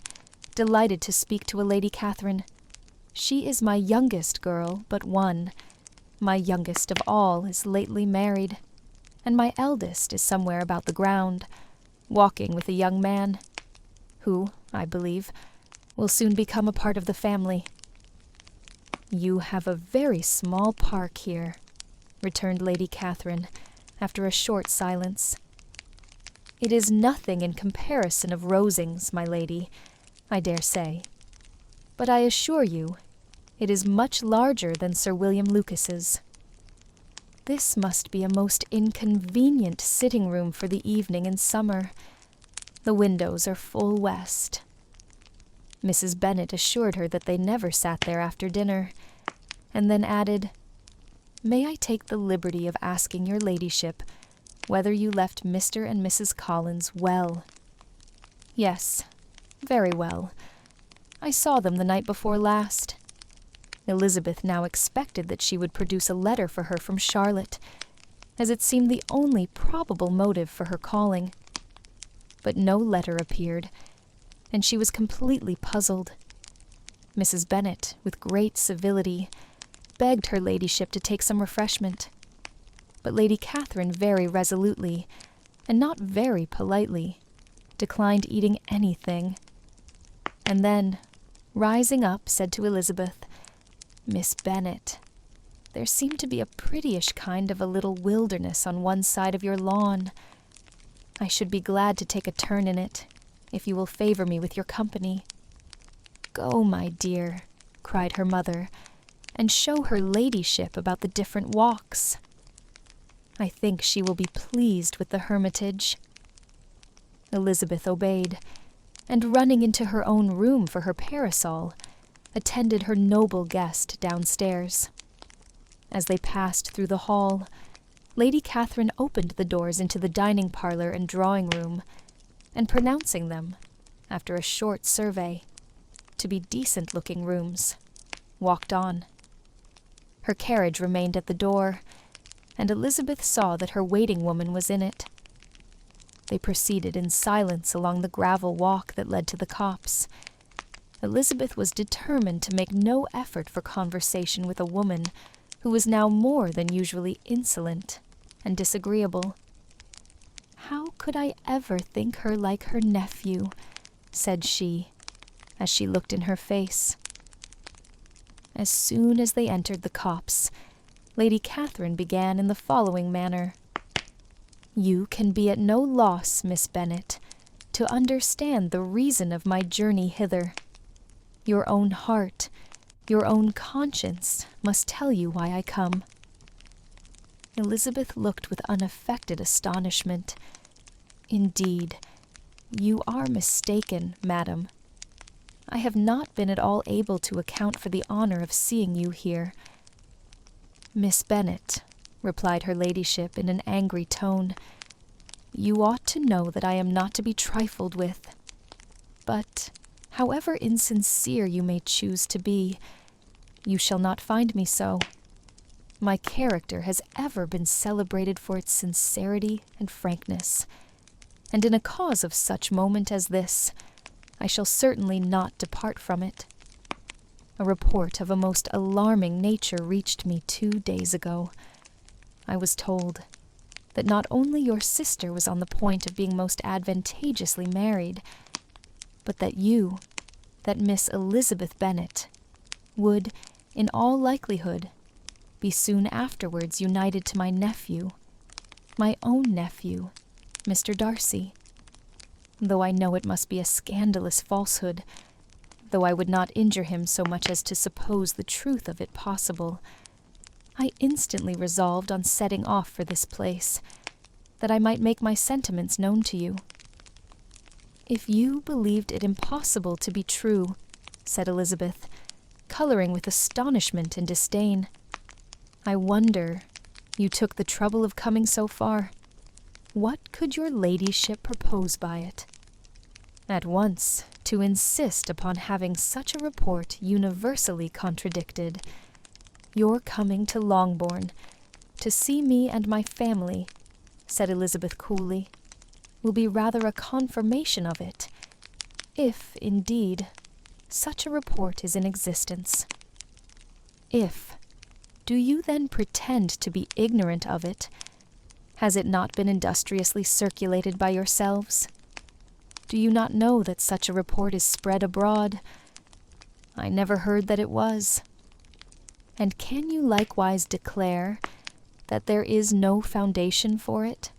delighted to speak to a Lady Catherine. "She is my youngest girl but one. My youngest of all is lately married, and my eldest is somewhere about the ground, walking with a young man, who, I believe, will soon become a part of the family." "You have a very small park here," returned Lady Catherine, after a short silence. "It is nothing in comparison of Rosings, my lady, I dare say, but I assure you it is much larger than Sir William Lucas's. This must be a most inconvenient sitting-room for the evening in summer. The windows are full west." Mrs. Bennet assured her that they never sat there after dinner, and then added, "May I take the liberty of asking your ladyship whether you left Mr. and Mrs. Collins well?" "Yes, very well. I saw them the night before last." Elizabeth now expected that she would produce a letter for her from Charlotte, as it seemed the only probable motive for her calling. But no letter appeared, and she was completely puzzled. Mrs. Bennet, with great civility, begged her ladyship to take some refreshment, but Lady Catherine very resolutely, and not very politely, declined eating anything, and then, rising up, said to Elizabeth, "Miss Bennet, there seemed to be a prettyish kind of a little wilderness on one side of your lawn. I should be glad to take a turn in it, if you will favor me with your company." "Go, my dear," cried her mother, "and show her ladyship about the different walks. I think she will be pleased with the hermitage." Elizabeth obeyed, and running into her own room for her parasol, attended her noble guest downstairs. As they passed through the hall, Lady Catherine opened the doors into the dining parlour and drawing-room, and pronouncing them, after a short survey, to be decent-looking rooms, walked on. Her carriage remained at the door, and Elizabeth saw that her waiting-woman was in it. They proceeded in silence along the gravel walk that led to the copse. Elizabeth was determined to make no effort for conversation with a woman who was now more than usually insolent and disagreeable. "How could I ever think her like her nephew?" said she, as she looked in her face. As soon as they entered the copse, Lady Catherine began in the following manner. "You can be at no loss, Miss Bennet, to understand the reason of my journey hither. Your own heart, your own conscience must tell you why I come." Elizabeth looked with unaffected astonishment. "Indeed, you are mistaken, madam. I have not been at all able to account for the honor of seeing you here." "Miss Bennet," replied her ladyship in an angry tone, "you ought to know that I am not to be trifled with. But, however insincere you may choose to be, you shall not find me so. My character has ever been celebrated for its sincerity and frankness, and in a cause of such moment as this, I shall certainly not depart from it. A report of a most alarming nature reached me 2 days ago. I was told that not only your sister was on the point of being most advantageously married, but that you, that Miss Elizabeth Bennet, would, in all likelihood, be soon afterwards united to my nephew, my own nephew, Mr. Darcy. Though I know it must be a scandalous falsehood, though I would not injure him so much as to suppose the truth of it possible, I instantly resolved on setting off for this place, that I might make my sentiments known to you." "If you believed it impossible to be true," said Elizabeth, coloring with astonishment and disdain, "I wonder you took the trouble of coming so far. What could your ladyship propose by it?" "At once, to insist upon having such a report universally contradicted. Your coming to Longbourn, to see me and my family," said Elizabeth coolly, "will be rather a confirmation of it, if, indeed, such a report is in existence. If, do you then pretend to be ignorant of it? Has it not been industriously circulated by yourselves? Do you not know that such a report is spread abroad? I never heard that it was. And can you likewise declare that there is no foundation for it?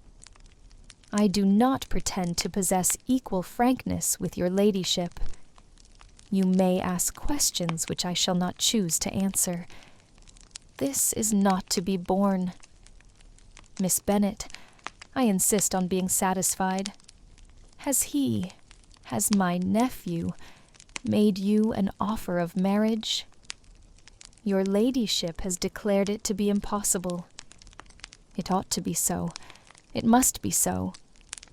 I do not pretend to possess equal frankness with your ladyship. You may ask questions which I shall not choose to answer. This is not to be borne. Miss Bennet, I insist on being satisfied. Has my nephew, made you an offer of marriage? Your ladyship has declared it to be impossible. It ought to be so. It must be so,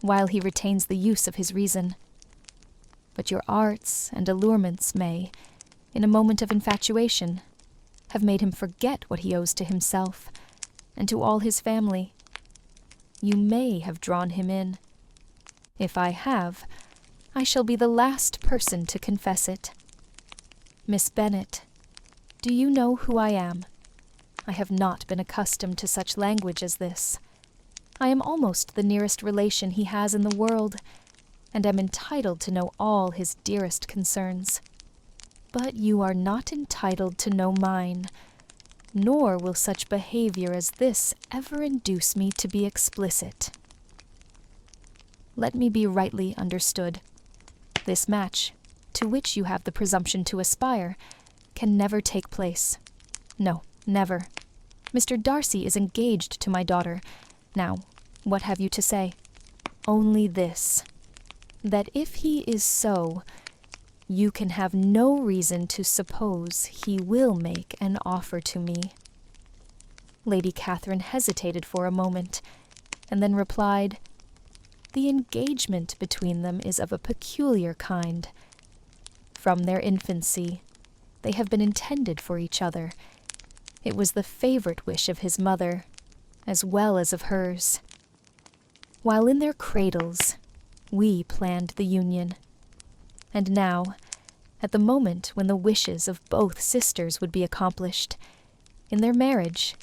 while he retains the use of his reason. But your arts and allurements may, in a moment of infatuation, have made him forget what he owes to himself, and to all his family. You may have drawn him in. If I have, I shall be the last person to confess it. Miss Bennet, do you know who I am? I have not been accustomed to such language as this. I am almost the nearest relation he has in the world, and am entitled to know all his dearest concerns. But you are not entitled to know mine, nor will such behavior as this ever induce me to be explicit. Let me be rightly understood. This match, to which you have the presumption to aspire, can never take place. No, never. Mr. Darcy is engaged to my daughter. Now, what have you to say? Only this, that if he is so, you can have no reason to suppose he will make an offer to me. Lady Catherine hesitated for a moment, and then replied, The engagement between them is of a peculiar kind. From their infancy, they have been intended for each other. It was the favorite wish of his mother, as well as of hers. While in their cradles, we planned the union. And now, at the moment when the wishes of both sisters would be accomplished, in their marriage,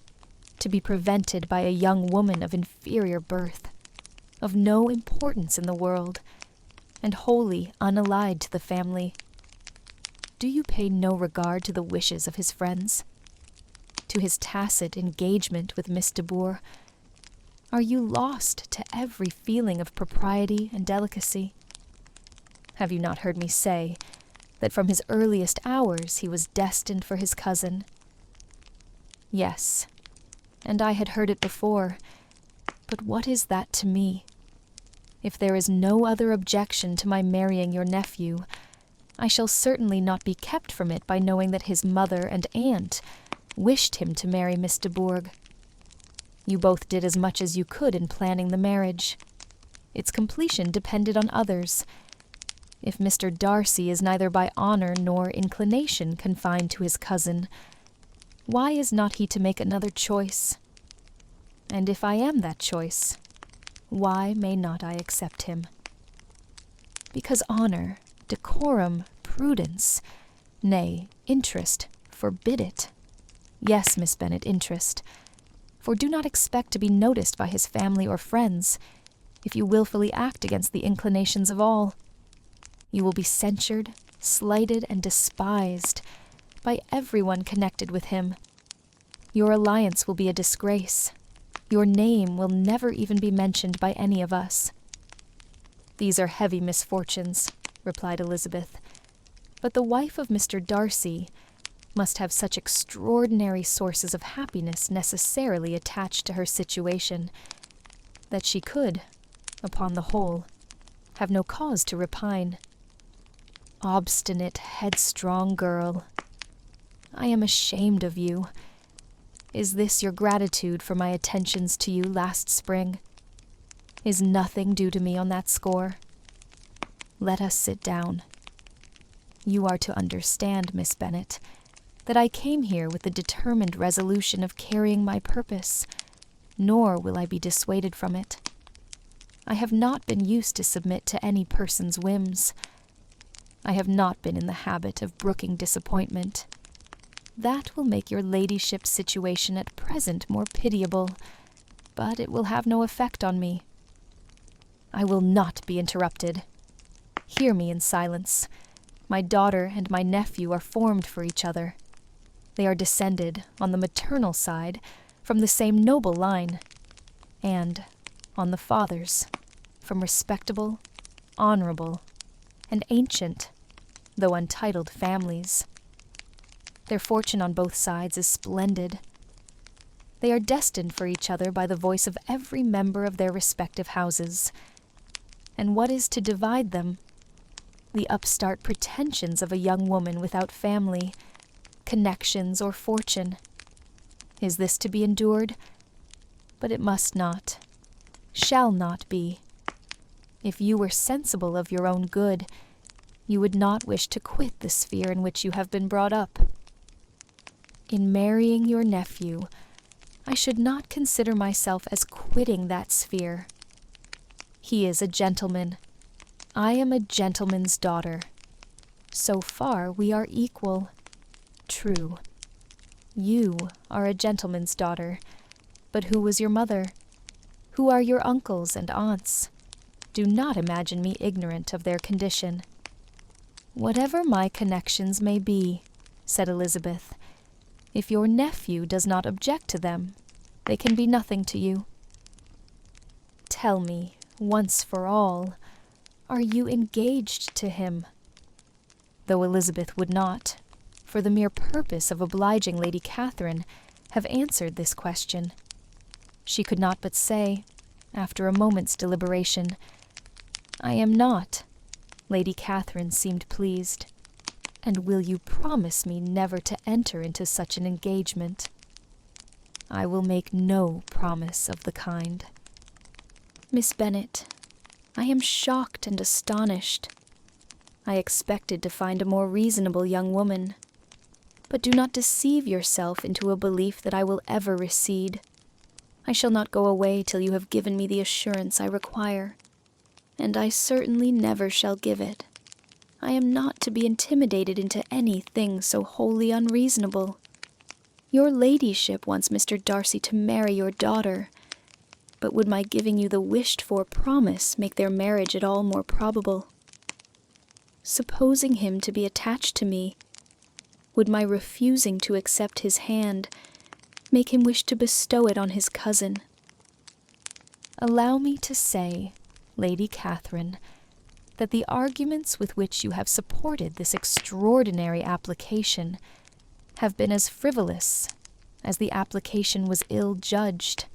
to be prevented by a young woman of inferior birth, of no importance in the world, and wholly unallied to the family. Do you pay no regard to the wishes of his friends? To his tacit engagement with Miss de Bourgh? Are you lost to every feeling of propriety and delicacy? Have you not heard me say that from his earliest hours he was destined for his cousin? Yes, and I had heard it before, but what is that to me? If there is no other objection to my marrying your nephew, I shall certainly not be kept from it by knowing that his mother and aunt wished him to marry Miss de Bourgh. You both did as much as you could in planning the marriage. Its completion depended on others. If Mr. Darcy is neither by honor nor inclination confined to his cousin, why is not he to make another choice? And if I am that choice, why may not I accept him? Because honor, decorum, prudence, nay, interest, forbid it. Yes, Miss Bennet, interest. For do not expect to be noticed by his family or friends, if you willfully act against the inclinations of all. You will be censured, slighted, and despised by everyone connected with him. Your alliance will be a disgrace. Your name will never even be mentioned by any of us. These are heavy misfortunes, replied Elizabeth, but the wife of Mr. Darcy must have such extraordinary sources of happiness necessarily attached to her situation, that she could, upon the whole, have no cause to repine. Obstinate, headstrong girl, I am ashamed of you. Is this your gratitude for my attentions to you last spring? Is nothing due to me on that score? Let us sit down. You are to understand, Miss Bennet, that I came here with the determined resolution of carrying my purpose, nor will I be dissuaded from it. I have not been used to submit to any person's whims. I have not been in the habit of brooking disappointment. That will make your ladyship's situation at present more pitiable, but it will have no effect on me. I will not be interrupted. Hear me in silence. My daughter and my nephew are formed for each other. They are descended, on the maternal side, from the same noble line, and, on the father's, from respectable, honorable, and ancient, though untitled families. Their fortune on both sides is splendid. They are destined for each other by the voice of every member of their respective houses. And what is to divide them? The upstart pretensions of a young woman without family, connections, or fortune. Is this to be endured? But it must not, shall not be. If you were sensible of your own good, you would not wish to quit the sphere in which you have been brought up. In marrying your nephew, I should not consider myself as quitting that sphere. He is a gentleman. I am a gentleman's daughter. So far we are equal. True. You are a gentleman's daughter. But who was your mother? Who are your uncles and aunts? Do not imagine me ignorant of their condition. Whatever my connections may be, said Elizabeth, if your nephew does not object to them, they can be nothing to you. Tell me, once for all, are you engaged to him? Though Elizabeth would not, for the mere purpose of obliging Lady Catherine, have answered this question, she could not but say, after a moment's deliberation, I am not. Lady Catherine seemed pleased. And will you promise me never to enter into such an engagement? I will make no promise of the kind. Miss Bennet, I am shocked and astonished. I expected to find a more reasonable young woman. But do not deceive yourself into a belief that I will ever recede. I shall not go away till you have given me the assurance I require, and I certainly never shall give it. I am not to be intimidated into anything so wholly unreasonable. Your ladyship wants Mr. Darcy to marry your daughter, but would my giving you the wished-for promise make their marriage at all more probable? Supposing him to be attached to me, would my refusing to accept his hand make him wish to bestow it on his cousin? Allow me to say, Lady Catherine, that the arguments with which you have supported this extraordinary application have been as frivolous as the application was ill-judged.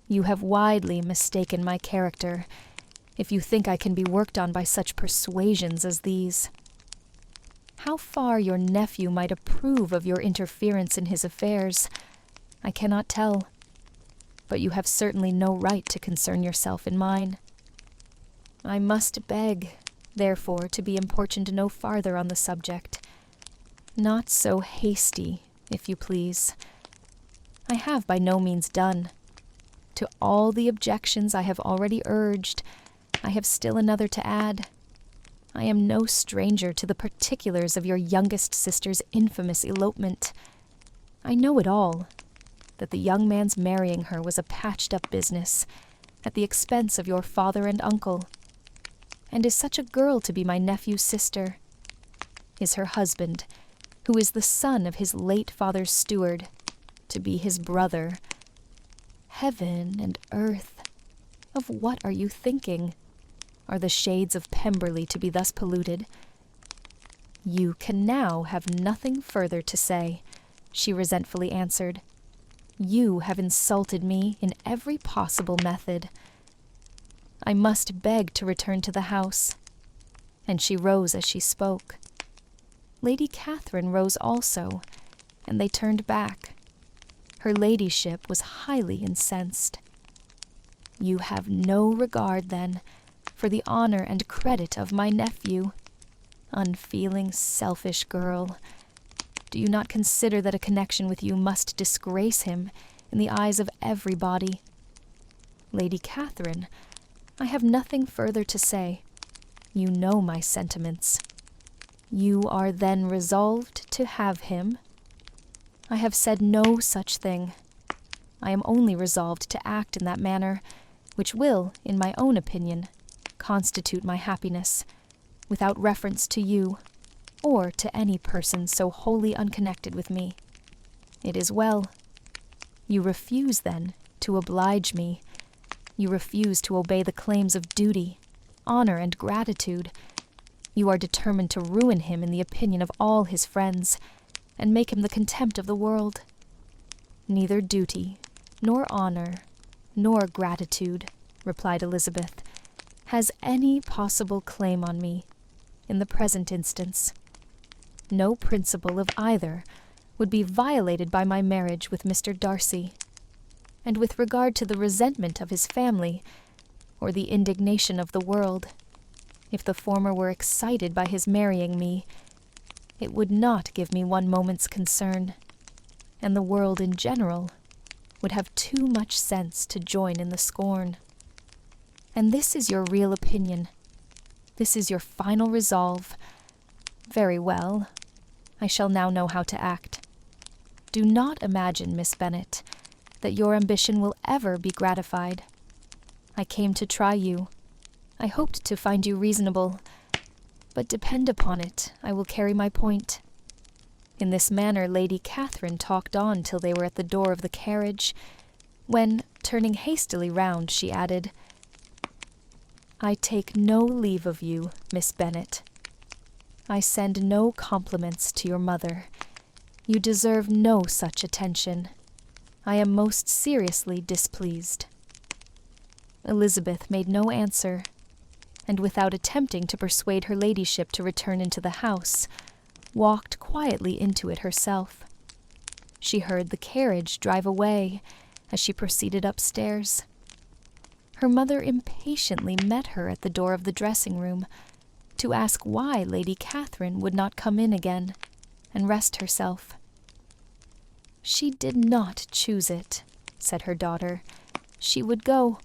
You have widely mistaken my character, if you think I can be worked on by such persuasions as these. How far your nephew might approve of your interference in his affairs, I cannot tell, but you have certainly no right to concern yourself in mine. I must beg, therefore, to be importuned no farther on the subject. Not so hasty, if you please. I have by no means done. To all the objections I have already urged, I have still another to add. I am no stranger to the particulars of your youngest sister's infamous elopement. I know it all, that the young man's marrying her was a patched-up business, at the expense of your father and uncle. And is such a girl to be my nephew's sister? Is her husband, who is the son of his late father's steward, to be his brother? Heaven and earth, of what are you thinking? Are the shades of Pemberley to be thus polluted? You can now have nothing further to say, she resentfully answered. You have insulted me in every possible method. I must beg to return to the house. And she rose as she spoke. Lady Catherine rose also, and they turned back. Her ladyship was highly incensed. You have no regard, then, for the honor and credit of my nephew. Unfeeling, selfish girl, do you not consider that a connection with you must disgrace him in the eyes of everybody? Lady Catherine, I have nothing further to say. You know my sentiments. You are then resolved to have him? I have said no such thing. I am only resolved to act in that manner, which will, in my own opinion, constitute my happiness, without reference to you, or to any person so wholly unconnected with me. It is well. You refuse, then, to oblige me. You refuse to obey the claims of duty, honor, and gratitude. You are determined to ruin him in the opinion of all his friends, and make him the contempt of the world. Neither duty, nor honor, nor gratitude, replied Elizabeth, has any possible claim on me, in the present instance. No principle of either would be violated by my marriage with Mr. Darcy, and with regard to the resentment of his family, or the indignation of the world, if the former were excited by his marrying me, it would not give me one moment's concern, and the world in general would have too much sense to join in the scorn. And this is your real opinion, This is your final resolve. Very well. I shall now know how to act. Do not imagine, Miss Bennet, that your ambition will ever be gratified. I came to try you. I hoped to find you reasonable, but depend upon it, I will carry my point." In this manner Lady Catherine talked on till they were at the door of the carriage, when, turning hastily round, she added, "I take no leave of you, Miss Bennet. I send no compliments to your mother. You deserve no such attention. I am most seriously displeased." Elizabeth made no answer, and without attempting to persuade her ladyship to return into the house, walked quietly into it herself. She heard the carriage drive away as she proceeded upstairs. Her mother impatiently met her at the door of the dressing-room to ask why Lady Catherine would not come in again and rest herself. "She did not choose it," said her daughter. "She would go.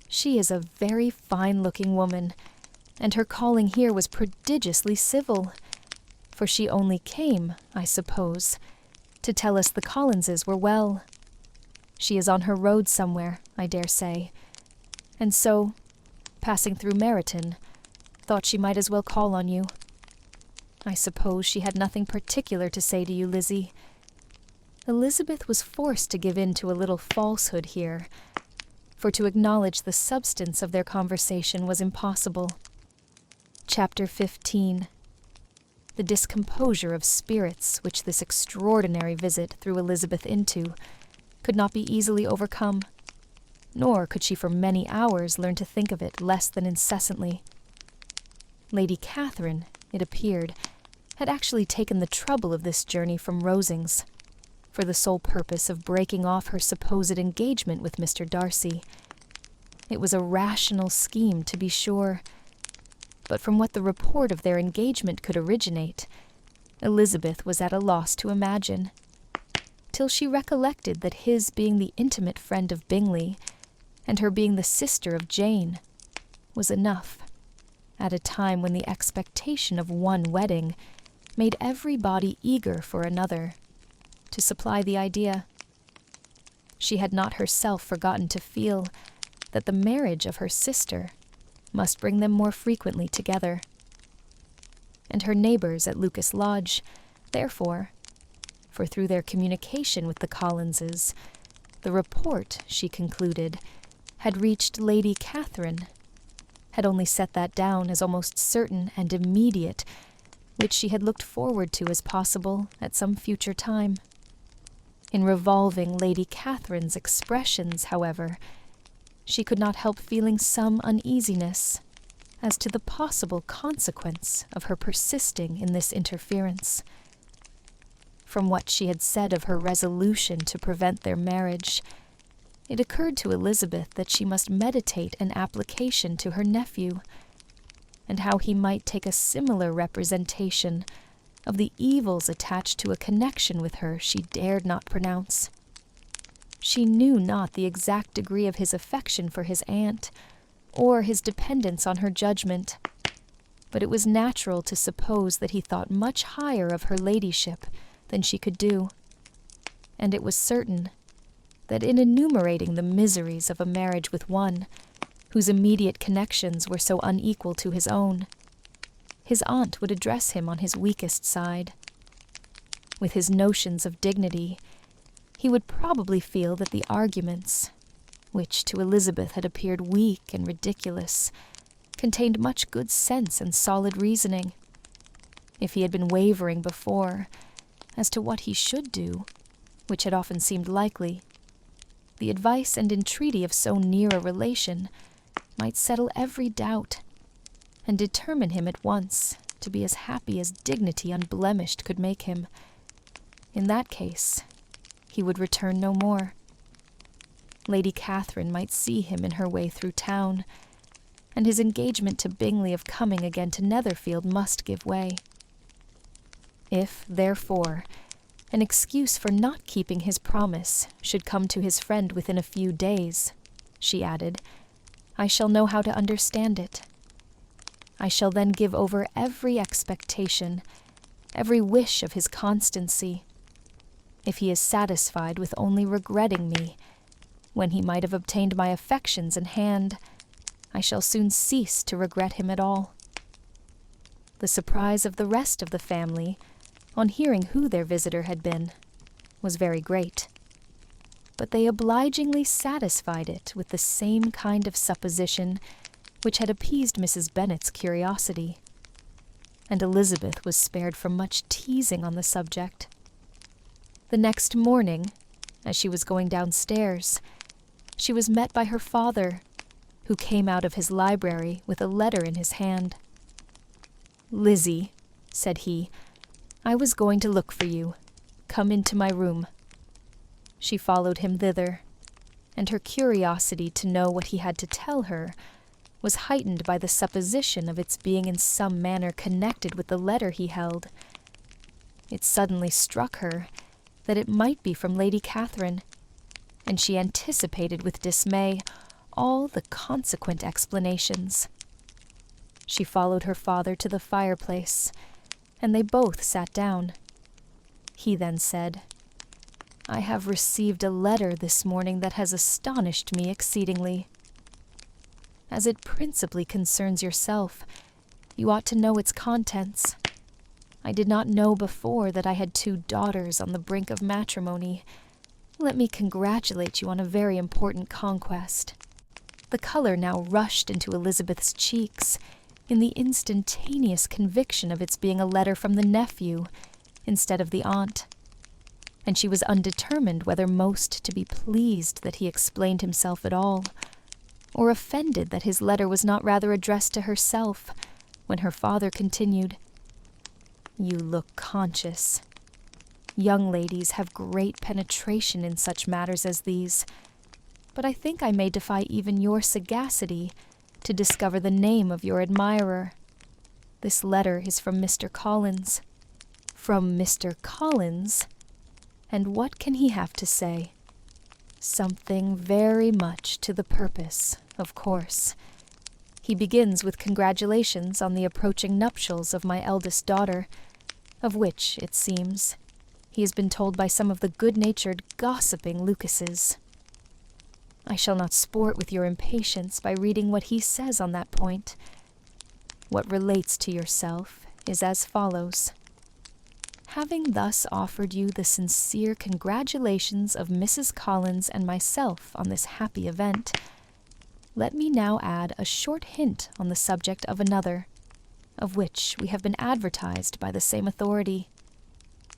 She is a very fine-looking woman, and her calling here was prodigiously civil, for she only came, I suppose, to tell us the Collinses were well. She is on her road somewhere, I dare say, and so, passing through Meryton, thought she might as well call on you. I suppose she had nothing particular to say to you, Lizzie." Elizabeth was forced to give in to a little falsehood here, for to acknowledge the substance of their conversation was impossible. Chapter 15. The discomposure of spirits which this extraordinary visit threw Elizabeth into could not be easily overcome, nor could she for many hours learn to think of it less than incessantly. Lady Catherine, it appeared, had actually taken the trouble of this journey from Rosings, for the sole purpose of breaking off her supposed engagement with Mr. Darcy. It was a rational scheme, to be sure, but from what the report of their engagement could originate, Elizabeth was at a loss to imagine, till she recollected that his being the intimate friend of Bingley, and her being the sister of Jane, was enough, at a time when the expectation of one wedding made everybody eager for another, to supply the idea. She had not herself forgotten to feel that the marriage of her sister must bring them more frequently together. And her neighbours at Lucas Lodge, therefore, for through their communication with the Collinses, the report, she concluded, had reached Lady Catherine, had only set that down as almost certain and immediate, which she had looked forward to as possible at some future time. In revolving Lady Catherine's expressions, however, she could not help feeling some uneasiness as to the possible consequence of her persisting in this interference. From what she had said of her resolution to prevent their marriage, it occurred to Elizabeth that she must meditate an application to her nephew, and how he might take a similar representation of the evils attached to a connection with her she dared not pronounce. She knew not the exact degree of his affection for his aunt, or his dependence on her judgment, but it was natural to suppose that he thought much higher of her ladyship than she could do, and it was certain that in enumerating the miseries of a marriage with one whose immediate connections were so unequal to his own, his aunt would address him on his weakest side. With his notions of dignity, he would probably feel that the arguments, which to Elizabeth had appeared weak and ridiculous, contained much good sense and solid reasoning. If he had been wavering before as to what he should do, which had often seemed likely, the advice and entreaty of so near a relation might settle every doubt, and determine him at once to be as happy as dignity unblemished could make him. In that case, he would return no more. Lady Catherine might see him in her way through town, and his engagement to Bingley of coming again to Netherfield must give way. If, therefore, an excuse for not keeping his promise should come to his friend within a few days, she added, I shall know how to understand it. I shall then give over every expectation, every wish of his constancy. If he is satisfied with only regretting me, when he might have obtained my affections in hand, I shall soon cease to regret him at all." The surprise of the rest of the family, on hearing who their visitor had been, was very great, but they obligingly satisfied it with the same kind of supposition which had appeased Mrs. Bennet's curiosity, and Elizabeth was spared from much teasing on the subject. The next morning, as she was going downstairs, she was met by her father, who came out of his library with a letter in his hand. "Lizzie," said he, "I was going to look for you. Come into my room." She followed him thither, and her curiosity to know what he had to tell her was heightened by the supposition of its being in some manner connected with the letter he held. It suddenly struck her that it might be from Lady Catherine, and she anticipated with dismay all the consequent explanations. She followed her father to the fireplace, and they both sat down. He then said, "I have received a letter this morning that has astonished me exceedingly. As it principally concerns yourself, you ought to know its contents. I did not know before that I had 2 daughters on the brink of matrimony. Let me congratulate you on a very important conquest." The color now rushed into Elizabeth's cheeks, in the instantaneous conviction of its being a letter from the nephew, instead of the aunt, and she was undetermined whether most to be pleased that he explained himself at all, or offended that his letter was not rather addressed to herself, when her father continued, "You look conscious. Young ladies have great penetration in such matters as these, but I think I may defy even your sagacity to discover the name of your admirer. This letter is from Mr. Collins." "From Mr. Collins? And what can he have to say?" "Something very much to the purpose, of course. He begins with congratulations on the approaching nuptials of my eldest daughter, of which, it seems, he has been told by some of the good-natured, gossiping Lucases. I shall not sport with your impatience by reading what he says on that point. What relates to yourself is as follows. Having thus offered you the sincere congratulations of Mrs. Collins and myself on this happy event, let me now add a short hint on the subject of another, of which we have been advertised by the same authority.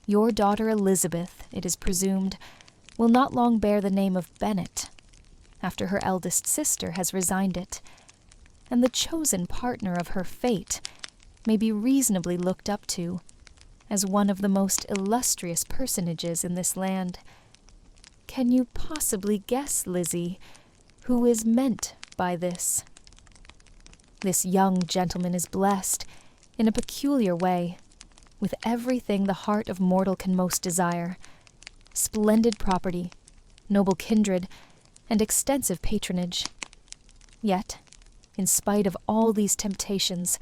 Your daughter Elizabeth, it is presumed, will not long bear the name of Bennet, after her eldest sister has resigned it, and the chosen partner of her fate may be reasonably looked up to as one of the most illustrious personages in this land. Can you possibly guess, Lizzie, who is meant by this? This young gentleman is blessed, in a peculiar way, with everything the heart of mortal can most desire: splendid property, noble kindred, and extensive patronage. Yet, in spite of all these temptations,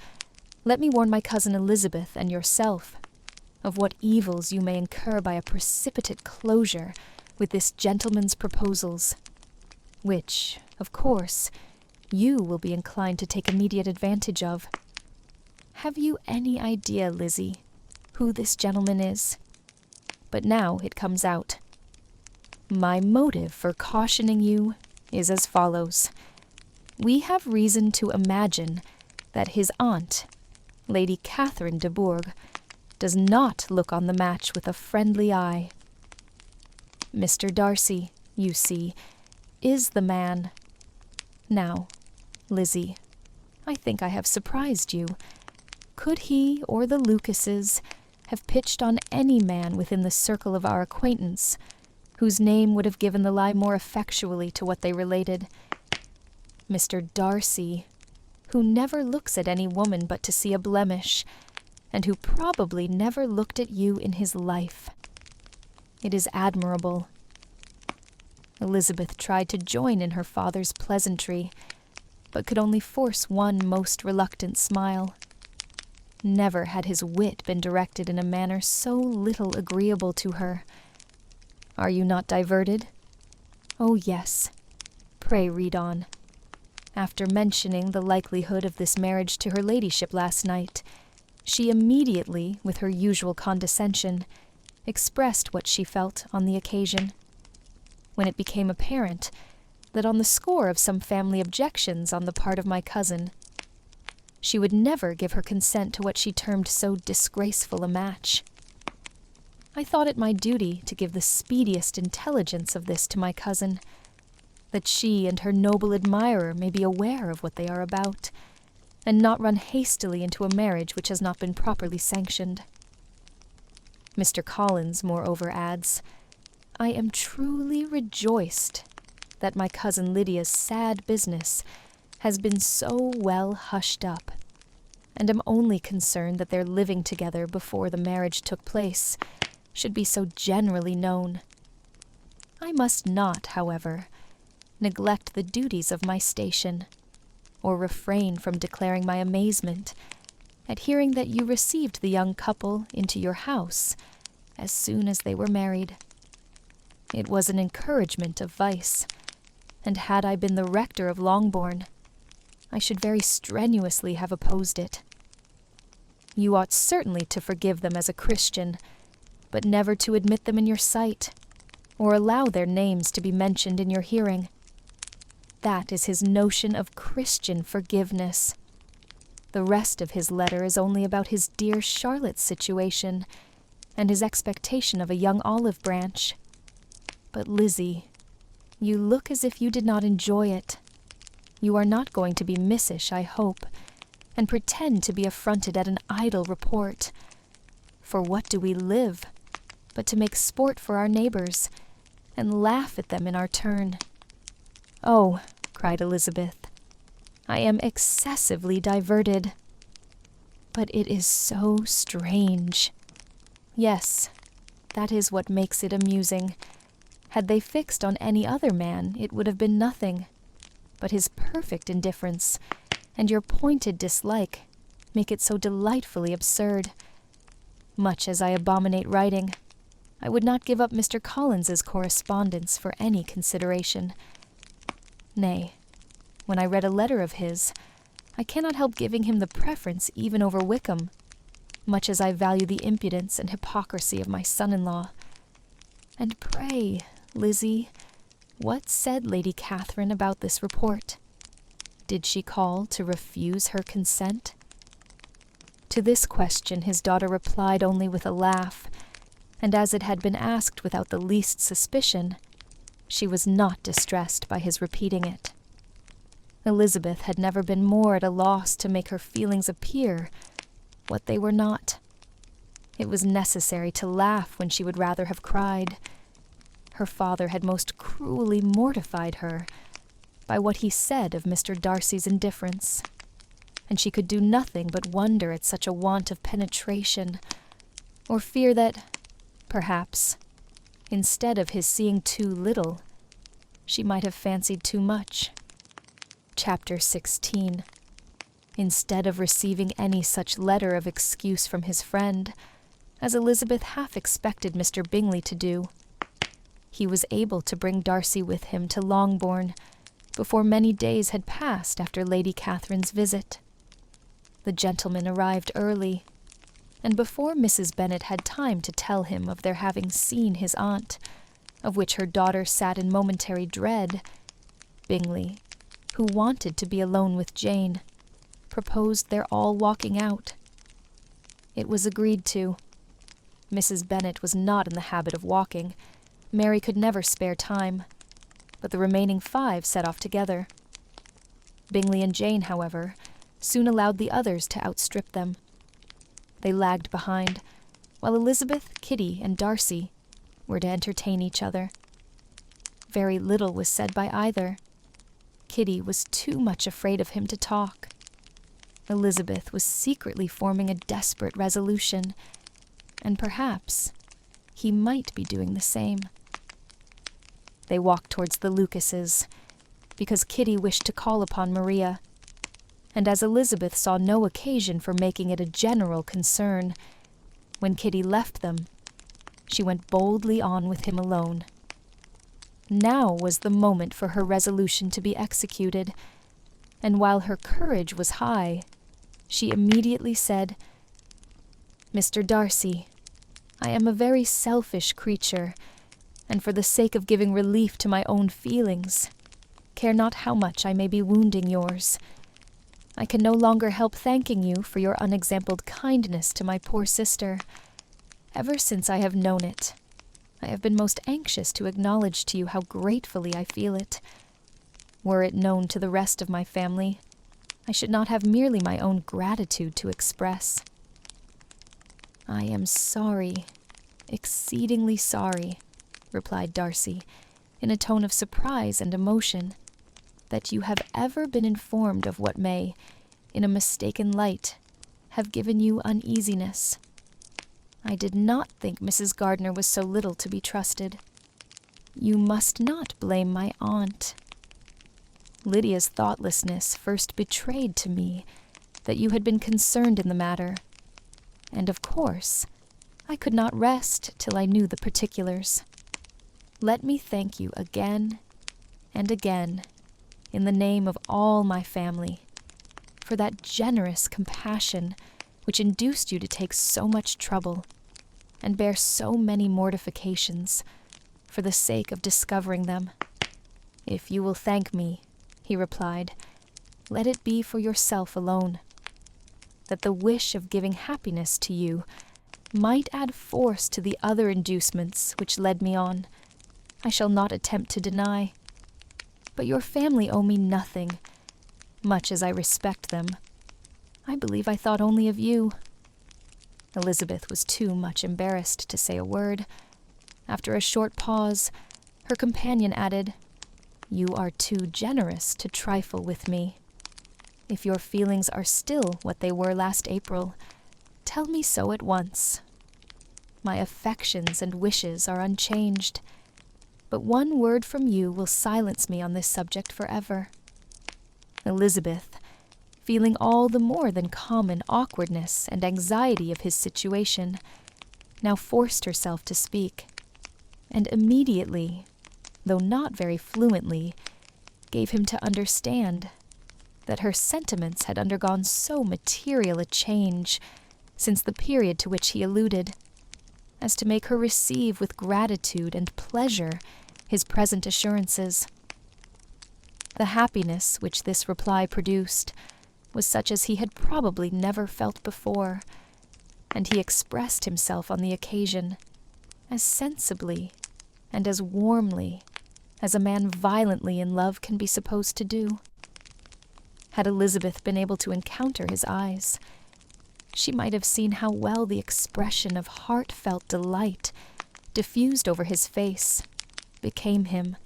let me warn my cousin Elizabeth and yourself of what evils you may incur by a precipitate closure with this gentleman's proposals, which, of course, you will be inclined to take immediate advantage of. Have you any idea, Lizzie, who this gentleman is? But now it comes out. My motive for cautioning you is as follows. We have reason to imagine that his aunt, Lady Catherine de Bourgh, does not look on the match with a friendly eye. Mr. Darcy, you see, is the man. Now, Lizzie, I think I have surprised you. Could he or the Lucases have pitched on any man within the circle of our acquaintance, whose name would have given the lie more effectually to what they related? Mr. Darcy, who never looks at any woman but to see a blemish, and who probably never looked at you in his life. It is admirable. Elizabeth tried to join in her father's pleasantry, but could only force one most reluctant smile. Never had his wit been directed in a manner so little agreeable to her. "Are you not diverted?" "Oh, yes. Pray read on." After mentioning the likelihood of this marriage to her ladyship last night, she immediately, with her usual condescension, expressed what she felt on the occasion. When it became apparent that on the score of some family objections on the part of my cousin, she would never give her consent to what she termed so disgraceful a match, I thought it my duty to give the speediest intelligence of this to my cousin, that she and her noble admirer may be aware of what they are about, and not run hastily into a marriage which has not been properly sanctioned. Mr. Collins, moreover, adds, "I am truly rejoiced that my cousin Lydia's sad business has been so well hushed up, and am only concerned that their living together before the marriage took place should be so generally known. I must not, however, neglect the duties of my station, or refrain from declaring my amazement at hearing that you received the young couple into your house as soon as they were married. It was an encouragement of vice, and had I been the rector of Longbourn, I should very strenuously have opposed it. You ought certainly to forgive them as a Christian, but never to admit them in your sight, or allow their names to be mentioned in your hearing. That is his notion of Christian forgiveness. The rest of his letter is only about his dear Charlotte's situation, and his expectation of a young olive branch. But, Lizzie, you look as if you did not enjoy it. You are not going to be missish, I hope, and pretend to be affronted at an idle report. For what do we live but to make sport for our neighbors, and laugh at them in our turn?" "Oh," cried Elizabeth, "I am excessively diverted. But it is so strange. Yes, that is what makes it amusing. Had they fixed on any other man, it would have been nothing. But his perfect indifference, and your pointed dislike, make it so delightfully absurd. Much as I abominate writing, I would not give up Mr. Collins's correspondence for any consideration. Nay, when I read a letter of his, I cannot help giving him the preference even over Wickham, much as I value the impudence and hypocrisy of my son-in-law. And pray, Lizzie, what said Lady Catherine about this report? Did she call to refuse her consent?" To this question his daughter replied only with a laugh, and as it had been asked without the least suspicion, she was not distressed by his repeating it. Elizabeth had never been more at a loss to make her feelings appear what they were not. It was necessary to laugh when she would rather have cried. Her father had most cruelly mortified her by what he said of Mr. Darcy's indifference, and she could do nothing but wonder at such a want of penetration, or fear that, perhaps, instead of his seeing too little, she might have fancied too much. Chapter 16. Instead of receiving any such letter of excuse from his friend, as Elizabeth half expected Mr. Bingley to do, he was able to bring Darcy with him to Longbourn before many days had passed after Lady Catherine's visit. The gentleman arrived early, and before Mrs. Bennet had time to tell him of their having seen his aunt, of which her daughter sat in momentary dread, Bingley, who wanted to be alone with Jane, proposed their all walking out. It was agreed to. Mrs. Bennet was not in the habit of walking. Mary could never spare time, but the remaining 5 set off together. Bingley and Jane, however, soon allowed the others to outstrip them. They lagged behind, while Elizabeth, Kitty, and Darcy were to entertain each other. Very little was said by either. Kitty was too much afraid of him to talk. Elizabeth was secretly forming a desperate resolution, and perhaps he might be doing the same. They walked towards the Lucases, because Kitty wished to call upon Maria, and as Elizabeth saw no occasion for making it a general concern, when Kitty left them, she went boldly on with him alone. Now was the moment for her resolution to be executed, and while her courage was high, she immediately said, "Mr. Darcy, I am a very selfish creature, and for the sake of giving relief to my own feelings, care not how much I may be wounding yours. I can no longer help thanking you for your unexampled kindness to my poor sister. Ever since I have known it, I have been most anxious to acknowledge to you how gratefully I feel it. Were it known to the rest of my family, I should not have merely my own gratitude to express. I am sorry, exceedingly sorry," replied Darcy, in a tone of surprise and emotion, "that you have ever been informed of what may, in a mistaken light, have given you uneasiness. I did not think Mrs. Gardiner was so little to be trusted. You must not blame my aunt. Lydia's thoughtlessness first betrayed to me that you had been concerned in the matter, and of course I could not rest till I knew the particulars. Let me thank you again and again, in the name of all my family, for that generous compassion which induced you to take so much trouble and bear so many mortifications for the sake of discovering them. If you will thank me," he replied, "let it be for yourself alone. That the wish of giving happiness to you might add force to the other inducements which led me on, I shall not attempt to deny. But your family owe me nothing, much as I respect them. I believe I thought only of you." Elizabeth was too much embarrassed to say a word. After a short pause, her companion added, "You are too generous to trifle with me. If your feelings are still what they were last April, tell me so at once. My affections and wishes are unchanged, but one word from you will silence me on this subject forever." Elizabeth, feeling all the more than common awkwardness and anxiety of his situation, now forced herself to speak, and immediately, though not very fluently, gave him to understand that her sentiments had undergone so material a change since the period to which he alluded, as to make her receive with gratitude and pleasure his present assurances. The happiness which this reply produced was such as he had probably never felt before, and he expressed himself on the occasion as sensibly and as warmly as a man violently in love can be supposed to do. Had Elizabeth been able to encounter his eyes, she might have seen how well the expression of heartfelt delight diffused over his face became him.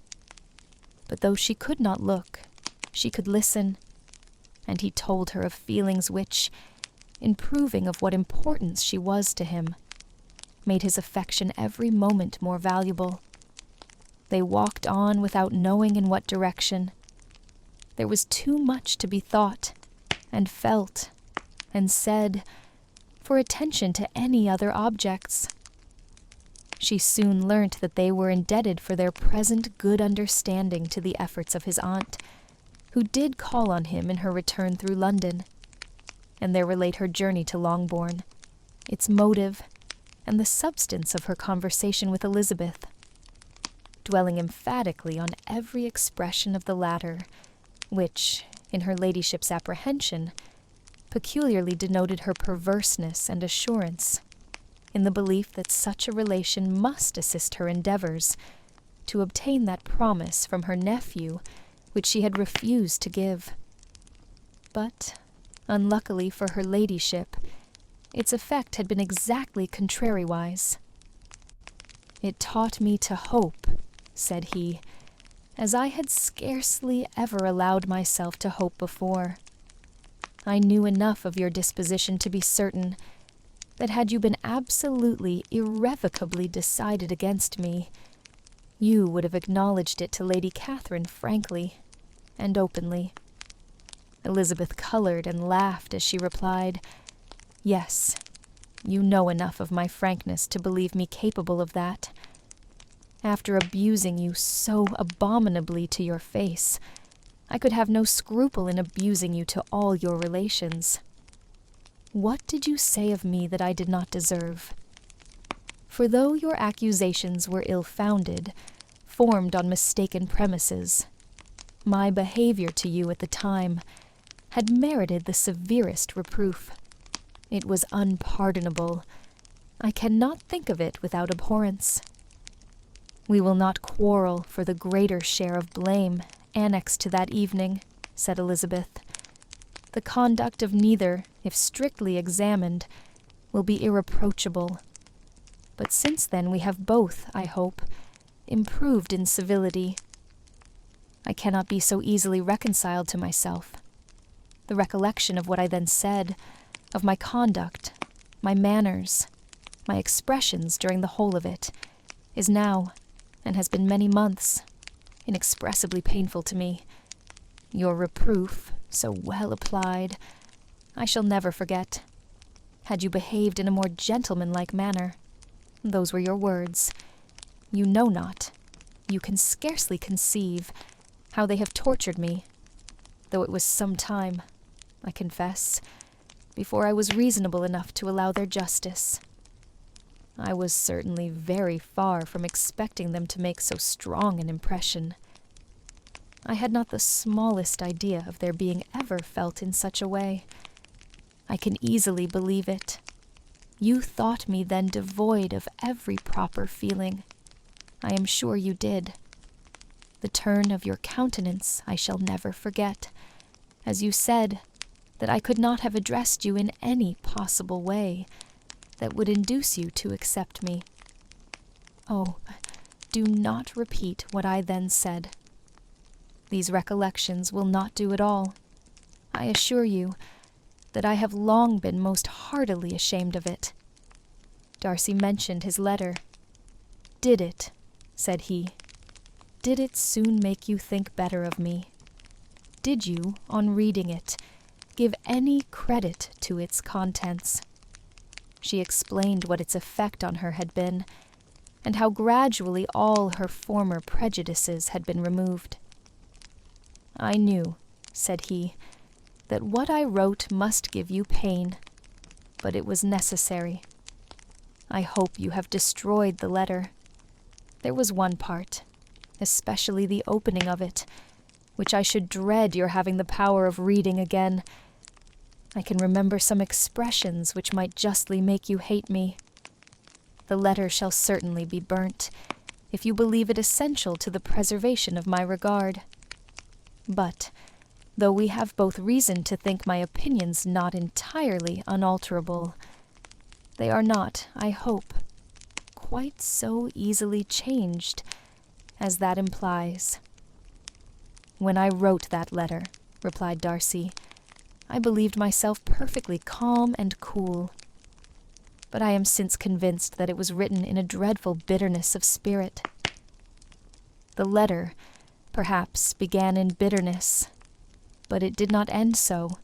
But though she could not look, she could listen, and he told her of feelings which, in proving of what importance she was to him, made his affection every moment more valuable. They walked on without knowing in what direction. There was too much to be thought, and felt, and said, for attention to any other objects. She soon learnt that they were indebted for their present good understanding to the efforts of his aunt, who did call on him in her return through London, and there relate her journey to Longbourn, its motive, and the substance of her conversation with Elizabeth, dwelling emphatically on every expression of the latter, which, in her ladyship's apprehension, peculiarly denoted her perverseness and assurance, in the belief that such a relation must assist her endeavours to obtain that promise from her nephew which she had refused to give. But, unluckily for her ladyship, its effect had been exactly contrariwise. "It taught me to hope," said he, "as I had scarcely ever allowed myself to hope before. I knew enough of your disposition to be certain that had you been absolutely, irrevocably decided against me, you would have acknowledged it to Lady Catherine frankly, and openly. Elizabeth colored and laughed as she replied, "Yes, you know enough of my frankness to believe me capable of that. After abusing you so abominably to your face, I could have no scruple in abusing you to all your relations. What did you say of me that I did not deserve? For though your accusations were ill-founded, formed on mistaken premises, my behavior to you at the time had merited the severest reproof. It was unpardonable. I cannot think of it without abhorrence. We will not quarrel for the greater share of blame annexed to that evening," said Elizabeth. "The conduct of neither, if strictly examined, will be irreproachable. But since then we have both, I hope, improved in civility. I cannot be so easily reconciled to myself. The recollection of what I then said, of my conduct, my manners, my expressions during the whole of it, is now, and has been many months, inexpressibly painful to me. Your reproof, so well applied, I shall never forget. Had you behaved in a more gentlemanlike manner, those were your words, you know not, you can scarcely conceive, how they have tortured me, though it was some time, I confess, before I was reasonable enough to allow their justice. I was certainly very far from expecting them to make so strong an impression. I had not the smallest idea of their being ever felt in such a way. I can easily believe it. You thought me then devoid of every proper feeling. I am sure you did. The turn of your countenance I shall never forget, as you said that I could not have addressed you in any possible way that would induce you to accept me. Oh, do not repeat what I then said. These recollections will not do at all. I assure you that I have long been most heartily ashamed of it. Darcy mentioned his letter. Did it, said he, did it soon make you think better of me? Did you, on reading it, give any credit to its contents? She explained what its effect on her had been, and how gradually all her former prejudices had been removed. I knew, said he, that what I wrote must give you pain, but it was necessary. I hope you have destroyed the letter. There was one part, especially the opening of it, which I should dread your having the power of reading again. I can remember some expressions which might justly make you hate me. The letter shall certainly be burnt, if you believe it essential to the preservation of my regard. But, though we have both reason to think my opinions not entirely unalterable, they are not, I hope, quite so easily changed as that implies. When I wrote that letter, replied Darcy, I believed myself perfectly calm and cool. But I am since convinced that it was written in a dreadful bitterness of spirit. The letter, perhaps, began in bitterness, but it did not end so.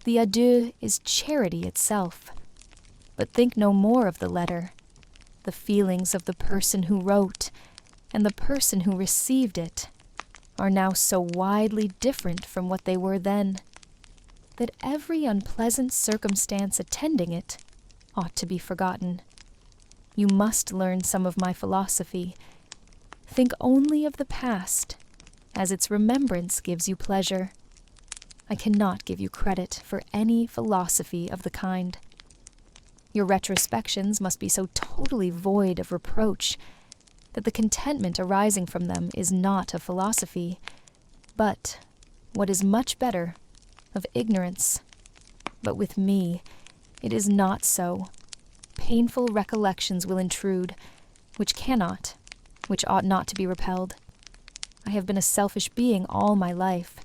The adieu is charity itself. But think no more of the letter. The feelings of the person who wrote and the person who received it are now so widely different from what they were then, that every unpleasant circumstance attending it ought to be forgotten. You must learn some of my philosophy. Think only of the past, as its remembrance gives you pleasure. I cannot give you credit for any philosophy of the kind. Your retrospections must be so totally void of reproach that the contentment arising from them is not a philosophy, but, what is much better, of ignorance. But with me, it is not so. Painful recollections will intrude, which ought not to be repelled. I have been a selfish being all my life,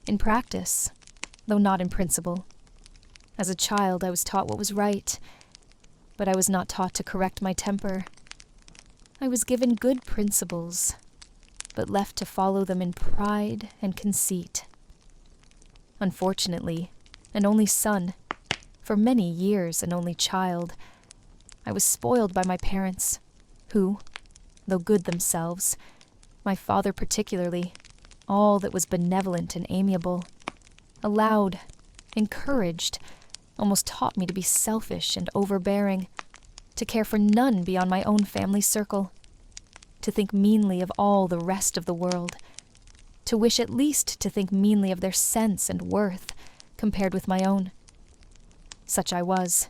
in practice, though not in principle. As a child I was taught what was right, but I was not taught to correct my temper. I was given good principles, but left to follow them in pride and conceit. Unfortunately, an only son, for many years an only child, I was spoiled by my parents, who, though good themselves, my father particularly, all that was benevolent and amiable, allowed, encouraged, almost taught me to be selfish and overbearing, to care for none beyond my own family circle, to think meanly of all the rest of the world, to wish at least to think meanly of their sense and worth compared with my own. Such I was,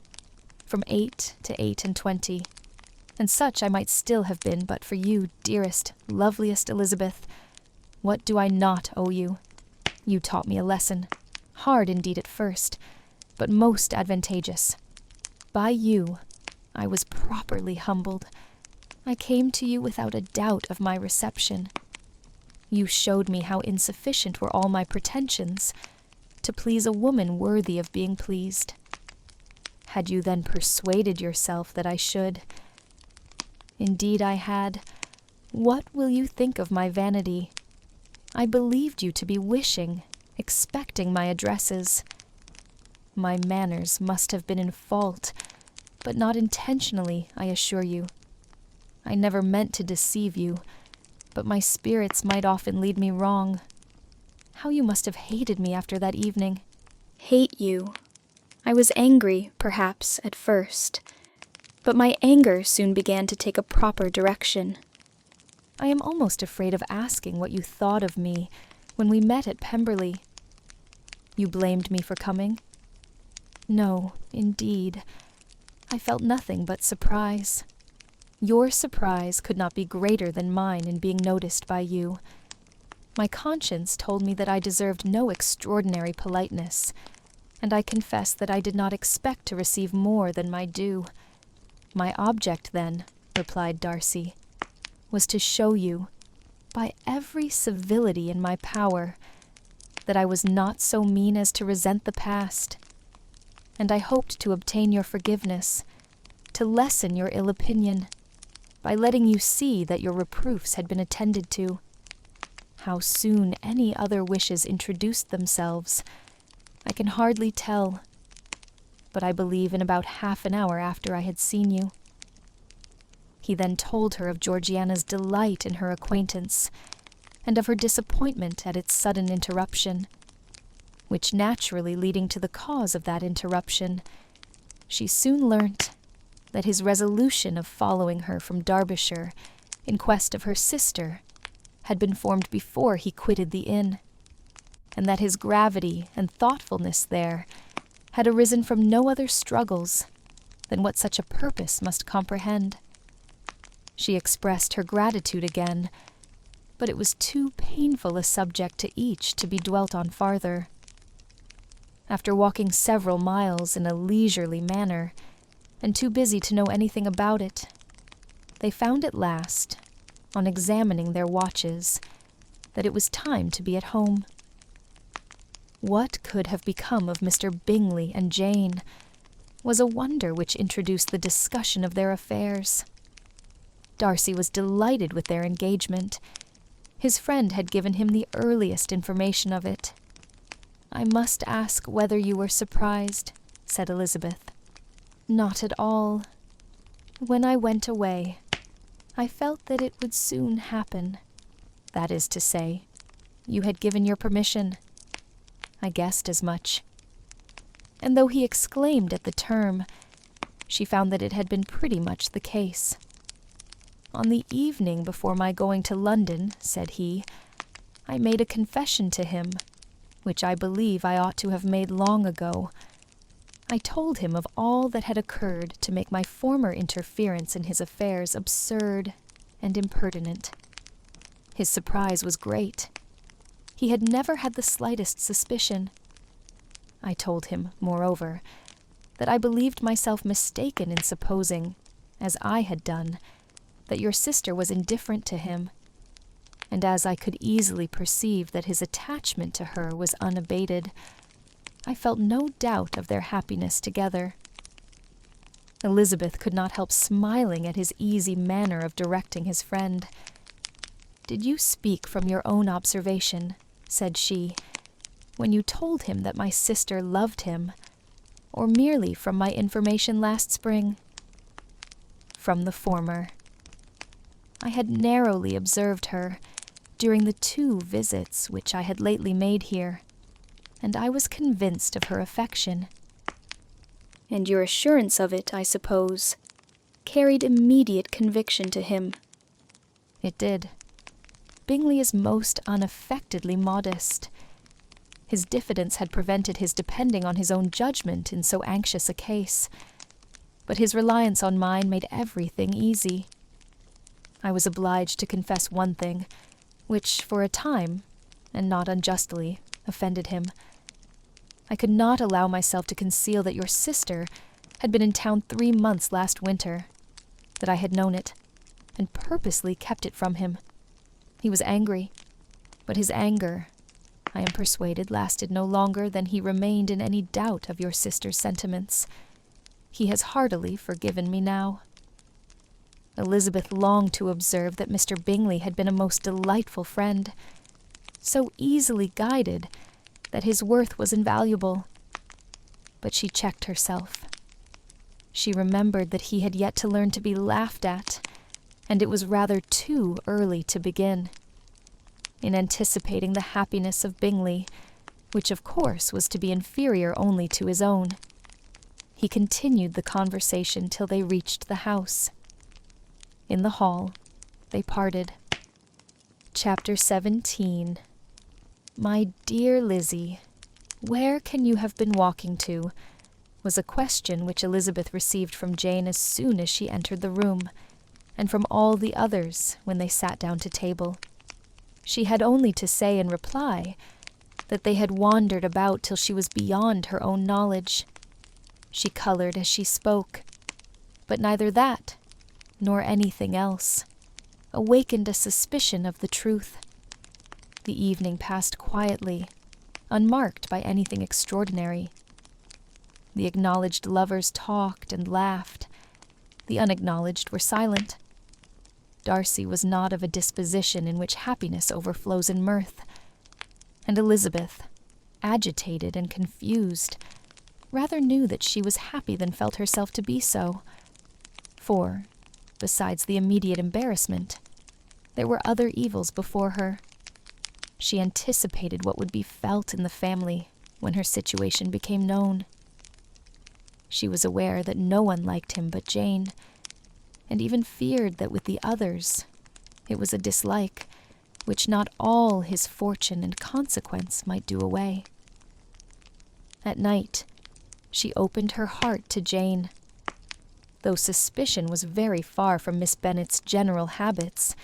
from 8 to 28, and such I might still have been but for you, dearest, loveliest Elizabeth. What do I not owe you? You taught me a lesson, hard indeed at first, but most advantageous. By you, I was properly humbled. I came to you without a doubt of my reception. You showed me how insufficient were all my pretensions to please a woman worthy of being pleased. Had you then persuaded yourself that I should? Indeed I had. What will you think of my vanity? I believed you to be wishing, expecting my addresses. My manners must have been in fault, but not intentionally, I assure you. I never meant to deceive you, but my spirits might often lead me wrong. How you must have hated me after that evening. Hate you. I was angry, perhaps, at first, but my anger soon began to take a proper direction. I am almost afraid of asking what you thought of me when we met at Pemberley. You blamed me for coming? No, indeed. I felt nothing but surprise. Your surprise could not be greater than mine in being noticed by you. My conscience told me that I deserved no extraordinary politeness, and I confess that I did not expect to receive more than my due. My object, then, replied Darcy, was to show you, by every civility in my power, that I was not so mean as to resent the past, and I hoped to obtain your forgiveness, to lessen your ill opinion, by letting you see that your reproofs had been attended to. How soon any other wishes introduced themselves, I can hardly tell, but I believe in about half an hour after I had seen you. He then told her of Georgiana's delight in her acquaintance, and of her disappointment at its sudden interruption, which naturally leading to the cause of that interruption, she soon learnt that his resolution of following her from Derbyshire in quest of her sister had been formed before he quitted the inn, and that his gravity and thoughtfulness there had arisen from no other struggles than what such a purpose must comprehend. She expressed her gratitude again, but it was too painful a subject to each to be dwelt on farther. After walking several miles in a leisurely manner, and too busy to know anything about it, they found at last, on examining their watches, that it was time to be at home. What could have become of Mr. Bingley and Jane was a wonder which introduced the discussion of their affairs. Darcy was delighted with their engagement. His friend had given him the earliest information of it. "I must ask whether you were surprised," said Elizabeth. "Not at all. When I went away, I felt that it would soon happen. That is to say, you had given your permission. I guessed as much." And though he exclaimed at the term, she found that it had been pretty much the case. "On the evening before my going to London," said he, "I made a confession to him, which I believe I ought to have made long ago. I told him of all that had occurred to make my former interference in his affairs absurd and impertinent. His surprise was great. He had never had the slightest suspicion. I told him, moreover, that I believed myself mistaken in supposing, as I had done, that your sister was indifferent to him, and as I could easily perceive that his attachment to her was unabated, I felt no doubt of their happiness together. Elizabeth could not help smiling at his easy manner of directing his friend. "Did you speak from your own observation," said she, "when you told him that my sister loved him, or merely from my information last spring?" "From the former. I had narrowly observed her during the 2 visits which I had lately made here, and I was convinced of her affection." "And your assurance of it, I suppose, carried immediate conviction to him?" "It did. Bingley is most unaffectedly modest. His diffidence had prevented his depending on his own judgment in so anxious a case, but his reliance on mine made everything easy. I was obliged to confess one thing, which for a time, and not unjustly, offended him. I could not allow myself to conceal that your sister had been in town 3 months last winter, that I had known it, and purposely kept it from him. He was angry, but his anger, I am persuaded, lasted no longer than he remained in any doubt of your sister's sentiments. He has heartily forgiven me now." Elizabeth longed to observe that Mr. Bingley had been a most delightful friend, so easily guided that his worth was invaluable. But she checked herself. She remembered that he had yet to learn to be laughed at, and it was rather too early to begin. In anticipating the happiness of Bingley, which of course was to be inferior only to his own, he continued the conversation till they reached the house. In the hall, they parted. Chapter 17. "My dear Lizzie, where can you have been walking to?" was a question which Elizabeth received from Jane as soon as she entered the room, and from all the others when they sat down to table. She had only to say in reply that they had wandered about till she was beyond her own knowledge. She colored as she spoke, but neither that nor anything else awakened a suspicion of the truth. The evening passed quietly, unmarked by anything extraordinary. The acknowledged lovers talked and laughed. The unacknowledged were silent. Darcy was not of a disposition in which happiness overflows in mirth, and Elizabeth, agitated and confused, rather knew that she was happy than felt herself to be so, for, besides the immediate embarrassment, there were other evils before her. She anticipated what would be felt in the family when her situation became known. She was aware that no one liked him but Jane, and even feared that with the others it was a dislike which not all his fortune and consequence might do away. At night, she opened her heart to Jane. Though suspicion was very far from Miss Bennet's general habits,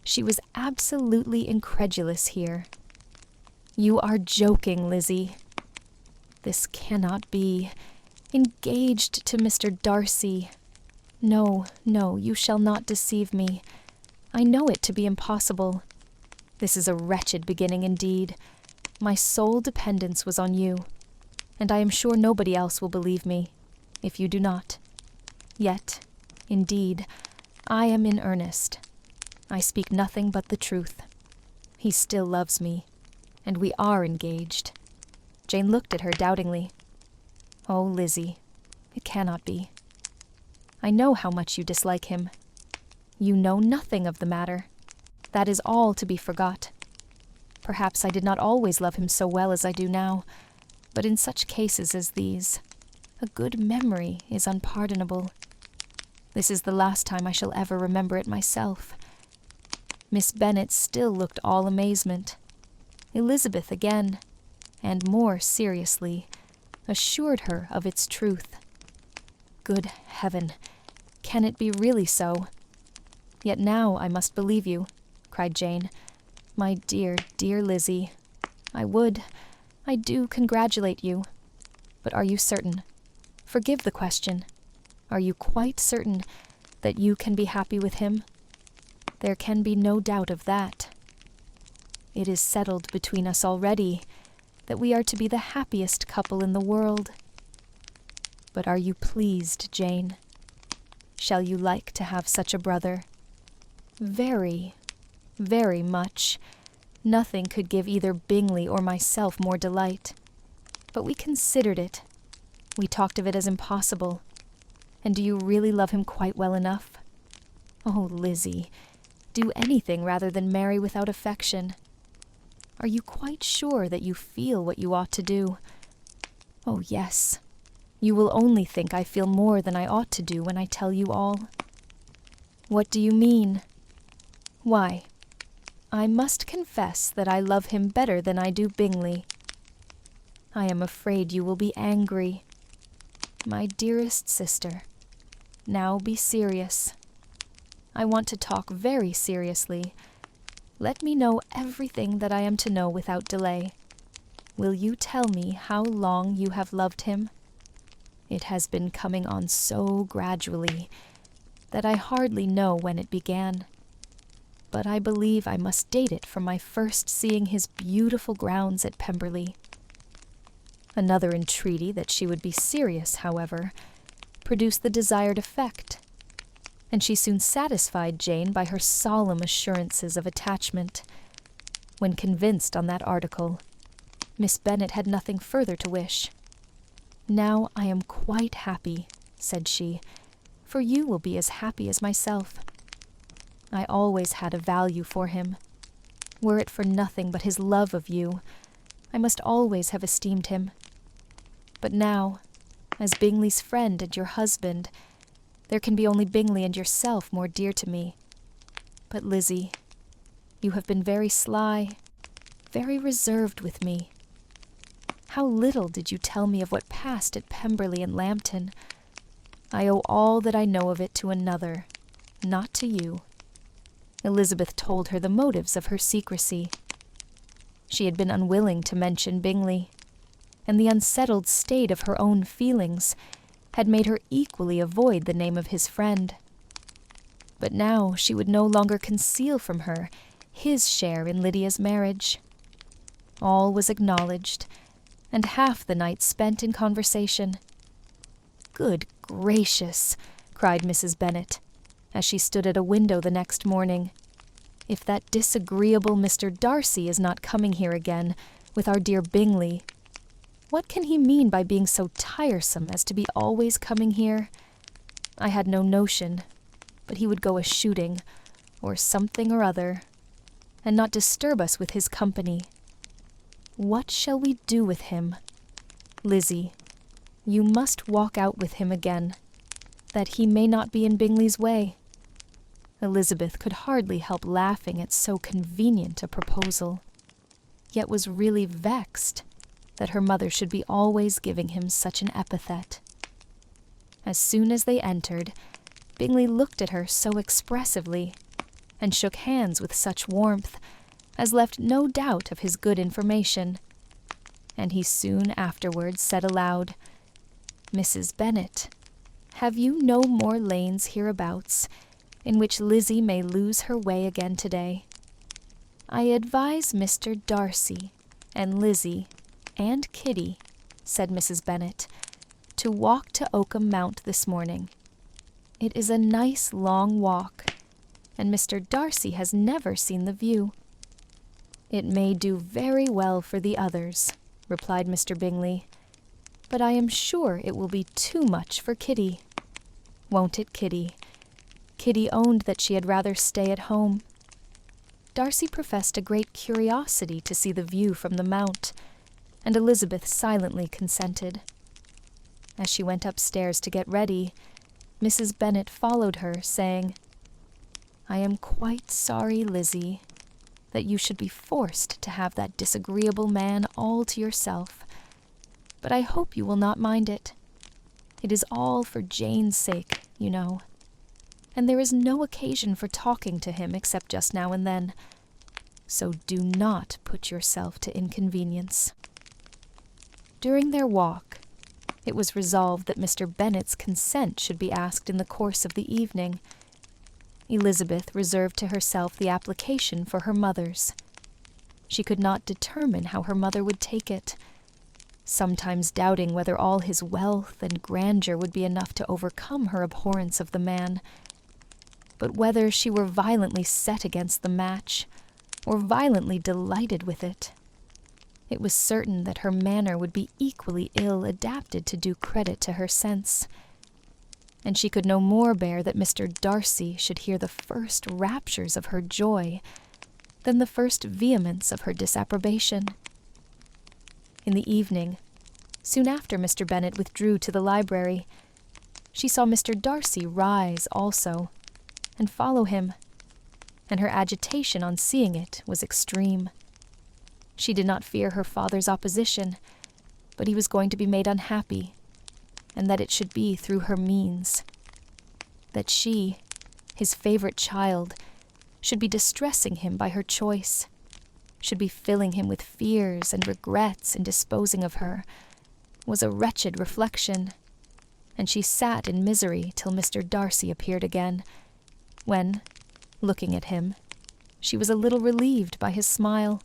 she was absolutely incredulous here. "You are joking, Lizzie." "This cannot be. Engaged to Mr. Darcy. No, no, you shall not deceive me. I know it to be impossible. This is a wretched beginning indeed. My sole dependence was on you, and I am sure nobody else will believe me, if you do not. Yet, indeed, I am in earnest. I speak nothing but the truth. He still loves me, and we are engaged." Jane looked at her doubtingly. "Oh, Lizzie, it cannot be. I know how much you dislike him. You know nothing of the matter. That is all to be forgot. Perhaps I did not always love him so well as I do now, but in such cases as these, a good memory is unpardonable. This is the last time I shall ever remember it myself." Miss Bennet still looked all amazement. Elizabeth again, and more seriously, assured her of its truth. "Good heaven! Can it be really so? Yet now I must believe you," cried Jane. "My dear, dear Lizzie, I do congratulate you. But are you certain? Forgive the question. Are you quite certain that you can be happy with him? There can be no doubt of that. It is settled between us already that we are to be the happiest couple in the world. But are you pleased, Jane? Shall you like to have such a brother? Very, very much. Nothing could give either Bingley or myself more delight. But we considered it. We talked of it as impossible. And do you really love him quite well enough? Oh, Lizzie, do anything rather than marry without affection. Are you quite sure that you feel what you ought to do? Oh, yes. You will only think I feel more than I ought to do when I tell you all. What do you mean? Why, I must confess that I love him better than I do Bingley. I am afraid you will be angry. My dearest sister, now be serious. I want to talk very seriously. Let me know everything that I am to know without delay. Will you tell me how long you have loved him? It has been coming on so gradually that I hardly know when it began. But I believe I must date it from my first seeing his beautiful grounds at Pemberley. Another entreaty that she would be serious, however, produced the desired effect, and she soon satisfied Jane by her solemn assurances of attachment. When convinced on that article, Miss Bennet had nothing further to wish. "Now I am quite happy," said she, "for you will be as happy as myself. I always had a value for him. Were it for nothing but his love of you, I must always have esteemed him. But now, as Bingley's friend and your husband, there can be only Bingley and yourself more dear to me. But, Lizzie, you have been very sly, very reserved with me. How little did you tell me of what passed at Pemberley and Lambton? I owe all that I know of it to another, not to you." Elizabeth told her the motives of her secrecy. She had been unwilling to mention Bingley, and the unsettled state of her own feelings had made her equally avoid the name of his friend. But now she would no longer conceal from her his share in Lydia's marriage. All was acknowledged, and half the night spent in conversation. "Good gracious!" cried Mrs. Bennet, as she stood at a window the next morning. "If that disagreeable Mr. Darcy is not coming here again with our dear Bingley, what can he mean by being so tiresome as to be always coming here? I had no notion, but he would go a-shooting, or something or other, and not disturb us with his company. What shall we do with him? Lizzie, you must walk out with him again, that he may not be in Bingley's way." Elizabeth could hardly help laughing at so convenient a proposal, yet was really vexed that her mother should be always giving him such an epithet. As soon as they entered, Bingley looked at her so expressively, and shook hands with such warmth, as left no doubt of his good information, and he soon afterwards said aloud, "Mrs. Bennet, have you no more lanes hereabouts in which Lizzie may lose her way again today? I advise Mr. Darcy and Lizzie and Kitty," said Mrs. Bennet, "to walk to Oakham Mount this morning. It is a nice long walk, and Mr. Darcy has never seen the view." "It may do very well for the others," replied Mr. Bingley, "but I am sure it will be too much for Kitty. Won't it, Kitty?" Kitty owned that she had rather stay at home. Darcy professed a great curiosity to see the view from the mount, and Elizabeth silently consented. As she went upstairs to get ready, Mrs. Bennet followed her, saying, "I am quite sorry, Lizzie, that you should be forced to have that disagreeable man all to yourself, but I hope you will not mind it. It is all for Jane's sake, you know, and there is no occasion for talking to him except just now and then, so do not put yourself to inconvenience." During their walk, it was resolved that Mr. Bennet's consent should be asked in the course of the evening. Elizabeth reserved to herself the application for her mother's. She could not determine how her mother would take it, sometimes doubting whether all his wealth and grandeur would be enough to overcome her abhorrence of the man. but whether she were violently set against the match, or violently delighted with it, it was certain that her manner would be equally ill adapted to do credit to her sense, and she could no more bear that Mr. Darcy should hear the first raptures of her joy than the first vehemence of her disapprobation. In the evening, soon after Mr. Bennet withdrew to the library, she saw Mr. Darcy rise also, and follow him, and her agitation on seeing it was extreme. She did not fear her father's opposition, but he was going to be made unhappy, and that it should be through her means. That she, his favorite child, should be distressing him by her choice, should be filling him with fears and regrets in disposing of her, was a wretched reflection, and she sat in misery till Mr. Darcy appeared again, when, looking at him, she was a little relieved by his smile.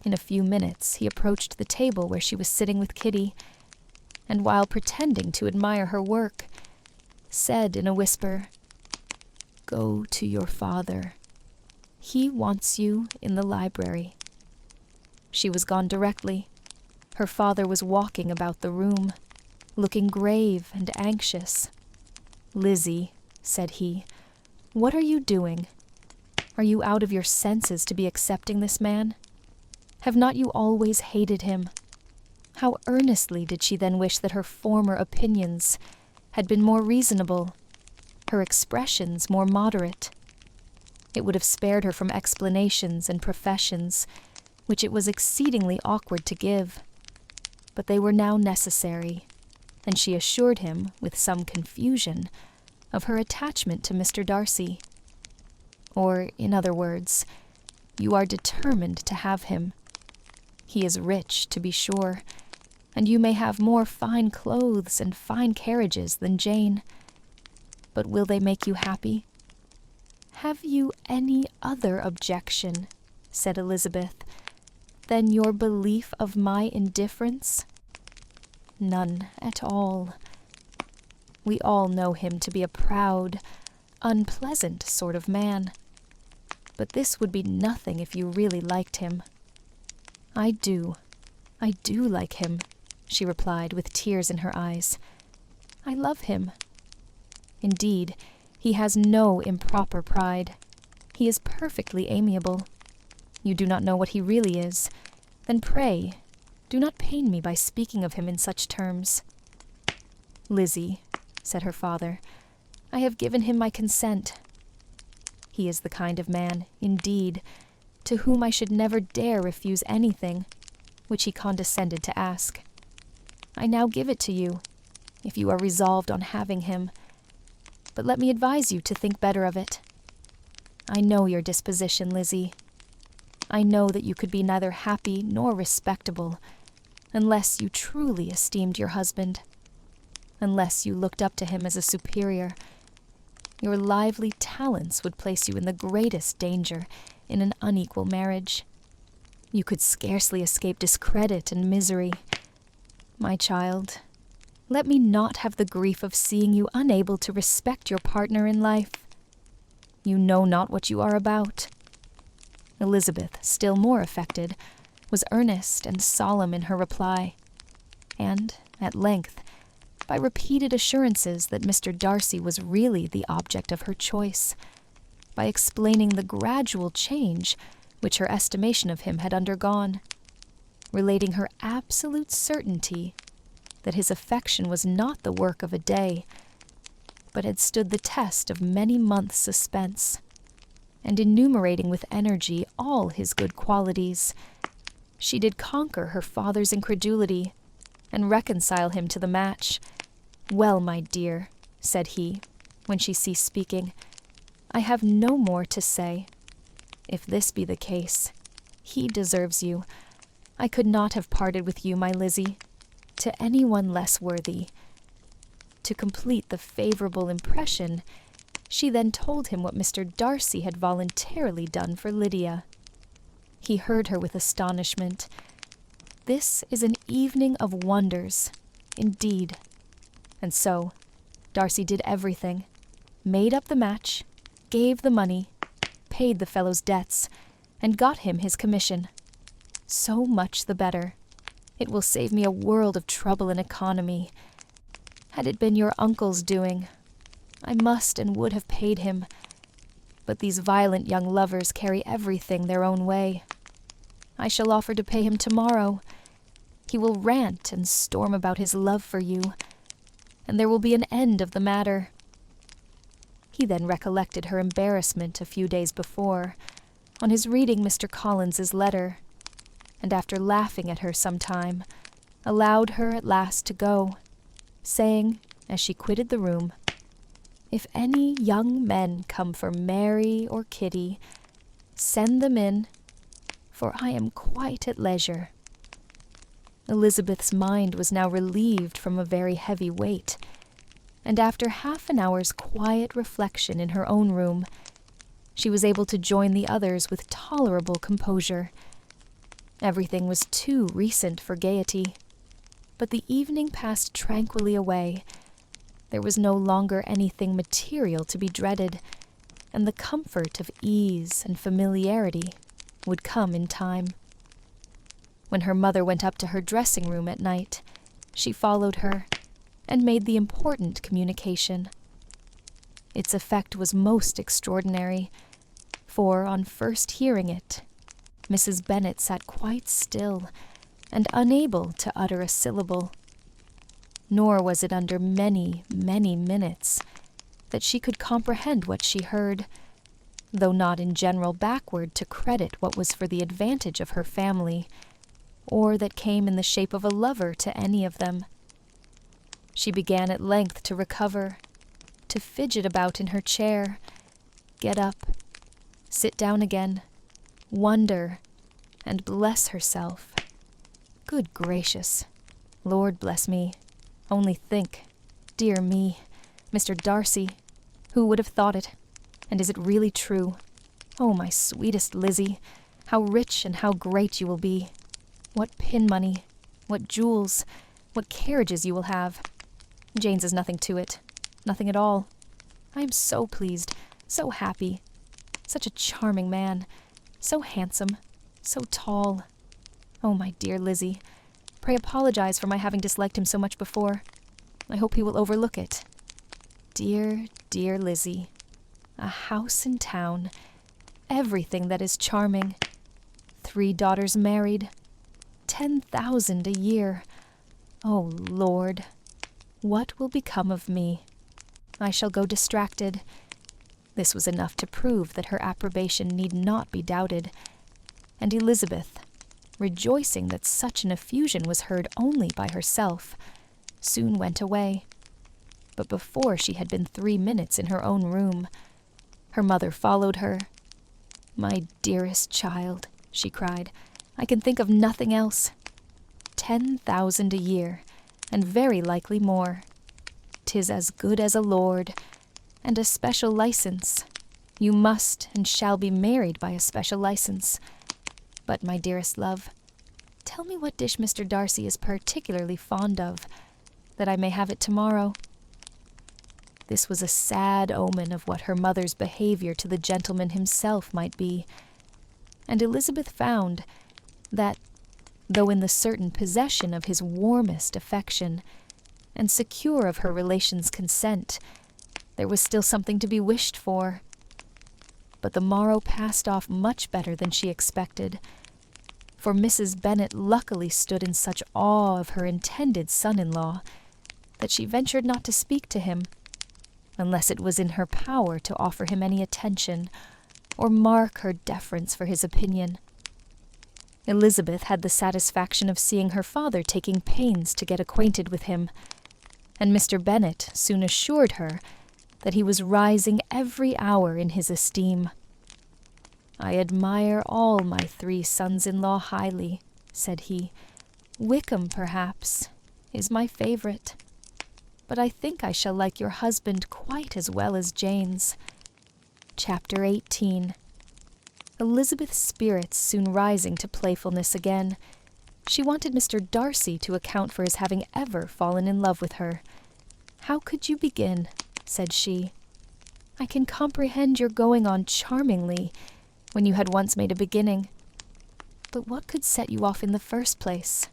In a few minutes he approached the table where she was sitting with Kitty, and while pretending to admire her work, said in a whisper, "Go to your father. He wants you in the library." She was gone directly. Her father was walking about the room, looking grave and anxious. "Lizzie," said he, "what are you doing? Are you out of your senses to be accepting this man? Have not you always hated him?" How earnestly did she then wish that her former opinions had been more reasonable, her expressions more moderate. It would have spared her from explanations and professions, which it was exceedingly awkward to give, but they were now necessary, and she assured him, with some confusion, of her attachment to Mr. Darcy. Or, in other words, you are determined to have him. He is rich, to be sure, and you may have more fine clothes and fine carriages than Jane. But will they make you happy? "Have you any other objection," said Elizabeth, "than your belief of my indifference?" "None at all. We all know him to be a proud, unpleasant sort of man. But this would be nothing if you really liked him." I do like him," she replied with tears in her eyes. "I love him. Indeed, he has no improper pride. He is perfectly amiable. You do not know what he really is. Then pray, do not pain me by speaking of him in such terms." "Lizzie," said her father, "I have given him my consent. He is the kind of man, indeed, to whom I should never dare refuse anything which he condescended to ask. I now give it to you, if you are resolved on having him, but let me advise you to think better of it. I know your disposition, Lizzie. I know that you could be neither happy nor respectable unless you truly esteemed your husband, unless you looked up to him as a superior. Your lively talents would place you in the greatest danger in an unequal marriage. You could scarcely escape discredit and misery. My child, let me not have the grief of seeing you unable to respect your partner in life. You know not what you are about." Elizabeth, still more affected, was earnest and solemn in her reply, and, at length, by repeated assurances that Mr. Darcy was really the object of her choice, by explaining the gradual change which her estimation of him had undergone, relating her absolute certainty that his affection was not the work of a day, but had stood the test of many months' suspense, and enumerating with energy all his good qualities, she did conquer her father's incredulity, and reconcile him to the match. "Well, my dear," said he, when she ceased speaking, "I have no more to say. If this be the case, he deserves you. I could not have parted with you, my Lizzie, to anyone less worthy." To complete the favorable impression, she then told him what Mr. Darcy had voluntarily done for Lydia. He heard her with astonishment. This is an evening of wonders, indeed. And so, Darcy did everything. made up the match, gave the money, paid the fellow's debts, and got him his commission. So much the better. It will save me a world of trouble and economy. Had it been your uncle's doing, I must and would have paid him. But these violent young lovers carry everything their own way. I shall offer to pay him tomorrow. He will rant and storm about his love for you, and there will be an end of the matter." He then recollected her embarrassment a few days before, on his reading Mr. Collins's letter, and after laughing at her some time, allowed her at last to go, saying, as she quitted the room, "If any young men come for Mary or Kitty, send them in, for I am quite at leisure." Elizabeth's mind was now relieved from a very heavy weight, and after half an hour's quiet reflection in her own room, she was able to join the others with tolerable composure. Everything was too recent for gaiety, but the evening passed tranquilly away. There was no longer anything material to be dreaded, and the comfort of ease and familiarity would come in time. When her mother went up to her dressing room at night, she followed her and made the important communication. Its effect was most extraordinary, for on first hearing it, Mrs. Bennet sat quite still and unable to utter a syllable. Nor was it under many, many minutes that she could comprehend what she heard, though not in general backward to credit what was for the advantage of her family, or that came in the shape of a lover to any of them. She began at length to recover, to fidget about in her chair, get up, sit down again, wonder, and bless herself. Good gracious! Lord bless me! Only think, dear me, Mr. Darcy, who would have thought it? And is it really true? Oh, my sweetest Lizzie, how rich and how great you will be! What pin money, what jewels, what carriages you will have! Jane's is nothing to it, nothing at all. I am so pleased, so happy. Such a charming man, so handsome, so tall. Oh, my dear Lizzie, pray apologize for my having disliked him so much before. I hope he will overlook it. Dear, dear Lizzie, a house in town, everything that is charming, 3 daughters married, 10,000 a year. Oh, Lord, what will become of me? I shall go distracted. This was enough to prove that her approbation need not be doubted, and Elizabeth, rejoicing that such an effusion was heard only by herself, soon went away. But before she had been 3 minutes in her own room, her mother followed her. "My dearest child," she cried, "I can think of nothing else. 10,000 a year, and very likely more. 'Tis as good as a lord, and a special license. You must and shall be married by a special license. But, my dearest love, tell me what dish Mr. Darcy is particularly fond of, that I may have it tomorrow." This was a sad omen of what her mother's behavior to the gentleman himself might be, and Elizabeth found that, though in the certain possession of his warmest affection, and secure of her relations' consent, there was still something to be wished for. But the morrow passed off much better than she expected, for Mrs. Bennet luckily stood in such awe of her intended son-in-law that she ventured not to speak to him, unless it was in her power to offer him any attention, or mark her deference for his opinion. Elizabeth had the satisfaction of seeing her father taking pains to get acquainted with him, and Mr. Bennet soon assured her that he was rising every hour in his esteem. "I admire all my 3 sons-in-law highly," said he. "Wickham, perhaps, is my favorite, but I think I shall like your husband quite as well as Jane's." Chapter 18. Elizabeth's spirits soon rising to playfulness again, she wanted Mr. Darcy to account for his having ever fallen in love with her. "How could you begin?" said she. I can comprehend your going on charmingly when you had once made a beginning. But what could set you off in the first place?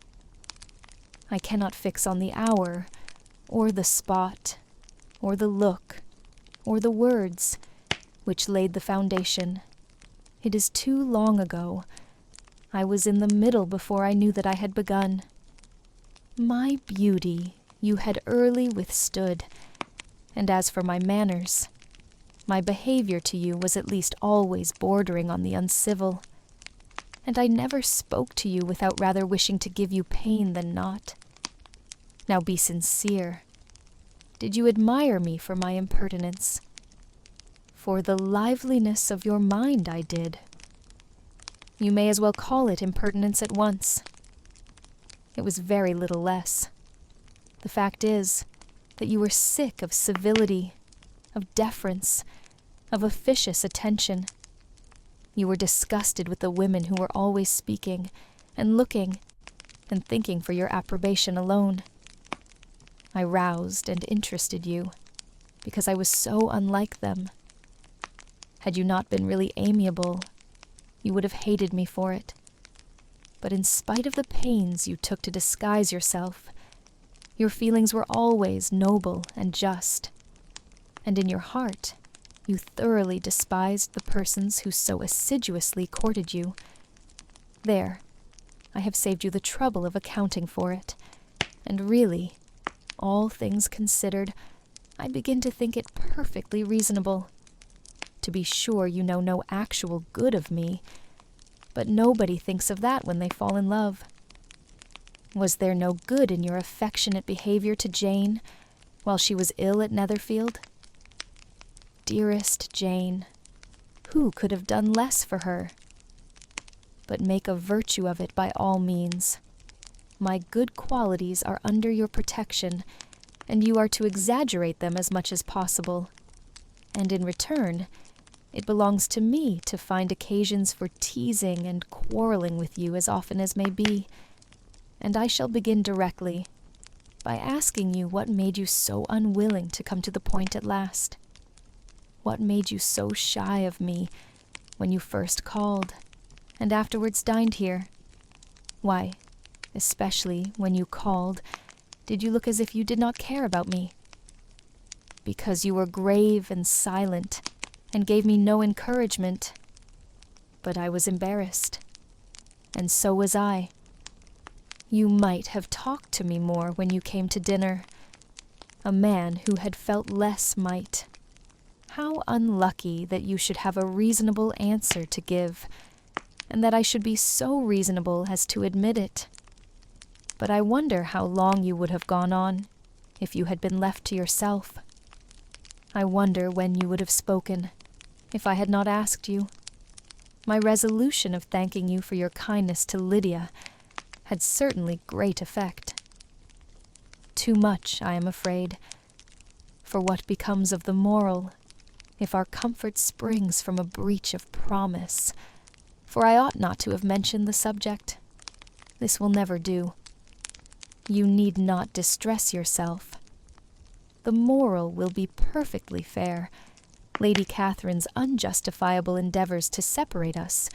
I cannot fix on the hour, or the spot, or the look, or the words, which laid the foundation. It is too long ago. I was in the middle before I knew that I had begun. My beauty you had early withstood, and as for my manners, my behavior to you was at least always bordering on the uncivil, and I never spoke to you without rather wishing to give you pain than not. Now be sincere. Did you admire me for my impertinence? For the liveliness of your mind I did. You may as well call it impertinence at once. It was very little less. The fact is that you were sick of civility, of deference, of officious attention. You were disgusted with the women who were always speaking and looking and thinking for your approbation alone. I roused and interested you because I was so unlike them. Had you not been really amiable, you would have hated me for it. But in spite of the pains you took to disguise yourself, your feelings were always noble and just, and in your heart you thoroughly despised the persons who so assiduously courted you. There, I have saved you the trouble of accounting for it, and really, all things considered, I begin to think it perfectly reasonable. To be sure, you know no actual good of me, but nobody thinks of that when they fall in love. Was there no good in your affectionate behavior to Jane while she was ill at Netherfield? Dearest Jane, who could have done less for her? But make a virtue of it by all means. My good qualities are under your protection, and you are to exaggerate them as much as possible. And in return, it belongs to me to find occasions for teasing and quarreling with you as often as may be. And I shall begin directly by asking you what made you so unwilling to come to the point at last. What made you so shy of me when you first called, and afterwards dined here? Why, especially when you called, did you look as if you did not care about me? Because you were grave and silent, and gave me no encouragement. But I was embarrassed, and so was I. You might have talked to me more when you came to dinner. A man who had felt less might. How unlucky that you should have a reasonable answer to give, and that I should be so reasonable as to admit it. But I wonder how long you would have gone on, if you had been left to yourself. I wonder when you would have spoken, if I had not asked you. My resolution of thanking you for your kindness to Lydia had certainly great effect. Too much, I am afraid, for what becomes of the moral, if our comfort springs from a breach of promise, for I ought not to have mentioned the subject. This will never do. You need not distress yourself. The moral will be perfectly fair. Lady Catherine's unjustifiable endeavors to separate us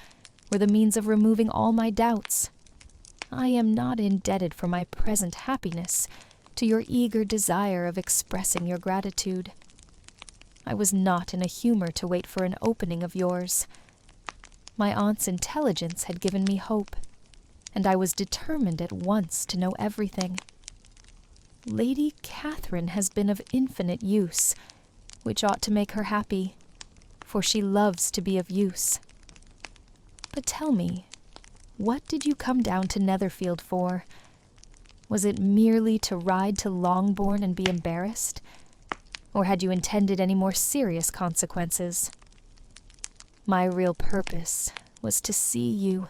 were the means of removing all my doubts. I am not indebted for my present happiness to your eager desire of expressing your gratitude. I was not in a humor to wait for an opening of yours. My aunt's intelligence had given me hope, and I was determined at once to know everything. Lady Catherine has been of infinite use, which ought to make her happy, for she loves to be of use. But tell me, what did you come down to Netherfield for? Was it merely to ride to Longbourn and be embarrassed? Or had you intended any more serious consequences? My real purpose was to see you,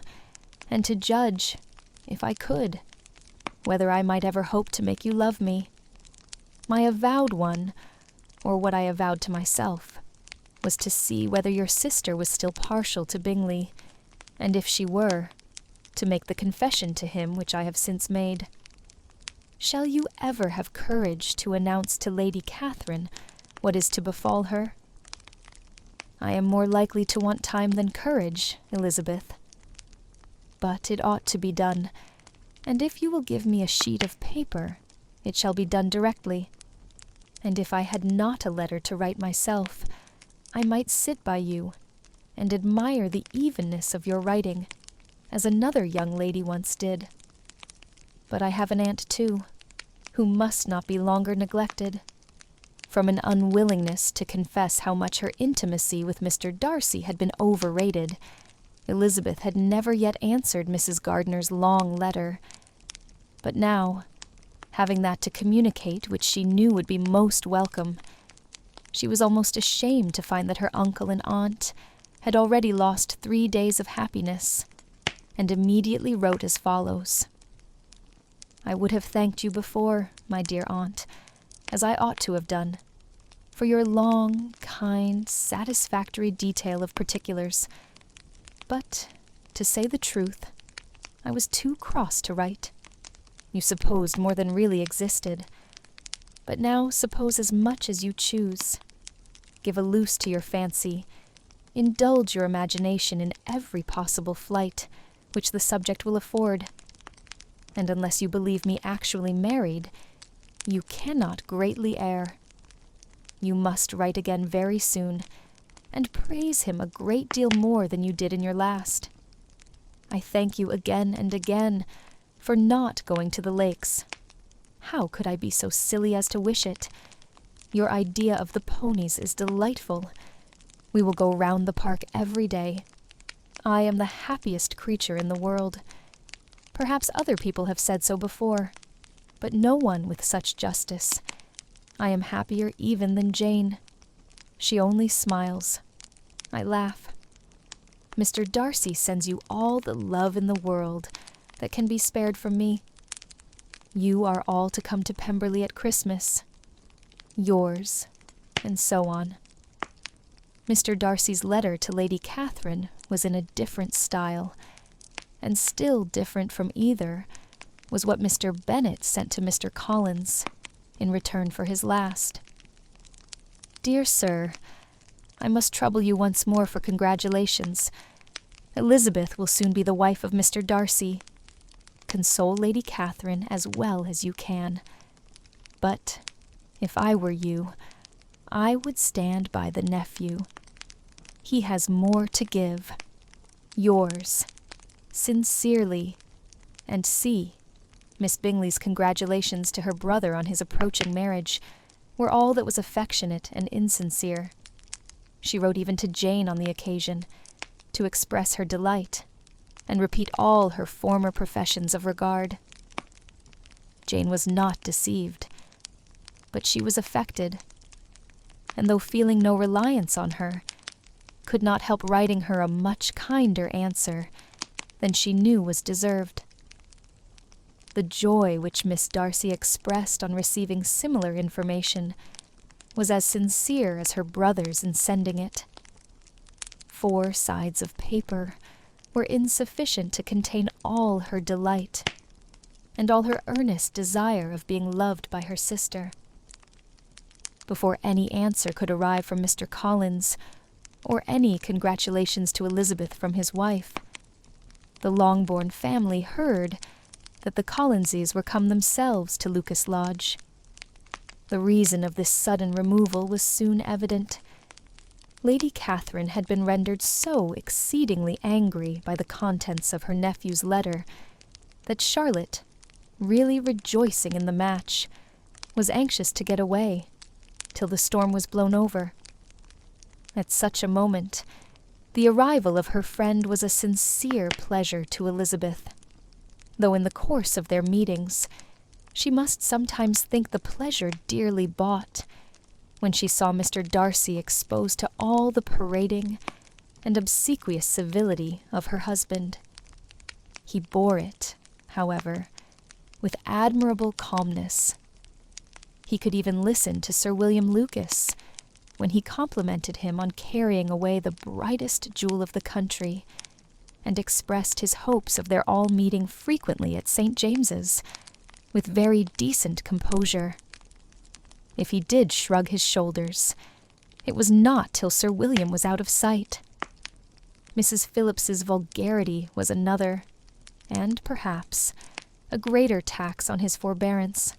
and to judge, if I could, whether I might ever hope to make you love me. My avowed one, or what I avowed to myself, was to see whether your sister was still partial to Bingley, and if she were, to make the confession to him which I have since made. Shall you ever have courage to announce to Lady Catherine what is to befall her? I am more likely to want time than courage, Elizabeth. But it ought to be done, and if you will give me a sheet of paper, it shall be done directly. And if I had not a letter to write myself, I might sit by you and admire the evenness of your writing, as another young lady once did. But I have an aunt, too, who must not be longer neglected. From an unwillingness to confess how much her intimacy with Mr. Darcy had been overrated, Elizabeth had never yet answered Mrs. Gardner's long letter. But now, having that to communicate which she knew would be most welcome, she was almost ashamed to find that her uncle and aunt had already lost 3 days of happiness, and immediately wrote as follows. I would have thanked you before, my dear aunt, as I ought to have done, for your long, kind, satisfactory detail of particulars. But, to say the truth, I was too cross to write. You supposed more than really existed. But now suppose as much as you choose. Give a loose to your fancy. Indulge your imagination in every possible flight which the subject will afford. And unless you believe me actually married, you cannot greatly err. You must write again very soon, and praise him a great deal more than you did in your last. I thank you again and again for not going to the lakes. How could I be so silly as to wish it? Your idea of the ponies is delightful. We will go round the park every day. I am the happiest creature in the world. Perhaps other people have said so before, but no one with such justice. I am happier even than Jane. She only smiles. I laugh. Mr. Darcy sends you all the love in the world that can be spared from me. You are all to come to Pemberley at Christmas. Yours, and so on. Mr. Darcy's letter to Lady Catherine was in a different style, and still different from either was what Mr. Bennet sent to Mr. Collins in return for his last. Dear Sir, I must trouble you once more for congratulations. Elizabeth will soon be the wife of Mr. Darcy. Console Lady Catherine as well as you can. But, if I were you, I would stand by the nephew. He has more to give. Yours, sincerely, and see, Miss Bingley's congratulations to her brother on his approaching marriage were all that was affectionate and insincere. She wrote even to Jane on the occasion, to express her delight, and repeat all her former professions of regard. Jane was not deceived, but she was affected, and though feeling no reliance on her, could not help writing her a much kinder answer than she knew was deserved. The joy which Miss Darcy expressed on receiving similar information was as sincere as her brother's in sending it. 4 sides of paper were insufficient to contain all her delight, and all her earnest desire of being loved by her sister. Before any answer could arrive from Mr. Collins, or any congratulations to Elizabeth from his wife, the Longbourn family heard that the Collinses were come themselves to Lucas Lodge. The reason of this sudden removal was soon evident. Lady Catherine had been rendered so exceedingly angry by the contents of her nephew's letter that Charlotte, really rejoicing in the match, was anxious to get away till the storm was blown over. At such a moment, the arrival of her friend was a sincere pleasure to Elizabeth, though in the course of their meetings she must sometimes think the pleasure dearly bought when she saw Mr. Darcy exposed to all the parading and obsequious civility of her husband. He bore it, however, with admirable calmness. He could even listen to Sir William Lucas when he complimented him on carrying away the brightest jewel of the country, and expressed his hopes of their all meeting frequently at St. James's, with very decent composure. If he did shrug his shoulders, It was not till Sir William was out of sight. Mrs. Phillips's vulgarity was another, and perhaps a greater tax on his forbearance.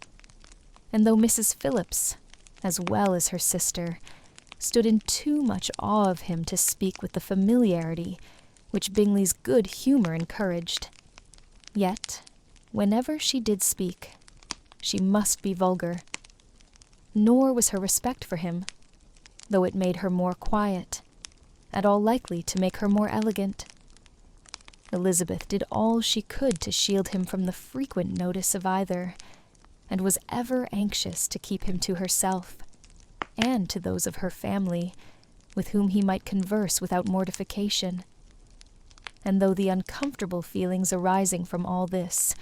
And though Mrs. Phillips, as well as her sister, stood in too much awe of him to speak with the familiarity which Bingley's good humor encouraged, yet, whenever she did speak, she must be vulgar. Nor was her respect for him, though it made her more quiet, at all likely to make her more elegant. Elizabeth did all she could to shield him from the frequent notice of either, and was ever anxious to keep him to herself, and to those of her family, with whom he might converse without mortification. And though the uncomfortable feelings arising from all this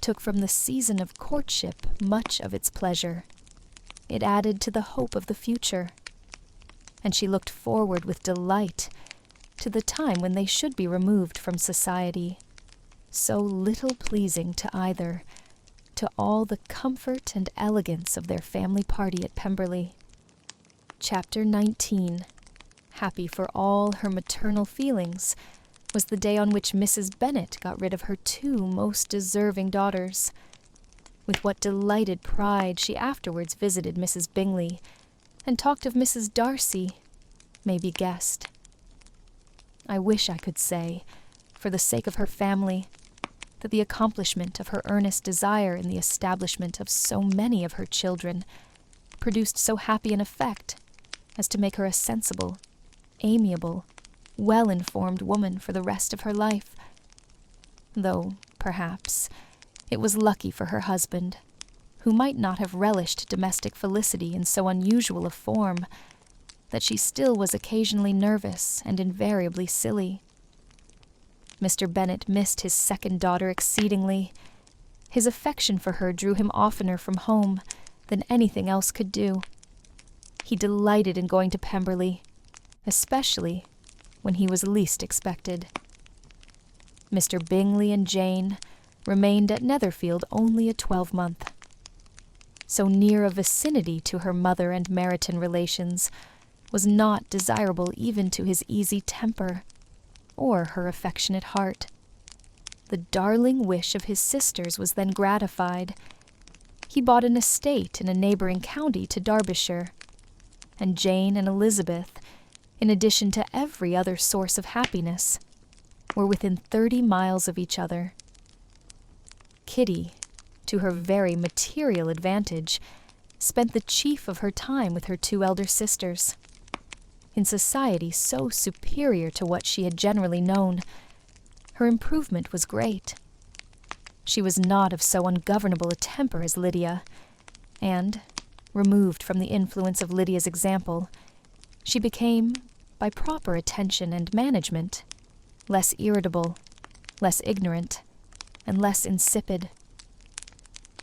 took from the season of courtship much of its pleasure, it added to the hope of the future, and she looked forward with delight to the time when they should be removed from society, so little pleasing to either, to all the comfort and elegance of their family party at Pemberley. Chapter 19. Happy for all her maternal feelings was the day on which Mrs. Bennet got rid of her two most deserving daughters. With what delighted pride she afterwards visited Mrs. Bingley, and talked of Mrs. Darcy, may be guessed. I wish I could say, for the sake of her family, that the accomplishment of her earnest desire in the establishment of so many of her children produced so happy an effect as to make her a sensible, amiable, well-informed woman for the rest of her life, though, perhaps, it was lucky for her husband, who might not have relished domestic felicity in so unusual a form, that she still was occasionally nervous and invariably silly. Mr. Bennet missed his second daughter exceedingly. His affection for her drew him oftener from home than anything else could do. He delighted in going to Pemberley, especially when he was least expected. Mr. Bingley and Jane remained at Netherfield only a 12-month. So near a vicinity to her mother and Meryton relations was not desirable even to his easy temper, or her affectionate heart. The darling wish of his sisters was then gratified. He bought an estate in a neighboring county to Derbyshire, and Jane and Elizabeth, in addition to every other source of happiness, were within 30 miles of each other. Kitty, to her very material advantage, spent the chief of her time with her two elder sisters. In society so superior to what she had generally known, her improvement was great. She was not of so ungovernable a temper as Lydia, and, removed from the influence of Lydia's example, she became, by proper attention and management, less irritable, less ignorant, and less insipid.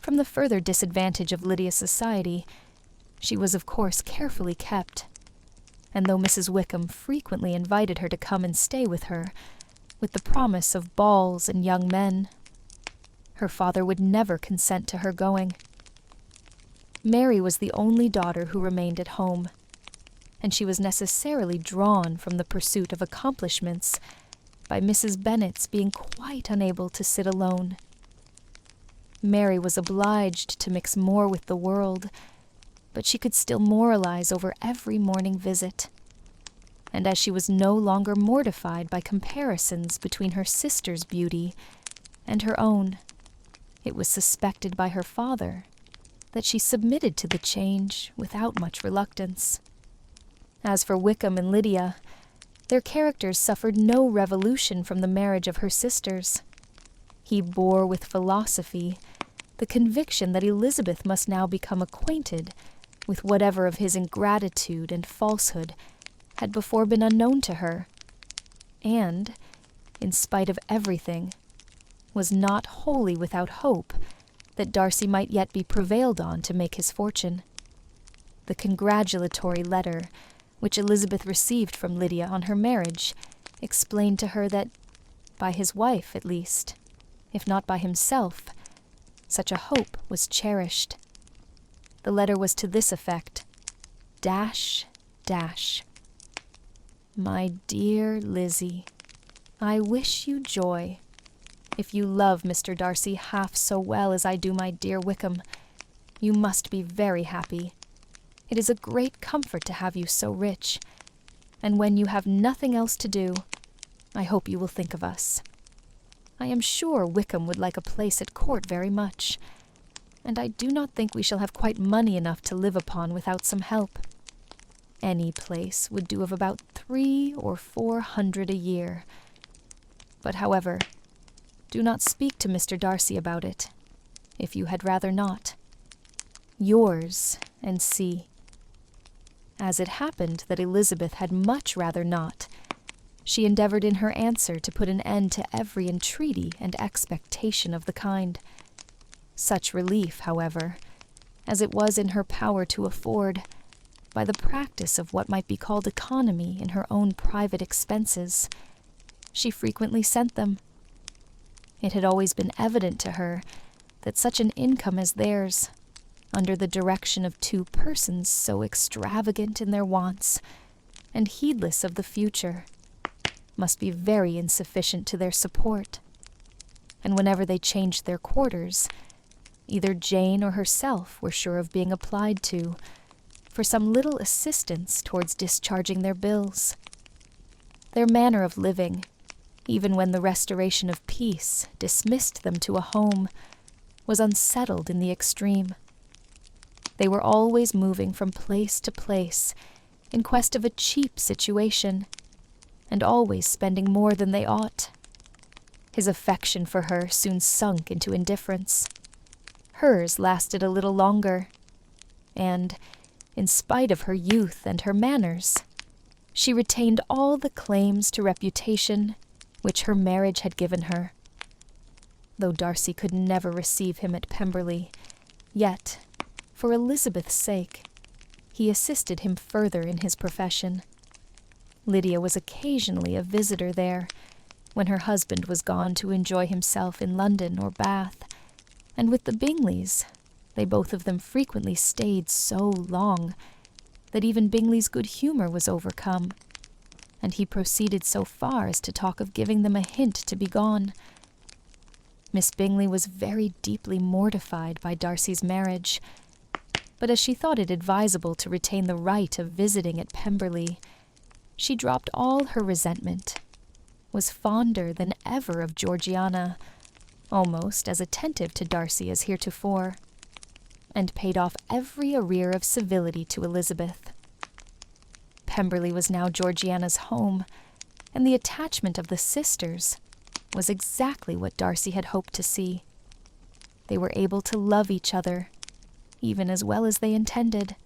From the further disadvantage of Lydia's society, she was of course carefully kept, and though Mrs. Wickham frequently invited her to come and stay with her, with the promise of balls and young men, her father would never consent to her going. Mary was the only daughter who remained at home, and she was necessarily drawn from the pursuit of accomplishments by Mrs. Bennet's being quite unable to sit alone. Mary was obliged to mix more with the world, but she could still moralize over every morning visit, and as she was no longer mortified by comparisons between her sister's beauty and her own, it was suspected by her father that she submitted to the change without much reluctance. As for Wickham and Lydia, their characters suffered no revolution from the marriage of her sisters. He bore with philosophy the conviction that Elizabeth must now become acquainted with whatever of his ingratitude and falsehood had before been unknown to her, and, in spite of everything, was not wholly without hope that Darcy might yet be prevailed on to make his fortune. The congratulatory letter which Elizabeth received from Lydia on her marriage explained to her that, by his wife at least, if not by himself, such a hope was cherished. The letter was to this effect: dash, dash. My dear Lizzie, I wish you joy. If you love Mr. Darcy half so well as I do my dear Wickham, you must be very happy. It is a great comfort to have you so rich, and when you have nothing else to do, I hope you will think of us. I am sure Wickham would like a place at court very much, and I do not think we shall have quite money enough to live upon without some help. Any place would do of about 300 or 400 a year. But however, do not speak to Mr. Darcy about it, if you had rather not. Yours, and C. As it happened that Elizabeth had much rather not, she endeavored in her answer to put an end to every entreaty and expectation of the kind. Such relief, however, as it was in her power to afford, by the practice of what might be called economy in her own private expenses, she frequently sent them. It had always been evident to her that such an income as theirs, under the direction of 2 persons so extravagant in their wants and heedless of the future, must be very insufficient to their support, and whenever they changed their quarters, either Jane or herself were sure of being applied to for some little assistance towards discharging their bills. Their manner of living, even when the restoration of peace dismissed them to a home, was unsettled in the extreme. They were always moving from place to place in quest of a cheap situation, and always spending more than they ought. His affection for her soon sunk into indifference. Hers lasted a little longer, and, in spite of her youth and her manners, she retained all the claims to reputation which her marriage had given her. Though Darcy could never receive him at Pemberley, yet, for Elizabeth's sake, he assisted him further in his profession. Lydia was occasionally a visitor there, when her husband was gone to enjoy himself in London or Bath, and with the Bingleys, they both of them frequently stayed so long that even Bingley's good humor was overcome, and he proceeded so far as to talk of giving them a hint to be gone. Miss Bingley was very deeply mortified by Darcy's marriage, but as she thought it advisable to retain the right of visiting at Pemberley, she dropped all her resentment, was fonder than ever of Georgiana, almost as attentive to Darcy as heretofore, and paid off every arrear of civility to Elizabeth. Pemberley was now Georgiana's home, and the attachment of the sisters was exactly what Darcy had hoped to see. They were able to love each other, even as well as they intended.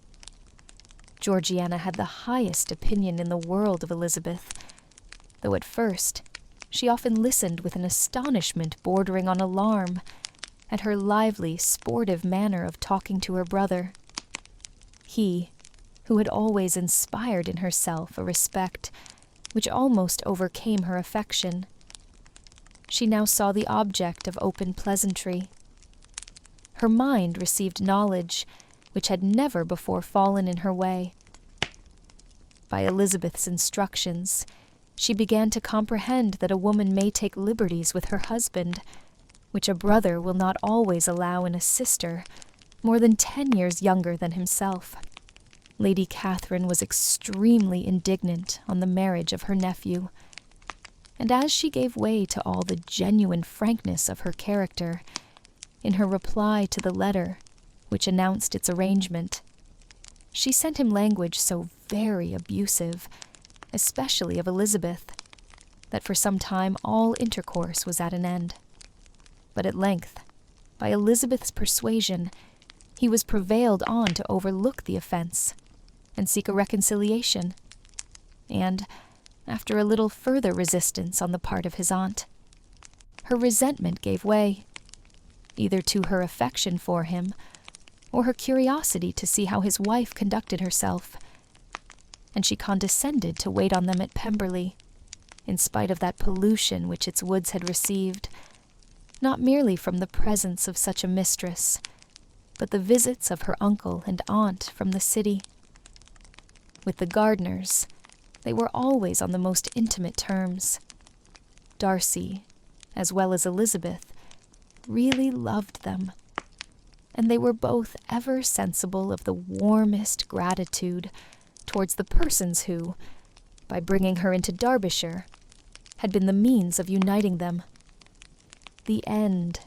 Georgiana had the highest opinion in the world of Elizabeth, though at first she often listened with an astonishment bordering on alarm at her lively, sportive manner of talking to her brother. He, who had always inspired in herself a respect which almost overcame her affection, she now saw the object of open pleasantry. Her mind received knowledge which had never before fallen in her way. By Elizabeth's instructions, she began to comprehend that a woman may take liberties with her husband, which a brother will not always allow in a sister more than 10 years younger than himself. Lady Catherine was extremely indignant on the marriage of her nephew, and as she gave way to all the genuine frankness of her character, in her reply to the letter which announced its arrangement, she sent him language so very abusive, especially of Elizabeth, that for some time all intercourse was at an end. But at length, by Elizabeth's persuasion, he was prevailed on to overlook the offense and seek a reconciliation, and, after a little further resistance on the part of his aunt, her resentment gave way, either to her affection for him or her curiosity to see how his wife conducted herself, and she condescended to wait on them at Pemberley, in spite of that pollution which its woods had received, not merely from the presence of such a mistress, but the visits of her uncle and aunt from the city. With the Gardners, they were always on the most intimate terms. Darcy, as well as Elizabeth, really loved them, and they were both ever sensible of the warmest gratitude towards the persons who, by bringing her into Derbyshire, had been the means of uniting them. The end